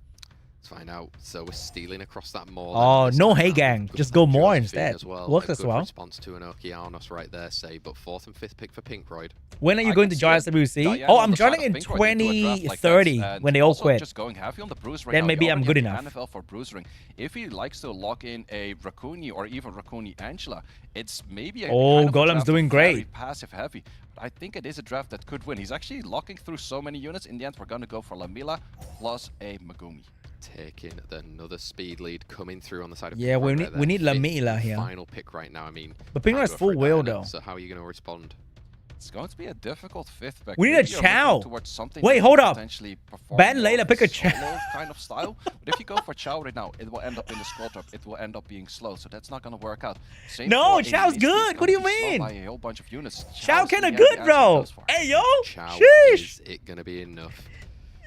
Let's find out. So we're stealing across that more. Oh, no hey gang. Just go more instead. As well. Works as well. Response to an Okeanos right there, say, but 4th and 5th pick for Pinkroyd. When are you going to join SWC? Oh, I'm joining in 2030 when they all quit. Just going heavy on the bruise right then now. maybe I'm good enough. NFL for bruising. If he likes to lock in a Raccoon or even Raccoon Angela, it's maybe a kind of Golem's doing great. Very passive heavy. But I think it is a draft that could win. He's actually locking through so many units. In the end, we're going to go for Lamila plus a Megumi. Taking another speed lead coming through on the side of yeah, we need Lamila here. Final pick right now. I mean, but Pinkroyd's full wheel though. So how are you going to respond? It's going to be a difficult 5th pick. We need a Chow. Wait, hold up. Ben Layla pick a Chow. Kind of style. But if you go for Chow right now, it will end up in the scroll trap. It will end up being slow, so that's not going to work out. No, Chow's good. What do you mean? By a whole bunch of units. Chow kind of good, bro. Hey yo, Chow, is it going to be enough?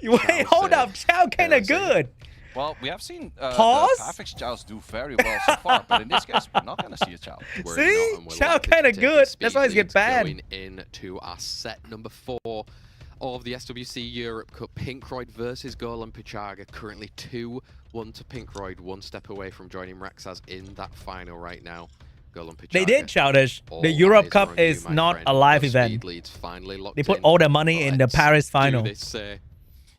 Wait, hold up. Chow kind of good. Well, we have seen the Perfect Chows do very well so far, but in this case, we're not going to see a Chow. See? Chow kind of good. That's why he's get banned. Going into our set number 4 of the SWC Europe Cup. Pinkroyd versus Golem Pichaga. Currently 2-1 to Pinkroyd. 1 step away from joining Rexaz in that final right now. Golem Pichaga. They did, Childish. The Europe Cup is not a live event. They put all their money in the Paris final.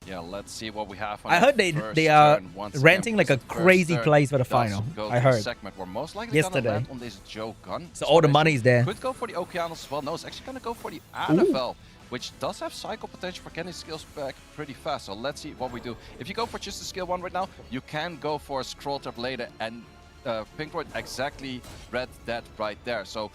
Yeah, let's see what we have. I heard they are renting like a crazy place for the final. I heard segment we're most likely yesterday. On this Joe gun. So all the money's there. Could go for the Okeanos as well. No, it's actually gonna go for the NFL, which does have cycle potential for getting skills back pretty fast. So let's see what we do. If you go for just a skill 1 right now, you can go for a scroll trap later, and Pinkroyd exactly read that right there. So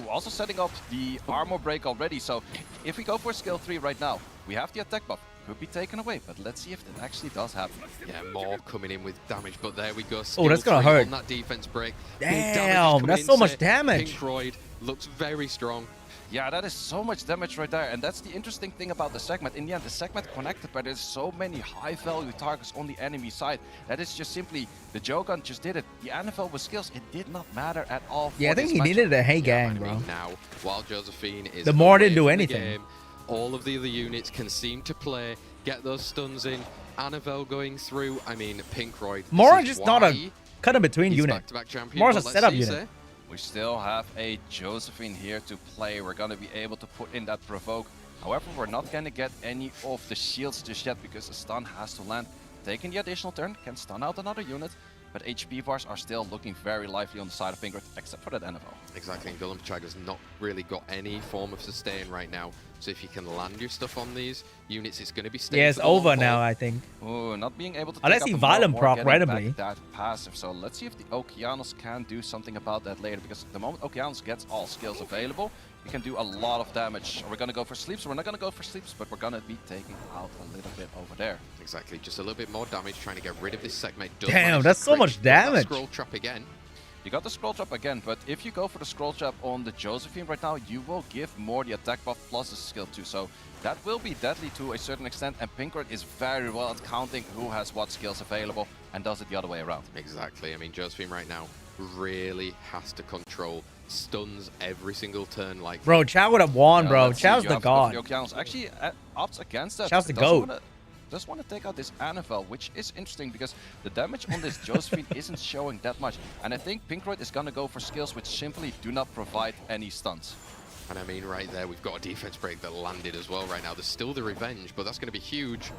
also setting up the armor break already. So if we go for skill 3 right now, we have the attack buff. Could be taken away, but let's see if that actually does happen. Yeah, more coming in with damage, but there we go. Oh, that's gonna hurt. On that defense break. Damn, that's so much damage. Pinkroyd looks very strong. Yeah, that is so much damage right there, and that's the interesting thing about the segment. In the end, the segment connected, but there's so many high-value targets on the enemy side. That is just simply, the Jogun just did it. The NFL with skills, it did not matter at all. Yeah, I think he needed a hey gang, bro. Now, while Josephine is the more didn't do anything. Game, all of the other units can seem to play, get those stuns in. Anavel going through. I mean, Pinkroyd. More just not a cut in between unit. More a setup unit. We still have a Josephine here to play. We're going to be able to put in that provoke. However, we're not going to get any of the shields just yet because the stun has to land. Taking the additional turn can stun out another unit. But HP bars are still looking very lively on the side of Pinkroyd, except for that NFL. Exactly, and Golem Pichaga's not really got any form of sustain right now. So if you can land your stuff on these units, it's going to be staying. Yeah, it's over now, I think. Oh, not being able to. Unless he violent proc randomly. That passive. So let's see if the Okeanos can do something about that later. Because the moment Okeanos gets all skills available, he can do a lot of damage. We're going to go for sleeps. We're not going to go for sleeps, but we're going to be taking out a little bit over there. Exactly, just a little bit more damage, trying to get rid of this segment. Damn, that's so much damage. Scroll trap again. You got the scroll trap again, but if you go for the scroll trap on the Josephine right now, you will give more the attack buff plus the skill too. So that will be deadly to a certain extent, and Pinkroyd is very well at counting who has what skills available and does it the other way around. Exactly. I mean, Josephine right now really has to control stuns every single turn. Like, bro, Chow would have won, bro. Chow's the god. Actually opts against that. Chow's the goat. Just want to take out this NFL, which is interesting because the damage on this Josephine isn't showing that much. And I think Pinkroyd is going to go for skills which simply do not provide any stuns. And I mean, right there, we've got a defense break that landed as well right now. There's still the revenge, but that's going to be huge.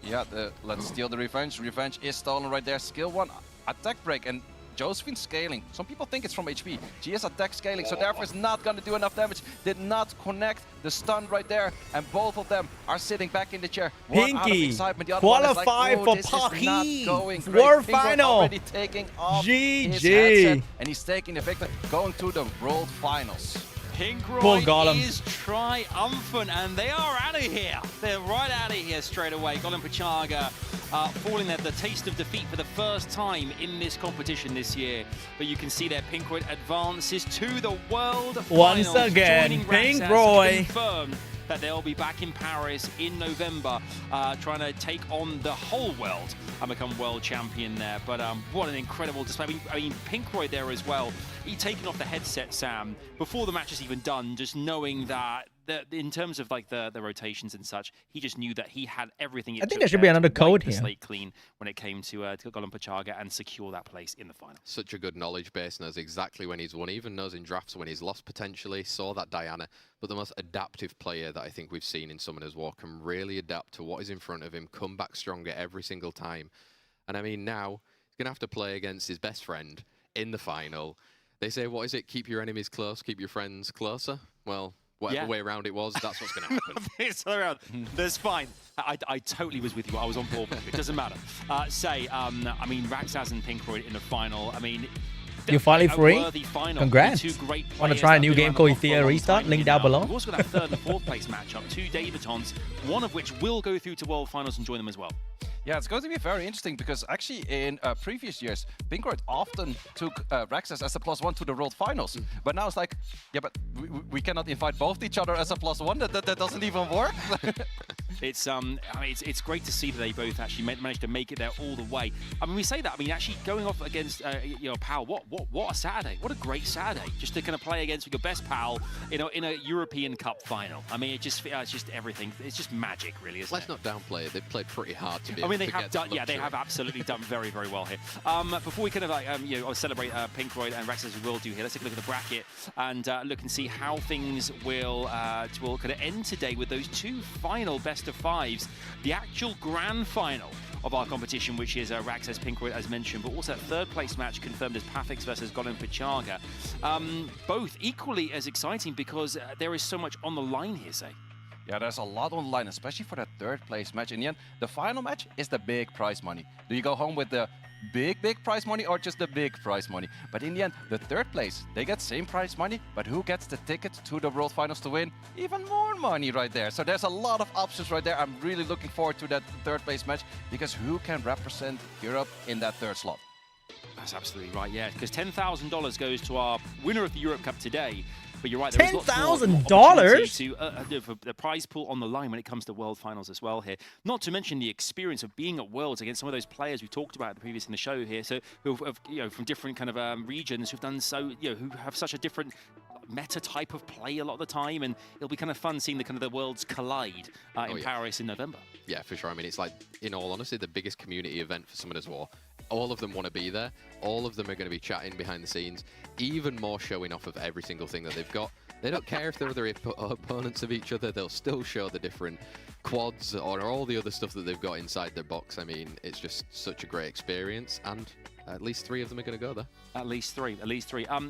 Yeah, let's steal the revenge. Revenge is stolen right there. Skill 1, attack break, and Josephine scaling. Some people think it's from HP. She is attack scaling, so therefore is not going to do enough damage. Did not connect the stun right there, and both of them are sitting back in the chair. Pinky, qualify for Paris World Final. Already taking off his headset, and he's taking the victory, going to the World Finals. Pinkroyd is triumphant, and they are out of here. They're right out of here straight away. Golem Pichaga falling at the taste of defeat for the first time in this competition this year. But you can see that Pinkroyd advances to the World Once Finals. again, Pinkroyd confirmed that they'll be back in Paris in November, trying to take on the whole world and become world champion there. But what an incredible display. I mean, Pinkroyd there as well. He'd taken off the headset, Sam, before the match is even done, just knowing that in terms of like the rotations and such, he just knew that he had everything. I think there should be another code the here. Slate clean when it came to Golan Pachaga and secure that place in the final. Such a good knowledge base, knows exactly when he's won, even knows in drafts when he's lost potentially, saw that Diana, but the most adaptive player that I think we've seen in Summoners War, can really adapt to what is in front of him, come back stronger every single time. And I mean, now he's going to have to play against his best friend in the final. They say, what is it? Keep your enemies close, keep your friends closer. Well, whatever way around it was, that's what's going to happen. It's all around. That's fine. I totally was with you. I was on board with it. It doesn't matter. I mean, Raxaz and Pinkroyd in the final. I mean, You're finally free? Final. Congrats. Want to try a new game called Ethia Restart? Link down below. We've also got that third and fourth place matchup. 2 debutants, one of which will go through to World Finals and join them as well. Yeah, it's going to be very interesting because actually in previous years, Pinkroyd often took Raxas as a +1 to the World Finals. But now it's like, yeah, but we cannot invite both each other as a +1. That doesn't even work. It's I mean, it's great to see that they both actually managed to make it there all the way. I mean, we say that. I mean, actually going off against you know, pal. What a Saturday! What a great Saturday! Just to kind of play against your best pal, you know, in a European Cup final. I mean, it's just everything. It's just magic, really, isn't it? Let's not downplay it. They've played pretty hard to be. I mean, they have done. Yeah, they have absolutely done very, very well here. Before we kind of like you know, celebrate Pinkroyd and Raxas, as we will do here, let's take a look at the bracket and look and see how things will kind of end today with those 2 final best of 5s, the actual grand final of our competition, which is Raxas Pinkroyd as mentioned, but also that 3rd place match confirmed as Pafix versus Golan Pachaga. Both equally as exciting because there is so much on the line here, say. Yeah, there's a lot on the line, especially for that 3rd place match. In the end, the final match is the big prize money. Do you go home with the big prize money or just the big prize money? But in the end, the 3rd place, they get same prize money, but who gets the ticket to the World Finals to win? Even more money right there. So there's a lot of options right there. I'm really looking forward to that 3rd place match because who can represent Europe in that 3rd slot? That's absolutely right, yeah, because $10,000 goes to our winner of the Europe Cup today. But you're right, there is lots more opportunity to for the prize pool on the line when it comes to World Finals as well here. Not to mention the experience of being at Worlds against some of those players we talked about previous in the show here. So who have, you know, from different kind of regions who've done so, you know, who have such a different meta type of play a lot of the time, and it'll be kind of fun seeing the kind of the worlds collide in Paris in November. Yeah, for sure. I mean, it's like, in all honesty, the biggest community event for Summoners War. All of them want to be there. All of them are going to be chatting behind the scenes, even more showing off of every single thing that they've got. They don't care if they're other opponents of each other. They'll still show the different quads or all the other stuff that they've got inside their box. I mean, it's just such a great experience, and at least 3 of them are going to go there. At least three.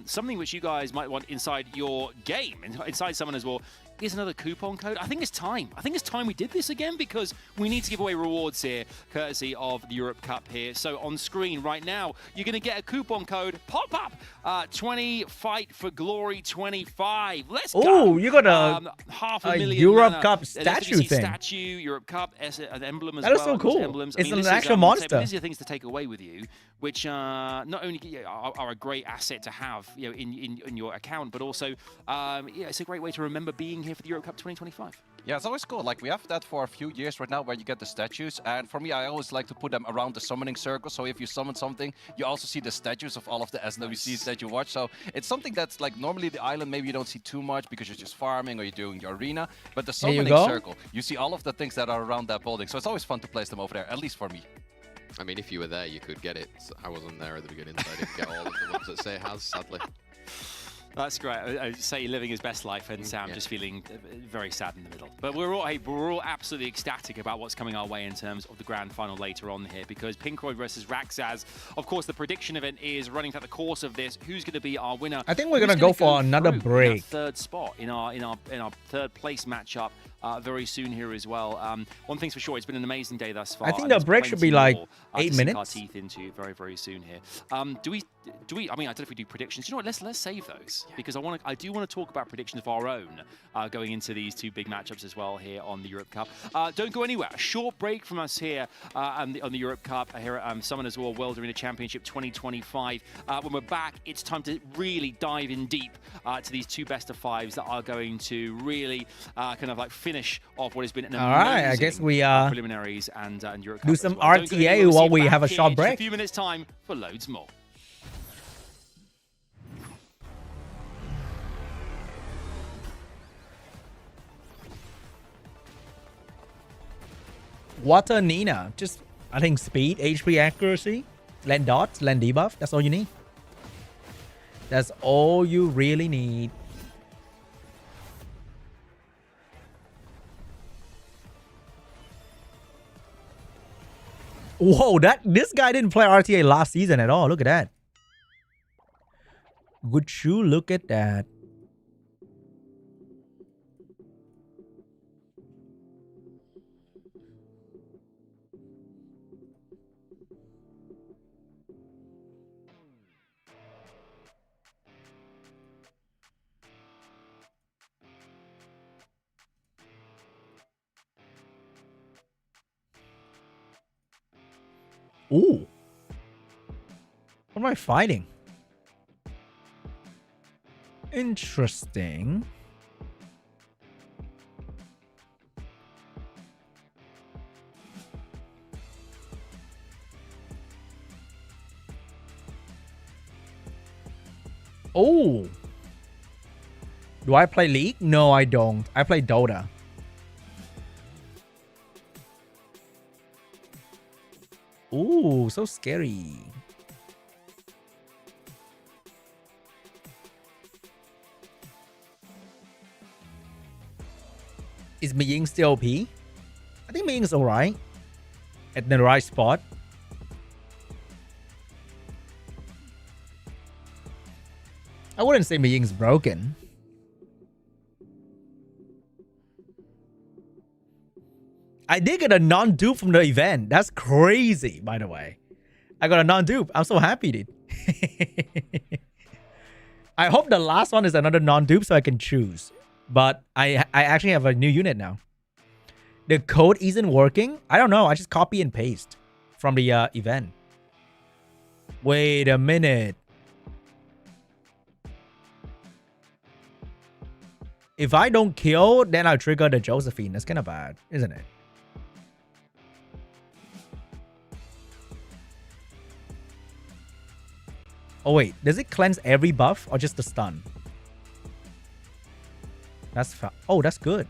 Something which you guys might want inside your game, inside Summoners War, is another coupon code. I think it's time. I think it's time we did this again because we need to give away rewards here, courtesy of the Europe Cup here. So on screen right now, you're going to get a coupon code pop up. 20 Fight for Glory 25. Let's go. Oh, you got a $500,000 Europe Cup statue thing. Europe Cup emblem as that well. Is so cool. Emblems. It's an actual monster. These are things to take away with you, which not only are a great asset to have, you know, in your account, but also yeah, it's a great way to remember being here for the Euro Cup 2025. Yeah, it's always cool. Like, we have that for a few years right now where you get the statues. And for me, I always like to put them around the summoning circle. So if you summon something, you also see the statues of all of the SWCs that you watch. So it's something that's like normally the island, maybe you don't see too much because you're just farming or you're doing your arena. But the summoning circle, you see all of the things that are around that building. So it's always fun to place them over there, at least for me. I mean, if you were there, you could get it. I wasn't there at the beginning, so I didn't get all of the ones that say has, sadly. That's great. I say living his best life, and Sam just feeling very sad in the middle. But we're all absolutely ecstatic about what's coming our way in terms of the grand final later on here, because Pinkroyd versus Raxaz. Of course, the prediction event is running throughout the course of this. Who's going to be our winner? I think we're going to go for another break. Third spot in our 3rd place matchup. Very soon here as well. One thing's for sure, it's been an amazing day thus far. I think the break should be like 8 minutes. Our teeth into very, very soon here. Do we? I mean, I don't know if we do predictions. You know what? Let's save those because I do want to talk about predictions of our own going into these 2 big matchups as well here on the Europe Cup. Don't go anywhere. A short break from us here on the Europe Cup here at Summoners War World Arena Championship 2025. When we're back, it's time to really dive in deep to these 2 best of 5s that are going to really kind of like finish off what has been an amazing I guess we preliminaries and Europe Cup do some well. RTA while we have a short break. A few minutes time for loads more. Water Nina. Just, I think, speed, HP accuracy, land dots, land debuff. That's all you need. That's all you really need. Whoa, this guy didn't play RTA last season at all. Look at that. Would you look at that? Ooh. What am I fighting? Interesting. Oh. Do I play League? No, I don't. I play Dota. Ooh, so scary. Is Miying still OP? I think Miying's alright. At the right spot. I wouldn't say Miying's broken. I did get a non-dupe from the event. That's crazy, by the way. I got a non-dupe. I'm so happy, dude. I hope the last one is another non-dupe so I can choose. But I actually have a new unit now. The code isn't working. I don't know. I just copy and paste from the event. Wait a minute. If I don't kill, then I'll trigger the Josephine. That's kind of bad, isn't it? Oh wait, does it cleanse every buff or just the stun? That's oh, that's good.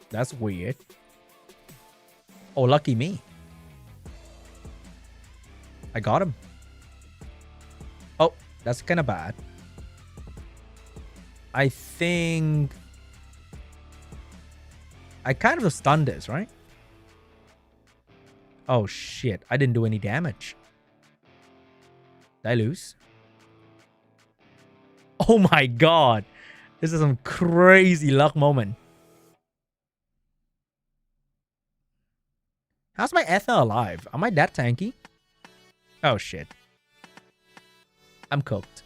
That's weird. Oh, lucky me. I got him. Oh, that's kind of bad. I think I kind of stunned this, right? Oh shit, I didn't do any damage. Did I lose? Oh my god. This is some crazy luck moment. How's my Ether alive? Am I that tanky? Oh shit. I'm cooked.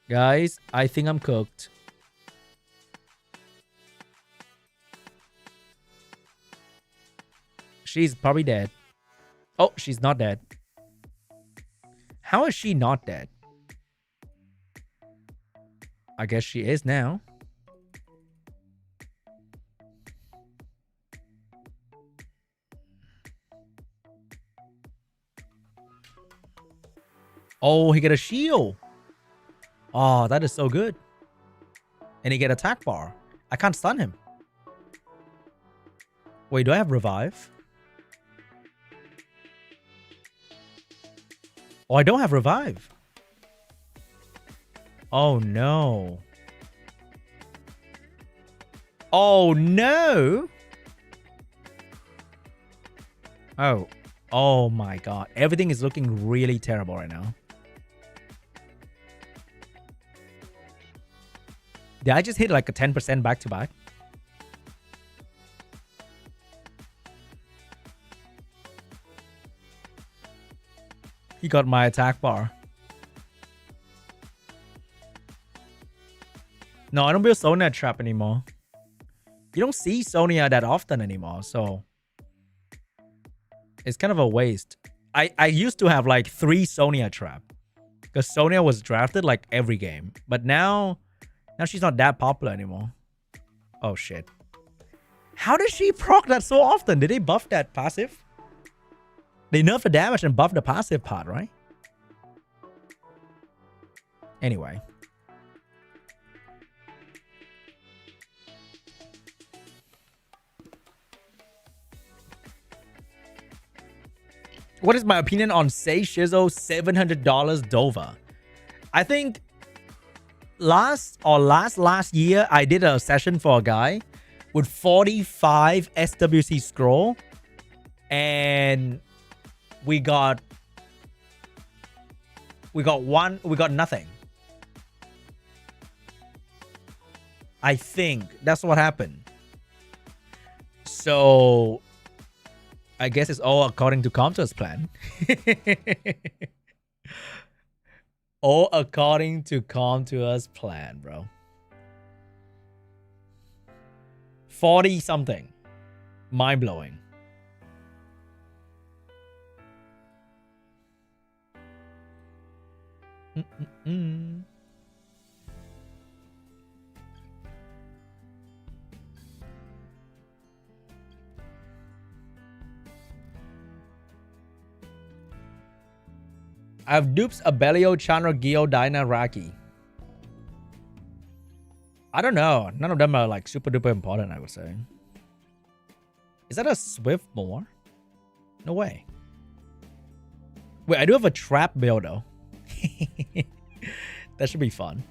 Guys, I think I'm cooked. She's probably dead. Oh, she's not dead. How is she not dead? I guess she is now. Oh, he got a shield. Oh, that is so good. And he get attack bar. I can't stun him. Wait, do I have revive? Oh, I don't have revive. Oh, no. Oh, no. Oh. Oh, my God. Everything is looking really terrible right now. Did I just hit like a 10% back to back? He got my attack bar. No, I don't build Sonia trap anymore. You don't see Sonia that often anymore, so it's kind of a waste. I used to have like 3 Sonia trap because Sonia was drafted like every game, but now she's not that popular anymore. Oh shit. How does she proc that so often? Did they buff that passive? They nerf the damage and buff the passive part, right? Anyway. What is my opinion on Say Shizzle $700 Dova? I think last year I did a session for a guy with 45 SWC scroll, and we got nothing. I think that's what happened. So I guess it's all according to Comto's plan. All according to Comto's plan, bro. 40 something. Mind blowing. I've dupes Abelio, Chandra, Gio, Dinah, Raki. I don't know. None of them are like super duper important, I would say. Is that a Swift more? No way. Wait, I do have a trap build though. That should be fun.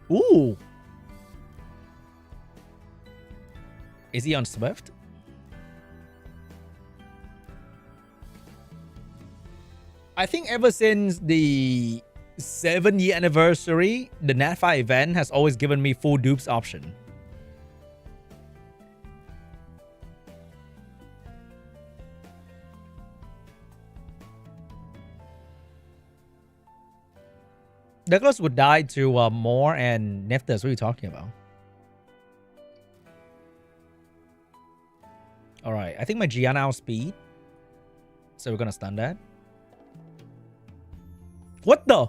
Ooh. Is he on Swift? I think ever since the 7-year anniversary, the NatFi event has always given me full dupes option. Douglas would die to Moore and Neftas. What are you talking about? Alright, I think my Gianna outspeed. So we're gonna stun that. What the?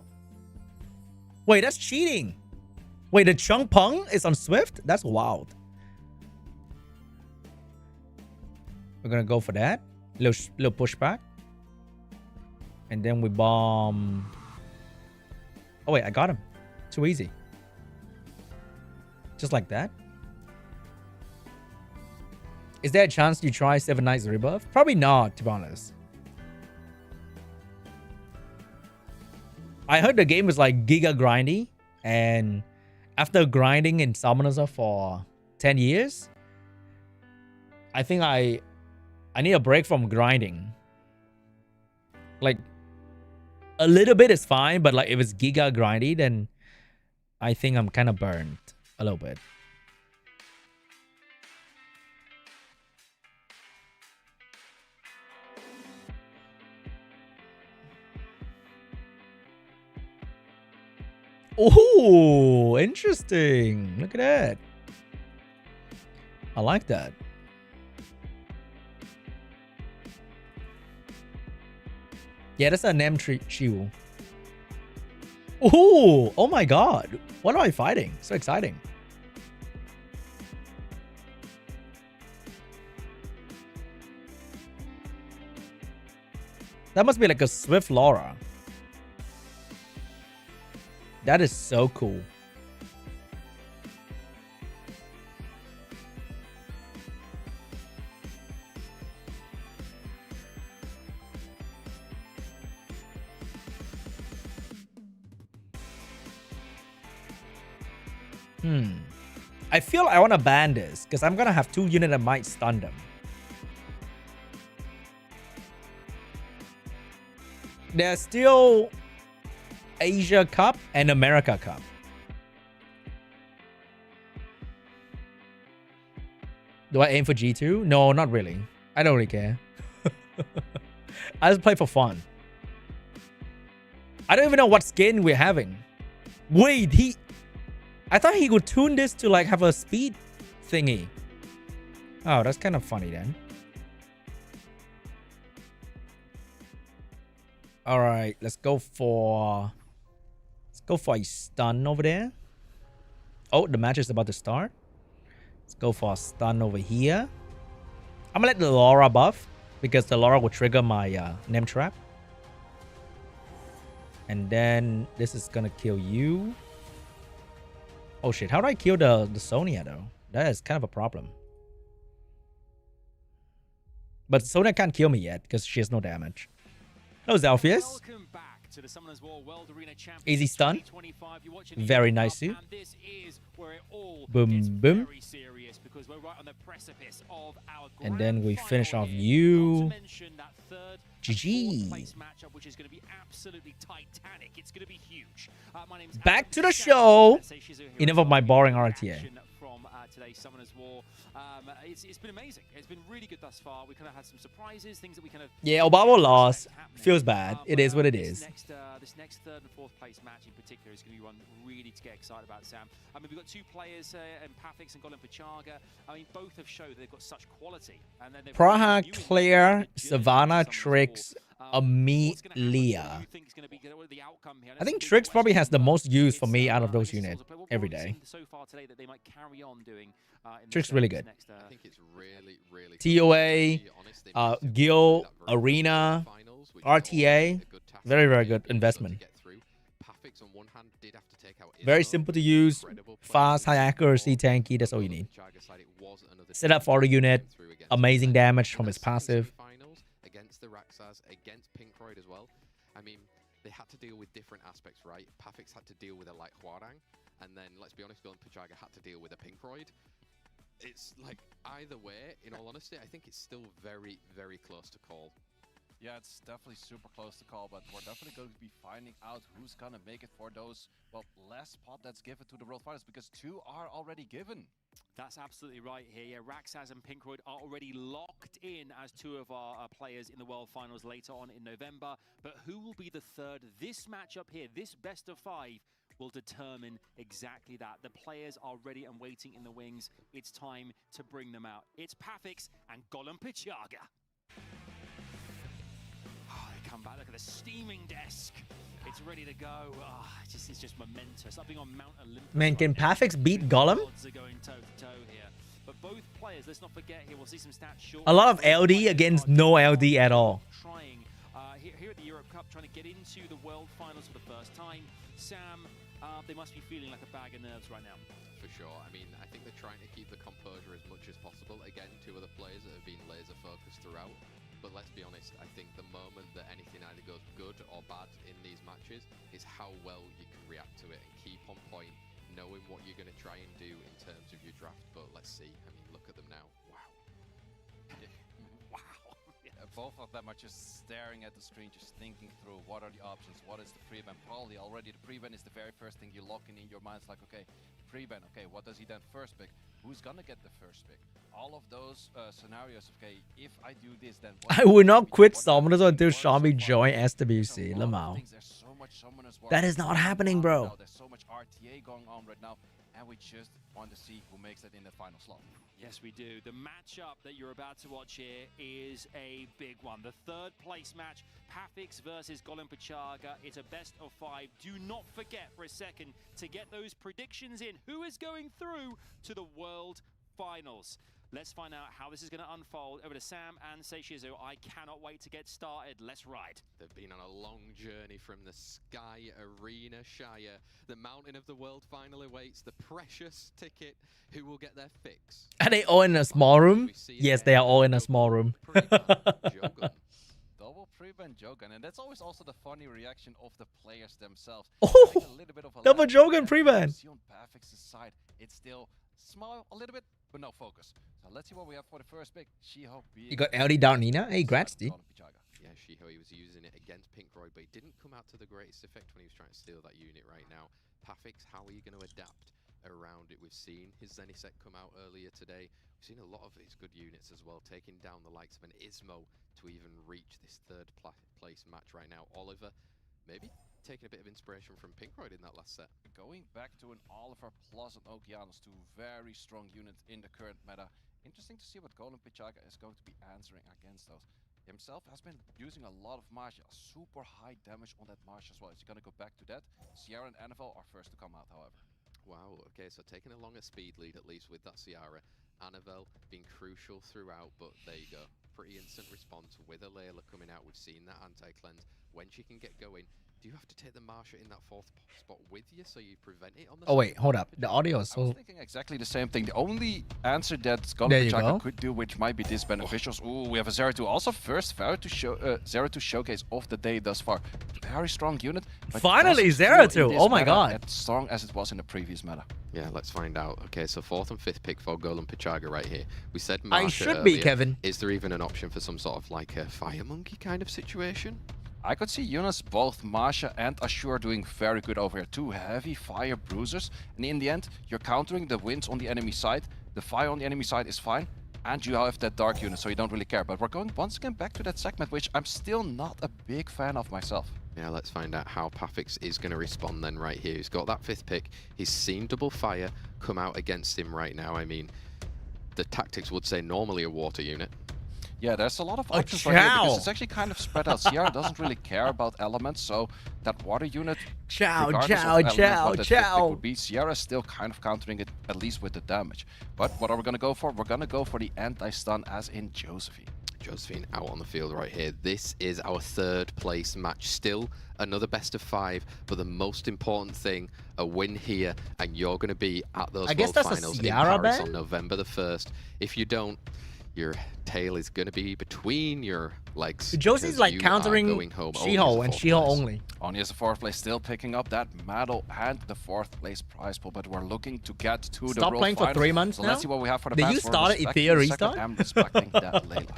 Wait, that's cheating. Wait, the Chung Pung is on Swift? That's wild. We're gonna go for that. Little pushback. And then we bomb. Oh wait, I got him. Too easy. Just like that. Is there a chance you try 7 Nights Rebuff? Probably not, to be honest. I heard the game is like giga grindy, and after grinding in Summoner for 10 years, I think I need a break from grinding. Like, a little bit is fine, but like if it's giga grindy, then I think I'm kind of burned a little bit. Oh, interesting. Look at that. I like that. Yeah, that's a name Chiwu. Oh my god. What am I fighting? So exciting. That must be like a Swift Laura. That is so cool. I feel I want to ban this because I'm going to have 2 units that might stun them. There's still Asia Cup and America Cup. Do I aim for G2? No, not really. I don't really care. I just play for fun. I don't even know what skin we're having. Wait, I thought he would tune this to like have a speed thingy. Oh, that's kind of funny then. All right, let's go for a stun over there. Oh, the match is about to start. Let's go for a stun over here. I'm gonna let the Laura buff because the Laura will trigger my name trap. And then this is gonna kill you. Oh shit, how do I kill the Sonya though? That is kind of a problem. But Sonya can't kill me yet because she has no damage. Hello, Zelfius. Easy stun. Very nice too. Boom, boom. And then we finish off you. GG. Back to the show. Enough of my boring RTA. Today, Summoners War. It's been amazing. It's been really good thus far. We kind of had some surprises, things that we kind of... Yeah, Obama lost. Feels bad. It is what it is. This next third and fourth place match in particular is going to be one really to get excited about, Sam. I mean, we've got two players, in Pafix and Golem Pachaga. I mean, both have showed they've got such quality. And then Praha, Claire, Savannah, Trix, Amelia. I think Trix probably has the most use for me out of those units every day. Trix really good. I think it's really TOA, Gil, Arena, RTA. Very, very good investment. Very simple to use. Fast, high accuracy, tanky. That's all you need. Set up for the unit. Amazing damage from his passive. Against the Raxas, against Pinkroid as well. I mean, they had to deal with different aspects, right? Pafix had to deal with a light Huarang, and then, let's be honest, Golem Pachaga had to deal with a Pinkroid. It's like, either way, in all honesty, I think it's still very, very close to call. Yeah, it's definitely super close to call, but we're definitely going to be finding out who's going to make it for those, well, last spot that's given to the World Finals, because two are already given. That's absolutely right here. Yeah, Raxas and Pinkroid are already locked in as two of our players in the World Finals later on in November. But who will be the third? This matchup here, this best of 5, will determine exactly that. The players are ready and waiting in the wings. It's time to bring them out. It's Pafix and Golem Pachaga. Come back, look at the steaming desk. It's ready to go. Oh, it's just momentous. Like being on Mount Olympus. Man, can Pafix beat Golem? Are going toe to toe here. But both players, let's not forget here, we'll see some stats short. A lot of LD against no LD at all. Trying here at the Europe Cup, trying to get into the World Finals for the first time. Sam, they must be feeling like a bag of nerves right now. For sure. I mean, I think they're trying to keep the composure as much as possible. Again, two other players that have been laser focused throughout. But let's be honest, I think the moment that anything either goes good or bad in these matches is how well you can react to it and keep on point, knowing what you're going to try and do in terms of your draft. But let's see. I mean, look at them now. Wow. Wow. Yeah, both of them are just staring at the screen, just thinking through what are the options, what is the pre-ban. Probably already the pre-ban is the very first thing you lock in your mind. It's like, okay, pre-ban, okay, what does he then first pick? Who's gonna get the first pick? All of those scenarios, okay, if I do this, then I will not quit Summoners until SeanB join SWC. Lamau. That is not happening, bro. There's so much RTA going on right now, and we just want to see who makes it in the final slot. Yes, we do. The matchup that you're about to watch here is a big one. The third place match, Pafix versus Golem Pachaga. It's a best of 5. Do not forget for a second to get those predictions in. Who is going through to the World Finals? Let's find out how this is going to unfold. Over to Sam and Seishizu. I cannot wait to get started. Let's ride. They've been on a long journey from the Sky Arena Shire. The mountain of the World Final awaits the precious ticket. Who will get their fix? Are they all in a small room? Yes, they are all in a small room. Double pre-ban Jogan, and that's always also the funny reaction of the players themselves. Oh, double Jogan pre-ban. On Pafix's side, it's still small a little bit, but no focus. So let's see what we have for the first pick. Shiho being... You got LD down Nina? Hey, grats, dude. Yeah, Shiho, he was using it against Pinkroid, but it didn't come out to the greatest effect when he was trying to steal that unit right now. Pafix, how are you going to adapt around it? We've seen his Zenithset come out earlier today. We've seen a lot of his good units as well, taking down the likes of an Ismo to even reach this third place match right now. Oliver, maybe taking a bit of inspiration from Pinkroid in that last set. Going back to an Oliver plus an Okeanos, two very strong units in the current meta. Interesting to see what Golem Pachaga is going to be answering against those. Himself has been using a lot of Marsh, super high damage on that Marsh as well. Is he going to go back to that? Sierra and NFL are first to come out, however. Wow, okay, so taking a longer speed lead, at least with that Ciara. Annabelle being crucial throughout, but there you go. Pretty instant response with a Layla coming out. We've seen that anti-cleanse. When she can get going, do you have to take the Marsha in that 4th spot with you so you prevent it on the Oh wait, hold up. The audio is I was so. thinking exactly the same thing. The only answer that There you go. Golem could do, which might be disbeneficial. Ooh, we have a Zeratul. Also, first Zeratul showcase of the day thus far. Very strong unit. But Finally, doesn't feel in Zeratul. this Oh my meta god. as strong as it was in the previous meta. Yeah, let's find out. Okay, so 4th and 5th pick for Golem Pachaga right here. We said Marsha I should be, earlier. Kevin. Is there even an option for some sort of like a Fire Monkey kind of situation? I could see units, both Marsha and Ashur, doing very good over here. 2 heavy fire bruisers. And in the end, you're countering the winds on the enemy side. The fire on the enemy side is fine. And you have that dark unit, so you don't really care. But we're going once again back to that segment, which I'm still not a big fan of myself. Yeah, let's find out how Pafix is going to respond then right here. He's got that 5th pick. He's seen double fire come out against him right now. I mean, the tactics would say normally a water unit. Yeah, there's a lot of options right here because it's actually kind of spread out. Ciara doesn't really care about elements, so that water unit, regardless of element, what that would be, Ciara is still kind of countering it, at least with the damage. But what are we going to go for? We're going to go for the anti-stun, as in Josephine. Josephine out on the field right here. This is our 3rd place match. Still another best of 5, but the most important thing, a win here, and you're going to be at those World Finals in Paris on November the 1st. If you don't, your tail is going to be between your legs. Josie's like countering Shiho and Shiho only. Only as the 4th place, still picking up that medal and the 4th place prize pool, but we're looking to get to the World Finals. Stop playing for 3 months so now? Let's see what we have for the Did you start at Ethia restart? I'm respecting that Layla.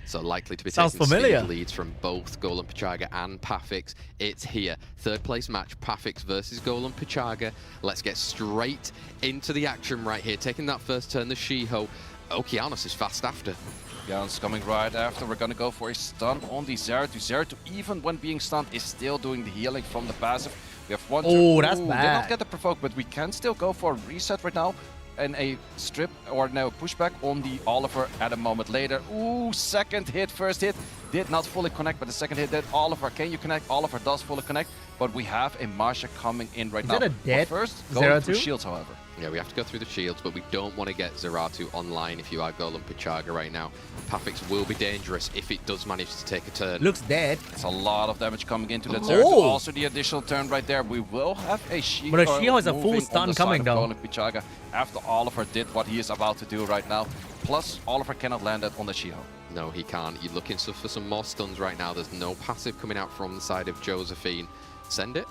So likely to be Sounds taking familiar. speed leads from both Golem Pachaga and Pafix. It's here. 3rd place match, Pafix versus Golem Pachaga. Let's get straight into the action right here. Taking that first turn, the Shiho. Okeanos is fast after. Okeanos coming right after. We're gonna go for a stun on the Zeratul. Zeratul, even when being stunned, is still doing the healing from the passive. We have one. Oh, that's bad. Did not get the provoke, but we can still go for a reset right now. And a strip or now pushback on the Oliver at a moment later. Ooh, 2nd hit, 1st hit did not fully connect, but the 2nd hit did. Oliver, can you connect? Oliver does fully connect, but we have a Marsha coming in right now. Is that a dead first, go through Zeratul? shields, however. Yeah, we have to go through the shields, but we don't want to get Zeratul online if you are Golem Pachaga right now. Pafix will be dangerous if it does manage to take a turn. Looks dead. It's a lot of damage coming into that Zeratul. Also the additional turn right there. We will have a Shiho. But a Shiho has a full stun coming though. Golem Pachaga after Oliver did what he is about to do right now. Plus, Oliver cannot land that on the Shiho. No, he can't. You're looking for some more stuns right now. There's no passive coming out from the side of Josephine. Send it.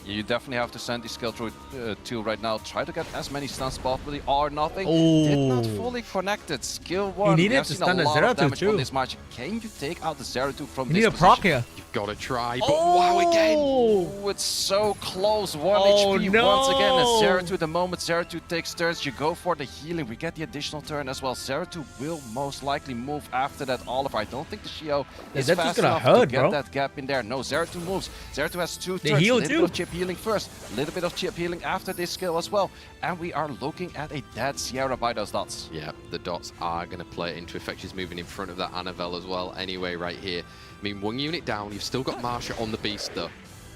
You definitely have to send the skill through 2 right now. Try to get as many stuns possibly or nothing. Did not fully connected. Skill 1. He needed to stun the Zeratul too. On this match. Can you take out the Zeratul from You this need a position? proc here. You've got to try, but wow again. Ooh, it's so close. 1 HP no. once again. And Zeratul, the moment Zeratul takes turns, you go for the healing. We get the additional turn as well. Zeratul will most likely move after that Oliver. I don't think the Shiho is that's fast just gonna enough hurt, to get bro. that gap in there. No, Zeratul moves. Zeratul has 2 They turns. heal A little too. bit of chip healing first. A little bit of chip healing after this skill as well. And we are looking at a dead Sierra by those dots. Yeah, the dots are going to play it into effect. She's moving in front of that Annabelle as well anyway right here. I mean, 1 unit down. You've still got Marsha on the beast though.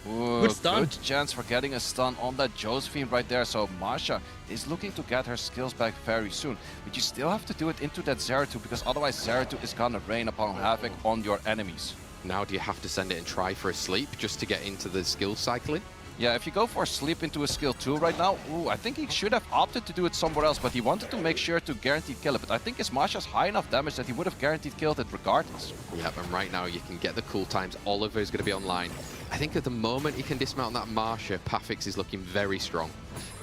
Ooh, Good stun. Good chance for getting a stun on that Josephine right there. So Marsha is looking to get her skills back very soon. But you still have to do it into that Zeratul because otherwise Zeratul is gonna rain upon havoc on your enemies. Now do you have to send it and try for a sleep just to get into the skill cycling? Yeah, if you go for a sleep into a skill 2 right now, I think he should have opted to do it somewhere else, but he wanted to make sure to guaranteed kill it. But I think his Marsha's high enough damage that he would have guaranteed killed it regardless. Yep, and right now you can get the cool times. Oliver is going to be online. I think at the moment he can dismount that Marsha, Pafix is looking very strong.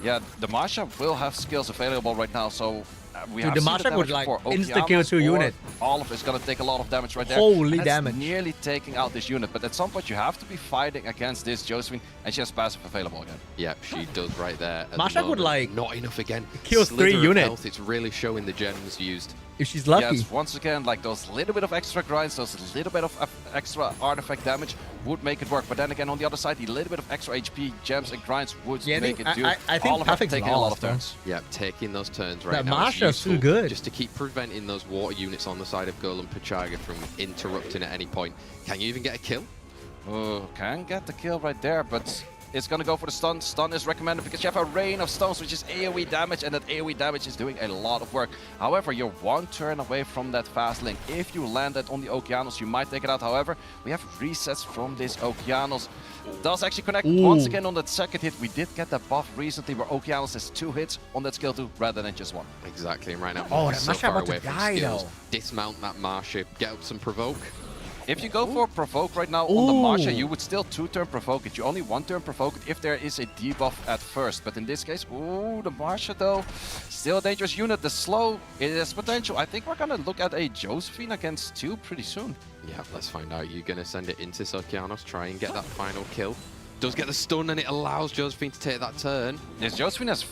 Yeah, the Marsha will have skills available right now, so we Dude, have the seen Marsha could like before. insta-kill 2 unit. Oliver is going to take a lot of damage right there. Holy and damage. Nearly taking out this unit, but at some point you have to be fighting against this Josephine, and she has passive available again. Yep, she does right there. Marsha would like not enough again. kill 3 units. Health, it's really showing the gems used. If she's lucky. Yes, once again, like those little bit of extra grinds, those little bit of extra artifact damage would make it work. But then again, on the other side, the little bit of extra HP, gems, and grinds would make it do. I think Oliver Pafix taking a lot of lost, turns. Yep, taking those turns right that now. Marsha's too good. Just to keep preventing those water units on the side of Golem Pachaga from interrupting at any point. Can you even get a kill? Oh, can get the kill right there, but is going to go for the stun. Stun is recommended because you have a rain of stuns, which is AoE damage, and that AoE damage is doing a lot of work. However, you're one turn away from that fast link. If you land that on the Okeanos, you might take it out. However, we have resets from this Okeanos. Does actually connect once again on that second hit. We did get that buff recently where Okeanos has 2 hits on that skill 2 rather than just 1. Exactly, and right now, Oh, so that Masha far about to away from die, skills. though. Dismount that Marsha, get up some provoke. If you go for provoke right now on the Marsha, you would still 2-turn provoke it. You only 1-turn provoke it if there is a debuff at first. But in this case, ooh, the Marsha though, still a dangerous unit. The slow, it has potential. I think we're gonna look at a Josephine against 2 pretty soon. Yeah, let's find out. You're gonna send it into Okeanos, try and get that final kill. Does get the stun and it allows Josephine to take that turn. Yes, Josephine has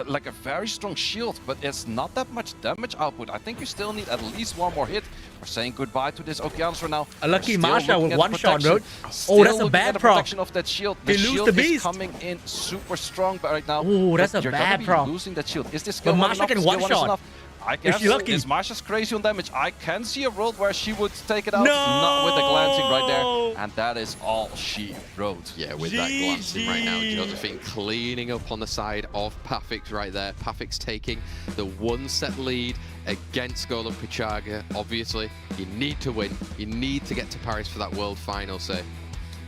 like a very strong shield, but it's not that much damage output. I think you still need at least 1 more hit. We're saying goodbye to this Okeanos for now. A lucky We're still Marsha looking with at one shot, bro. Still Oh, that's a looking bad at the prop. protection of that shield. He The lose shield the is beast. coming in super strong right now. Oh, that's but a you're bad gonna be prop. losing that shield. Is this But skill one Marsha enough? can Skill one one is shot. enough. I If guess she lucky. is Marsha's crazy on damage. I can see a world where she would take it out, No! not with the glancing right there, and that is all she wrote. Yeah, with that glancing right now, Josephine cleaning up on the side of Pafix right there. Pafix taking the 1-set lead against Golem Pichaga. Obviously, you need to win. You need to get to Paris for that world final, so.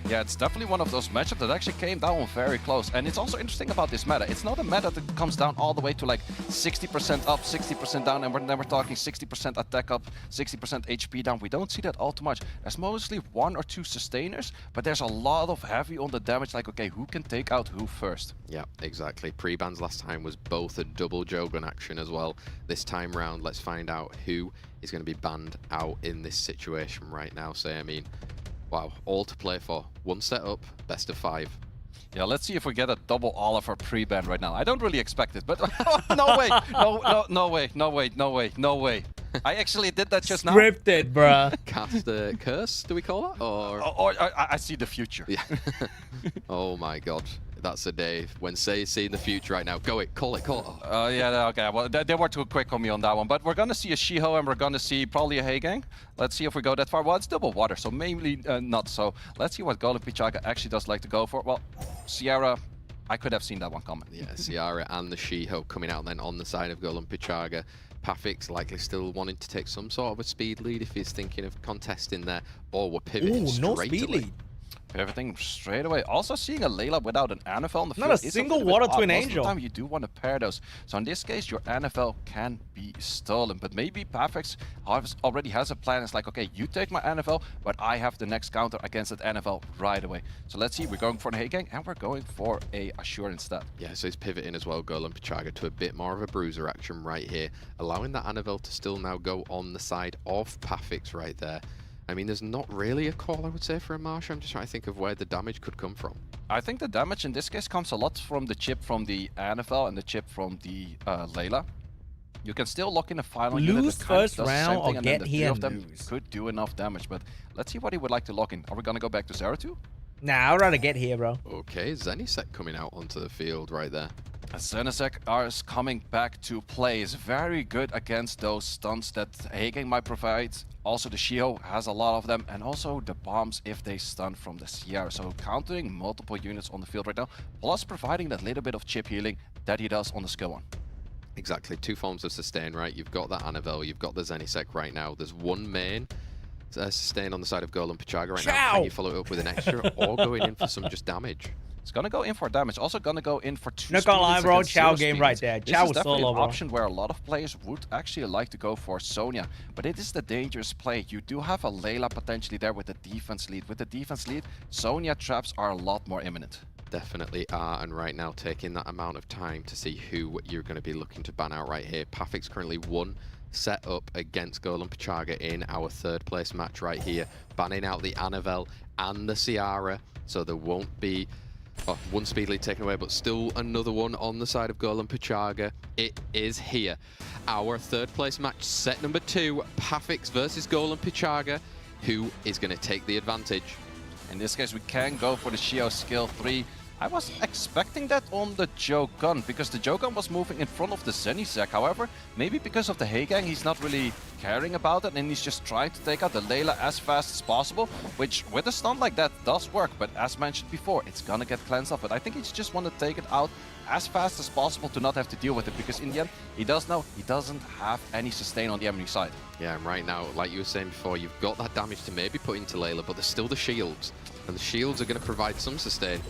Yeah, it's definitely one of those matchups that actually came down very close. And it's also interesting about this meta. It's not a meta that comes down all the way to like 60% up, 60% down, and then we're talking 60% attack up, 60% HP down. We don't see that all too much. There's mostly 1 or 2 sustainers, but there's a lot of heavy on the damage, like, okay, who can take out who first? Yeah, exactly. Pre-bans last time was both a double Jogun action as well. This time round, let's find out who is going to be banned out in this situation right now. So, I mean, wow, all to play for. 1 set up, best of 5. Yeah, let's see if we get a double Oliver pre-ban right now. I don't really expect it, but no way, no way, no way, no way, no way. I actually did that just now. Scripted, bruh. Cast a curse, do we call it? Or I see the future. Yeah. Oh my god. That's a day when Say's seeing the future right now. Go it, call it, call it. Yeah, okay. Well, they were too quick on me on that one. But we're going to see a Shiho and we're going to see probably a Heigang. Let's see if we go that far. Well, it's double water, so mainly not so. Let's see what Golem Pichaga actually does like to go for. Well, Sierra, I could have seen that one coming. Yeah, Sierra and the Shiho coming out then on the side of Golem Pichaga. Pafix likely still wanting to take some sort of a speed lead if he's thinking of contesting there. Or we're pivoting straight no speed away. lead. Everything straight away. Also seeing a Layla without an NFL on the field. Not a single water twin angel. Most of the time you do want to pair those. So in this case, your NFL can be stolen. But maybe Pafix already has a plan. It's like, okay, you take my NFL, but I have the next counter against that NFL right away. So let's see. We're going for an Heigang and we're going for a Assure instead. Yeah, so he's pivoting as well, Golem Pichaga, to a bit more of a bruiser action right here, allowing that Annabelle to still now go on the side of Pafix right there. I mean, there's not really a call, I would say, for a Marsha. I'm just trying to think of where the damage could come from. I think the damage in this case comes a lot from the chip from the NFL and the chip from the Layla. You can still lock in a final unit. Lose first round or get here and lose. Could do enough damage, but let's see what he would like to lock in. Are we going to go back to Sarah too? Nah, I'd rather get here, bro. Okay, Zenisek coming out onto the field right there. Zenisek is coming back to play. Is very good against those stunts that Heigang might provide. Also, the Shiho has a lot of them, and also the bombs if they stun from the Sierra. So countering multiple units on the field right now, plus providing that little bit of chip healing that he does on the skill 1. Exactly, 2 forms of sustain, right? You've got that Annabelle, you've got the Zenisek right now. There's 1 main sustain on the side of Golem Pichaga right now. Can you follow it up with an extra or going in for some just damage? It's gonna go in for damage. Also gonna go in for 2 Not gonna lie, bro. against Chow 0 game speed. right there. This Chow is was definitely solo, an bro. option where a lot of players would actually like to go for Sonya, but it is the dangerous play. You do have a Layla potentially there with the defense lead. With the defense lead, Sonya traps are a lot more imminent. Definitely are, and right now taking that amount of time to see who you're going to be looking to ban out right here. Pafix currently 1 set up against Golem Pichaga in our 3rd place match right here, banning out the Annabelle and the Ciara, so there won't be 1 speed lead taken away, but still another one on the side of Golem Pichaga. It is here. Our 3rd place match, set number 2, Pafix versus Golem Pichaga. Who is going to take the advantage? In this case, we can go for the Shio skill 3. I was expecting that on the Joe-Gun, because the Joe-Gun was moving in front of the Zenisek. However, maybe because of the Heigang, he's not really caring about it, and he's just trying to take out the Layla as fast as possible, which with a stun like that does work, but as mentioned before, it's gonna get cleansed off. But I think he just want to take it out as fast as possible to not have to deal with it, because in the end, he does know he doesn't have any sustain on the enemy side. Yeah, and right now, like you were saying before, you've got that damage to maybe put into Layla, but there's still the shields, and the shields are going to provide some sustain.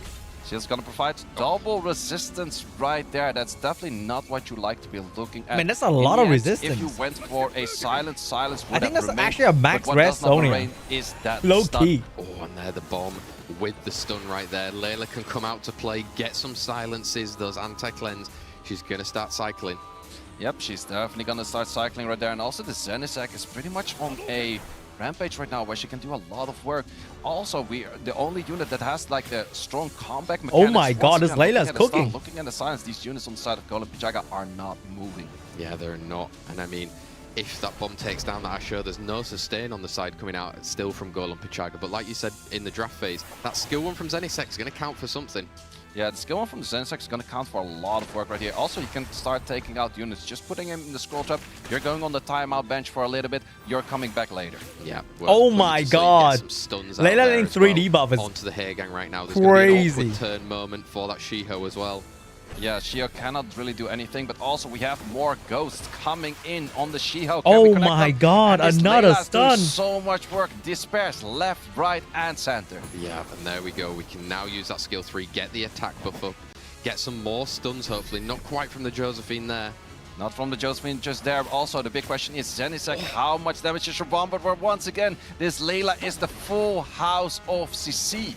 She's gonna provide double resistance right there. That's definitely not what you like to be looking at. Man, that's a lot of resistance. If you went for a silence I think that's actually a max res Sonya. Is that low stun. key. Oh, and there the bomb with the stun right there. Layla can come out to play, get some silences, those anti-cleanse. She's gonna start cycling. Yep, she's definitely gonna start cycling right there. And also the Zenisek is pretty much on a rampage right now where she can do a lot of work. Also, we are the only unit that has like the strong comeback mechanics. Oh my god, this Layla's cooking. Looking at the silence, these units on the side of Golem Pichaga are not moving. Yeah, they're not. And I mean, if that bomb takes down that Asher, there's no sustain on the side coming out still from Golem Pichaga. But like you said in the draft phase, that skill one from Zenisek is going to count for something. Yeah, the skill one from the Zenisek is going to count for a lot of work right here. Also, you can start taking out units, just putting him in the scroll trap. You're going on the timeout bench for a little bit. You're coming back later. Yeah. Oh my god. Layla letting 3D buff is onto the Heigang right now. There's crazy. Going to be an awkward turn moment for that Shiho as well. Yeah, Shiho cannot really do anything, but also we have more ghosts coming in on the Shiho. Oh my god, another stun. So much work. Despairs left, right, and center. Yeah, and there we go. We can now use that skill 3, get the attack buff up, get some more stuns, hopefully. Not quite from the Josephine there. Not from the Josephine just there. Also, the big question is Zenisek, how much damage is your bomb? But once again, this Layla is the full house of CC.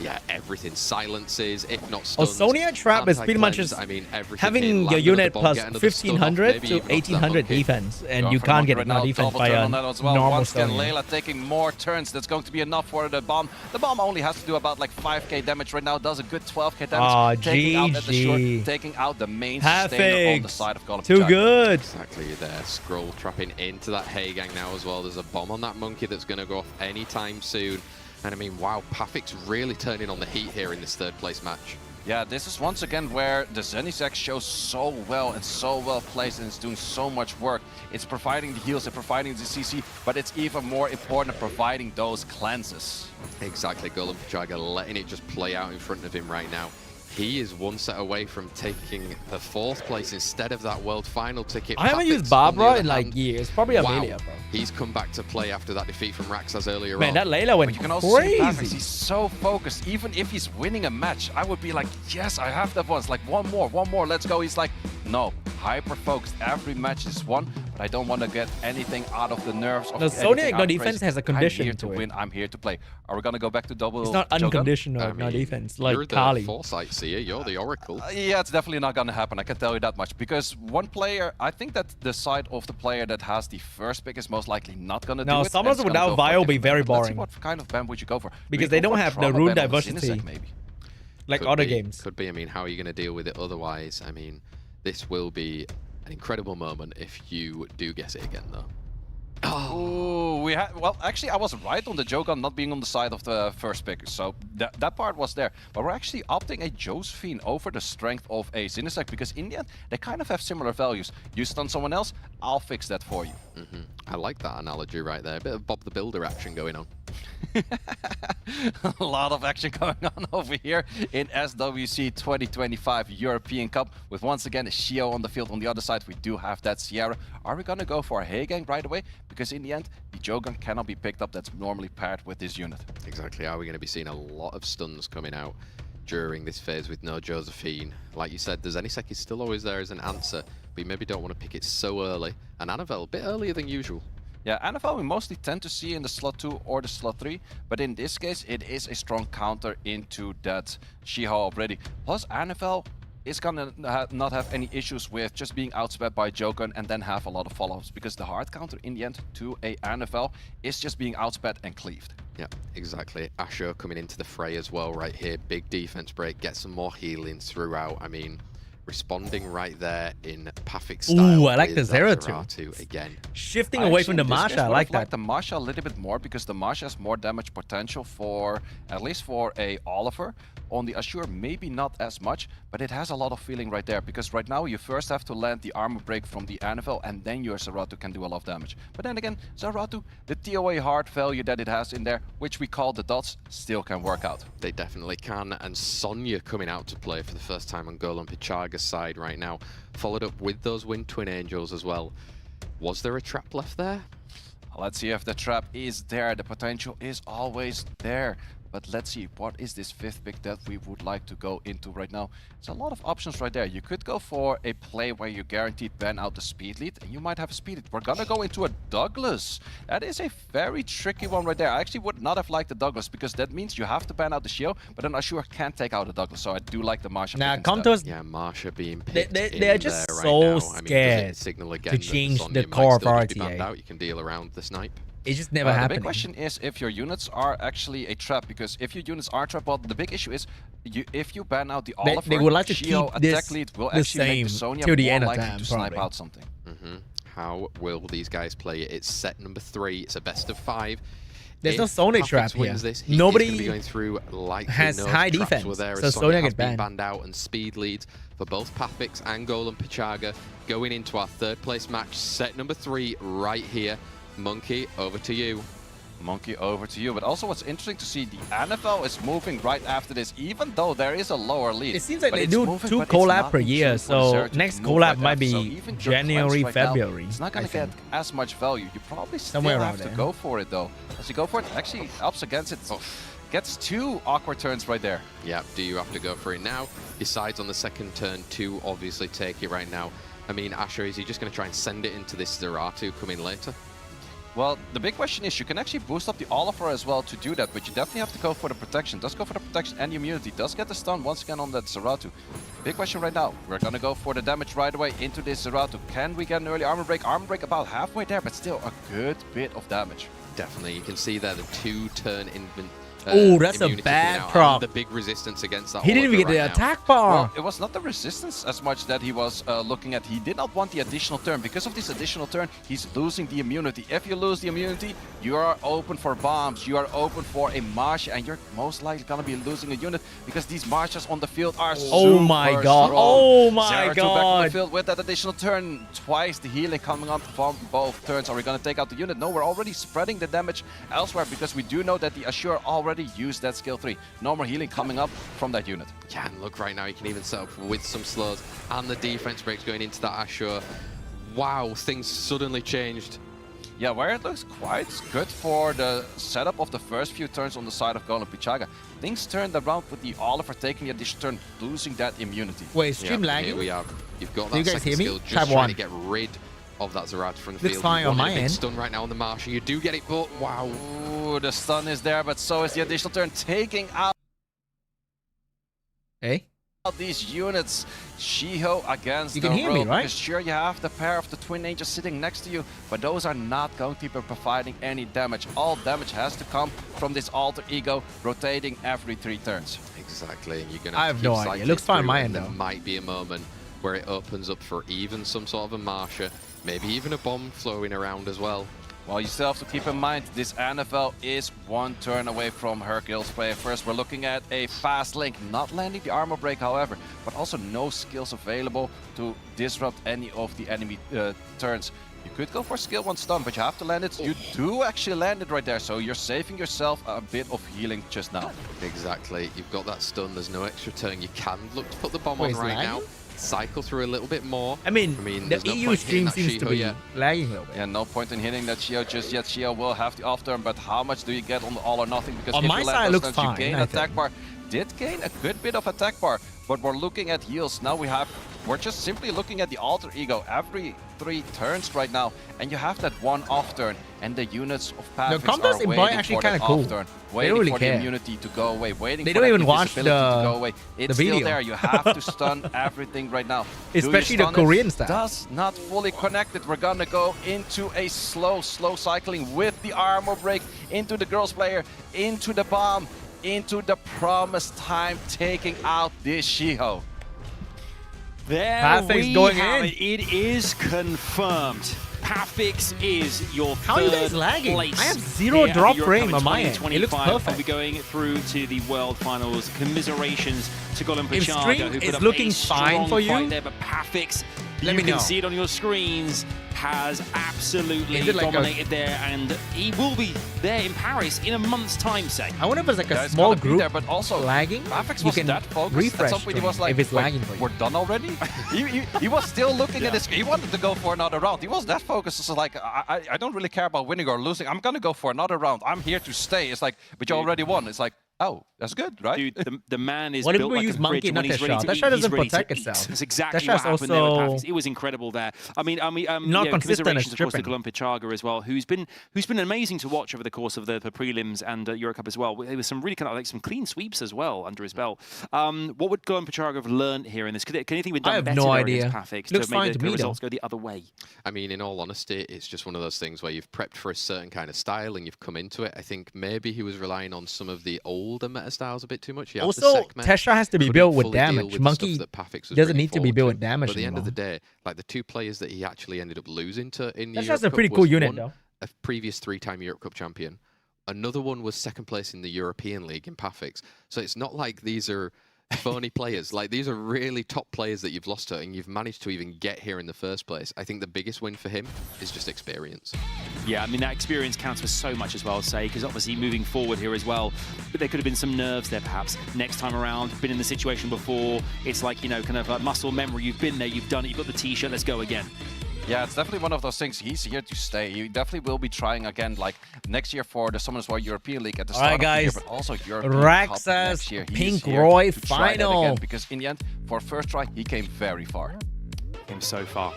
Yeah, everything silences, if not stuns. Sonya trap is pretty much just having your unit plus 1500 to 1800 defense, and you can't get enough defense by a normal Sonya. Layla taking more turns. That's going to be enough for the bomb. The bomb only has to do about like 5k damage right now. Does a good 12k damage. Taking out at the short, taking out the main sustainer on the side of Golem. Too good. Exactly there. Scroll trapping into that Heigang now as well. There's a bomb on that monkey that's going to go off anytime soon. And I mean, wow, Pafik's really turning on the heat here in this third place match. Yeah, this is once again where the Zenisek shows so well and so well placed, and it's doing so much work. It's providing the heals, it's providing the CC, but it's even more important at providing those cleanses. Exactly, Golem Pichaga letting it just play out in front of him right now. He is one set away from taking the 4th place instead of that world final ticket. I haven't used Barbara in like years, probably Amelia, bro. He's come back to play after that defeat from Raxas earlier on. Man, that Layla went you can also see crazy. He's so focused. Even if he's winning a match, I would be like, yes, I have that once. Like, one more, let's go. He's like, no, hyper-focused. Every match is won, but I don't want to get anything out of the nerves. The Sonya Ignore defense has a condition I'm here to win. it. I'm here to play. Are we going to go back to double? It's not unconditional Ignore defense like Kali. You're the foresight seer. You're the oracle. Yeah, it's definitely not going to happen. I can tell you that much. Because one player, I think that the side of the player that has the first pick is most likely not going to do it. No, summons without Vile will be very boring. What kind of ban would you go for? Because they don't have the rune diversity. Maybe. Like other games. Could be. I mean, how are you going to deal with it otherwise? I mean, this will be an incredible moment if you do guess it again, though. Oh, well, actually, I was right on the Joe-Gun not being on the side of the first pick, so that part was there. But we're actually opting a Josephine over the strength of a Zenisek, because in the end, they kind of have similar values. You stun someone else, I'll fix that for you. I like that analogy right there. A bit of Bob the Builder action going on. A lot of action going on over here in SWC 2025 European Cup, with once again a Shio on the field. On the other side, we do have that Sierra. Are we going to go for a Heigang right away? Because in the end, the Joe-Gun cannot be picked up. That's normally paired with this unit. Exactly. Are we going to be seeing a lot of stuns coming out during this phase with no Josephine? Like you said, the Zenisek is still always there as an answer, but you maybe don't want to pick it so early. And Annabelle, a bit earlier than usual. Yeah, Annabelle we mostly tend to see in the slot 2 or the slot 3, but in this case it is a strong counter into that Shiho already. Plus Annabelle is gonna not have any issues with just being outsped by Joe-Gun and then have a lot of follow-ups, because the hard counter in the end to a Annabelle is just being outsped and cleaved. Yeah, exactly. Asher coming into the fray as well right here. Big defense break, get some more healing throughout. I mean, responding right there in Pafik style. Ooh, I like the Zeratul again. Shifting away from the Masha, I like that. I like the Masha a little bit more, because the Masha has more damage potential for, at least for a Oliver. On the Azure, maybe not as much, but it has a lot of feeling right there, because right now you first have to land the armor break from the Anvil, and then your Zeratul can do a lot of damage. But then again, Zeratul, the TOA hard value that it has in there, which we call the dots, still can work out. They definitely can, and Sonya coming out to play for the first time on Golem Pichaga's side right now, followed up with those Wind Twin Angels as well. Was there a trap left there? Let's see if the trap is there. The potential is always there. But let's see, what is this fifth pick that we would like to go into right now? There's a lot of options right there. You could go for a play where you guaranteed ban out the speed lead, and you might have a speed lead. We're gonna go into a Douglas. That is a very tricky one right there. I actually would not have liked the Douglas, because that means you have to ban out the Shio, but then Azure can't take out the Douglas, so I do like the Marsha. Now, Contours, yeah, Marsha being picked they're just right so now. scared I mean, signal again to that change Sonya the might core still just be party. banned out. You can deal around the snipe. It's just never The happening. big question is if your units are actually a trap, because if your units are trapped, well, the big issue is if you ban out the Oliver, they would like to Shio keep this attack lead will the actually make the same Sonya till the more end of likely time, to snipe probably. out something. How will these guys play it? It's set number 3. It's a best of 5. There's no If Sonya Puppets trap here. wins this, he Nobody is gonna be going through like has high defense, there, so as Sonya has gets been banned. banned out, and speed leads for both Papix and Golem Pichaga going into our 3rd place match. Set number 3 right here. Monkey, over to you. Monkey, over to you. But also what's interesting to see, the NFL is moving right after this, even though there is a lower lead. It seems like But they it's do moving, 2 but it's collab not per in year, tune for so Zerg to next move collab right might after. So be even your January, cleanse right now, February. it's not going I to get think. as much value. You probably still Somewhere have around to there. go for it, though. As you go for it, actually ups against it. Gets 2 awkward turns right there. Yeah, do you have to go for it now? Decides on the second turn to obviously take it right now. I mean, Asher, is he just going to try and send it into this Zeratul coming later? Well, the big question is you can actually boost up the Oliver as well to do that, but you definitely have to go for the protection. Does go for the protection and the immunity. Does get the stun once again on that Zeratul. Big question right now. We're gonna go for the damage right away into this Zeratul. Can we get an early armor break? Armor break about halfway there, but still a good bit of damage. Definitely, you can see there the 2-turn Oh, that's a immunity bad coming out, prop. and the big resistance against that. He didn't even Oliver get the right now. attack bar. Well, it was not the resistance as much that he was looking at. He did not want the additional turn. Because of this additional turn, he's losing the immunity. If you lose the immunity, you are open for bombs. You are open for a Marsha, and you're most likely going to be losing a unit because these Marshas on the field are Oh my super god. strong. Oh my Zeratul back on the god. field with that additional turn. Twice the healing coming up from both turns. Are we going to take out the unit? No, we're already spreading the damage elsewhere because we do know that the Azure already used that skill 3. No more healing coming up from that unit. Yeah, and look right now, you can even set up with some slows and the defense breaks going into that Azure. Wow, things suddenly changed. Yeah, where it looks quite good for the setup of the first few turns on the side of Golem Pichaga. Things turned around with the Oliver taking the additional turn, losing that immunity. Wait, stream Yeah, lagging? here we are. You've got Do you that guys second hear me? skill, just Type trying 1. to get rid of that Zeratul from the Looks field. fine You on wanted my a big end. stun right now on the Martian. You do get it, but wow. Ooh, the stun is there, but so is the additional turn, taking out Hey? these units. Shiho against You the can hear me, rope, right? because sure, you have the pair of the Twin Angels sitting next to you, but those are not going to be providing any damage. All damage has to come from this alter ego rotating every 3 turns. Exactly. You're gonna I have no idea. It looks fine on my end, There though. might be a moment where it opens up for even some sort of a Marsha, maybe even a bomb flowing around as well. Well, you still have to keep in mind, this NFL is 1 turn away from her Guild's play. First, we're looking at a fast link, not landing the armor break, however, but also no skills available to disrupt any of the enemy turns. You could go for skill 1 stun, but you have to land it. You do actually land it right there, so you're saving yourself a bit of healing just now. Exactly. You've got that stun. There's no extra turn. You can look to put the bomb Wait, on it's right lagging? now. Cycle through a little bit more. I mean the there's no EU point stream hitting that seems to Shiho be yet. lagging a little bit. Yeah, no point in hitting that Shio just yet. Shio will have the off turn, but how much do you get on the all or nothing? Because On if my you side, land it those looks turns, you fine, gain I attack think. bar. Did gain a good bit of attack bar, but we're looking at heals. Now we're just simply looking at the alter ego every 3 turns right now, and you have that 1 off turn, and the units of Pavix Combo's are in waiting Boy actually for that kinda cool. off turn, They waiting don't really for care. the immunity to go away, waiting They for don't that even watch invisibility the- to go away. It's still video. there. You have to stun everything right now. Do you Especially the stun it? Korean style. Does not fully connected. We're gonna go into a slow cycling with the armor break into the girls player, into the bomb, into the promised time, taking out this Shiho. There Perfect's we going have in. it. It is confirmed. Pafix is your How are you guys third lagging? place I have zero here at the drop Europe frame Cup on my end. 2025. It looks perfect. We'll be going through to the World Finals. Commiserations to Golem If Pachaga, stream who put is up looking a fine strong for you, fight there, but Pafix, let you me can know. see it on your screens, has absolutely Is it like dominated there, and he will be there in Paris in a month's time, say. I wonder if it's like Yeah, a it's small gonna be group there, but also lagging. Pafix You was can that focused. refresh At some point he was stream like, if it's "Wait, lagging for you." we're done already?" he was still looking at his screen. He wanted to go for another round. He was that focused. It's like, I don't really care about winning or losing. I'm gonna go for another round. I'm here to stay. It's like, but you already won. It's like, oh, that's good, right? Dude, the man is What if built we like use a monkey, bridge. not When he's ready Tesha? to Tesha eat, doesn't he's ready to protect eat. itself. That's exactly Tesha's what happened there with also Pafix. It was incredible there. I mean, not yeah, consistent commiserations, as of course, to stripping. Golem Pachaga as well, who's been amazing to watch over the course of the prelims and Euro Cup as well. There was some really kind of like some clean sweeps as well under his belt. What would Golem Pachaga have learned here in this? Can anything be done I have better no there idea. against Pafix Looks to fine make to the me, results though. go the other way? I mean, in all honesty, it's just one of those things where you've prepped for a certain kind of style and you've come into it. I think maybe he was relying on some of the older meta styles a bit too much. He had the Also, sec mech, Tesha has to be couldn't built with fully deal damage. with the Monkey stuff that Pafix was doesn't bringing need to be forward built to with him. damage But at the end of the anymore. day, like the two players that he actually ended up losing to in the Tesha's Europe a Cup pretty was cool unit, one, though. a previous 3-time Europe Cup champion. Another one was second place in the European League in Pafix. So it's not like these are phony players. Like, these are really top players that you've lost to, and you've managed to even get here in the first place. I think the biggest win for him is just experience. Yeah, I mean, that experience counts for so much as well, say, because obviously moving forward here as well, but there could have been some nerves there perhaps. Next time around, been in the situation before, it's like, you know, kind of like muscle memory. You've been there, you've done it, you've got the t-shirt, let's go again. Yeah, it's definitely one of those things. He's here to stay. He definitely will be trying again, like next year for the Summoners War European League at the start of the year, but also European Cup next year. He is here Pinkroy to try that final. again, because in the end, for first try, he came very far. Came so far,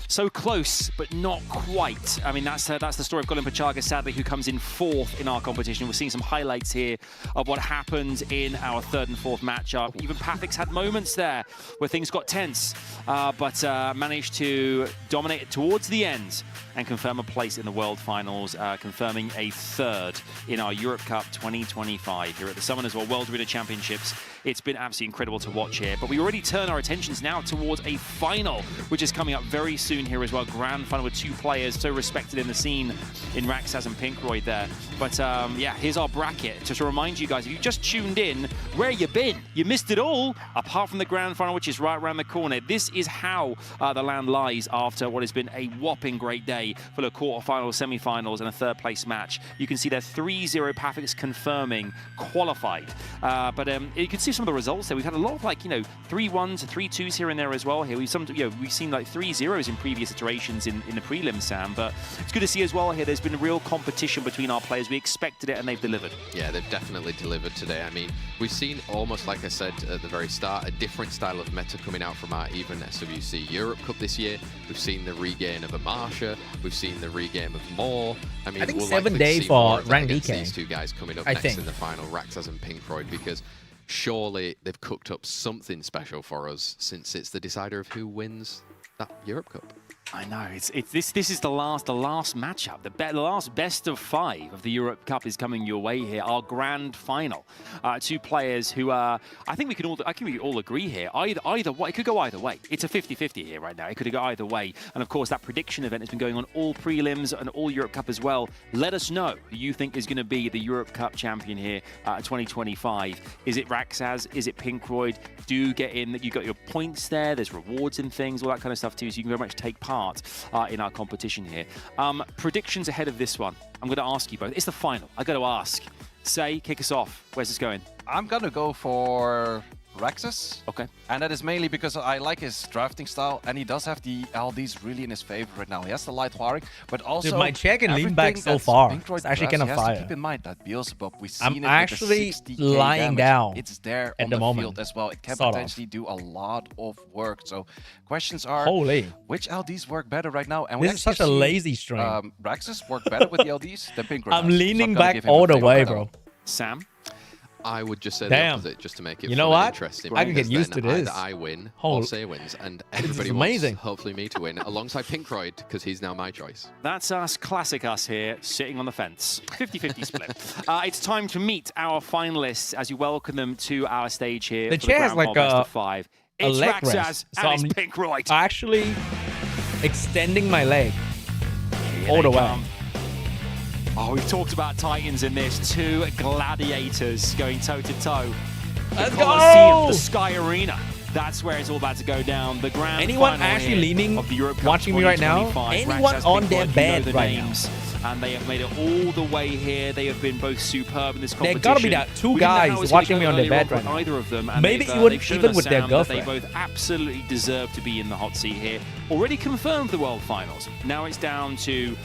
so close, but not quite. I mean, that's the story of Golem Pachaga, sadly, who comes in fourth in our competition. We're seeing some highlights here of what happened in our third and fourth matchup. Even Pafix had moments there where things got tense, but managed to dominate it towards the end and confirm a place in the World Finals, confirming a third in our Europe Cup 2025 here at the Summoners War World Arena Championships. It's been absolutely incredible to watch here, but we already turn our attentions now towards a final, which is coming up very soon here as well. Grand final with two players so respected in the scene in Raxaz and Pinkroyd there. But yeah, here's our bracket. Just to remind you guys, if you just tuned in, where you been? You missed it all, apart from the grand final, which is right around the corner. This is how the land lies after what has been a whopping great day full of quarterfinals, semi-finals, and a third place match. You can see there 3-0 Pafix confirming qualified. But you can see some of the results there. We've had a lot of, like, you know, 3-1s, 3-2s here and there as well. Here we've seen like 3-0s in previous iterations in the prelims, Sam. But it's good to see as well here. There's been a real competition between our players. We expected it, and they've delivered. Yeah, they've definitely delivered today. I mean, we've seen almost, like I said at the very start, a different style of meta coming out from our even SWC Europe Cup this year. We've seen the regain of Amasha. We've seen the regain of Moore. I mean, I think we'll 7 likely days see more for of that rank against DK. these two guys coming up I next think. in the final, Raxaz and Pinkroyd, because surely they've cooked up something special for us, since it's the decider of who wins that Europe Cup. I know, this is the last matchup. The last best of 5 of the Europe Cup is coming your way here. Our grand final. Two players who I think we can all agree here. Either way, it could go either way. It's a 50-50 here right now. It could go either way. And of course, that prediction event has been going on all prelims and all Europe Cup as well. Let us know who you think is going to be the Europe Cup champion here 2025. Is it Raxaz? Is it Pinkroyd? Do get in. You got your points there. There's rewards and things, all that kind of stuff too. So you can very much take part in our competition here. Predictions ahead of this one. I'm going to ask you both. It's the final. I got to ask. Say, kick us off. Where's this going? I'm gonna go for Raxaz. Okay. And that is mainly because I like his drafting style, and he does have the LDs really in his favor right now. He has the light wiring, but also Dude, my check and lean everything back so that far. Pinkroyd It's actually drafts, kind of he has to fire. Keep in mind that Beelzebub, we've seen I'm it actually with the 60K lying damage. down It's there at on the the moment. field as well. It can Sort of. potentially do a lot of work. So questions are, Holy. which LDs work better right now? And we This is actually such a see, lazy stream. Raxaz work better with the LDs than Pinkroyd. I'm does. leaning I'm gonna back give him all a the favor way, right bro. now. Sam? I would just say Damn. the opposite, just to make it You know fun and what? interesting. I can get because used then to this. Either I win Holy- or Say wins, and everybody amazing. wants, hopefully, me to win alongside Pinkroyd, because he's now my choice. That's us, classic us here, sitting on the fence. 50-50 split. It's time to meet our finalists as you welcome them to our stage here. The for chair has grand like final best a of 5. It's leg Raxaz rest, so and it's I'm Pinkroyd. actually extending my leg Here all they the way. come. Oh, we've talked about Titans in this. Two gladiators going toe-to-toe. Let's The Colosseum, go! the Sky Arena. That's where it's all about to go down. The grand Anyone final actually here leaning, of the Europe Cup watching me right now? 2025. Anyone Raxas, on Pink their Floyd, you know bed the right names, and they have made it all the way here. They have been both superb in this There competition. gotta be that two We didn't know how guys it was watching gonna me go on their earlier bed for right now. either of them, and Maybe they've even shown us, with their Sam, that girlfriend. They both absolutely deserve to be in the hot seat here. Already confirmed the World Finals. Now it's down to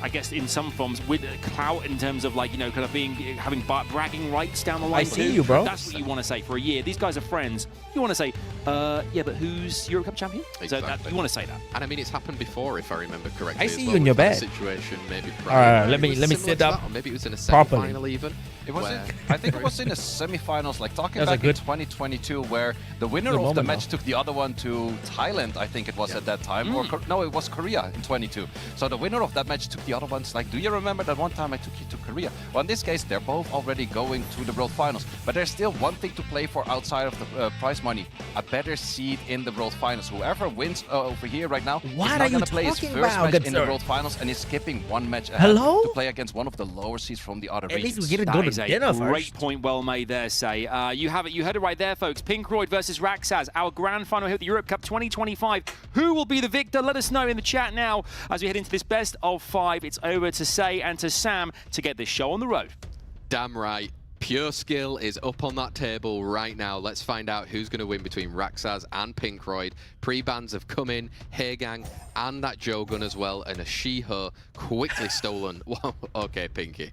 I guess in some forms with clout in terms of like, you know, kind of having bragging rights down the line. I see too. you, bro. That's what you want to say for a year. These guys are friends. You want to say, yeah, but who's Europe Cup champion? Exactly. So you want to say that. And I mean, it's happened before, if I remember correctly. I as see well, you in your with that bed. Situation, maybe. All right, prior. let me It was similar sit to up that, or maybe it was in a properly. semi-final even. It was. I think it was in the semifinals, like talking That was a back in good- 2022, where the winner good of the moment, match though. took the other one to Thailand. I think it was at that time, or no, it was Korea in 22. So the winner of that match took the other ones. Like, do you remember that one time I took you to Korea? Well, in this case, they're both already going to the World Finals, but there's still one thing to play for outside of the prize money: a better seed in the World Finals. Whoever wins over here right now What is are not you going to play his talking first about, match good in the sir? World Finals, and is skipping one match ahead Hello? to play against one of the lower seeds from the other At least regions. we get to That go is to a dinner great first. point, well made there, Say. You have it. You heard it right there, folks. Pinkroyd versus Raxas, our grand final here at the Europe Cup 2025. Who will be the victor? Let us know in the chat now as we head into this best of 5. It's over to Say and to Sam to get this show on the road. Damn right. Pure skill is up on that table right now. Let's find out who's going to win between Raxas and Pinkroyd. Pre-bans have come in, Haegang and that Jogun as well, and a Shiho quickly stolen. Wow, okay, Pinky.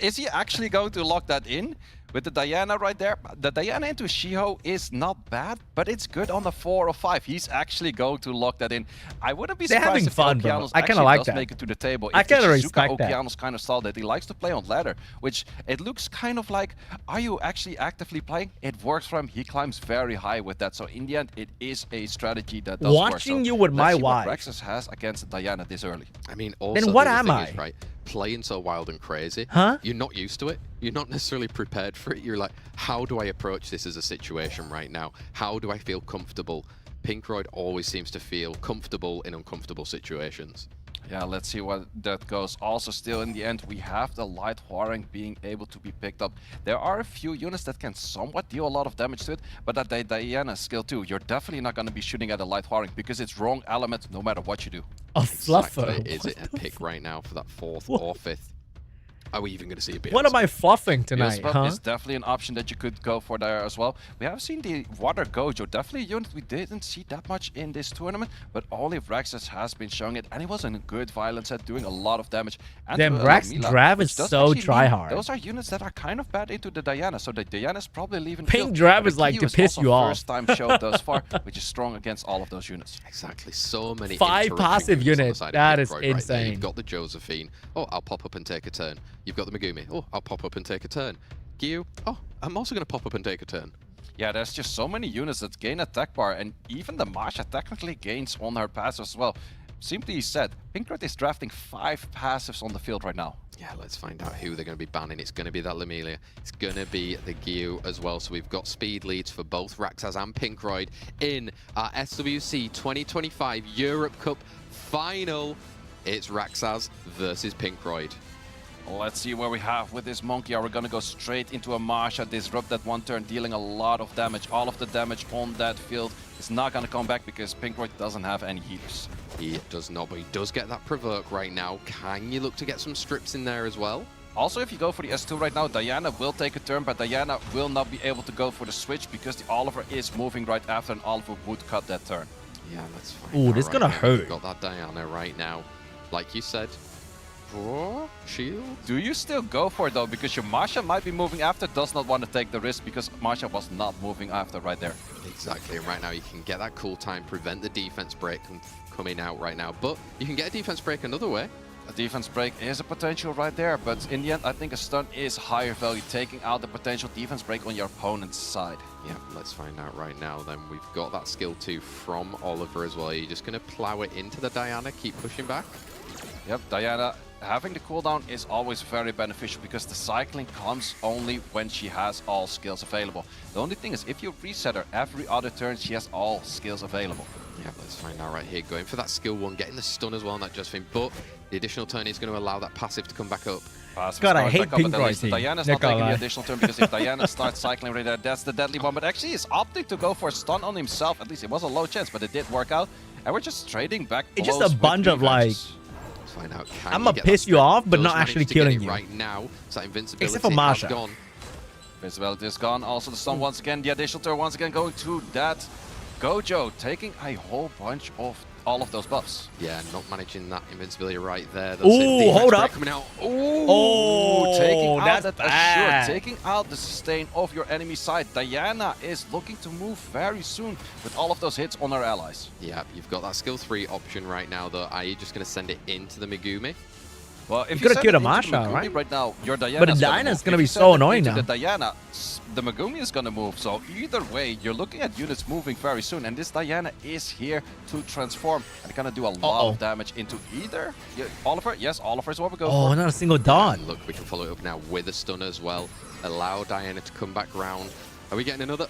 Is he actually going to lock that in with the Diana right there? The Diana into Shiho is not bad, but it's good on the 4 or 5. He's actually going to lock that in. I wouldn't be They're surprised having if fun, bro. Okeanos I kinda actually like does that. make it to the table. I It's the kinda Shizuka respect that. Okeanos kind of style that he likes to play on ladder, which it looks kind of like, are you actually actively playing? It works for him. He climbs very high with that. So in the end, it is a strategy that does work. Watching So you with let's my see what wife. Rexus has against Diana this early. I mean, also what the other am thing I? is, right, playing so wild and crazy, Huh? you're not used to it. You're not necessarily prepared for it. You're like, how do I approach this as a situation right now? How do I feel comfortable? Pinkroyd always seems to feel comfortable in uncomfortable situations. Yeah, let's see what that goes. Also, still in the end, we have the Light Warring being able to be picked up. There are a few units that can somewhat deal a lot of damage to it, but that Diana skill too, you're definitely not going to be shooting at a Light Warring because it's wrong element no matter what you do. A fluffer. Exactly. Is it a pick right now for that 4th or 5th? Are we even going to see a bit? What am I fluffing tonight, Yes, huh? it's definitely an option that you could go for there as well. We have seen the Water Gojo, definitely a unit we didn't see that much in this tournament, but only Raxus has been showing it, and he was in a good violent set, doing a lot of damage. And Damn, to, Rax Mila, Drav which is does so actually mean tryhard. Those are units that are kind of bad into the Diana, so the Diana's probably leaving Pink field. Drav But is like Kyu to piss also you off. First time show thus far, which is strong against all of those units. Exactly. So many 5 interrupting passive units on the units. side of That is Pinkroyd right there. insane. You've got the Josephine. Oh, I'll pop up and take a turn. You've got the Megumi. Oh, I'll pop up and take a turn. Gyu. Oh, I'm also going to pop up and take a turn. Yeah, there's just so many units that gain attack bar, and even the Masha technically gains on her passives as well. Simply said, Pinkroyd is drafting 5 passives on the field right now. Yeah, let's find out who they're going to be banning. It's going to be that Lamelia. It's going to be the Gyu as well. So we've got speed leads for both Raxas and Pinkroyd in our SWC 2025 Europe Cup final. It's Raxas versus Pinkroyd. Let's see where we have with this monkey. Are we going to go straight into a Masha, disrupt that one turn, dealing a lot of damage. All of the damage on that field is not going to come back because Pinkroyd doesn't have any healers. He does not, but he does get that provoke right now. Can you look to get some strips in there as well? Also, if you go for the S2 right now, Diana will take a turn, but Diana will not be able to go for the switch because the Oliver is moving right after, and Oliver would cut that turn. Yeah, let's find Ooh, out this right gonna now. hurt. We've got that Diana right now. Like you said, draw, shield. Do you still go for it though? Because your Masha might be moving after, does not want to take the risk because Masha was not moving after right there. Exactly, and right now you can get that cool time, prevent the defense break from coming out right now. But you can get a defense break another way. A defense break is a potential right there, but in the end, I think a stun is higher value, taking out the potential defense break on your opponent's side. Yeah, let's find out right now then. We've got that skill 2 from Oliver as well. You're just going to plow it into the Diana, keep pushing back. Yep, Diana having the cooldown is always very beneficial because the cycling comes only when she has all skills available. The only thing is, if you reset her every other turn, she has all skills available. Yeah, let's find out right here. Going for that skill 1, getting the stun as well on that Josephine, but the additional turn is going to allow that passive to come back up. God, I hate pink Royce. Diana's not taking the additional turn because if Diana starts cycling right there, that's the deadly one. But actually, he's opting to go for a stun on himself. At least it was a low chance, but it did work out. And we're just trading back. It's just a bunch of like. Let's find out. I'm gonna piss you off, but not actually killing you. Right now, so that invincibility Except for Masha. gone. Invincibility is gone. Also the stun once again. The additional turn once again going to that Gojo, taking a whole bunch of all of those buffs. Yeah, not managing that invincibility right there. Ooh, hold up. Coming out. Oh, taking out that's that bad. Assure, taking out the sustain of your enemy side. Diana is looking to move very soon with all of those hits on her allies. Yeah, you've got that skill 3 option right now, though. Are you just going to send it into the Megumi? Well, if you could have killed a Masha, right? Right now, your Diana. But Diana's going to be so annoying now. The Diana, the Megumi is going to move. So either way, you're looking at units moving very soon, and this Diana is here to transform and going to do a lot of damage into either Oliver. Yes, Oliver is what we go for. Oh, not a single dot. And look, we can follow it up now with a stun as well. Allow Diana to come back round. Are we getting another?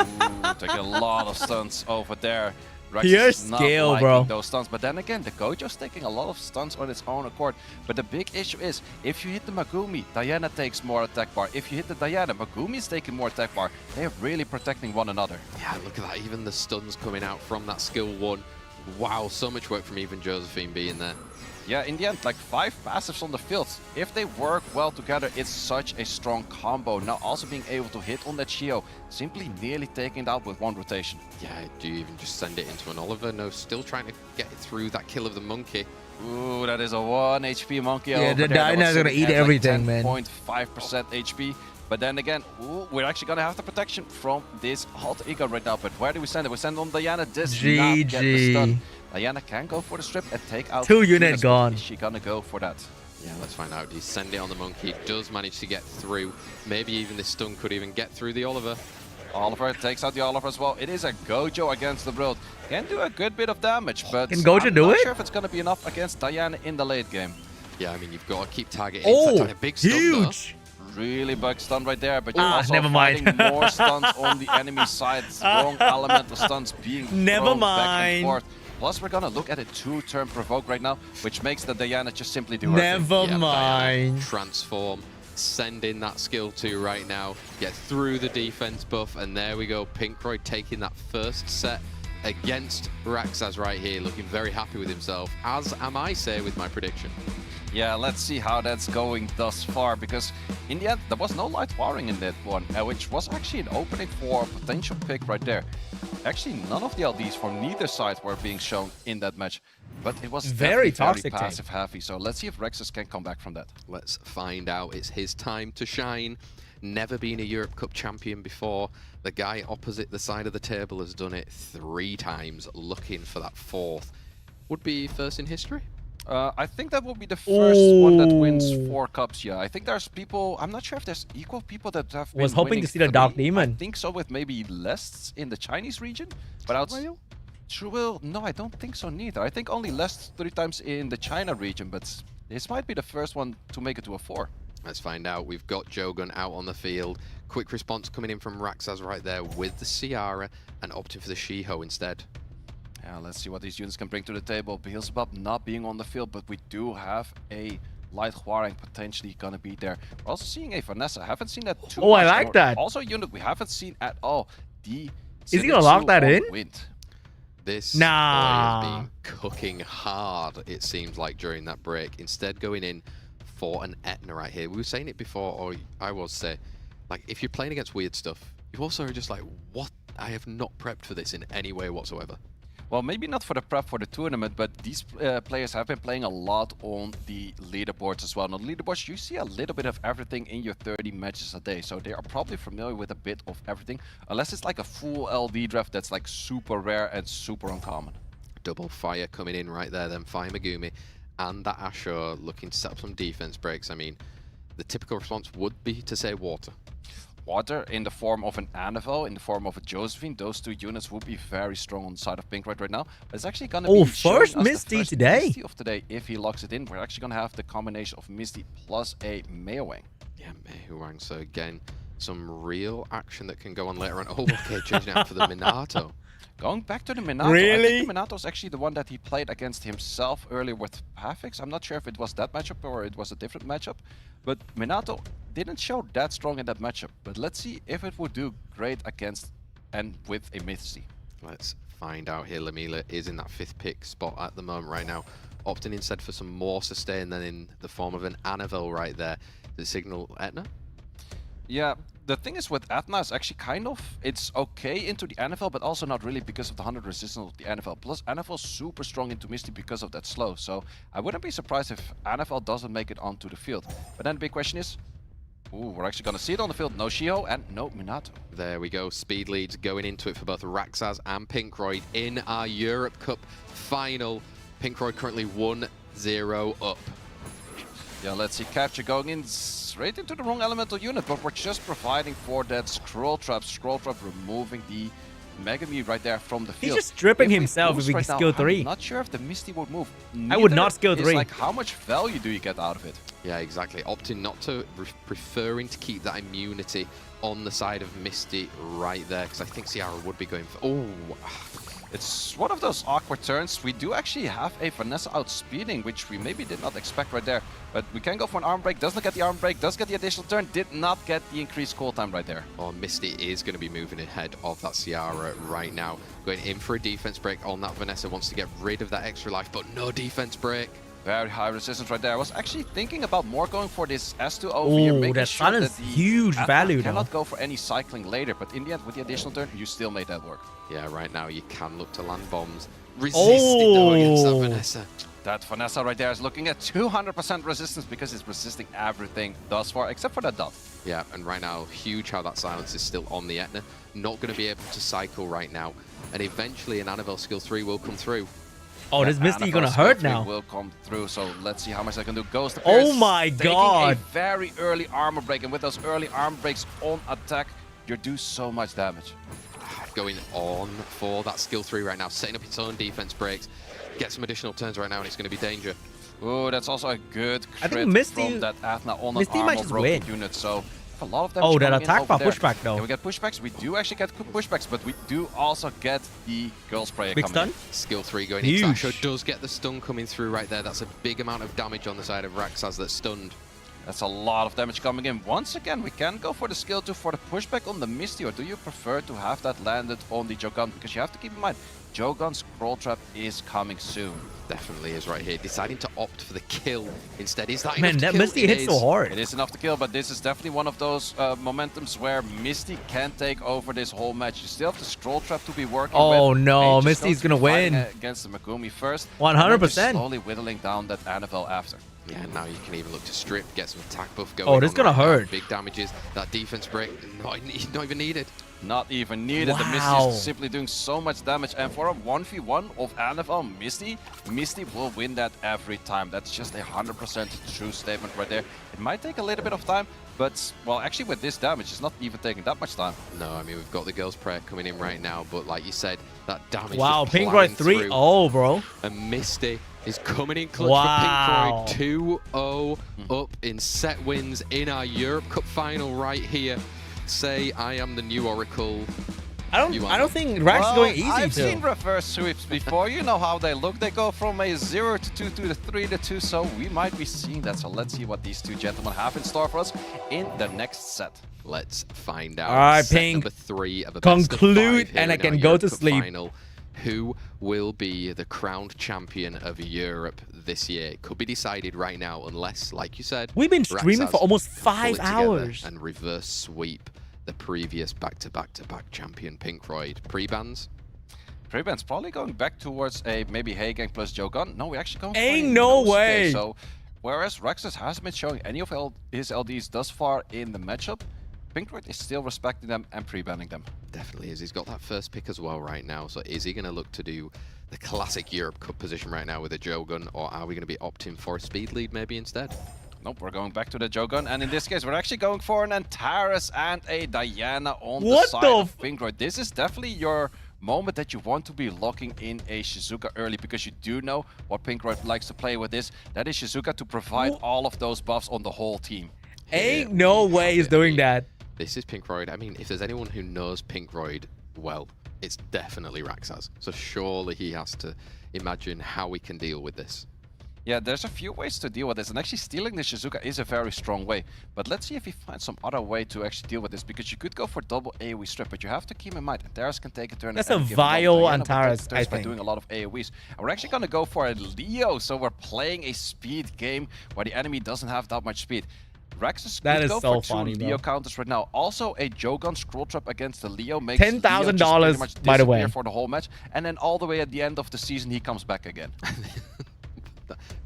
Ooh, taking a lot of stuns over there. Rex Pure is not skill, liking bro. those stuns, but then again, the Gojo's taking a lot of stuns on its own accord. But the big issue is, if you hit the Megumi, Diana takes more attack bar. If you hit the Diana, Megumi is taking more attack bar. They are really protecting one another. Yeah, look at that. Even the stuns coming out from that skill 1. Wow, so much work from even Josephine being there. Yeah, in the end, like 5 passives on the field. If they work well together, it's such a strong combo. Now also being able to hit on that Shio, simply nearly taking it out with 1 rotation. Yeah, do you even just send it into an Oliver? No, still trying to get through that kill of the monkey. Ooh, that is a 1 HP monkey. Yeah, the Diana's gonna eat everything, man. 10.5% HP. But then again, ooh, we're actually gonna have the protection from this Hot Ego right now. But where do we send it? We send it on Diana. Does not get the stun. Diana can go for the strip and take out 2 units gone. Is she gonna go for that? Yeah, let's find out. Do you send it on the monkey? Does manage to get through. Maybe even this stun could even get through the Oliver. Oliver takes out the Oliver as well. It is a Gojo against the World. Can do a good bit of damage, but can Gojo do I'm not it? sure if it's gonna be enough against Diana in the late game. Yeah, I mean, you've got to keep targeting. Oh, big stun, huge. Really bug stun right there, but you're also never mind. finding more stuns on the enemy side. Wrong elemental stuns being thrown back and forth. Plus, we're gonna look at a 2-turn provoke right now, which makes the Diana just simply do her thing. Never mind. Transform. Send in that skill 2 right now. Get through the defense buff, and there we go. Pinkroyd taking that first set against Raxaz right here, looking very happy with himself, as am I, say, with my prediction. Yeah, let's see how that's going thus far, because in the end, there was no light warring in that one, which was actually an opening for a potential pick right there. Actually, none of the LDs from neither side were being shown in that match, but it was very toxic, very passive heavy. So let's see if Rexus can come back from that. Let's find out. It's his time to shine. Never been a Europe Cup champion before. The guy opposite the side of the table has done it 3 times, looking for that 4th. Would be first in history? I think that will be the first one that wins 4 cups. Yeah, I think there's people. I'm not sure if there's equal people that have been was hoping winning to see the 3. Dark Demon. I think so, with maybe less in the Chinese region, but outside. True, no, I don't think so neither. I think only less 3 times in the China region, but this might be the first one to make it to a 4. Let's find out. We've got Jogun out on the field. Quick response coming in from Raxaz right there with the Ciara and opting for the Shiho instead. Yeah, let's see what these units can bring to the table. Beelzebub not being on the field, but we do have a Light Huarang potentially gonna be there. We're also seeing a Vanessa. Haven't seen that too much. I like that. Also a unit we haven't seen at all. The Is he gonna lock that in? Wind. This nah. boy has been cooking hard, it seems like, during that break. Instead going in for an Etna right here. We were saying it before, or I was say, like, if you're playing against weird stuff, you also are just like, what? I have not prepped for this in any way whatsoever. Well, maybe not for the prep for the tournament, but these players have been playing a lot on the leaderboards as well. On the leaderboards, you see a little bit of everything in your 30 matches a day, so they are probably familiar with a bit of everything, unless it's like a full LD draft that's like super rare and super uncommon. Double fire coming in right there, then Fire Megumi and that Asho looking to set up some defense breaks. I mean, the typical response would be to say water. water in the form of an Annabelle, in the form of a Josephine. Those two units would be very strong on the side of Pink right now. But it's actually going to be first showing us Misty the first today. Misty of today. If he locks it in, we're actually going to have the combination of Misty plus a Meowang. Yeah, Meowang. So again, some real action that can go on later on. Oh, okay, changing out for the Minato. Going back to the Minato, Really? I think the Minato is actually the one that he played against himself earlier with Pafix. I'm not sure if it was that matchup or it was a different matchup, but Minato didn't show that strong in that matchup. But let's see if it would do great against and with a Misty. Let's find out here. Lamila is in that 5th pick spot at the moment right now, opting instead for some more sustain than in the form of an Annabelle right there. The signal Etna? Yeah, the thing is with Athena is actually kind of, it's okay into the NFL, but also not really because of the 100 resistance of the NFL. Plus, NFL is super strong into Misty because of that slow. So I wouldn't be surprised if NFL doesn't make it onto the field. But then the big question is, ooh, we're actually going to see it on the field. No Shiho and no Minato. There we go. Speed leads going into it for both Raxaz and Pinkroyd in our Europe Cup final. Pinkroyd currently 1-0 up. Yeah, let's see. Capture going in straight into the wrong elemental unit, but we're just providing for that scroll trap. Scroll trap removing the Megami right there from the field. He's just stripping If we himself boost if we right skill now, 3. I'm not sure if the Misty would move. I would not Neither skill is 3. like, how much value do you get out of it? Yeah, exactly. Opting not to, preferring to keep that immunity on the side of Misty right there, because I think Ciara would be going for... Oh, It's one of those awkward turns. We do actually have a Vanessa outspeeding, which we maybe did not expect right there. But we can go for an arm break, doesn't get the arm break, does get the additional turn, did not get the increased call time right there. oh, Misty is going to be moving ahead of that Ciara right now. Going in for a defense break on that Vanessa, wants to get rid of that extra life, but no defense break. Very high resistance right there. I was actually thinking about more going for this S2 over here, making that sure silence that the huge Athena value though. cannot go for any cycling later, but in the end, with the additional turn, you still made that work. Yeah, right now you can look to land bombs. Resisted though against that Vanessa. That Vanessa right there is looking at 200% resistance because it's resisting everything thus far, except for that dot. Yeah, and right now, huge how that silence is still on the Etna. Not going to be able to cycle right now. And eventually an Annabelle skill 3 will come through. Oh, this Misty gonna hurt now. Will come through, so let's see how much I can do. Ghost Oh appears, my taking god. a very early armor break, and with those early armor breaks on attack, you do so much damage. Going on for that skill 3 right now, setting up its own defense breaks. Get some additional turns right now, and it's going to be danger. Oh, that's also a good I crit think Misty- from that Athena on an Misty might armor just broken win. unit. So a lot of them. Oh, that attack bar pushback though. Yeah, we get pushbacks. We do actually get pushbacks, but we do also get the girl sprayer Big coming stun. in. Skill 3 going Huge. in. Tasho does get the stun coming through right there. That's a big amount of damage on the side of Raxaz that's stunned. That's a lot of damage coming in. Once again, we can go for the skill 2 for the pushback on the Misty, or do you prefer to have that landed on the Jogan? Because you have to keep in mind, Jogan's scroll trap is coming soon. Definitely is right here. Deciding to opt for the kill instead. Is that Man, enough to that kill? Misty It hits so is. hard. It is enough to kill, but this is definitely one of those momentums where Misty can take over this whole match. You still have the scroll trap to be working Oh with. no, Mage is Misty's going to gonna be fighting win. against the Megumi first. 100%. And then just slowly whittling down that Annabelle after. Yeah, now you can even look to strip, get some attack buff going. Oh, this on gonna right now. hurt. Big damages. That defense break, not even needed. Not even needed. The Misty Wow. is simply doing so much damage. And for a 1v1 of Annabelle Misty will win that every time. That's just a 100% true statement right there. It might take a little bit of time, but, well, actually with this damage, it's not even taking that much time. No, I mean, we've got the girl's prayer coming in right now, but like you said, that damage Wow, just Pink plowing Royd through. 3-0, bro. And Misty is coming in clutch Wow. for Pink Royd. 2-0 up in set wins in our Europe Cup final right here. Say I am the new Oracle. I don't think Rax is going easy I've too. seen reverse sweeps before. You know how they look. They go from a 0 to 2 to the 3 to 2. So we might be seeing that. So let's see what these two gentlemen have in store for us in the next set. Let's find out. All right, set Pink. number 3 of a best of Conclude 5 here and I in can our go Europe to Cup sleep. Final. Who will be the crowned champion of Europe this year? It could be decided right now, unless, like you said, We've been streaming Raxaz for almost can pull 5 it together hours. and reverse sweep the previous back-to-back-to-back champion Pinkroyd. Pre-bans? Pre-ban's probably going back towards a maybe Heigang plus Jogan. No, we're actually going for Ain't a no Nosuke. way. So, whereas Raxaz hasn't been showing any of his LDs thus far in the matchup, Pinkroyd is still respecting them and pre-banning them. Definitely is. He's got that first pick as well right now. So is he going to look to do the classic Europe Cup position right now with a Jogan, or are we going to be opting for a speed lead maybe instead? Nope, we're going back to the Jogun, and in this case, we're actually going for an Antares and a Diana on the What side the of Pinkroyd. This is definitely your moment that you want to be locking in a Shizuka early, because you do know what Pinkroyd likes to play with this. That is Shizuka to provide all of those buffs on the whole team. Ain't no way he's doing that. This is Pinkroyd. I mean, if there's anyone who knows Pinkroyd well, it's definitely Raxaz. So surely he has to imagine how we can deal with this. Yeah, there's a few ways to deal with this, and actually stealing the Shizuka is a very strong way. But let's see if he finds some other way to actually deal with this, because you could go for double AoE strip, but you have to keep in mind, Antares can take a turn. That's and a give him one. vile Diana Antares, by I think. doing a lot of AoEs. And we're actually going to go for a Leo, so we're playing a speed game where the enemy doesn't have that much speed. Raxus That could is go so for two funny, Leo bro. counters right now. Also, a Jogun scroll trap against the Leo makes Leo just $10,000, pretty much by the way. disappear for the whole match. And then all the way at the end of the season, he comes back again.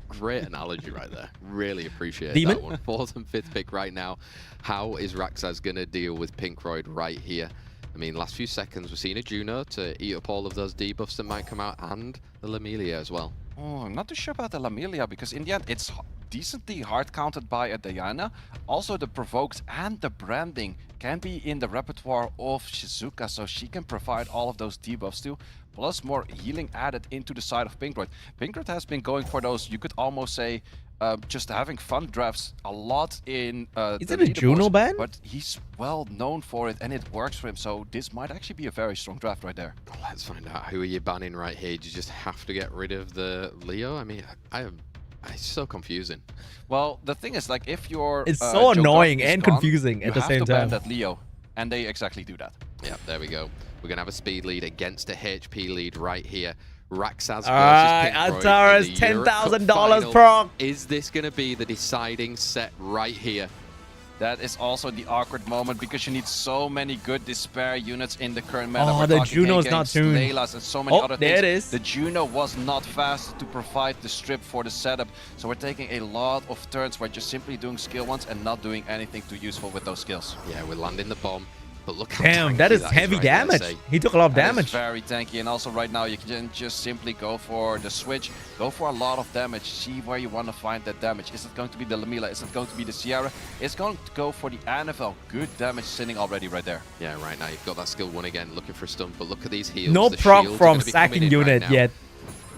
Great analogy right there. Really appreciate Demon? that one. 4th and 5th pick right now. How is Raxaz going to deal with Pinkroyd right here? I mean, last few seconds, we're seeing a Juno to eat up all of those debuffs that might come out, and the Lamelia as well. Oh, I'm not too sure about the Lamelia, because in the end, it's decently hard counted by a Diana. Also, the provokes and the branding can be in the repertoire of Shizuka, so she can provide all of those debuffs too. Plus more healing added into the side of Pinkroyd. Pinkroyd has been going for those, you could almost say, just having fun drafts a lot in Is the it a Juno leaderboards, ban? but he's well known for it and it works for him, so this might actually be a very strong draft right there. Let's find out. Who are you banning right here? Do you just have to get rid of the Leo? I mean, it's so confusing. Well, the thing is, like, if you're It's so Joker annoying is and gone, confusing at the same you have to ban time. that Leo, and they exactly do that. Yeah, there we go. We're going to have a speed lead against a HP lead right here. Raxaz versus Alright, Pinkroyd Antares, in the Europe Cup $10,000 final. proc. Is this going to be the deciding set right here? That is also the awkward moment, because you need so many good despair units in the current meta. Oh, We're the talking Juno's K not Gangs, tuned. Laylas, and so many Oh, other there things. it is. The Juno was not fast to provide the strip for the setup, so we're taking a lot of turns where just simply doing skill ones and not doing anything too useful with those skills. Yeah, we're landing the bomb. But look how Damn, tanky that is that heavy right there, damage. Say. He took a lot of That is damage. very tanky, and also right now you can just simply go for the switch, go for a lot of damage, see where you want to find that damage. Is it going to be the Lamela? Is it going to be the Sierra? It's going to go for the Annabelle. Good damage sitting already right there. Yeah, right now you've got that skill 1 again, looking for a stun, but look at these heals. No The proc shields are from gonna be coming sacking in right unit now. yet.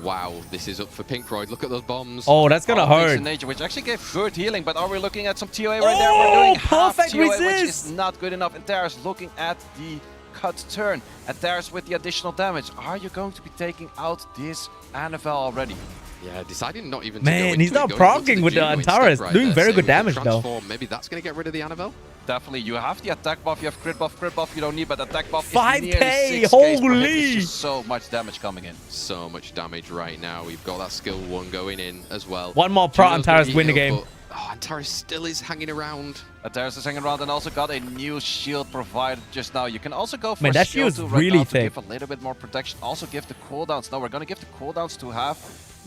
Wow, this is up for Pinkroyd. Look at those bombs. Oh, that's gonna All thanks hurt. to nature, which actually gave good healing, but are we looking at some TOA right there? We're doing half perfect TOA, which resist. is not good enough. And Darius looking at the cut turn. And Darius with the additional damage. Are you going to be taking out this Annabelle already? Yeah, deciding not even to Man, go into he's it, not going into proccing with the Juno instead Antares, right doing there. very Same good with the damage, though. transform. Maybe that's going to get rid of the Annabelle? Definitely, you have the attack buff, you have crit buff you don't need, but attack buff 5K, is nearly 6K per hit. holy! It's just so much damage coming in. So much damage right now. We've got that skill 1 going in as well. One more pro, Juno's gonna Antares win the heal, game. but, Antares still is hanging around. Darius is hanging around and also got a new shield provided just now. You can also go for Man, that shield shield's too right really now to thick. give a little bit more protection. Also give the cooldowns. No, we're going to give the cooldowns to have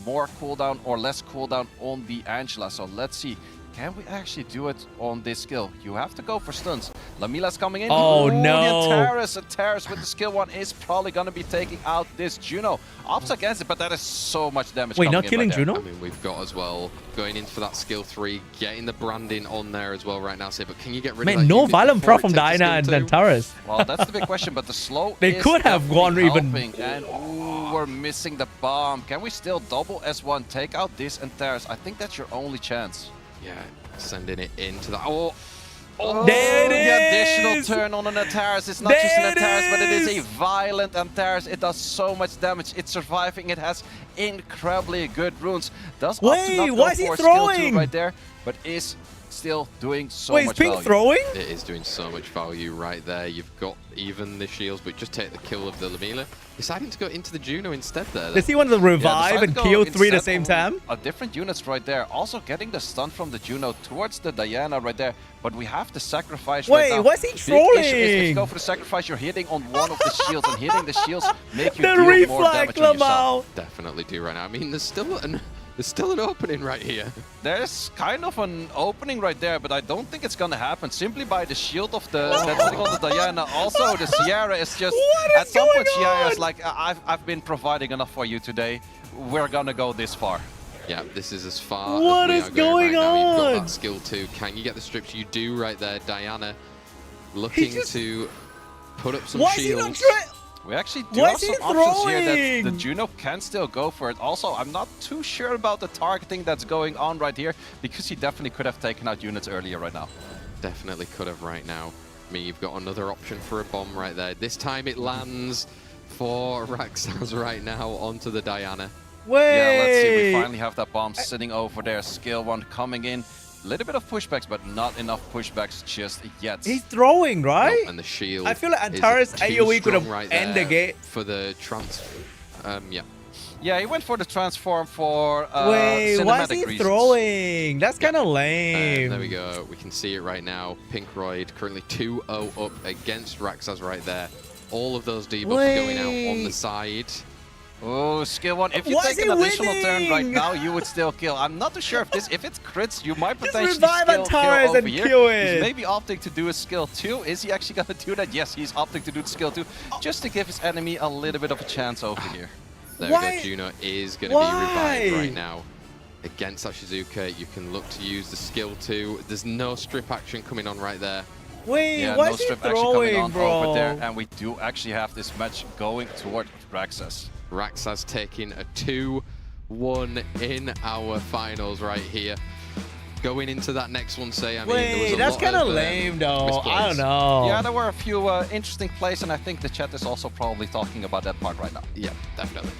more cooldown or less cooldown on the Angela. So let's see. Can we actually do it on this skill? You have to go for stuns. Lamila's coming in. Oh, Ooh, no. The Antares with the skill 1 is probably going to be taking out this Juno. Opts against it, but that is so much damage. Wait, coming not in killing right there. Juno? I mean, we've got as well going in for that skill 3, getting the branding on there as well right now. Say, but can you get rid of Man, that no unit violent before pro it from takes the Diana and skill 2? Antares. Well, that's the big question, but the slow They is could have gone definitely even- helping. And ooh, we're missing the bomb. Can we still double S1, take out this Antares? I think that's your only chance. Yeah, sending it into that. Oh, There it The additional is! turn on an Antares. It's not just There an it Antares, but it is a is! violent Antares. It does so much damage. It's surviving. It has incredibly good runes. Does opt to Wait, not go why is he for a skill 2 throwing? right there, but is still doing so Wait, is much Pink value. throwing? it is doing so much value right there. You've got even the shields, but just take the kill of the Lamela. Deciding to go into the Juno instead there. Does he want to revive decided and to go kill 3 at the instead same on time? A different units right there. Also getting the stun from the Juno towards the Diana right there. But we have to sacrifice right Wait, now. why is he Big issue is if you trolling? go for the sacrifice, you're hitting on one of the shields, and hitting the shields make you The deal more reflex, damage on yourself. Lamau! Definitely do right now. I mean, there's still an opening right here. There's kind of an opening right there, but I don't think it's gonna happen simply by the shield of the that's sitting on the Diana. Also, the Sierra is just What at is some point going Sierra is on? like, I've been providing enough for you today. We're gonna go this far. Yeah, this is as far What as is we are going right now. You've got on? that skill 2. Can you get the strips? You do right there. Diana looking to put up some Why is he shields. not trying? We actually do Why have is he some options here that the throwing? Juno can still go for it. Also, I'm not too sure about the targeting that's going on right here, because he definitely could have taken out units earlier right now. Definitely could have right now. I mean, you've got another option for a bomb right there. This time it lands for Raxaz right now onto the Diana. Wait. Yeah, let's see. We finally have that bomb sitting over there. Skill 1 coming in. A little bit of pushbacks, but not enough pushbacks just yet. He's throwing, right? Nope, and the shield. I feel like is Antares too AoE could have strong right ended the there game. for the trans. Yeah. Yeah, he went for the transform for Wait, why is cinematic he reasons. throwing? That's kind of lame. There we go. We can see it right now. Pinkroyd currently 2-0 up against Raxaz right there. All of those debuffs going out on the side. Oh, skill 1. If you Why take is an he additional turn right winning? now, you would still kill. I'm not too sure if it's crits, you might Just potentially revive still Antares kill over and here. kill it. He's maybe opting to do a skill 2. Is he actually going to do that? Yes, he's opting to do the skill 2, just to give his enemy a little bit of a chance over here. There we go. Juno is going to be revived right now. Against that Shizuka, you can look to use the skill 2. There's no strip action coming on right there. Wait, Yeah, why no is he strip action coming throwing, on bro? over there. And we do actually have this match going toward Raxaz. Raxaz taking a 2-1 in our finals right here. Going into that next one, say, I mean, there was Wait, a that's lot kind of of lame, though. misplays. I don't know. Yeah, there were a few interesting plays, and I think the chat is also probably talking about that part right now. Yeah, definitely.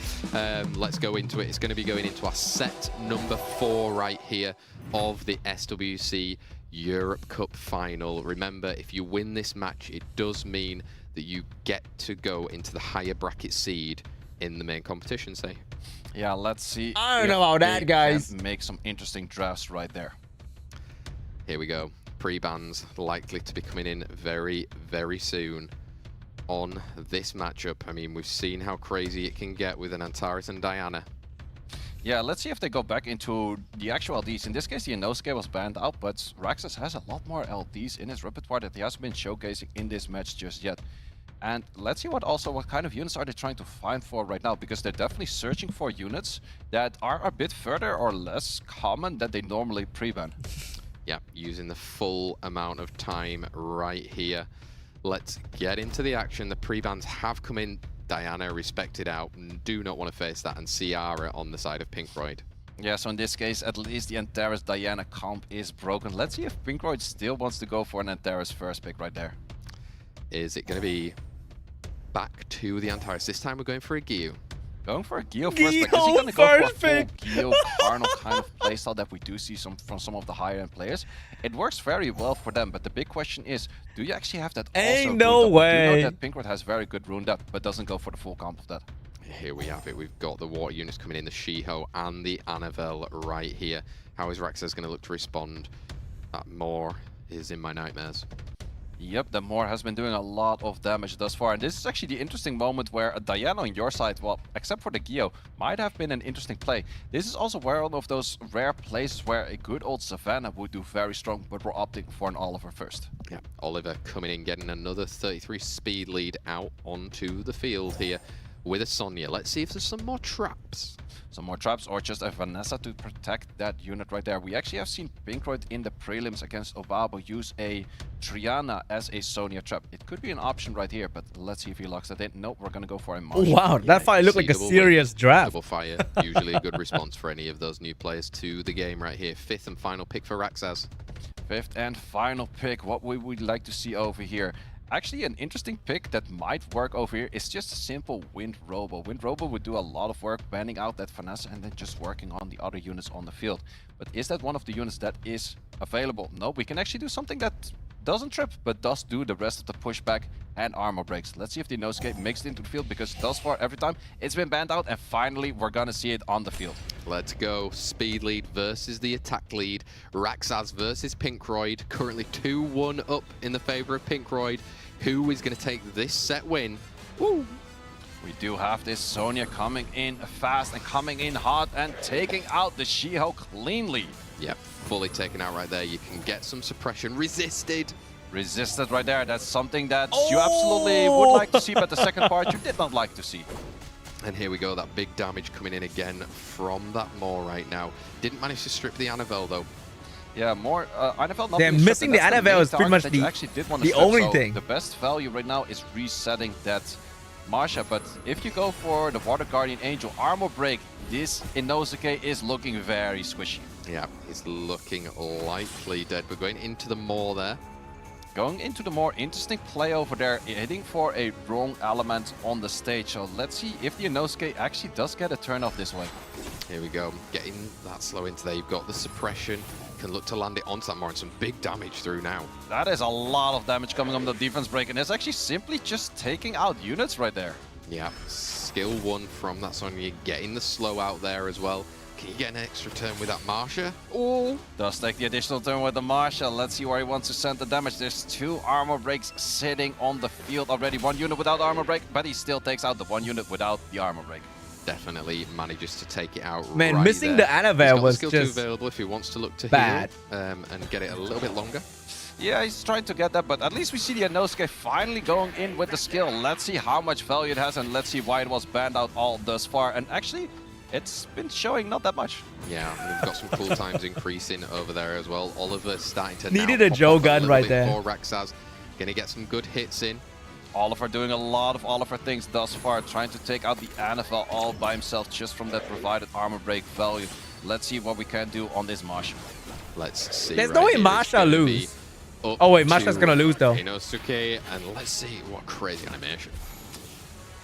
Let's go into it. It's going to be going into our set number 4 right here of the SWC Europe Cup final. Remember, if you win this match, it does mean that you get to go into the higher bracket seed in the main competition, say. Yeah, let's see. I don't if know about that, they guys. can make some interesting drafts right there. Here we go. Pre-bans likely to be coming in very, very soon on this matchup. I mean, we've seen how crazy it can get with an Antares and Diana. Yeah, let's see if they go back into the actual LDs. In this case, the Inosuke was banned out, but Raxaz has a lot more LDs in his repertoire that he hasn't been showcasing in this match just yet. And let's see what kind of units are they trying to find for right now, because they're definitely searching for units that are a bit further or less common than they normally pre-ban. Yeah, using the full amount of time right here. Let's get into the action. The pre-bans have come in. Diana respected out and do not want to face that, and Ciara on the side of Pinkroyd. Yeah, so in this case, at least the Antares Diana comp is broken. Let's see if Pinkroyd still wants to go for an Antares first pick right there. Is it going to be back to the Antares? This time we're going for a Gyu. Going for a Gio first pick. Is he going to go for a full Gio Carnal kind of playstyle that we do see from some of the higher end players? It works very well for them, but the big question is, do you actually have that Ain't also no runed up? way. We do know that Pinkroyd has very good rune depth, but doesn't go for the full comp of that. Here we have it. We've got the water units coming in, the Shiho and the Annabelle right here. How is Raxaz going to look to respond? That Moore is in my nightmares. Yep, the Moore has been doing a lot of damage thus far, and this is actually the interesting moment where a Diana on your side, well, except for the Gio, might have been an interesting play. This is also one of those rare places where a good old Savannah would do very strong, but we're opting for an Oliver first. Yeah, Oliver coming in, getting another 33 speed lead out onto the field here with a Sonya. Let's see if there's some more traps. Some more traps, or just a Vanessa to protect that unit right there. We actually have seen Pinkroyd in the prelims against Obabo use a Triana as a Sonya trap. It could be an option right here, but let's see if he locks that in. Nope, we're gonna go for a Marshall. Wow, that fight looked like a Double serious win, draft. Double fire, usually a good response for any of those new players to the game right here. 5th and final pick for Raxaz. 5th and final pick. What we would like to see over here. Actually, an interesting pick that might work over here is just a simple Wind Robo. Wind Robo would do a lot of work banning out that Vanessa and then just working on the other units on the field. But is that one of the units that is available? No, we can actually do something that doesn't trip, but does do the rest of the pushback and armor breaks. Let's see if the Inosuke makes it into the field, because thus far, every time it's been banned out, and finally we're gonna see it on the field. Let's go. Speed lead versus the attack lead. Raxaz versus Pinkroyd. Currently 2-1 up in the favor of Pinkroyd. Who is going to take this set win? Woo! We do have this Sonya coming in fast and coming in hot and taking out the Shiho cleanly. Yep, fully taken out right there. You can get some suppression. Resisted. Resisted right there. That's something that you absolutely would like to see, but the second part you did not like to see. And here we go, that big damage coming in again from that Maw right now. Didn't manage to strip the Annabelle though. Yeah, more NFL not They're being missing stripped, the and that's Annabelle is main pretty much target that you the- actually did want to the strip, only so thing. The best value right now is resetting that Marsha, but if you go for the Water Guardian Angel armor break, this Inosuke is looking very squishy. Yeah, he's looking likely dead. We're going into the Maw there. Going into the more interesting play over there, hitting for a wrong element on the stage. So let's see if the Inosuke actually does get a turn off this way. Here we go, getting that slow into there. You've got the suppression, can look to land it onto that Maw, and some big damage through now. That is a lot of damage coming on the defense break, and it's actually simply just taking out units right there. Yeah, skill 1 from that Sonya, getting the slow out there as well. Can you get an extra turn with that Marsha? Oh, does take the additional turn with the Marsha. Let's see where he wants to send the damage. There's 2 armor breaks sitting on the field already. 1 unit without armor break, but he still takes out the 1 unit without the armor break. Definitely manages to take it out. Man, right missing there. the Annabelle He's got was the skill 2 just available if he wants to look to bad. heal and get it a little bit longer. Yeah, he's trying to get that, but at least we see the Inosuke finally going in with the skill. Let's see how much value it has, and let's see why it was banned out all thus far. And actually, it's been showing not that much. Yeah, and we've got some cool times increasing over there as well. Oliver starting to Needed now a pop Joe up gun little right bit there. for Rexaz. Gonna get some good hits in. Oliver doing a lot of Oliver things thus far, trying to take out the NFL all by himself just from that provided armor break value. Let's see what we can do on this Marsha. Let's see. There's no way here. It's Marsha gonna lose. be up Oh wait, Marsha's to gonna lose though. Inosuke, and let's see what crazy animation.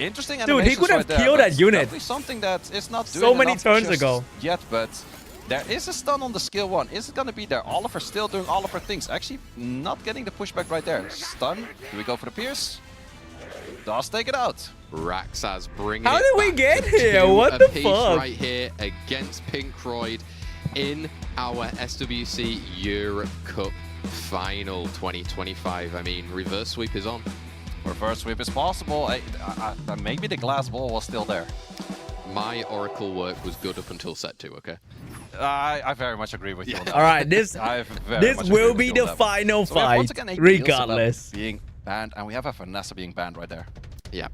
Interesting Dude, he animations could have right there, killed but that unit definitely something that is not doing so many enough turns just ago. yet, but there is a stun on the skill 1. Is it going to be there? Oliver still doing Oliver things. Actually, not getting the pushback right there. Stun. Do we go for the Pierce? Does take it out. Raxaz bringing How it did we back get to here? What a the piece fuck? right here against Pinkroyd in our SWC Europe Cup Final 2025. I mean, reverse sweep is on. Reverse sweep is possible. Maybe the glass wall was still there. My Oracle work was good up until set 2, okay? I very much agree with you on that. All right, this will be the final So we have once fight, again a regardless. being banned, and we have a Vanessa being banned right there. Yeah,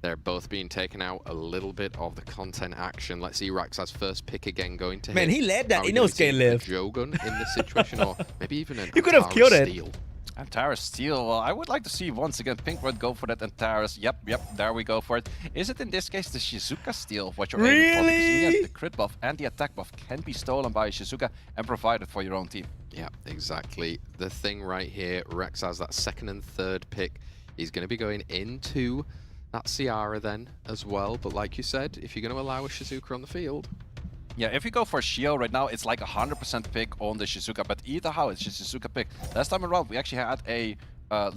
they're both being taken out. A little bit of the content action. Let's see Raxaz's first pick again going to Man, him. he let that Are we gonna see Inosuke live. a Joe gun in this situation, or maybe even an You could have Antara killed it. Steel? Antares Steel, well, I would like to see once again Pinkroyd go for that Antares. Yep, there we go for it. Is it in this case the Shizuka Steel what you're aiming for? Because in the end, the crit buff and the attack buff can be stolen by Shizuka and provided for your own team. Yeah, exactly. The thing right here, Rexaz, that 2nd and 3rd pick, is going to be going into that Ciara then as well. But like you said, if you're going to allow a Shizuka on the field... Yeah, if you go for Shio right now, it's like 100% pick on the Shizuka, but either how, it's just Shizuka pick. Last time around, we actually had a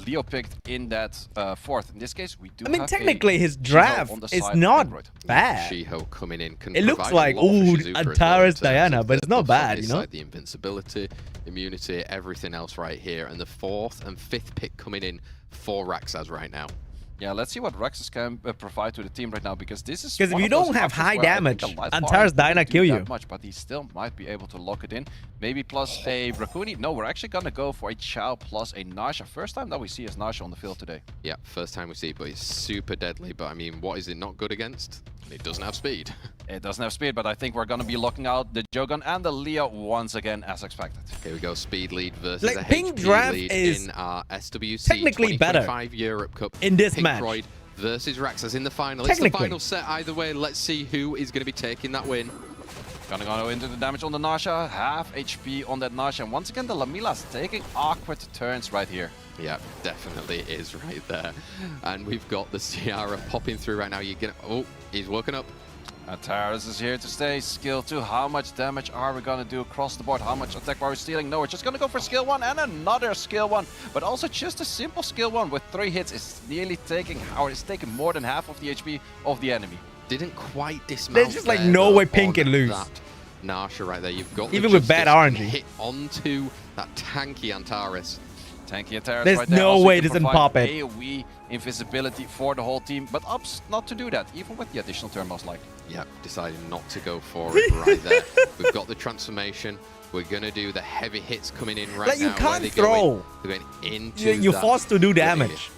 Leo picked in that 4th. In this case, we do I mean, have technically, a his Shiho draft on the is side of not Pinkroyd. bad. Shiho coming in can It looks provide a like, lot for ooh, Shizuka as well in Antares terms Diana, of but it's the not buff on bad, his you know? side, the invincibility, immunity, everything else right here. And the 4th and 5th pick coming in for Rexaz right now. Yeah, let's see what Rexaz can provide to the team right now, because this is Because if one you of those don't have options high where I think damage, a live Antares fire Diana wouldn't kill do you. that much, but he still might be able to lock it in. Maybe plus a Rakuni. No, we're actually gonna go for a Chao plus a Nasha. First time that we see is Nasha on the field today. Yeah, first time we see it, but it's super deadly. But I mean, what is it not good against? It doesn't have speed. It doesn't have speed, but I think we're gonna be locking out the Jogun and the Leo once again as expected. Here we go, speed lead versus Like, a Pink HP draft lead is in our SWC technically better 2025 Europe Cup in this match. Pinkroyd versus Rexaz in the final. It's the Technically. final set either way. Let's see who is going to be taking that win. Gonna go into the damage on the Nasha, half HP on that Nasha, and once again the Lamila's taking awkward turns right here. Yeah, definitely is right there. And we've got the Ciara popping through right now. You're gonna, oh, he's woken up. Taras is here to stay. Skill 2, how much damage are we gonna do across the board? How much attack are we stealing? No, we're just gonna go for skill 1 and another skill 1. But also just a simple skill 1 with 3 hits is nearly taking, or is taking more than half of the HP of the enemy. Didn't quite dismount. There's just like there, no though, way Pink on can lose. that Nasha right there. You've got Even the with bad Justice RNG. hit onto that tanky Antares. Tanky Antares There's right there. no Also way can it doesn't provide pop it. AoE invisibility for the whole team, but opts not to do that, even with the additional turn most likely. Yeah, decided not to go for it right there. We've got the transformation. We're going to do the heavy hits coming in right Like, now. you where can't they're throw. Going into You're that forced to do lineage. damage.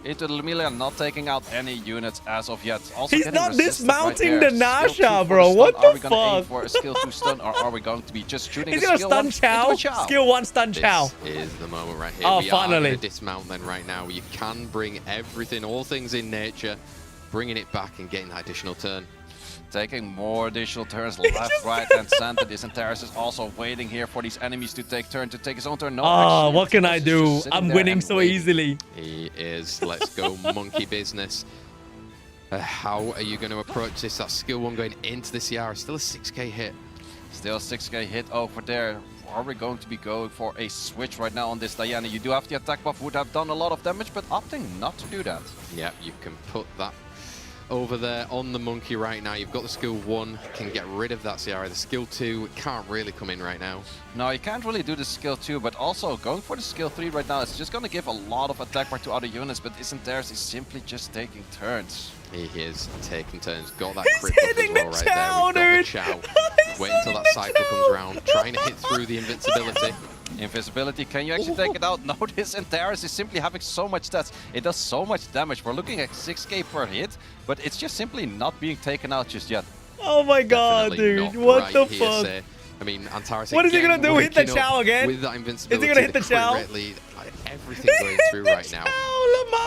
into the Lamilla, not taking out any units as of yet. Also He's getting not resisted dismounting right there. the Skill 2 Nasha, for bro. stun. What Are we the gonna aim fuck? for a skill 2 stun, or are we going to be just shooting He's a gonna skill stun 1 Chow. into a Chow? Skill 1 stun Chow. This is the moment right here. Oh, we finally. are going to dismount then right now. You can bring everything, all things in nature, bringing it back and getting that additional turn. Taking more additional turns left, right, and center. This Antares is also waiting here for these enemies to take his own turn. No Oh, action. what can I He's do? just sitting I'm there winning and so waiting. easily. He is. Let's go monkey business. How are you going to approach this? That skill 1 going into the Ciara. Still a 6k hit. Still 6k hit over there. Are we going to be going for a switch right now on this Diana? You do have the attack buff, would have done a lot of damage, but opting not to do that. Yeah, you can put that over there on the monkey right now. You've got the skill 1, can get rid of that Ciara. The skill 2 can't really come in right now. No, you can't really do the skill 2, but also going for the skill 3 right now, it's just going to give a lot of attack power to other units, but Antares is simply just taking turns. He is taking turns. Got that He's crit buff as hitting well the right Chow, there. We've dude. got the Chow. Wait until that cycle comes around. Trying to hit through the invincibility. Invisibility, can you actually take it out? No, this Antares is simply having so much stats. It does so much damage. We're looking at 6k per hit, but it's just simply not being taken out just yet. Oh my god, Definitely dude. not What right the here, fuck? sir. I mean, Antares What is he again gonna do? Hit the waking up Chow again? with that invincibility. Is he gonna hit the crit Chow? rate lead, everything going through right now.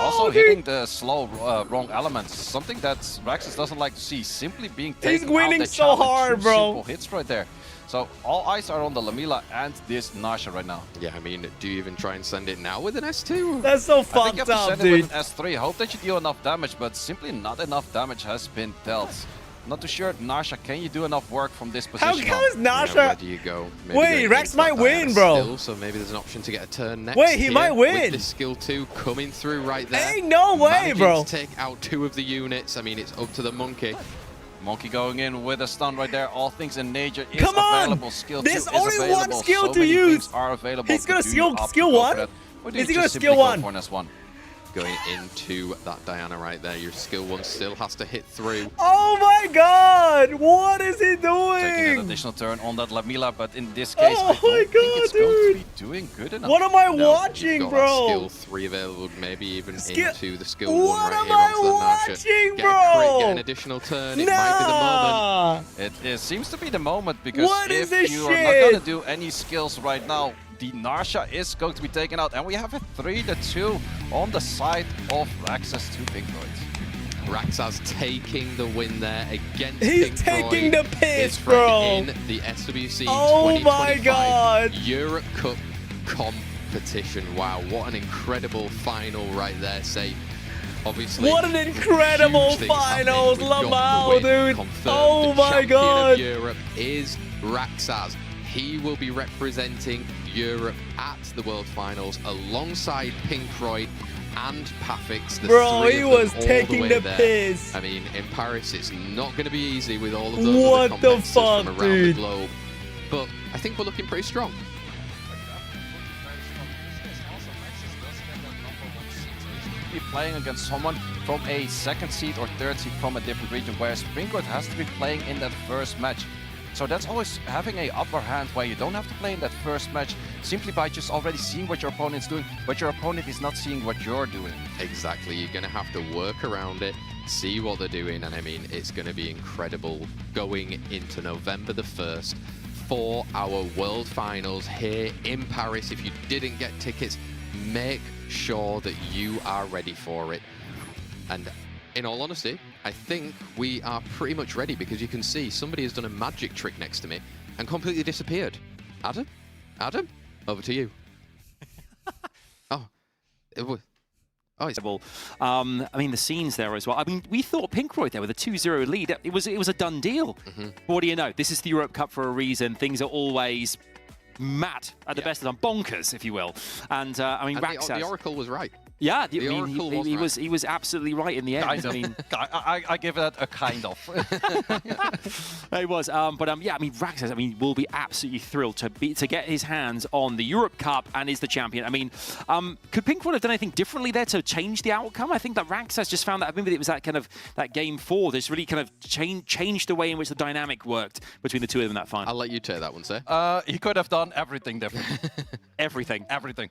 Also dude. hitting the slow wrong elements, something that Raxus doesn't like to see, simply being taken winning out the so Chow with hard, two bro. simple hits right there. So all eyes are on the Lamilla and this Nasha right now. Yeah, I mean, do you even try and send it now with an S2? That's so I think you fucked have to up, send it dude. with an S3. Hope that you deal enough damage, but simply not enough damage has been dealt. Not too sure, Nasha, can you do enough work from this How position? come is Yeah, where Nasha? do you go? Maybe Wait, going Rex into might that win, Diana bro. Still, so maybe there's an option to get a turn next. Wait, he here might win. With this skill 2 coming through right there. Ain't no way, Managing bro. to take out 2 of the units. I mean, it's up to the monkey. Monkey going in with a stun right there. All things in nature is Come on! available. Skill There's 2 is only one available. skill So to many use. things are available. He's gonna Do you opt to skill go for one? that, or do Is you he gonna just simply skill go one? for an S1? Going into that Diana right there. Your skill 1 still has to hit through. Oh my god! What is he Taking an doing? additional turn on that Lamilla, but in this case, Oh I don't my think God, it's going to dude. be doing good enough. What am I No, watching, you've got that bro? skill 3 available, maybe even Skill- into the skill 1 What right am here I onto the Nasha. watching, Get a crit, bro? get an additional turn. It might be the moment. Nah. It seems to be the moment, because What is if this you are not shit? going to do any skills right now, the Nasha is going to be taken out, and we have a 3-2 on the side of Raxus to Pinkroid. Raxas taking the win there against He's Pink taking Floyd. the piss, His friend bro. In the SWC Oh my 2025 God. Europe Cup competition. Wow, what an incredible final right there, say. Obviously, What an incredible huge things happening. finals, We've got the Lamau, win dude. confirmed. Oh The my champion God. of Europe is Raxas. He will be representing Europe at the World Finals alongside Pinkroid and Pafix. The Bro, three he of them was all taking way the there. piss. I mean, in Paris, it's not going to be easy with all of those What other the competitors fuck, from around dude? the globe. But I think we're looking pretty strong. Be playing against someone from a second seed or third seed from a different region, whereas Pinkroid has to be playing in that first match. So that's always having a upper hand where you don't have to play in that first match simply by just already seeing what your opponent's doing, but your opponent is not seeing what you're doing. Exactly, you're going to have to work around it, see what they're doing, and I mean, it's going to be incredible going into November the 1st for our World Finals here in Paris. If you didn't get tickets, make sure that you are ready for it. And in all honesty, I think we are pretty much ready, because you can see somebody has done a magic trick next to me and completely disappeared. Adam? Adam? Over to you. Oh. It's I mean, the scenes there as well. I mean, we thought Pinkroid there with a 2-0 lead. It was a done deal. What do you know? This is the Europe Cup for a reason. Things are always mad at the best of them, bonkers, if you will. And I mean, Raxas. the Oracle was right. Yeah, The Oracle was he was absolutely right in the end. Kind I of. mean, I give that a kind of. it was. But yeah, I mean, Raxas, I mean, will be absolutely thrilled to get his hands on the Europe Cup and is the champion. I mean, could Pinkroid have done anything differently there to change the outcome? I think that Raxas just found that maybe it was that kind of that game 4 that's really kind of changed the way in which the dynamic worked between the two of them in that final. I'll let you take that one, sir. He could have done everything different. Everything. Everything.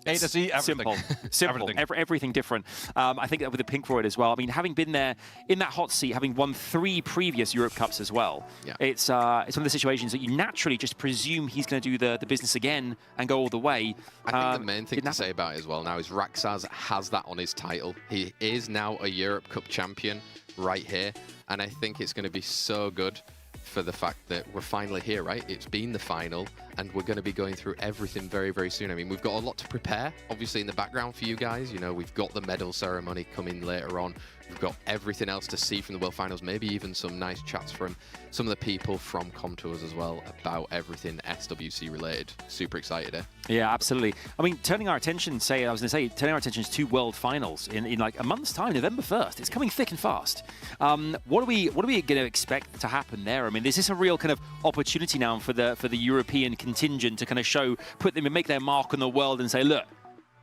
A to Z, everything. Simple. Everything different. I think that with the Pink Floyd as well. I mean, having been there in that hot seat, having won 3 previous Europe Cups as well, it's one of the situations that you naturally just presume he's going to do the business again and go all the way. I think the main thing to say about it as well now is Raksaz has that on his title. He is now a Europe Cup champion right here, and I think it's going to be so good for the fact that we're finally here, right? It's been the final, and we're going to be going through everything very, very soon. I mean, we've got a lot to prepare, obviously, in the background for you guys. You know, we've got the medal ceremony coming later on. We've got everything else to see from the World Finals, maybe even some nice chats from some of the people from Comtours as well about everything SWC related. Super excited, eh? Yeah, absolutely. I mean, turning our attention, turning our attention to 2 World Finals in like a month's time, November 1st. It's coming thick and fast. What are we going to expect to happen there? I mean, is this a real kind of opportunity now for the European contingent to kind of put them and make their mark on the world and say, look,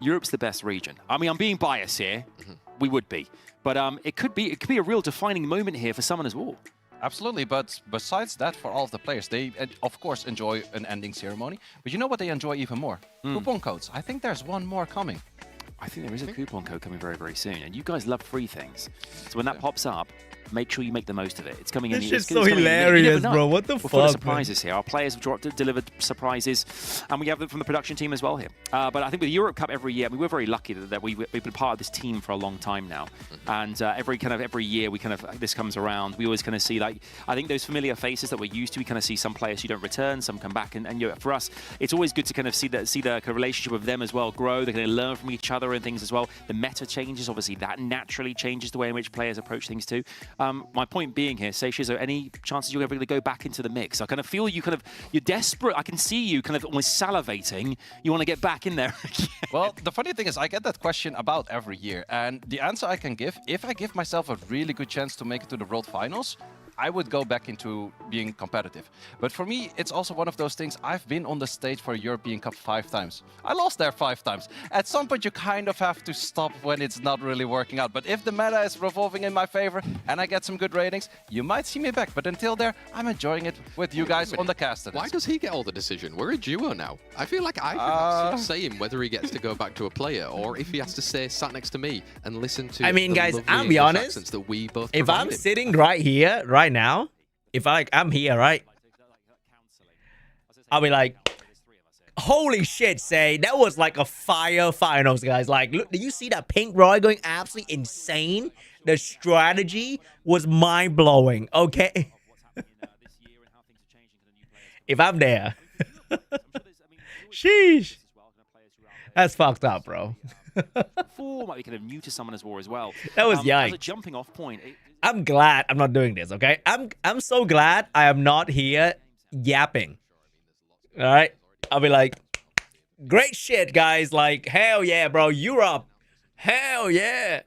Europe's the best region. I mean, I'm being biased here. We would be. But it could be a real defining moment here for Summoners War. Absolutely, but besides that, for all of the players, they, of course, enjoy an ending ceremony. But you know what they enjoy even more? Coupon codes. I think there's one more coming. I think there is a coupon code coming very, very soon. And you guys love free things. So when that pops up, make sure you make the most of it. It's coming in. This shit's so hilarious, bro. What the We're fuck? full of surprises here. Our players have delivered surprises, and we have them from the production team as well here. But I think with the Europe Cup every year, I mean, we're very lucky that we've been part of this team for a long time now. And every year this comes around, we always kind of see, like, I think those familiar faces that we're used to. We kind of see some players who don't return, some come back, and you know, for us, it's always good to kind of see the kind of relationship with them as well grow. They're going to learn from each other and things as well. The meta changes, obviously, that naturally changes the way in which players approach things too. My point being here, Seish, is there any chances you're going to go back into the mix? I kind of feel you're desperate. I can see you kind of almost salivating. You want to get back in there again. Well, the funny thing is I get that question about every year. And the answer I can give, if I give myself a really good chance to make it to the World Finals, I would go back into being competitive. But for me, it's also one of those things. I've been on the stage for a European Cup 5 times. I lost there 5 times. At some point, you kind of have to stop when it's not really working out. But if the meta is revolving in my favor and I get some good ratings, you might see me back. But until there, I'm enjoying it with you guys on the cast. Why does he get all the decision? We're a duo now. I feel like I have some say in whether he gets to go back to a player or if he has to stay sat next to me and listen to. I mean, guys, I'll be honest. That we both if I'm sitting right here, right now, if I'm here, right, I'll be like, holy shit, say that was like a fire finals, guys. Like, look, did you see that Pink Roy going absolutely insane? The strategy was mind blowing. Okay, if I'm there, sheesh, that's fucked up, bro. Four might be kind of new to Summoners War as well. That was yikes. As a jumping off point. I'm glad I'm not doing this, okay? I'm so glad I am not here yapping. All right? I'll be like, great shit, guys. Like, hell yeah, bro. Europe. Hell yeah.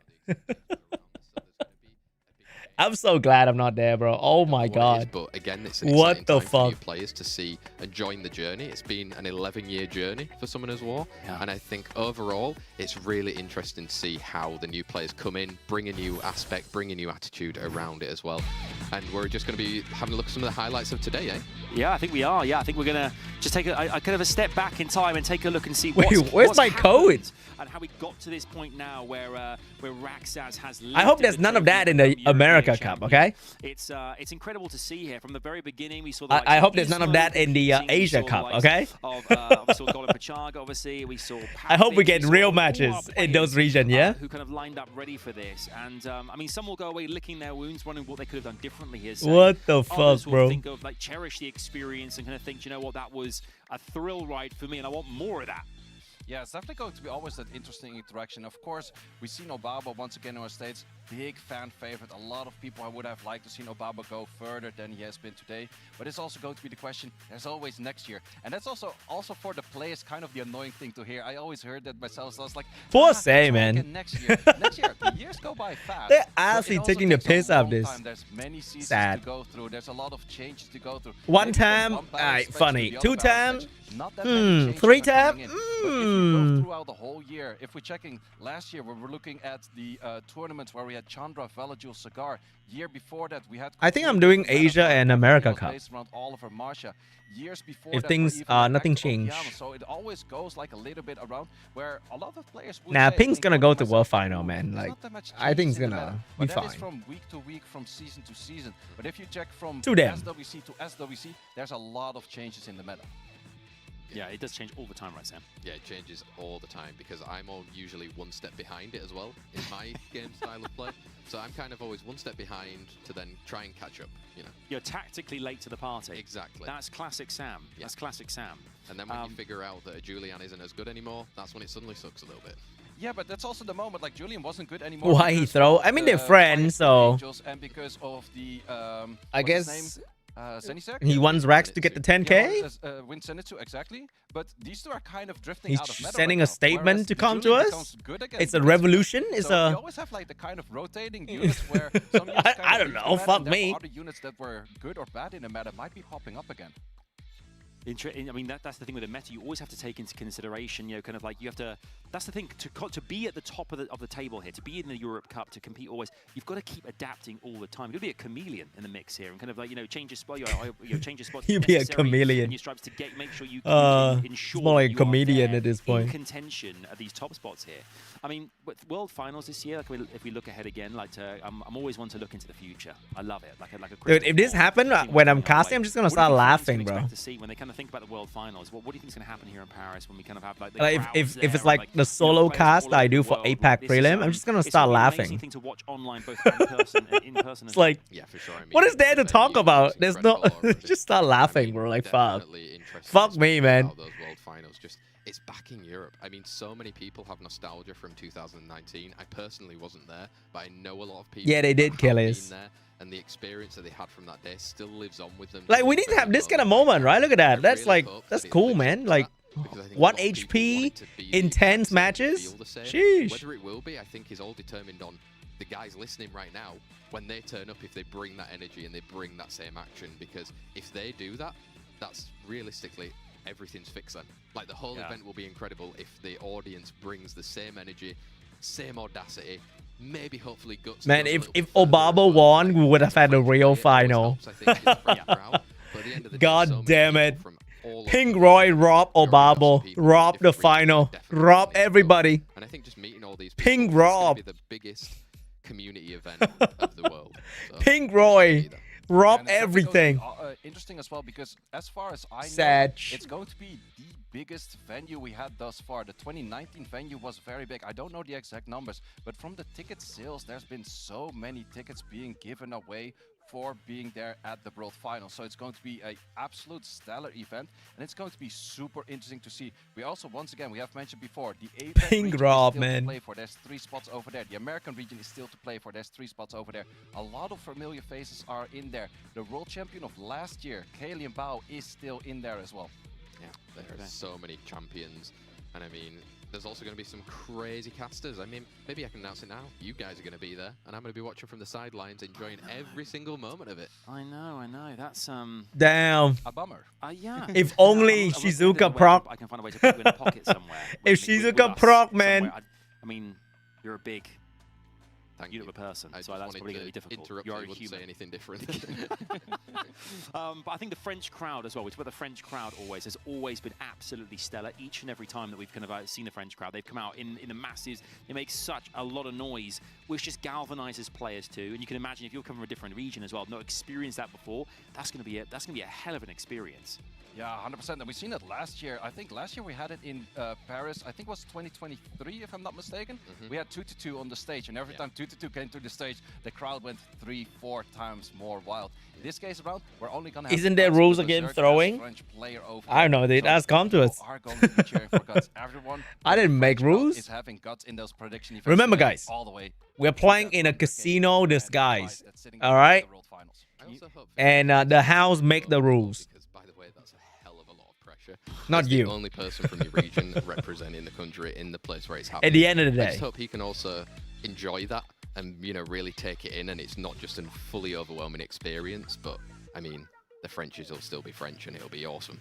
I'm so glad I'm not there, bro. Oh my god. But again, it's an exciting time for new players to see and join the journey. It's been an 11-year journey for Summoners War, and I think overall it's really interesting to see how the new players come in, bring a new aspect, bring a new attitude around it as well. And we're just going to be having a look at some of the highlights of today, eh? Yeah, I think we are. Yeah, I think we're going to just take a kind of a step back in time and take a look and see where's my code? And how we got to this point now where Raksaz has. I hope there's none of that in the America Cup, okay? It's incredible to see here from the very beginning. We saw. I hope there's none of that in the Asia Cup, okay? We saw Golden Pachaga, obviously. We saw. I hope we get real matches in those regions, yeah. Who kind of lined up ready for this? And I mean, some will go away licking their wounds, wondering what they could have done differently here. So what the fuck, bro? Think of cherish the experience and kind of think, you know what, that was a thrill ride for me, and I want more of that. Yeah, it's definitely going to be always that interesting interaction. Of course, we see Nobaba once again on our stage. Big fan favorite. A lot of people I would have liked to see Nobaba go further than he has been today. But it's also going to be the question, there's always next year. And that's also for the players kind of the annoying thing to hear. I always heard that myself, so I was like, poor say, man. Next year. Next year. The years go by fast. They're actually taking the piss out of this. There's many seasons to go through. There's a lot of changes to go through. One time, funny. 2 times, 3 times, throughout the whole year, if we're checking last year, where we're looking at the tournaments where we had Chandra, Valajul, Sagar. Year before that, we had. I think I'm doing Asia and America Cup. Around Oliver Marsha. Years before If that, things nothing changed. So it always goes like a little bit around where a lot of players. Nah, say, Pink's gonna go to myself, World Final, man. Like, I think it's gonna be but fine. That is from week to week, from season to season. But if you check from To them. SWC to SWC, there's a lot of changes in the meta. Yeah, it does change all the time, right, Sam? Yeah, it changes all the time because I'm usually one step behind it as well in my game style of play. So I'm kind of always one step behind to then try and catch up, you know. You're tactically late to the party. Exactly. That's classic Sam. Yeah. That's classic Sam. And then when you figure out that a Julian isn't as good anymore, that's when it suddenly sucks a little bit. Yeah, but that's also the moment, like, Julian wasn't good anymore. Why he throw? I mean, they're friends, so... Angels and because of the, I guess... Zenitsu? He wants Rex to get the 10k? Yeah, win Zenitsu, exactly. But these two are kind of drifting out of He's meta sending right a now, statement to come to Julian us? becomes good again It's a because- revolution? It's so a... we always have like the kind of rotating units where some units kind I of don't leave know, the meta, fuck and me. therefore other units that were good or bad in the meta might be popping up again. I mean, that's the thing with the meta. You always have to take into consideration, you know, kind of like you have to. That's the thing to be at the top of the table here, to be in the Europe Cup, to compete always. You've got to keep adapting all the time. You'll be a chameleon in the mix here, and kind of like change your spot. Change your spot. You be a chameleon. Your stripes to make sure you ensure. It's more like you are comedian there at this point. in contention at these top spots here. I mean, with World Finals this year, like if we look ahead again, like I'm always one to look into the future. I love it. Like a Dude, if this happened when I'm casting, I'm just gonna start laughing, bro. To see when they kind of think about the World Finals, what do you think is going to happen here in Paris when we kind of have like the Like crowds if it's there, like the solo players cast all that I over do the for world? APAC This is, prelim, I'm just gonna it's start an amazing laughing. thing to watch online, both in person and in person. It's like, Yeah, for sure. I mean, what is there to the talk venue about? is There's no... incredible already. just start laughing, I mean, bro. Like, fuck. definitely interesting Fuck to me, speak man. about those World Finals. Just, it's back in Europe. I mean, so many people have nostalgia from 2019. I personally wasn't there, but I know a lot of people. Yeah, they did, that have Kelly's. been there, and the experience that they had from that day still lives on with them. Like, we need to have this kind of moment, right? Look at that. That's really like, hope that's that it cool, lives man. up to Like, that, because I think a 1 lot of people want HP, it to be the intense exact same, matches. feel the same. Sheesh. Whether it will be, I think, is all determined on the guys listening right now. When they turn up, if they bring that energy and they bring that same action, because if they do that, that's realistically everything's fixed then. Like the whole event will be incredible if the audience brings the same energy, same audacity, maybe hopefully guts. Man, goes a if little bit further Obama as well. won, we would have had a real It always final. helps, I think, in the front crowd. But at the end of the day, God so many damn people it. from all over Pink the Roy, world, rob you're around some Obama, people from rob the different regions final, that definitely rob need to go. everybody. And I think just meeting all these Pink people is gonna Rob. be the biggest community event of the world. So, Pink just Roy, be there. rob And it's definitely going to everything. be, interesting as well, because as far as I know, Sag. it's going to be the biggest venue we had thus far. The 2019 venue was very big. I don't know the exact numbers, but from the ticket sales, there's been so many tickets being given away for being there at the World Final. So it's going to be an absolute stellar event, and it's going to be super interesting to see. We also, once again, we have mentioned before, the APAC Pink region Rob, is still man. to play for. There's 3 spots over there. The American region is still to play for. There's 3 spots over there. A lot of familiar faces are in there. The world champion of last year, Kalian Bao, is still in there as well. Yeah, there are so many champions, and I mean, there's also going to be some crazy casters. I mean, maybe I can announce it now. You guys are going to be there, and I'm going to be watching from the sidelines, enjoying every single moment of it. I know. That's Damn. A bummer. Yeah. If only I wish Shizuka there's a way proc. I can find a way to put you in a pocket somewhere. If with Shizuka us proc, man. somewhere. I mean, you're a big Thank unit you. of a person, I so just that's wanted probably going to to be difficult. interrupt You're so a you wouldn't say human. anything different. But I think the French crowd as well, which where the French crowd has always been absolutely stellar. Each and every time that we've kind of seen the French crowd, they've come out in the masses. They make such a lot of noise, which just galvanizes players too. And you can imagine if you're coming from a different region as well, not experienced that before, that's going to be a hell of an experience. Yeah, 100%. And we've seen it last year. I think last year we had it in Paris. I think it was 2023, if I'm not mistaken. We had 2-2 on the stage, and every time 2-2 came to the stage, the crowd went 3-4 times more wild. In this case around, we're only gonna have. Isn't there Guts, rules the against Berserker, throwing? French player over I don't know, dude. so That's come to people us. are going to be cheering for Guts. Everyone. I didn't make French crowd rules. Is having Guts in those prediction events. Remember, today guys, all the way. We're playing in a casino disguise. All right? I also hope And the house make the rules. because, by the way, that's a hell of a lot of pressure. Not As you. The only person from your region representing the country in the place where it's happening. At the end of the I day. just hope he can also enjoy that and really take it in, and it's not just a fully overwhelming experience. But I mean, the Frenchies will still be French and it'll be awesome.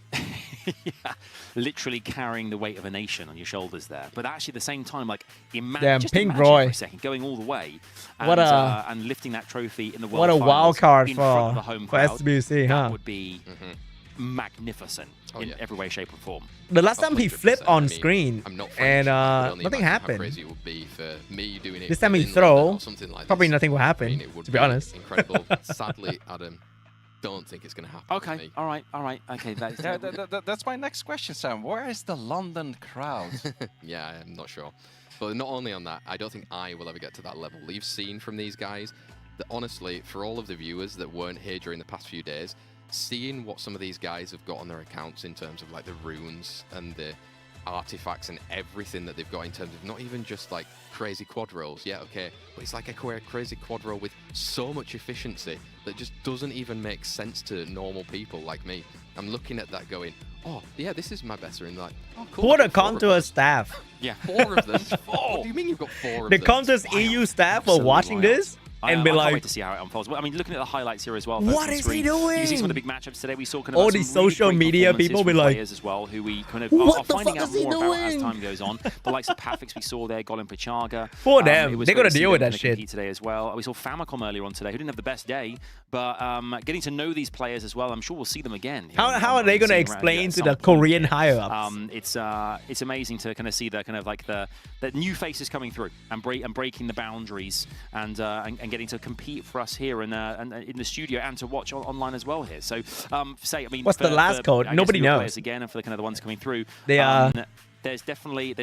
Yeah, literally carrying the weight of a nation on your shoulders there. But actually, at the same time, like, Damn, just Pink imagine Roy. for a second going all the way and, What a- and lifting that trophy in the World What a Finals wild card in front of for the home for crowd. SBC, That huh? would be magnificent in every way, shape, or form. The last time he 100%. flipped I on mean, screen I'm not French, and I can only nothing imagine How happened. crazy it would be for me doing it. This time he in London or throw, something like probably this. nothing will I happen. mean, it would To be honest. incredible. Sadly, Adam, don't think it's going to happen. for Okay, me. all right. Okay, that's That's my next question, Sam. Where is the London crowd? Yeah, I'm not sure. But not only on that, I don't think I will ever get to that level. You've seen from these guys that honestly, for all of the viewers that weren't here during the past few days, seeing what some of these guys have got on their accounts in terms of like the runes and the artifacts and everything that they've got in terms of not even just like crazy quad rolls, yeah, okay, but it's like a crazy quad roll with so much efficiency that just doesn't even make sense to normal people like me. I'm looking at that going, oh yeah, this is my best ring. Like, oh cool. What a I've got 4 of contour them. staff. yeah. 4 of them. What do you mean you've got 4 of The them? Contour's Wow. EU staff for Absolutely watching wild. this I and be can't like, wait to see how it unfolds. Well, I mean, looking at the highlights here as well. What on is he screen, You can see some of the doing? big matchups today. We saw kind of All like these some really social great media performances people be from like, players as well, who we kind of "What are the finding fuck out is he more about as doing?" time goes on. The likes of Pafix we saw there, Golem Pachaga. For them, it was they great gotta to see deal with them that kinda shit. compete today as well. We saw Famicom earlier on today, who didn't have the best day, but getting to know these players as well. I'm sure we'll see them again. how are they going to explain to the Korean higher ups? It's amazing to kind of see the kind of like the new faces coming through and breaking the boundaries and getting to compete for us here and in the studio and to watch online as well here. So I mean, What's the last code? I guess Nobody newer knows. players again, and for the kind of the ones coming through, They are- there's definitely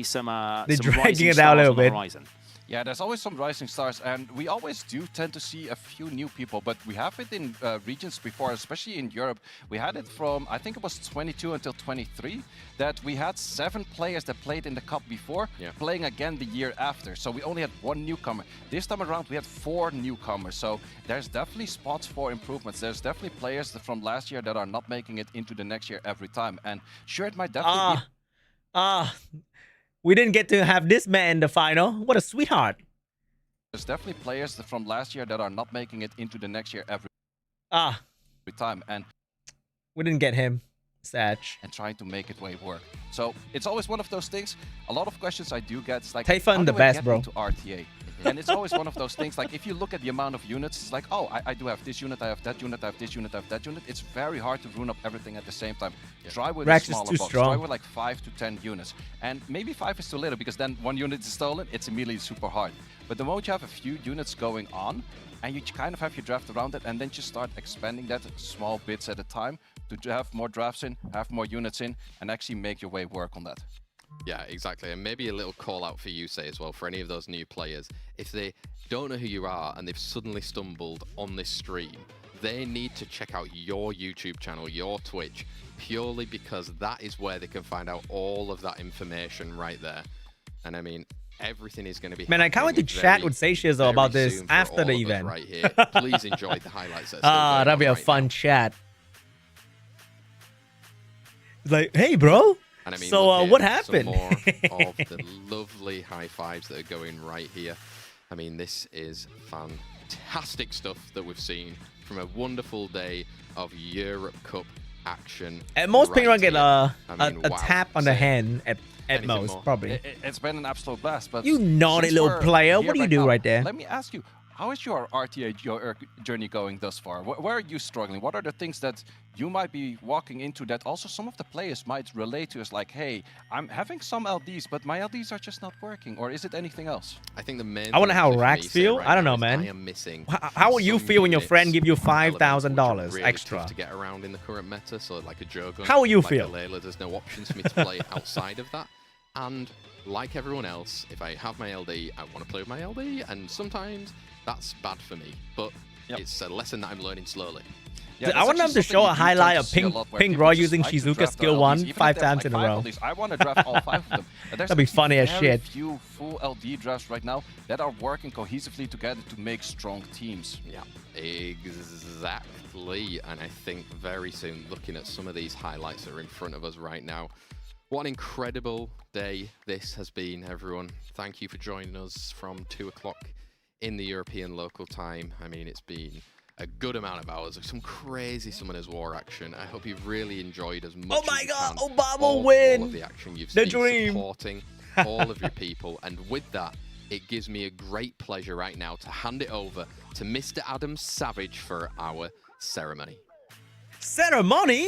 some They're some dragging rising it out a stars little on the bit. horizon. Yeah, there's always some rising stars, and we always do tend to see a few new people, but we have it in regions before, especially in Europe. We had it from, I think it was 22 until 23, that we had 7 players that played in the cup before, playing again the year after. So we only had 1 newcomer. This time around, we had 4 newcomers. So there's definitely spots for improvements. There's definitely players from last year that are not making it into the next year every time. And sure, it might definitely be... We didn't get to have this man in the final. What a sweetheart. There's definitely players from last year that are not making it into the next year every time. And We didn't get him. Sad. and trying to make it way work. So it's always one of those things. A lot of questions I do get is like, Tayfun how the do I best, get bro. into RTA? And it's always one of those things. Like if you look at the amount of units, it's like, oh, I do have this unit, I have that unit, I have this unit, I have that unit. It's very hard to rune up everything at the same time. Try with Rex a is smaller too box. strong. Try with like 5 to 10 units. And maybe 5 is too little because then 1 unit is stolen, it's immediately super hard. But the moment you have a few units going on, and you kind of have your draft around it, and then just start expanding that small bits at a time to have more drafts in, have more units in, and actually make your way work on that. Yeah, exactly. And maybe a little call out for you, say, as well, for any of those new players. If they don't know who you are and they've suddenly stumbled on this stream, they need to check out your YouTube channel, your Twitch, purely because that is where they can find out all of that information right there. And I mean, everything is going to be... Man, I can't wait to happening chat very, with Seychelles very about this soon for after all the of us event. right here. Please enjoy the highlights. That are still going That'll on be a right fun now. chat. It's like, hey, bro. And I mean, So, look here, what some happened? more of the lovely high fives that are going right here. I mean, this is fantastic stuff that we've seen from a wonderful day of Europe Cup action. At most, right Pinron get here. a I mean, wow. tap on the Say hand at anything most, more? probably. It's been an absolute blast, but You naughty since little we're player, here what do you do now, right there? Let me ask you, how is your RTA journey going thus far? Where are you struggling? What are the things that you might be walking into that also some of the players might relate to? Is like, hey, I'm having some LDs, but my LDs are just not working, or is it anything else? I think the main I wonder thing how for me, Rax say, feel. right I don't now know, is man. I am missing How would you some feel when your friend units give you or elements which are $5,000 really extra? tough to get around in the current meta, so like a Jogun, How will you like feel? a Layla, there's no options for me to play outside of that. And like everyone else, if I have my LD, I want to play with my LD, and sometimes that's bad for me. But it's a lesson that I'm learning slowly. Yeah, I want them to show a highlight of Pink Roy using Shizuka skill 1 5 times in a row. I want to draft all 5 of them. And there's That'd be actually funny as very shit. few full LD drafts right now that are working cohesively together to make strong teams. Yeah, exactly. And I think very soon, looking at some of these highlights that are in front of us right now, what an incredible day this has been, everyone. Thank you for joining us from 2 o'clock in the European local time. I mean, it's been a good amount of hours of some crazy Summoners War action. I hope you've really enjoyed as much Oh my as you God, can Obama all win! of the action you've The seen, dream! supporting all of your people. And with that, it gives me a great pleasure right now to hand it over to Mr. Adam Savage for our ceremony. Ceremony?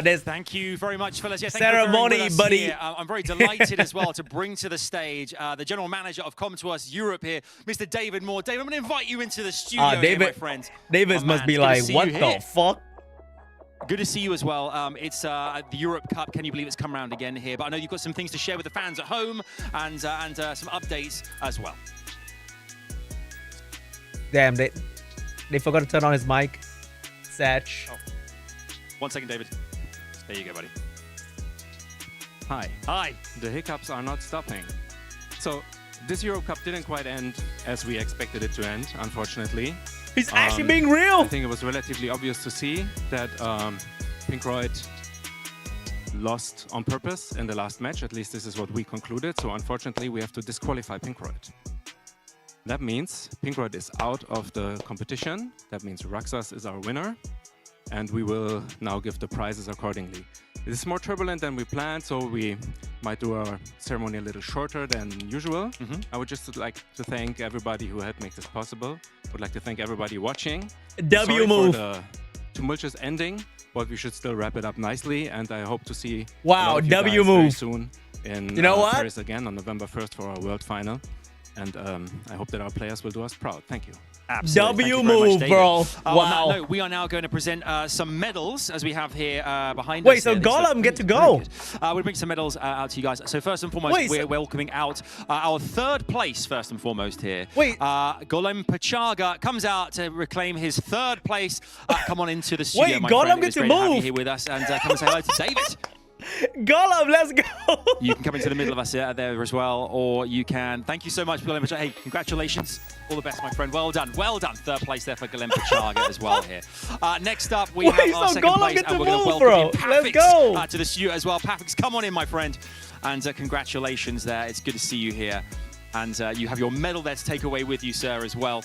There's Thank you very much, fellas. Yeah, ceremony, thank you for buddy. here. I'm very delighted as well to bring to the stage the general manager of Come To Us Europe here, Mr. David Moore. David, I'm going to invite you into the studio here, my David, friend. David My must man, be it's good to like, see what you the here. fuck? Good to see you as well. It's the Europe Cup. Can you believe it's come around again here? But I know you've got some things to share with the fans at home and some updates as well. Damn, they forgot to turn on his mic. Satch. Oh. 1 second, David. There you go, buddy. Hi. Hi. The hiccups are not stopping. So this Euro Cup didn't quite end as we expected it to end, unfortunately. He's actually being real. I think it was relatively obvious to see that Pinkroyd lost on purpose in the last match. At least this is what we concluded. So unfortunately, we have to disqualify Pinkroyd. That means Pinkroyd is out of the competition. That means Raxas is our winner. And we will now give the prizes accordingly. It is more turbulent than we planned, so we might do our ceremony a little shorter than usual. I would just like to thank everybody who helped make this possible. I would like to thank everybody watching. W move. For the tumultuous ending, but we should still wrap it up nicely. And I hope to see Wow, a lot of you W guys very move. soon in You know what? Paris again on November 1st for our World Final. And I hope that our players will do us proud. Thank you. Absolutely. W Thank you very much, move, David. bro. On Wow. that note, we are now going to present some medals as we have here behind us. Wait, so here. These Golem look get to very go. good. We'll bring some medals out to you guys. So first and foremost, Wait, we're so- welcoming out our third place, first and foremost here. Wait. Golem Pachaga comes out to reclaim his third place. Come on into the studio, Wait, my Golem friend. get It's to great to have you move. here with us. And come and say hello to David. Golem, let's go. You can come into the middle of us there as well, or you can. Thank you so much, Golem Pachaga. Hey, congratulations. All the best, my friend. Well done. Well done. Third place there for Golem Pachaga as well here. Next up, we Wait, have our so second Golem place, get to and we're going to move, welcome in bro. Let's Pafix go. to the studio as well. Pafix, come on in, my friend. And congratulations there. It's good to see you here. And you have your medal there to take away with you, sir, as well.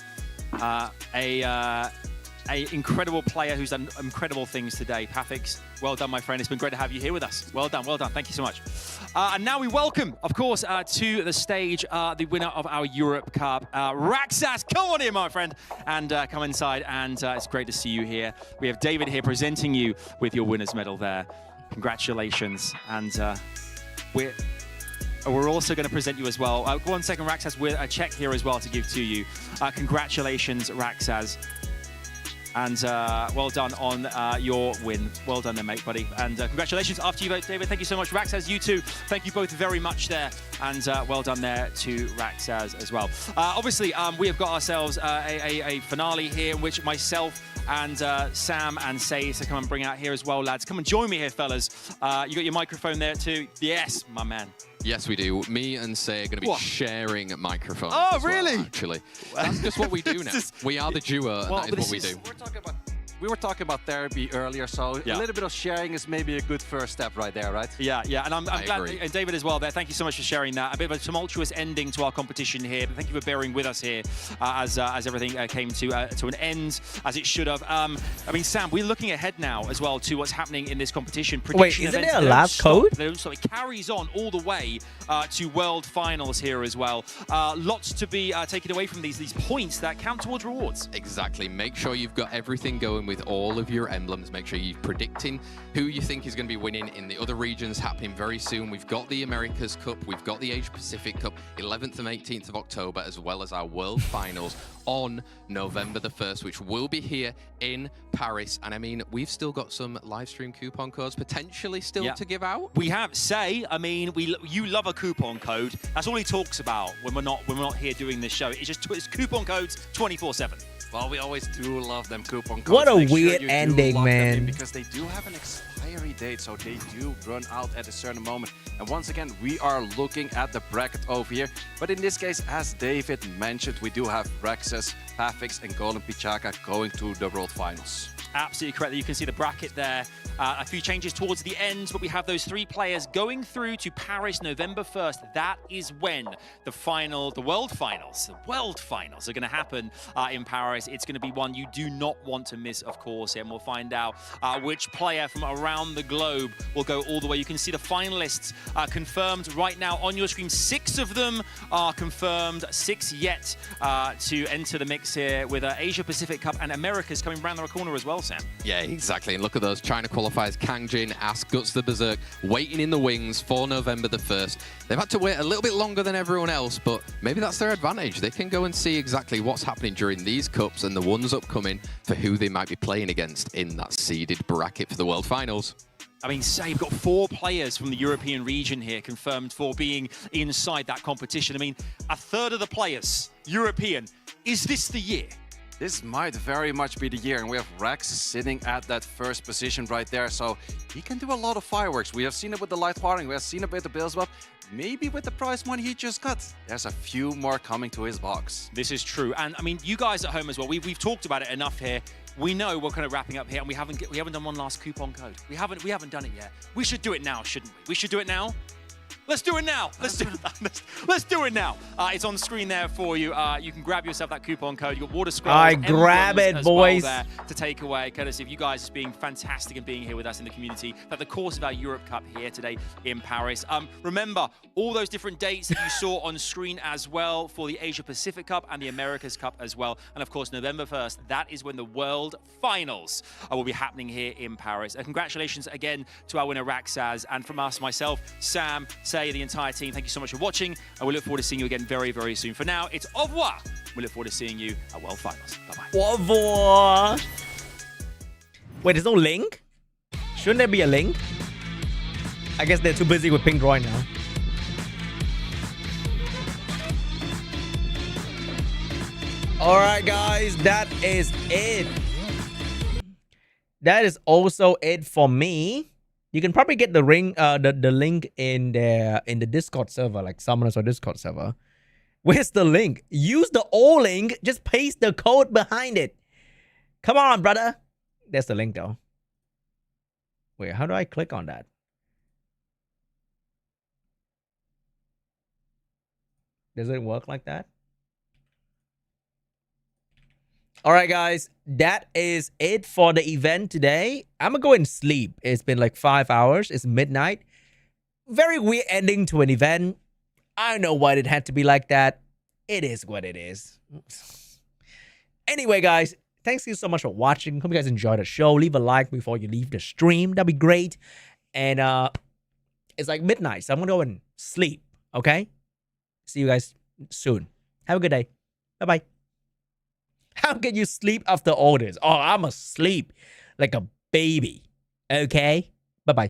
A incredible player who's done incredible things today. Pafix, well done, my friend. It's been great to have you here with us. Well done, well done. Thank you so much. And now we welcome, of course, to the stage, the winner of our Europe Cup, Raxas. Come on in, my friend, and come inside. And it's great to see you here. We have David here presenting you with your winner's medal there. Congratulations. And we're also going to present you as well. 1 second, Raxas, with a check here as well to give to you. Congratulations, Raxas. And well done on your win. Well done there, mate, buddy. And congratulations after you vote, David. Thank you so much. Raxas, you too. Thank you both very much there. And well done there to Raxas as well. Obviously, we have got ourselves a finale here in which myself and Sam and Say to come and bring out here as well, lads. Come and join me here, fellas. You got your microphone there too? Yes, my man. Yes, we do. Me and Say are going to be What? sharing microphones. Oh, as well, really? actually, that's just what we do now. We are the duo, and Well, that is but what we this do. We were talking about therapy earlier, so Yeah. a little bit of sharing is maybe a good first step right there, right? Yeah, and I'm I glad, agree. and David as well there. Thank you so much for sharing that. A bit of a tumultuous ending to our competition here, but thank you for bearing with us here as everything came to an end as it should have. I mean, Sam, we're looking ahead now as well to what's happening in this competition. Prediction isn't events, there a they don't last stop. code? They don't stop. It carries on all the way to World Finals here as well. Lots to be taken away from these points that count towards rewards. Exactly. Make sure you've got everything going with all of your emblems. Make sure you're predicting who you think is going to be winning in the other regions happening very soon. We've got the Americas Cup, we've got the Asia Pacific Cup, 11th and 18th of October, as well as our World Finals on November the 1st, which will be here in Paris. And I mean, we've still got some live stream coupon codes potentially still to give out. We have Say. I mean, you love a coupon code. That's all he talks about when we're not here doing this show. It's coupon codes 24/7. Well, we always do love them coupon codes. What a Make sure weird you do ending, lock them in, man. because they do have an expiry date, so they do run out at a certain moment. And once again, we are looking at the bracket over here. But in this case, as David mentioned, we do have Raxas Pafix and Golden Pichaka going to the World Finals. Absolutely correct. You can see the bracket there. A few changes towards the end, but we have those 3 players going through to Paris November 1st. That is when the World Finals are going to happen in Paris. It's going to be one you do not want to miss, of course, and we'll find out which player from around the globe will go all the way. You can see the finalists confirmed right now on your screen. 6 of them are confirmed, 6 yet to enter the mix here, with Asia Pacific Cup and Americas coming around the corner as well, Sam. Yeah, exactly. And look at those China qualifiers. Kang Jin, Ask, Guts the Berserk, waiting in the wings for November the 1st. They've had to wait a little bit longer than everyone else, but maybe that's their advantage. They can go and see exactly what's happening during these cups and the ones upcoming for who they might be playing against in that seeded bracket for the World Finals. I mean, say you've got 4 players from the European region here confirmed for being inside that competition. I mean, a third of the players, European. Is this the year? This might very much be the year, and we have Rex sitting at that first position right there, so he can do a lot of fireworks. We have seen it with the light firing, we have seen it with the Beelzebub. Maybe with the prize money he just got, there's a few more coming to his box. This is true, and I mean, you guys at home as well, we've talked about it enough here. We know we're kind of wrapping up here, and we haven't done one last coupon code. We haven't done it yet. We should do it now, shouldn't we? We should do it now. Let's do it now. Let's do it now. It's on screen there for you. You can grab yourself that coupon code. You got water scrolls. Grab it, boys. Well there to take away, courtesy of you guys just being fantastic and being here with us in the community at the course of our Europe Cup here today in Paris. Remember all those different dates that you saw on screen as well for the Asia Pacific Cup and the Americas Cup as well. And of course, November 1st, that is when the World Finals will be happening here in Paris. And congratulations again to our winner Raxaz, and from us, myself, Sam, the entire team, thank you so much for watching, and we look forward to seeing you again very, very soon. For now, it's au revoir. We look forward to seeing you at World Finals. Bye-bye. Au revoir. Wait, there's no link? Shouldn't there be a link? I guess they're too busy with Pink Droid now. Alright guys, that is it. That is also it for me. You can probably get the link in the Discord server, like Summoners or Discord server. Where's the link? Use the old link. Just paste the code behind it. Come on, brother. There's the link though. Wait, how do I click on that? Does it work like that? All right, guys, that is it for the event today. I'm gonna go and sleep. It's been like 5 hours. It's midnight. Very weird ending to an event. I don't know why it had to be like that. It is what it is. Anyway, guys, thanks you so much for watching. Hope you guys enjoyed the show. Leave a like before you leave the stream. That'd be great. And it's like midnight, so I'm gonna go and sleep. Okay? See you guys soon. Have a good day. Bye-bye. How can you sleep after all this? Oh, I'm asleep like a baby. Okay?